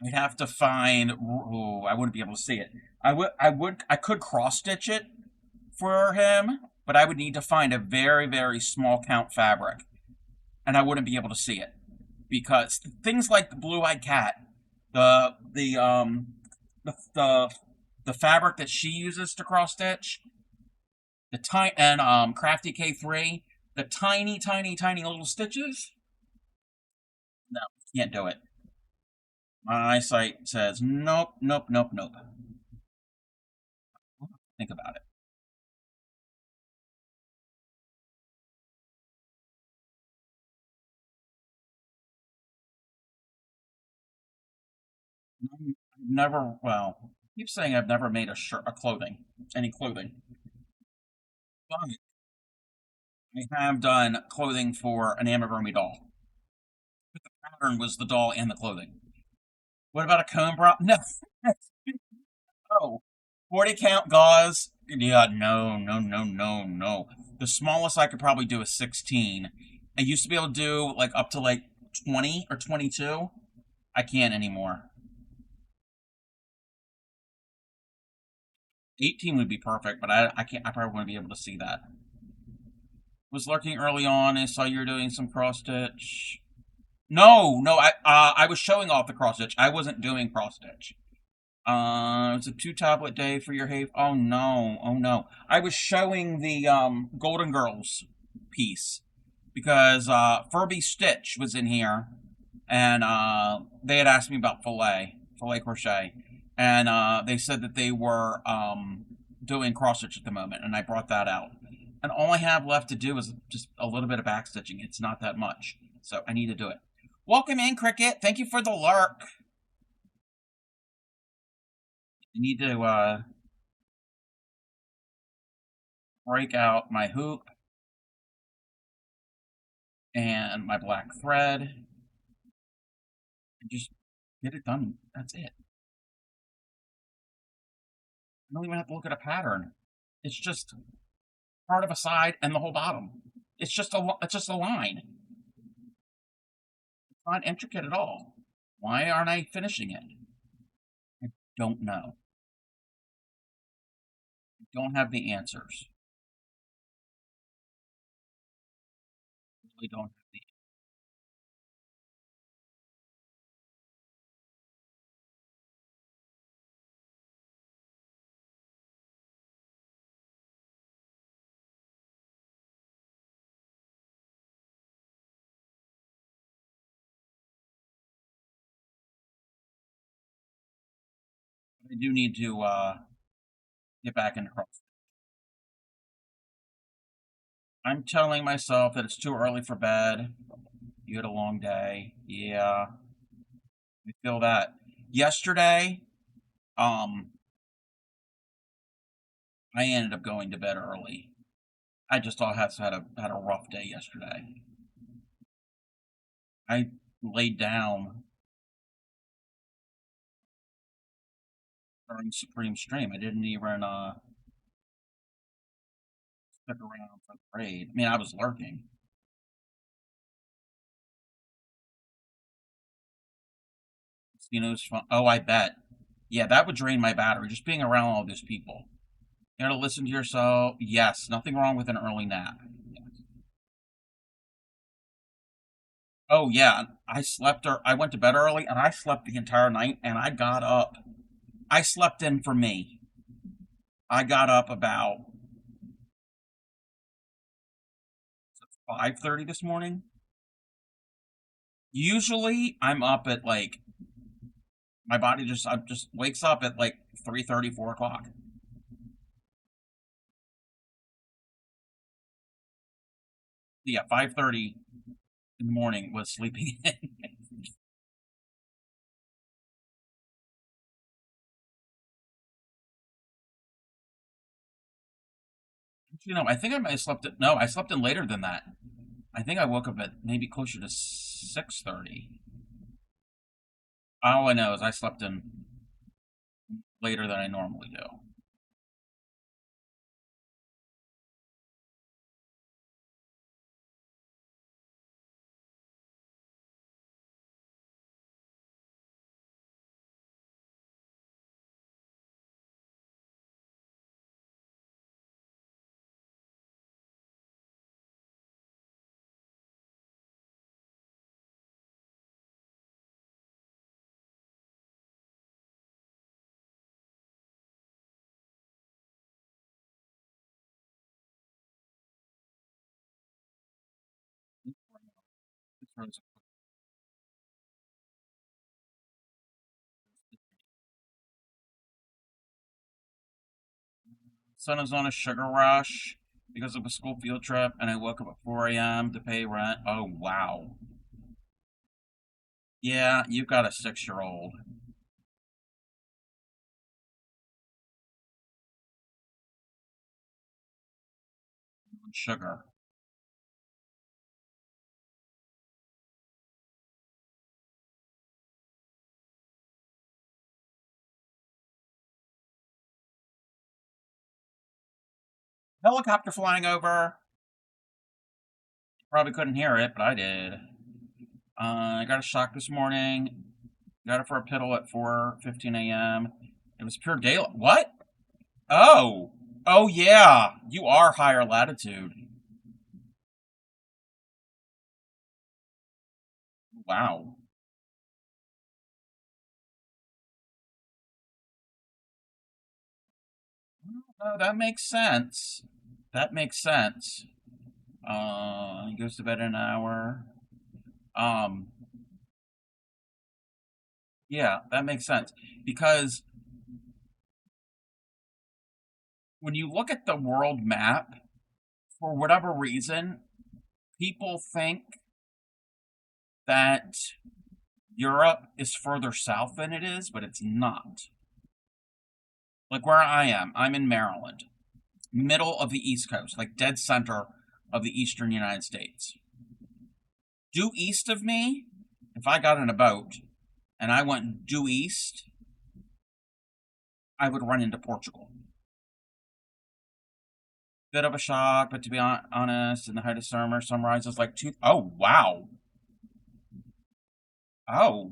I'd have to find... Ooh, I wouldn't be able to see it. I could cross-stitch it for him, but I would need to find a very small count fabric. And I wouldn't be able to see it. Because things like the blue-eyed cat, the fabric that she uses to cross-stitch, and Crafty K3, the tiny little stitches, no, can't do it. My eyesight says, nope. Think about it. Never, well, I keep saying I've never made any clothing. But I have done clothing for an amigurumi doll. But the pattern was the doll and the clothing. What about a comb bra? No. Oh, 40 count gauze Yeah, no, no, no, no, no. The smallest I could probably do is 16. I used to be able to do like up to like 20 or 22. I can't anymore. 18 would be perfect, but I can't. I probably wouldn't be able to see that. Was lurking early on and saw you were doing some cross stitch. No, no, I was showing off the cross stitch. I wasn't doing cross stitch. It's a 2-tablet day for your have. Oh no, oh no. I was showing the Golden Girls piece because Furby Stitch was in here, and they had asked me about fillet crochet, and they said that they were doing cross stitch at the moment, and I brought that out. And all I have left to do is just a little bit of back stitching. It's not that much, so I need to do it. Welcome in, Cricket. Thank you for the lurk. I need to break out my hoop and my black thread and just get it done. That's it. I don't even have to look at a pattern. It's just part of a side and the whole bottom. It's just a line. It's not intricate at all. Why aren't I finishing it? I don't know. I don't have the answers. I really don't have the answers. I do need to get back into cross. I'm telling myself that it's too early for bed. You had a long day. Yeah. I feel that. Yesterday, I ended up going to bed early. I just had a rough day yesterday. I laid down during Supreme Stream. I didn't even stick around for the raid. I mean, I was lurking. Casino's fun. Oh, I bet. Yeah, that would drain my battery. Just being around all these people. You gotta listen to yourself. Yes, nothing wrong with an early nap. Yes. Oh yeah, I went to bed early and I slept the entire night and I got up. I slept in for me. I got up about 5:30 this morning. Usually I'm up at like my body just wakes up at like 3:30, 4 o'clock. Yeah, 5:30 in the morning was sleeping in. You know, I think I might have slept no, I slept in later than that. I think I woke up at maybe closer to 6:30. All I know is I slept in later than I normally do. Son is on a sugar rush because of a school field trip, and I woke up at 4 a.m. to pay rent. Oh, wow. Yeah, you've got a 6-year-old. Sugar. Helicopter flying over. Probably couldn't hear it, but I did. I got a shock this morning. Got it for a piddle at 4:15 a.m. It was pure daylight. What? Oh. Oh, yeah. You are higher latitude. Wow. Oh, that makes sense. That makes sense. He goes to bed in an hour. Yeah, that makes sense. Because when you look at the world map, for whatever reason, people think that Europe is further south than it is, but it's not. Like where I am, I'm in Maryland, middle of the East Coast, like dead center of the eastern United States. Due east of me, if I got in a boat and I went due east, I would run into Portugal. Bit of a shock, but to be honest, in the height of summer, sunrise is like two. Oh, wow. Oh.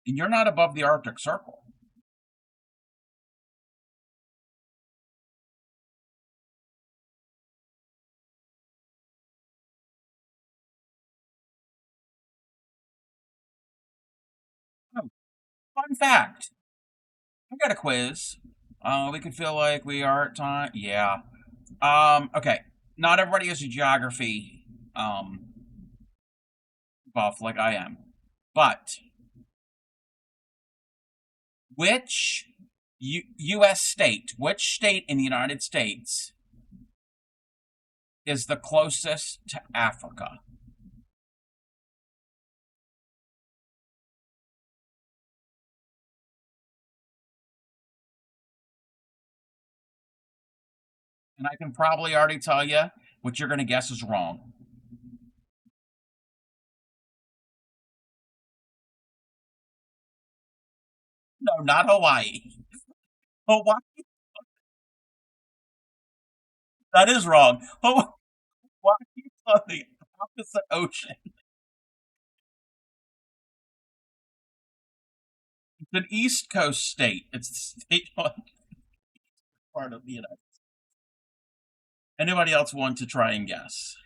And you're not above the Arctic Circle. Oh, fun fact. I got a quiz. We could feel like we are at time. Yeah. Okay. Not everybody is a geography buff like I am. But which U.S. state, which state in the United States is the closest to Africa? And I can probably already tell you what you're going to guess is wrong. No, not Hawaii. Hawaii. That is wrong. Hawaii is on the opposite ocean. It's an East Coast state. It's the state on part of the United States. Anybody else want to try and guess?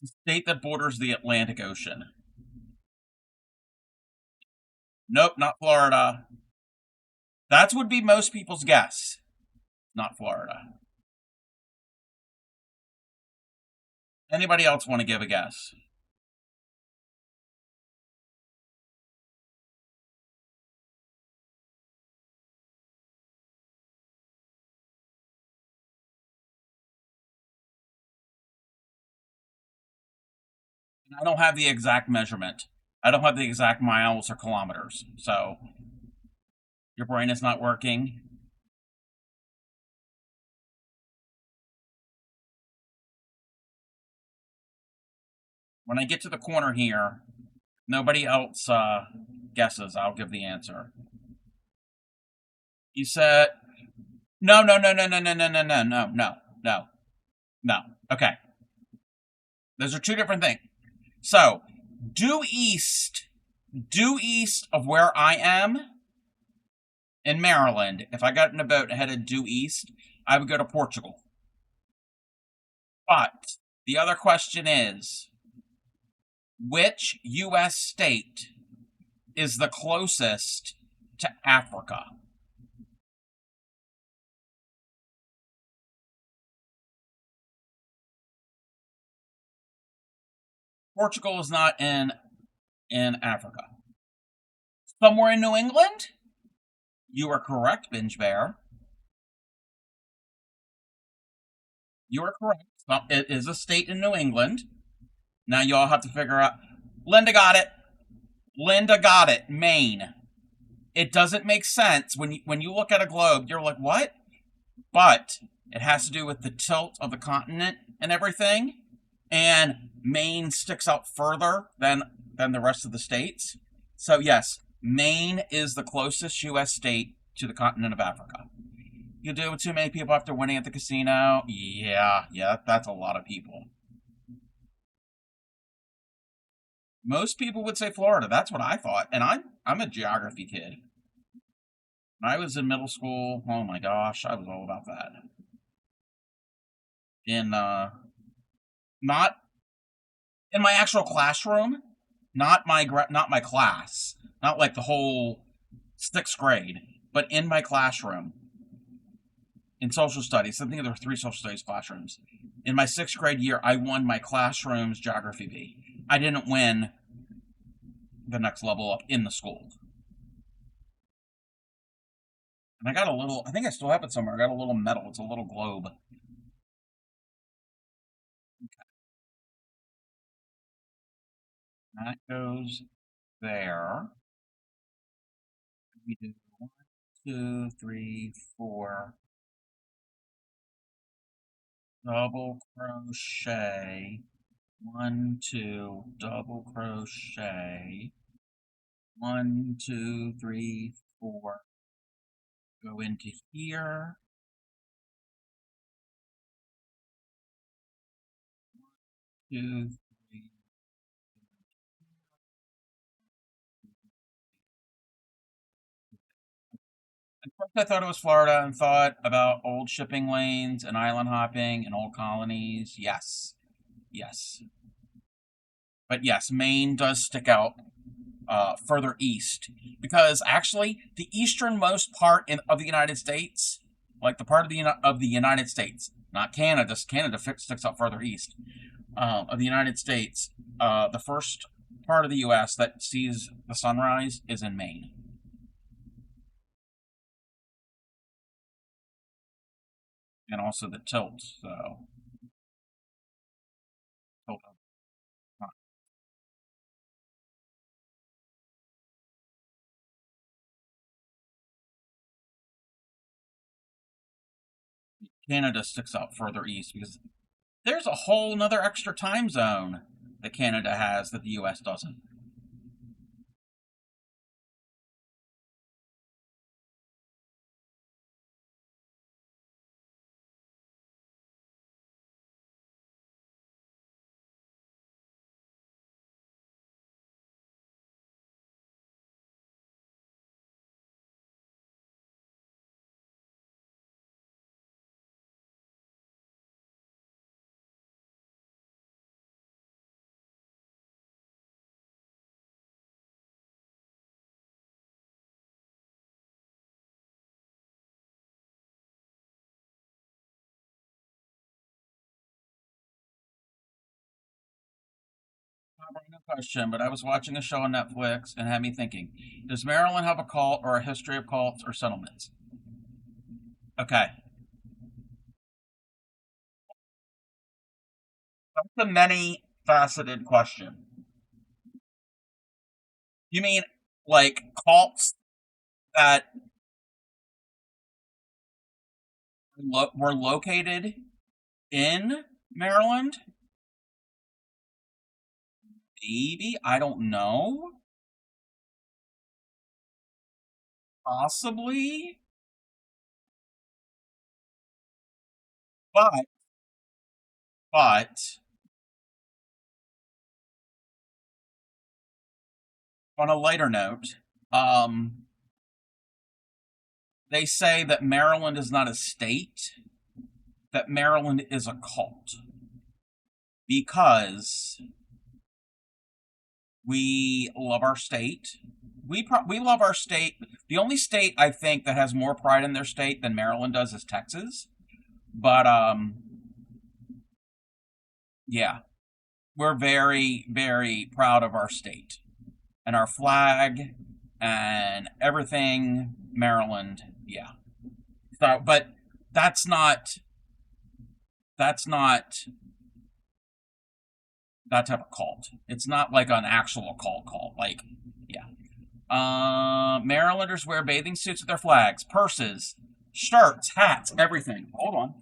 It's a state that borders the Atlantic Ocean. Nope, not Florida. That would be most people's guess. Not Florida. Anybody else want to give a guess? I don't have the exact measurement. I don't have the exact miles or kilometers. So, your brain is not working. When I get to the corner here, nobody else guesses. I'll give the answer. You said, no. Okay. Those are two different things. So, due east of where I am in Maryland, if I got in a boat and headed due east, I would go to Portugal. But the other question is, which U.S. state is the closest to Africa? Portugal is not in Africa. Somewhere in New England? You are correct, Binge Bear. You are correct. It is a state in New England. Now you all have to figure out. Linda got it. Maine. It doesn't make sense when you look at a globe. You're like, what? But it has to do with the tilt of the continent and everything. And Maine sticks out further than the rest of the states. So yes, Maine is the closest U.S. state to the continent of Africa. You do with too many people after winning at the casino? Yeah, that's a lot of people. Most people would say Florida. That's what I thought. And I'm a geography kid. When I was in middle school, oh my gosh, I was all about that. Not in my actual classroom, not my class, not like the whole 6th grade, but in my classroom, in social studies. I think there were 3 social studies classrooms. In my 6th grade year, I won my classroom's geography bee. I didn't win the next level up in the school. And I got a little, I think I still have it somewhere. I got a little medal. It's a little globe. Okay. That goes there. We do 1, 2, 3, 4. Double crochet. 1, 2, double crochet. 1, 2, 3, 4. Go into here. 1, 2, 3. At first I thought it was Florida and thought about old shipping lanes and island hopping and old colonies. Yes. But yes, Maine does stick out further east, because actually the easternmost part of the United States, like the part of the United States, not Canada. Canada sticks out further east of the United States. The first part of the U.S. that sees the sunrise is in Maine. And also the tilt, so tilt up. Canada sticks out further east because there's a whole nother extra time zone that Canada has that the U.S. doesn't. No question, but I was watching a show on Netflix and had me thinking, does Maryland have a cult or a history of cults or settlements? Okay. That's a many-faceted question. You mean, like, cults that were located in Maryland? Maybe, I don't know. Possibly. But on a lighter note, they say that Maryland is not a state, that Maryland is a cult. Because we love our state. We love our state. The only state I think that has more pride in their state than Maryland does is Texas. But yeah, we're very, very proud of our state and our flag and everything. Maryland, yeah. So, but that's not that type of cult. It's not like an actual cult. Like, yeah. Marylanders wear bathing suits with their flags, purses, shirts, hats, everything. Hold on.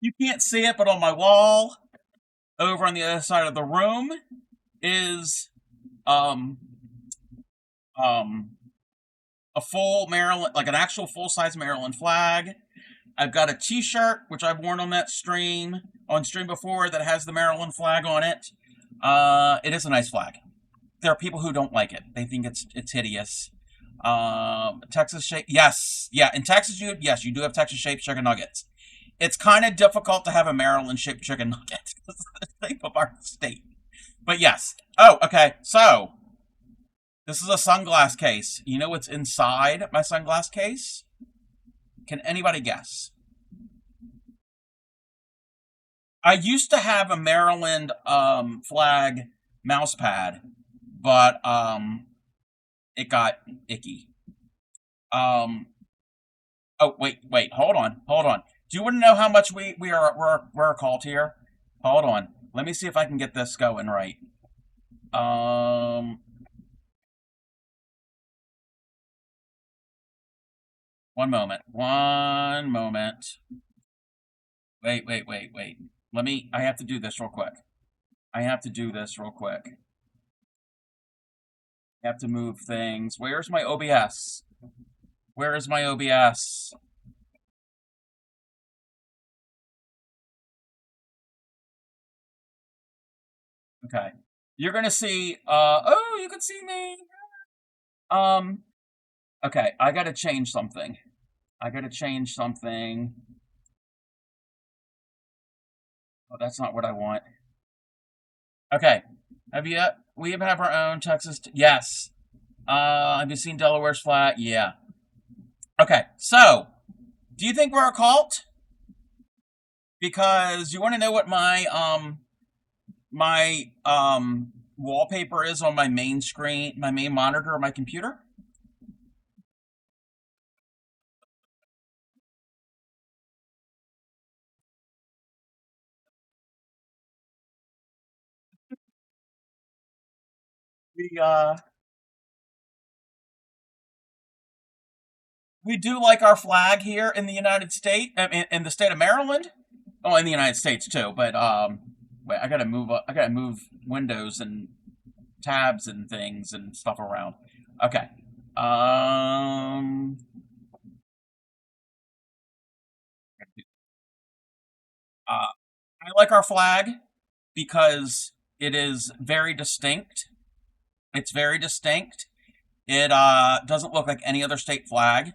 You can't see it, but on my wall, over on the other side of the room, is um, a full Maryland, like an actual full-size Maryland flag. I've got a T-shirt, which I've worn on stream before, that has the Maryland flag on it. It is a nice flag. There are people who don't like it. They think it's hideous. Texas shape, yes, yeah. In Texas, you do have Texas-shaped chicken nuggets. It's kind of difficult to have a Maryland-shaped chicken nugget because of the shape of our state. But yes. Oh, okay. So this is a sunglass case. You know what's inside my sunglass case? Can anybody guess? I used to have a Maryland flag mouse pad, but it got icky. Oh, wait, hold on. Do you want to know how much we're called here? Hold on. Let me see if I can get this going right. One moment. Wait. I have to do this real quick. I have to move things. Where's my OBS? Where is my OBS? Okay. You're gonna see, oh, you can see me. Okay, I gotta change something. Oh, that's not what I want. Okay. We even have our own Texas, yes. Have you seen Delaware's flag? Yeah. Okay, so, do you think we're a cult? Because you want to know what my wallpaper is on my main screen, my main monitor of my computer? We do like our flag here in the United States, in the state of Maryland. Oh, in the United States too, but wait, I gotta move windows and tabs and things and stuff around. Okay. I like our flag because it is very distinct. It's very distinct. It doesn't look like any other state flag.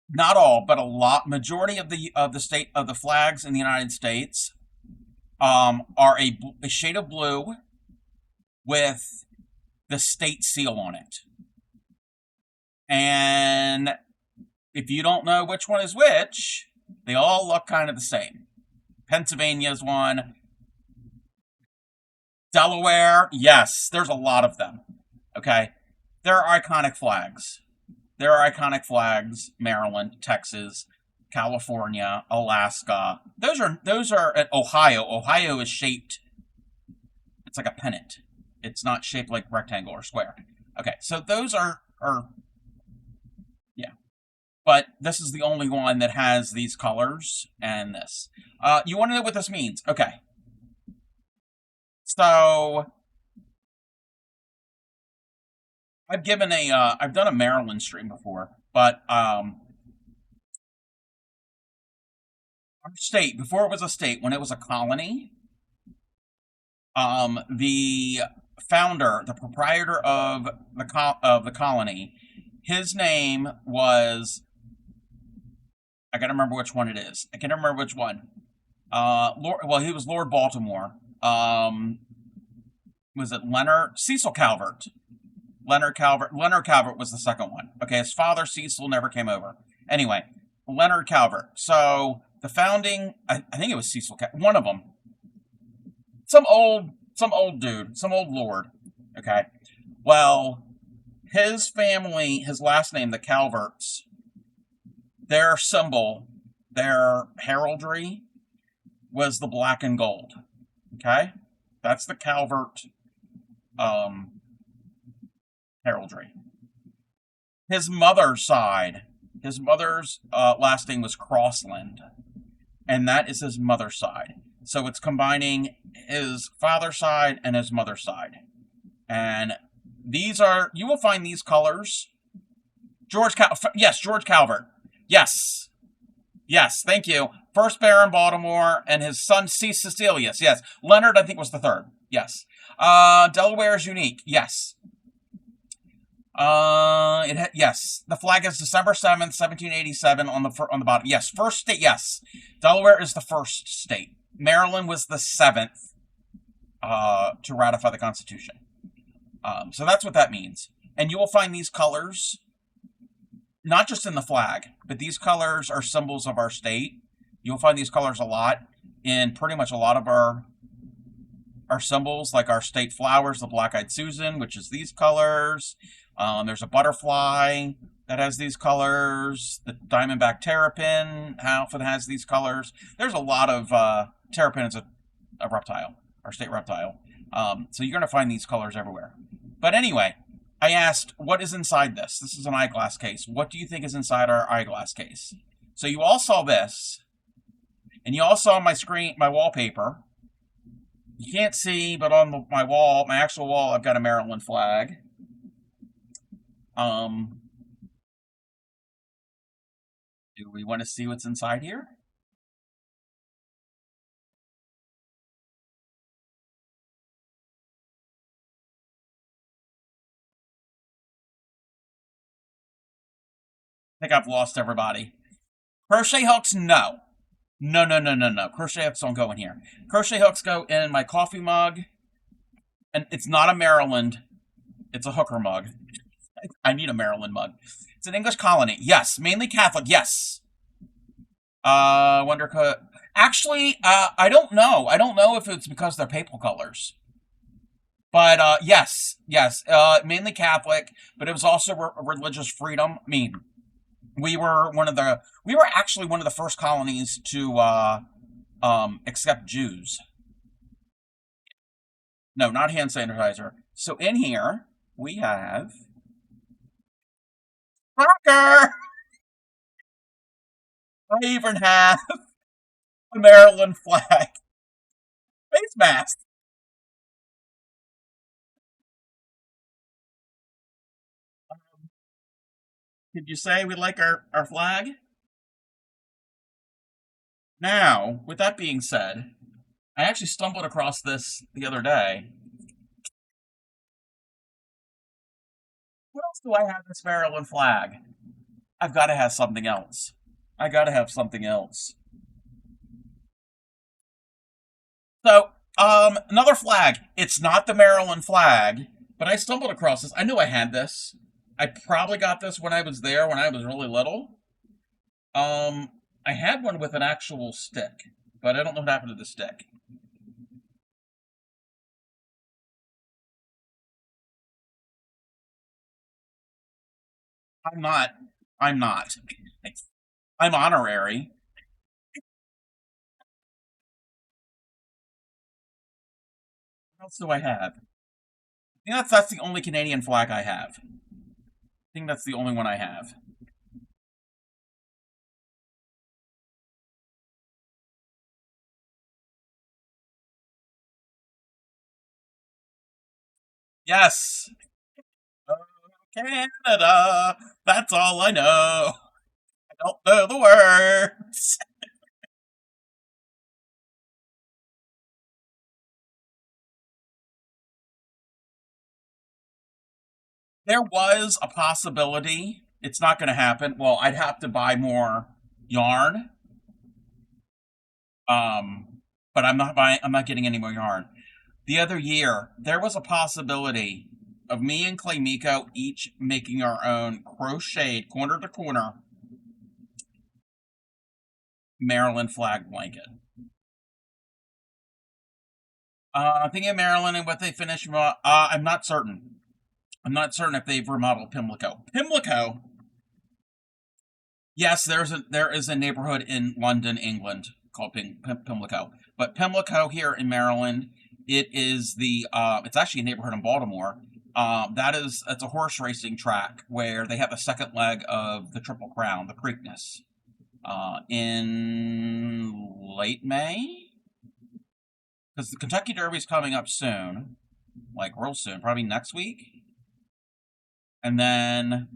Not all, but majority of the flags in the United States are a shade of blue with the state seal on it. And if you don't know which one is which, they all look kind of the same. Pennsylvania's one. Delaware, yes, there's a lot of them. Okay? There are iconic flags. Maryland, Texas, California, Alaska. Those are at Ohio. Ohio is shaped. It's like a pennant. It's not shaped like rectangle or square. Okay, so those are yeah. But this is the only one that has these colors and this. You want to know what this means? Okay. So I've done a Maryland stream before, but our state, before it was a state, when it was a colony, the founder, the proprietor of the colony, his name was, I gotta remember which one it is. I can't remember which one. He was Lord Baltimore. Was it Cecil Calvert? Leonard Calvert was the second one. Okay, his father Cecil never came over. Anyway, Leonard Calvert. So the founding, I think it was Cecil, one of them. Some old dude, some old lord. Okay, well, his family, his last name, the Calverts, their symbol, their heraldry was the black and gold. Okay, that's the Calvert heraldry. His mother's last name was Crossland, and that is his mother's side. So it's combining his father's side and his mother's side. And these are, you will find these colors. Yes, George Calvert. Yes. Yes, thank you. First Baron Baltimore and his son C. Cecilius. Yes. Leonard, I think, was the third. Yes. Delaware is unique. Yes. Yes. The flag is December 7th, 1787 on the bottom. Yes. First state. Yes. Delaware is the first state. Maryland was the 7th to ratify the Constitution. So that's what that means. And you will find these colors not just in the flag, but these colors are symbols of our state. You'll find these colors a lot in pretty much a lot of our symbols, like our state flowers, the black-eyed Susan, which is these colors. There's a butterfly that has these colors. The diamondback terrapin often has these colors. There's a lot of terrapin is a reptile, our state reptile. So you're going to find these colors everywhere. But anyway, I asked, what is inside this? This is an eyeglass case. What do you think is inside our eyeglass case? So you all saw this, and you all saw my screen, my wallpaper. You can't see, but on my wall, my actual wall, I've got a Maryland flag. Do we want to see what's inside here? I think I've lost everybody. Crochet hooks, no. No. Crochet hooks don't go in here. Crochet hooks go in my coffee mug. And it's not a Maryland. It's a hooker mug. I need a Maryland mug. It's an English colony. Yes. Mainly Catholic. Yes. Actually, I don't know. I don't know if it's because they're papal colors. But, yes. Mainly Catholic, but it was also religious freedom. I mean, we were actually one of the first colonies to accept Jews. No, not hand sanitizer. So in here we have rocker. I even have a Maryland flag face mask. Did you say we like our flag? Now, with that being said, I actually stumbled across this the other day. What else do I have this Maryland flag? I've got to have something else. I got to have something else. So, another flag. It's not the Maryland flag, but I stumbled across this. I knew I had this. I probably got this when I was there, when I was really little. I had one with an actual stick, but I don't know what happened to the stick. I'm not. I'm honorary. What else do I have? I think that's the only Canadian flag I have. I think that's the only one I have. Yes. Oh, Canada. That's all I know. I don't know the words. There was a possibility. It's not going to happen. Well, I'd have to buy more yarn. But I'm not getting any more yarn. The other year, there was a possibility of me and Clay Miko each making our own crocheted corner to corner Maryland flag blanket. Thinking of Maryland and what they finished, I'm not certain. I'm not certain if they've remodeled Pimlico. Pimlico. Yes, there is a neighborhood in London, England called Pimlico. But Pimlico here in Maryland, it's actually a neighborhood in Baltimore. It's a horse racing track where they have the second leg of the Triple Crown, the Preakness, in late May, because the Kentucky Derby is coming up soon. like real soon, probably next week. And then,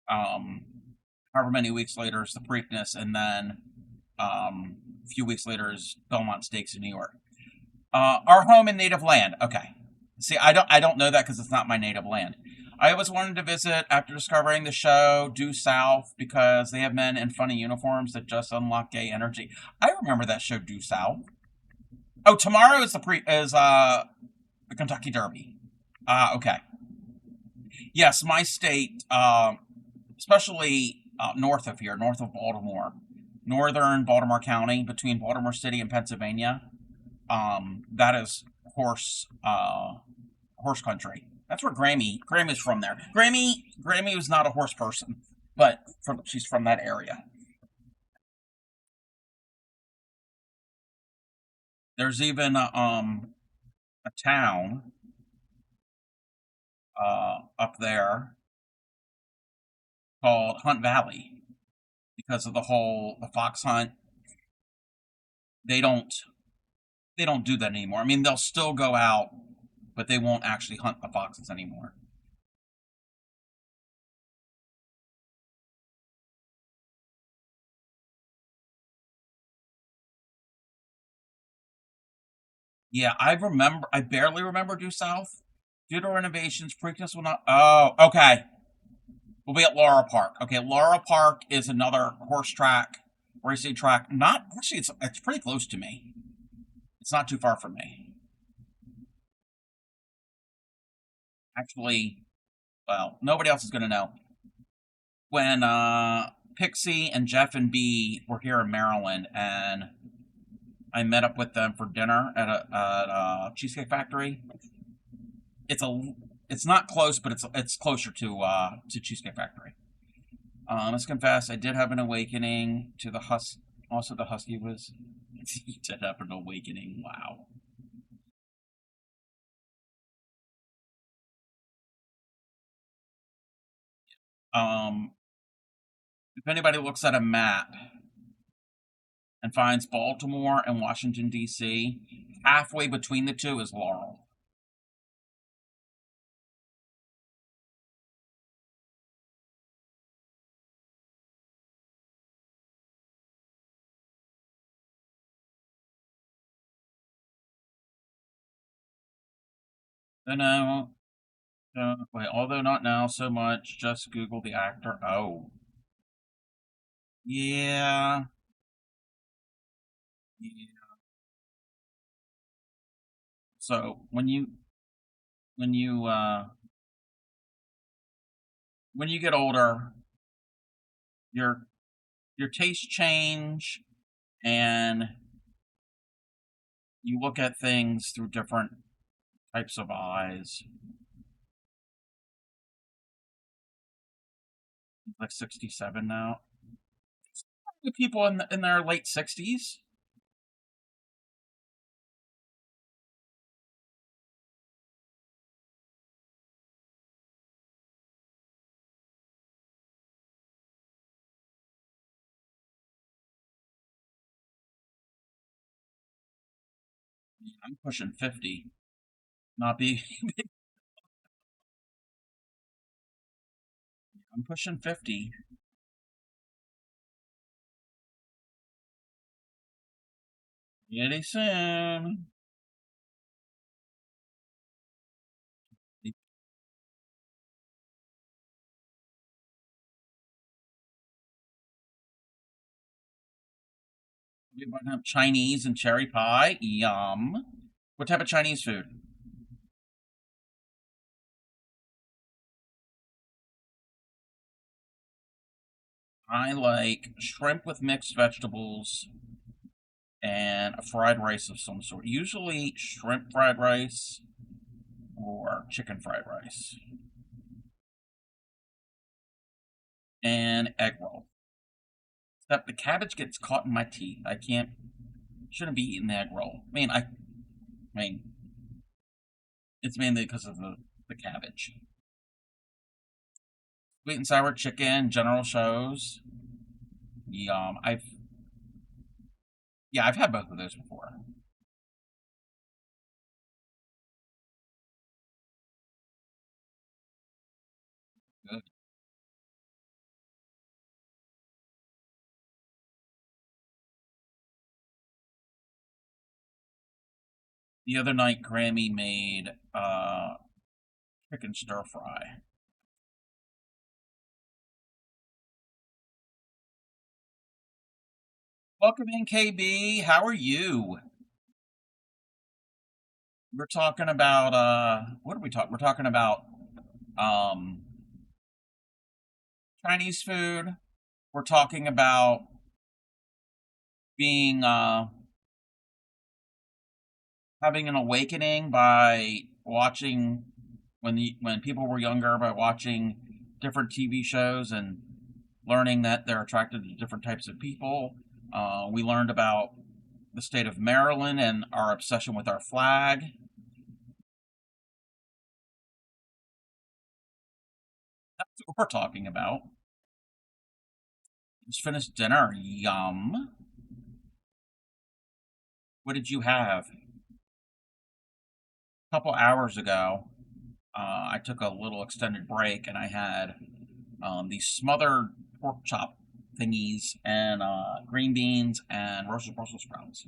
however many weeks later is the Preakness, and then a few weeks later is Belmont Stakes in New York. Our home and native land. Okay. See, I don't know that because it's not my native land. I always wanted to visit after discovering the show Due South because they have men in funny uniforms that just unlock gay energy. I remember that show Due South. Oh, tomorrow is the Kentucky Derby. Okay. Yes, my state, especially north of here, north of Baltimore, northern Baltimore County, between Baltimore City and Pennsylvania, that is horse country. That's where Grammy's from there. Grammy was not a horse person, but she's from that area. There's even a town up there called Hunt Valley because of the fox hunt. They don't do that anymore. I mean, they'll still go out, but they won't actually hunt the foxes anymore. Yeah, I barely remember Due South. Due to renovations, Preakness will not. Oh, okay. We'll be at Laurel Park. Okay, Laurel Park is another horse track, racing track. Not actually, it's pretty close to me. It's not too far from me. Actually, well, nobody else is going to know. When Pixie and Jeff and B were here in Maryland, and I met up with them for dinner at a Cheesecake Factory. It's not close, but it's closer to Cheesecake Factory. Let's confess, I did have an awakening to the husky. Also, the husky was. He did have an awakening. Wow. If anybody looks at a map and finds Baltimore and Washington, D.C., halfway between the two is Laurel. Wait, although not now so much, just Google the actor. Oh. Yeah. Yeah. So when you get older, your tastes change, and you look at things through different types of eyes. Like 67 now. People in their late 60s. I'm pushing 50. Not be. I'm pushing 50. Pretty soon. We might have Chinese and cherry pie. Yum. What type of Chinese food? I like shrimp with mixed vegetables and a fried rice of some sort. Usually shrimp fried rice or chicken fried rice. And egg roll. Except the cabbage gets caught in my teeth. I shouldn't be eating the egg roll. I mean, it's mainly because of the cabbage. Sweet and sour chicken, general shows. Yum. I've had both of those before. The other night, Grammy made chicken stir fry. Welcome in, KB. How are you? We're talking about what are we talking? We're talking about Chinese food. We're talking about being having an awakening by watching when people were younger, by watching different TV shows and learning that they're attracted to different types of people. We learned about the state of Maryland and our obsession with our flag. That's what we're talking about. Just finished dinner. Yum. What did you have? A couple hours ago, I took a little extended break and I had these smothered pork chop thingies and green beans and roasted Brussels sprouts.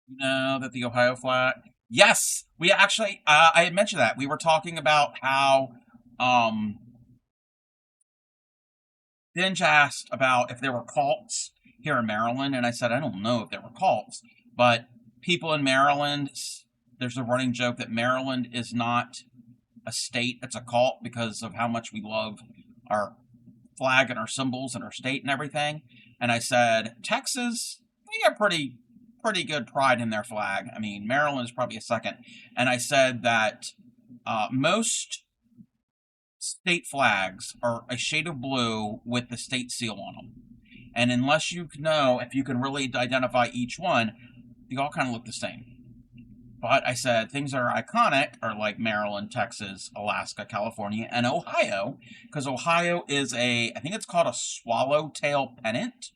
You know that the Ohio flag? Yes, we actually. I had mentioned that we were talking about how Dinge asked about if there were cults here in Maryland, and I said I don't know if there were cults, but people in Maryland, there's a running joke that Maryland is not a state; it's a cult because of how much we love our flag and our symbols and our state and everything. And I said Texas, they have pretty good pride in their flag. I mean, Maryland is probably a second. And I said that most state flags are a shade of blue with the state seal on them. And unless you know if you can really identify each one, they all kind of look the same. But I said things that are iconic are like Maryland, Texas, Alaska, California, and Ohio. Because Ohio is I think it's called a swallowtail pennant.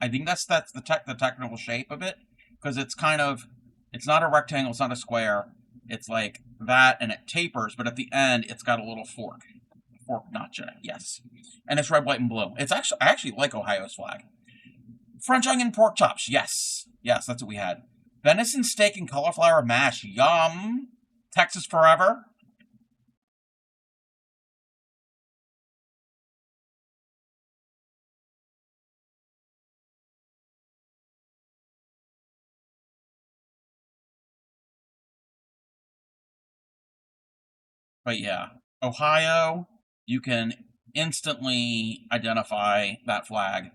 I think that's the technical shape of it, because it's not a rectangle, it's not a square. It's like that, and it tapers, but at the end, it's got a little fork notch in it. Yes, and it's red, white, and blue. I actually like Ohio's flag. French onion pork chops. Yes, that's what we had. Venison steak and cauliflower mash. Yum. Texas forever. But yeah, Ohio, you can instantly identify that flag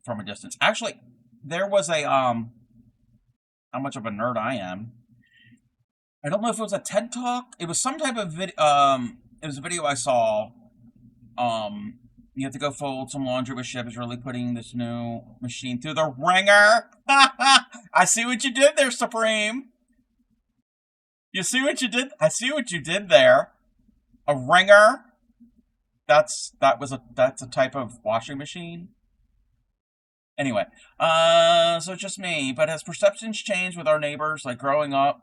from a distance. Actually, there was a how much of a nerd I am. I don't know if it was a TED Talk. It was some type of video. It was a video I saw. You have to go fold some laundry with Shib is really putting this new machine through the ringer. I see what you did there, Supreme. You see what you did? I see what you did there. A ringer. That's a type of washing machine. Anyway, so just me. But has perceptions changed with our neighbors? Like growing up,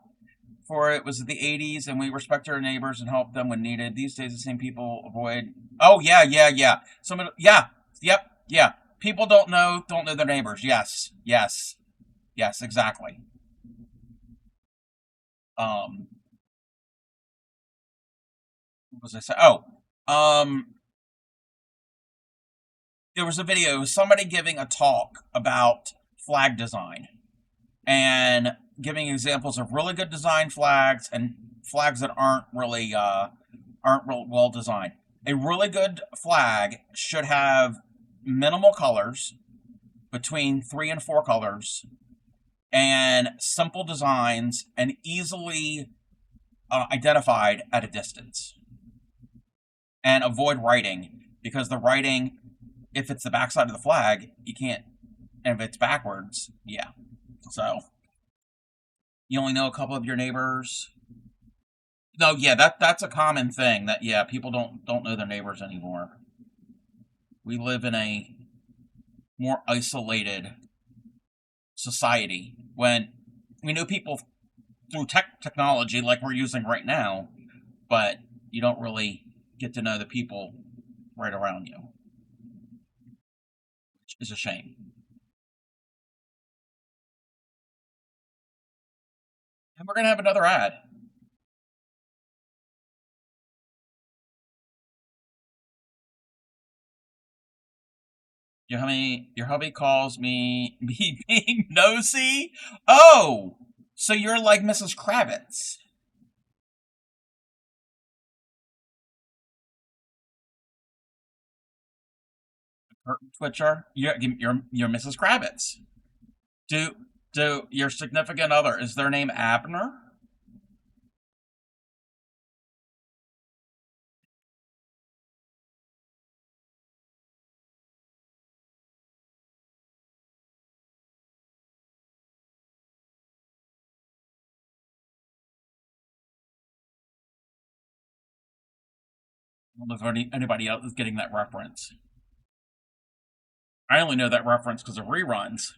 for it was the 80s, and we respect our neighbors and help them when needed. These days, the same people avoid. Oh yeah. Yeah. People don't know their neighbors. Yes, exactly. What was I saying? There was a video, somebody giving a talk about flag design and giving examples of really good design flags and flags that aren't really well designed. A really good flag should have minimal colors, between 3 and 4 colors, and simple designs, and easily identified at a distance. And avoid writing, because the writing, if it's the backside of the flag, you can't, and if it's backwards, yeah. So, you only know a couple of your neighbors. No, yeah, that's a common thing, that, yeah, people don't know their neighbors anymore. We live in a more isolated society, when we know people through technology like we're using right now, but you don't really get to know the people right around you. is a shame. And we're gonna have another ad. Your hubby calls me being nosy? Oh! So you're like Mrs. Kravitz. Curtain twitcher? You're Mrs. Kravitz. Do your significant other, is their name Abner? I don't know if anybody else is getting that reference. I only know that reference because of reruns.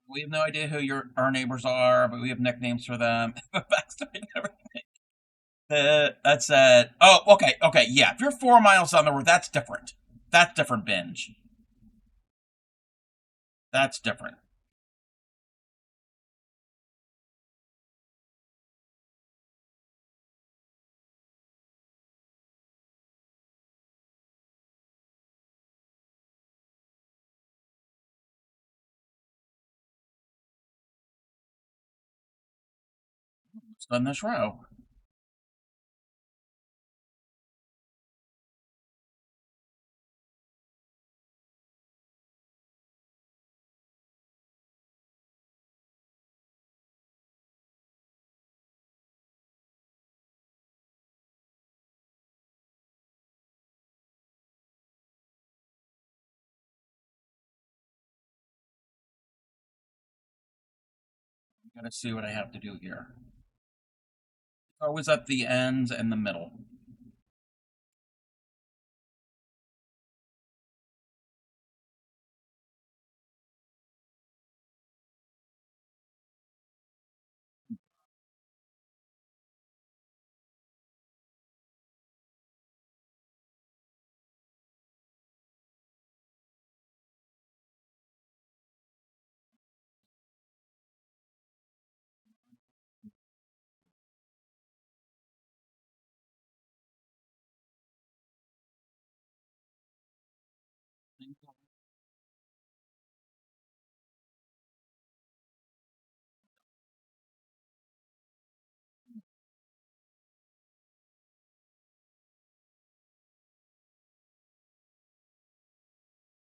We have no idea who our neighbors are, but we have nicknames for them. Backstory and everything. That's it. Oh, okay, yeah. If you're 4 miles down the road, that's different. That's different, binge. That's different. Let's done this row. I'm gonna see what I have to do here. It's always at the ends and the middle.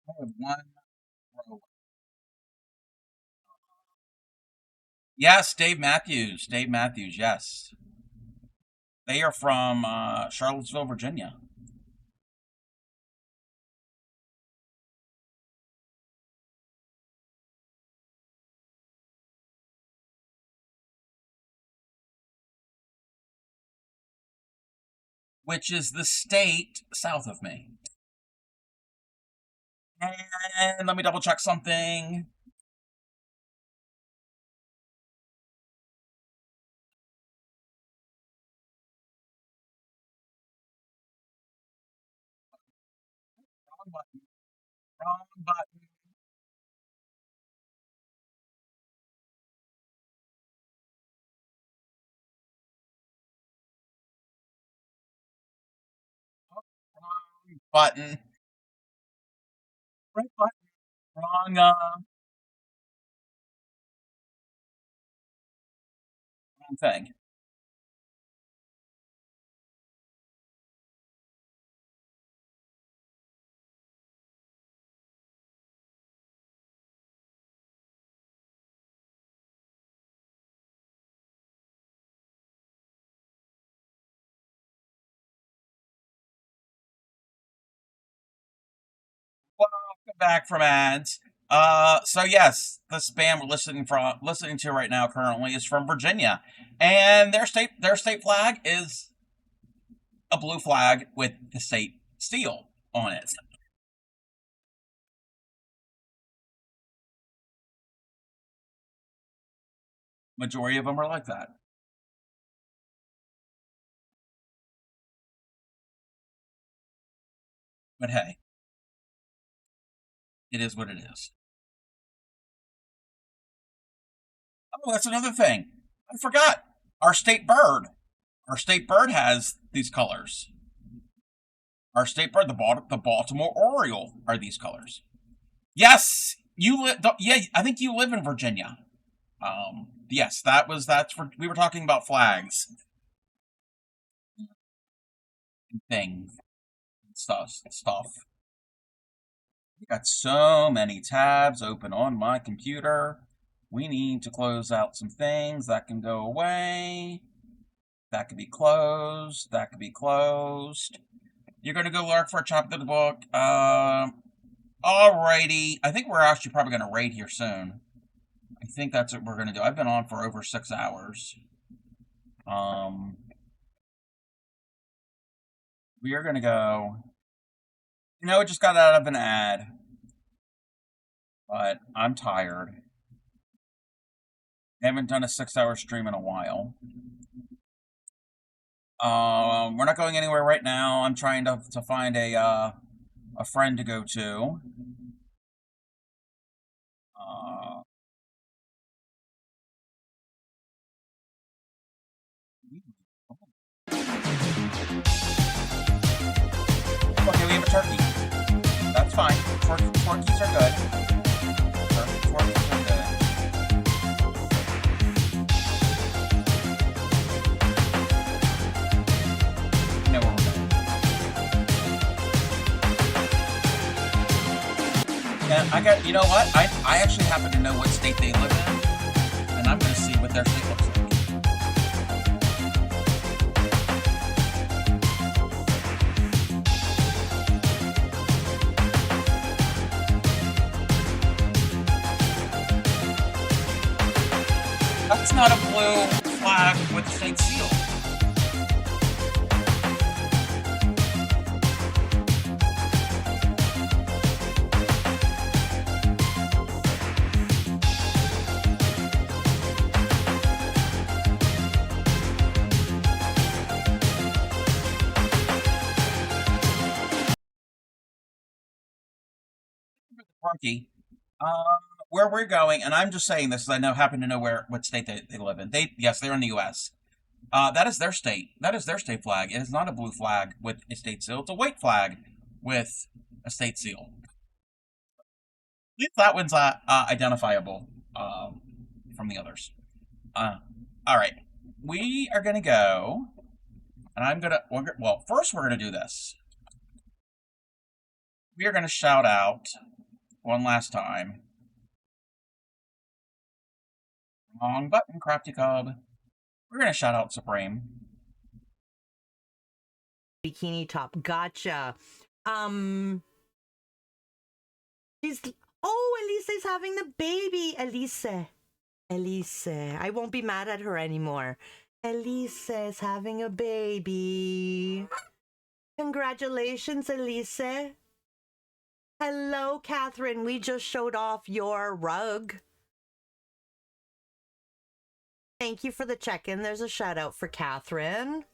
I have one row. Yes, Dave Matthews. Dave Matthews, yes. They are from Charlottesville, Virginia. Which is the state south of me. And let me double check something. Wrong button. Wrong button. Oh, wrong button. Right button. Wrong, wrong thing. Welcome back from ads. So yes, this band we're listening to right now currently is from Virginia, and their state flag is a blue flag with the state seal on it. Majority of them are like that. But hey, it is what it is. Oh, that's another thing. I forgot. Our state bird. Our state bird has these colors. Our state bird, the Baltimore Oriole, are these colors. Yes, you live. Yeah, I think you live in Virginia. Yes, that's for. We were talking about flags, and things, and stuff. We got so many tabs open on my computer. We need to close out some things. That can go away. That could be closed. That could be closed. You're going to go lurk for a chapter of the book. Alrighty. I think we're actually probably going to raid here soon. I think that's what we're going to do. I've been on for over 6 hours. We are going to go... You know, it just got out of an ad. But I'm tired. I haven't done a 6-hour stream in a while. We're not going anywhere right now. I'm trying to find a friend to go to. Okay, we have a turkey. That's fine. Turkeys are good. Turkeys are good. You know where we're going. And you know what? I actually happen to know what state they live in. And I'm going to see what their state looks like. That's not a blue flag with a state seal. Funky. Where we're going, and I'm just saying this, as I happen to know what state they live in. Yes, they're in the U.S. That is their state. That is their state flag. It is not a blue flag with a state seal. It's a white flag with a state seal. At least that one's identifiable from the others. All right, we are gonna go, and well, first we're gonna do this. We are gonna shout out one last time. Wrong button, Crafty Cub. We're gonna shout out Supreme. Bikini top. Gotcha. She's... Oh, Elise's having the baby. Elise. I won't be mad at her anymore. Elise is having a baby. Congratulations, Elise. Hello, Catherine. We just showed off your rug. Thank you for the check-in. There's a shout out for Catherine.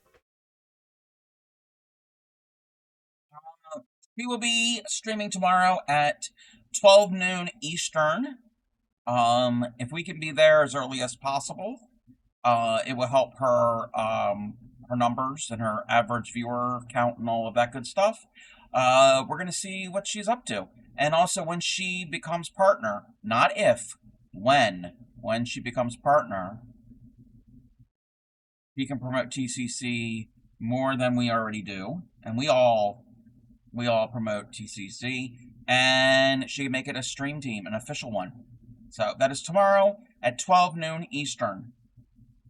We will be streaming tomorrow at 12 noon Eastern. If we can be there as early as possible, it will help her her numbers and her average viewer count and all of that good stuff. We're going to see what she's up to. And also when she becomes partner, not if, when she becomes partner, we can promote TCC more than we already do. And we all promote TCC. And she can make it a stream team, an official one. So that is tomorrow at 12 noon Eastern.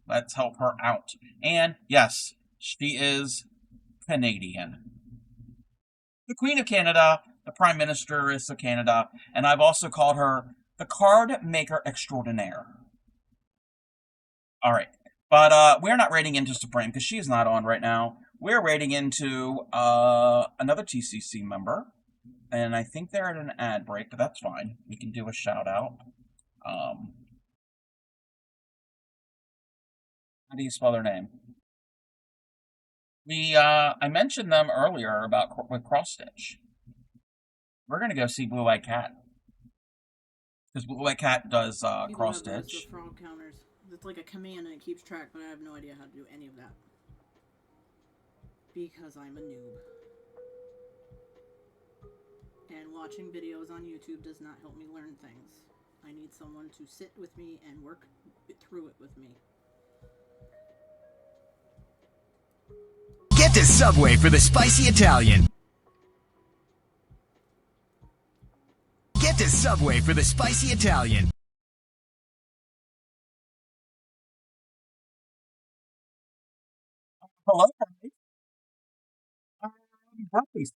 Let's help her out. And yes, she is Canadian. The Queen of Canada, the Prime Minister is of Canada, and I've also called her the Card Maker Extraordinaire. Alright, but we're not raiding into Supreme because she's not on right now. We're raiding into another TCC member, and I think they're at an ad break, but that's fine. We can do a shout out. How do you spell their name? I mentioned them earlier with cross stitch. We're gonna go see Blue Eyed Cat. Because Blue Eyed Cat does cross stitch. Frog counters. It's like a command and it keeps track, but I have no idea how to do any of that. Because I'm a noob. And watching videos on YouTube does not help me learn things. I need someone to sit with me and work through it with me. Get to Subway for the spicy Italian. Get to Subway for the spicy Italian. Hello, Bryce.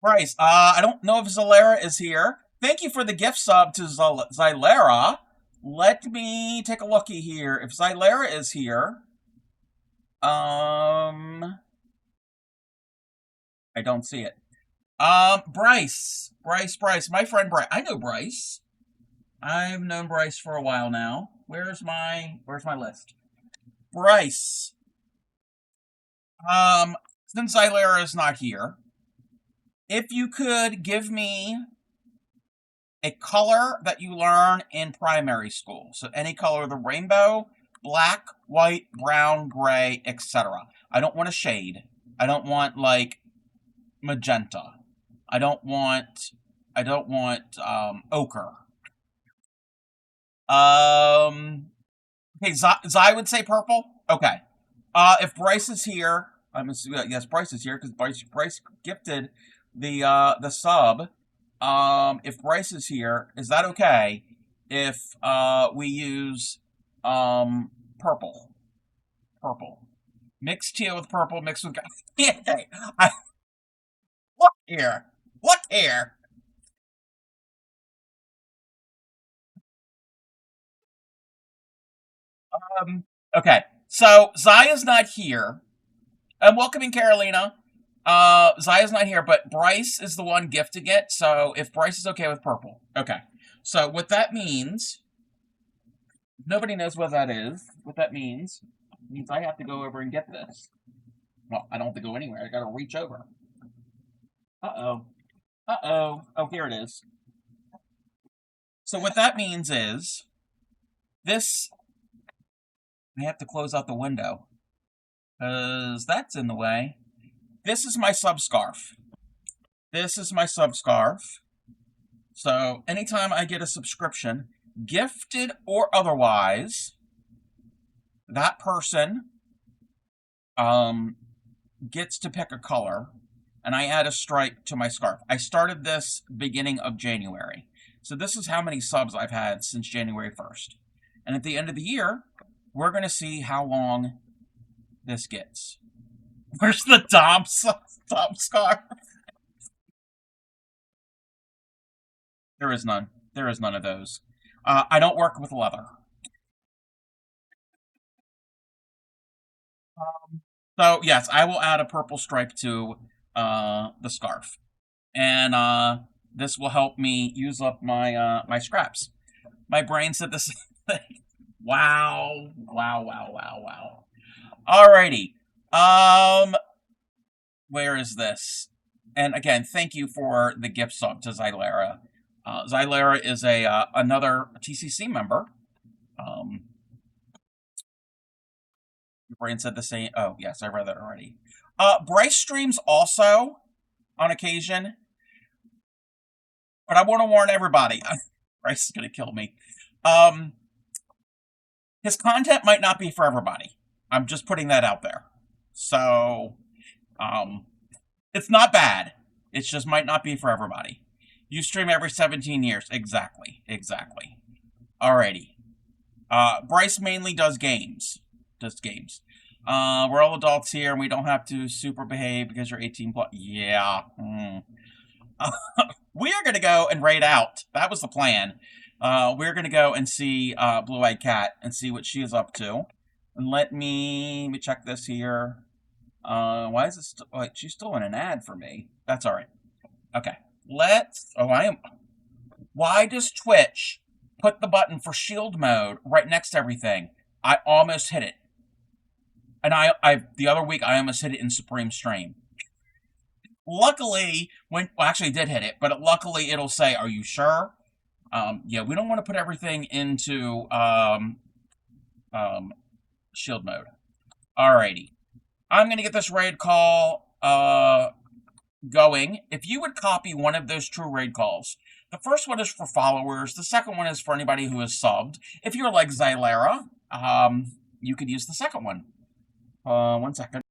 Bryce, I don't know if Zalera is here. Thank you for the gift sub to Zylera. Let me take a looky here. If Zylera is here, I don't see it. Bryce, my friend Bryce. I know Bryce. I've known Bryce for a while now. Where's my list? Bryce. Since Zylera is not here, if you could give me a color that you learn in primary school, so any color of the rainbow, black, white, brown, gray, etc. I don't want a shade. I don't want like magenta. I don't want ochre. Okay, Zai would say purple. Okay. If Bryce is here, I'm assuming yes, Bryce is here because Bryce gifted the sub. If Bryce is here, is that okay? If we use purple, mixed teal with purple, mixed with look here. Okay, so Zaya's not here. I'm welcoming Carolina. Zaya's not here, but Bryce is the one gifting it, so if Bryce is okay with purple. Okay. So what that means, nobody knows what that is. What that means I have to go over and get this. Well, I don't have to go anywhere. I gotta reach over. Uh-oh. Oh, here it is. So what that means is, this, I have to close out the window, because that's in the way. This is my sub-scarf. So anytime I get a subscription, gifted or otherwise, that person gets to pick a color, and I add a stripe to my scarf. I started this beginning of January. So this is how many subs I've had since January 1st. And at the end of the year, we're going to see how long this gets. Where's the Dom scarf? There is none. There is none of those. I don't work with leather. So, yes, I will add a purple stripe to the scarf. And this will help me use up my my scraps. My brain said the same thing. Wow. Alrighty. Where is this? And again, thank you for the gift sub to Zylera. Zylera is another TCC member. Your brain said the same. Oh, yes, I read that already. Bryce streams also on occasion. But I want to warn everybody. Bryce is going to kill me. His content might not be for everybody. I'm just putting that out there. So, it's not bad. It just might not be for everybody. You stream every 17 years. Exactly. Alrighty. Bryce mainly does games. We're all adults here, and we don't have to super behave because you're 18 plus. Yeah. We are going to go and raid out. That was the plan. We're going to go and see Blue Eyed Cat and see what she is up to. And let me check this here. Why is this? Wait, she's still in an ad for me. That's all right. Okay. Why does Twitch put the button for shield mode right next to everything? I almost hit it. And I the other week I almost hit it in Supreme Stream. Luckily, actually I did hit it, but luckily it'll say, "Are you sure?" Yeah, we don't want to put everything into shield mode. Alrighty, I'm gonna get this raid call going. If you would copy one of those true raid calls, the first one is for followers. The second one is for anybody who is subbed. If you're like Xylera, you could use the second one. 1 second.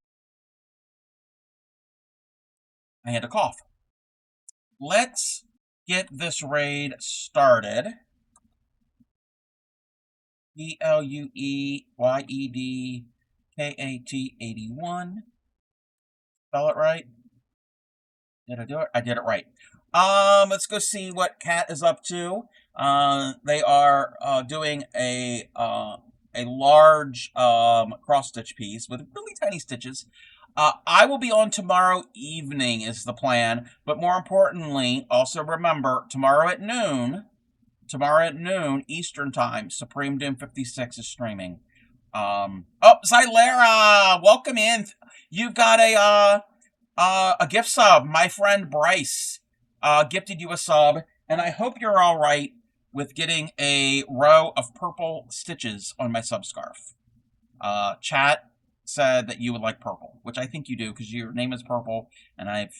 I had a cough. Let's get this raid started. BLUEYEDKAT81. Spell it right. Did I do it? I did it right. Let's go see what Kat is up to. They are doing a large cross stitch piece with really tiny stitches. I will be on tomorrow evening is the plan, but more importantly, also remember tomorrow at noon Eastern time, Supreme Doom 56 is streaming. Xylera, welcome in. You've got a gift sub. My friend Bryce gifted you a sub, and I hope you're all right with getting a row of purple stitches on my sub scarf. Chat said that you would like purple, which I think you do because your name is Purple, and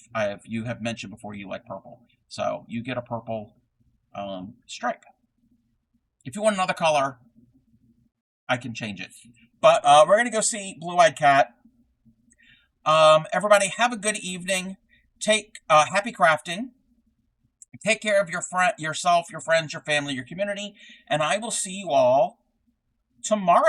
you have mentioned before you like purple, so you get a purple stripe. If you want another color, I can change it. But we're gonna go see Blue-Eyed Cat. Everybody, have a good evening. Happy crafting. Take care of yourself, your friends, your family, your community, and I will see you all tomorrow.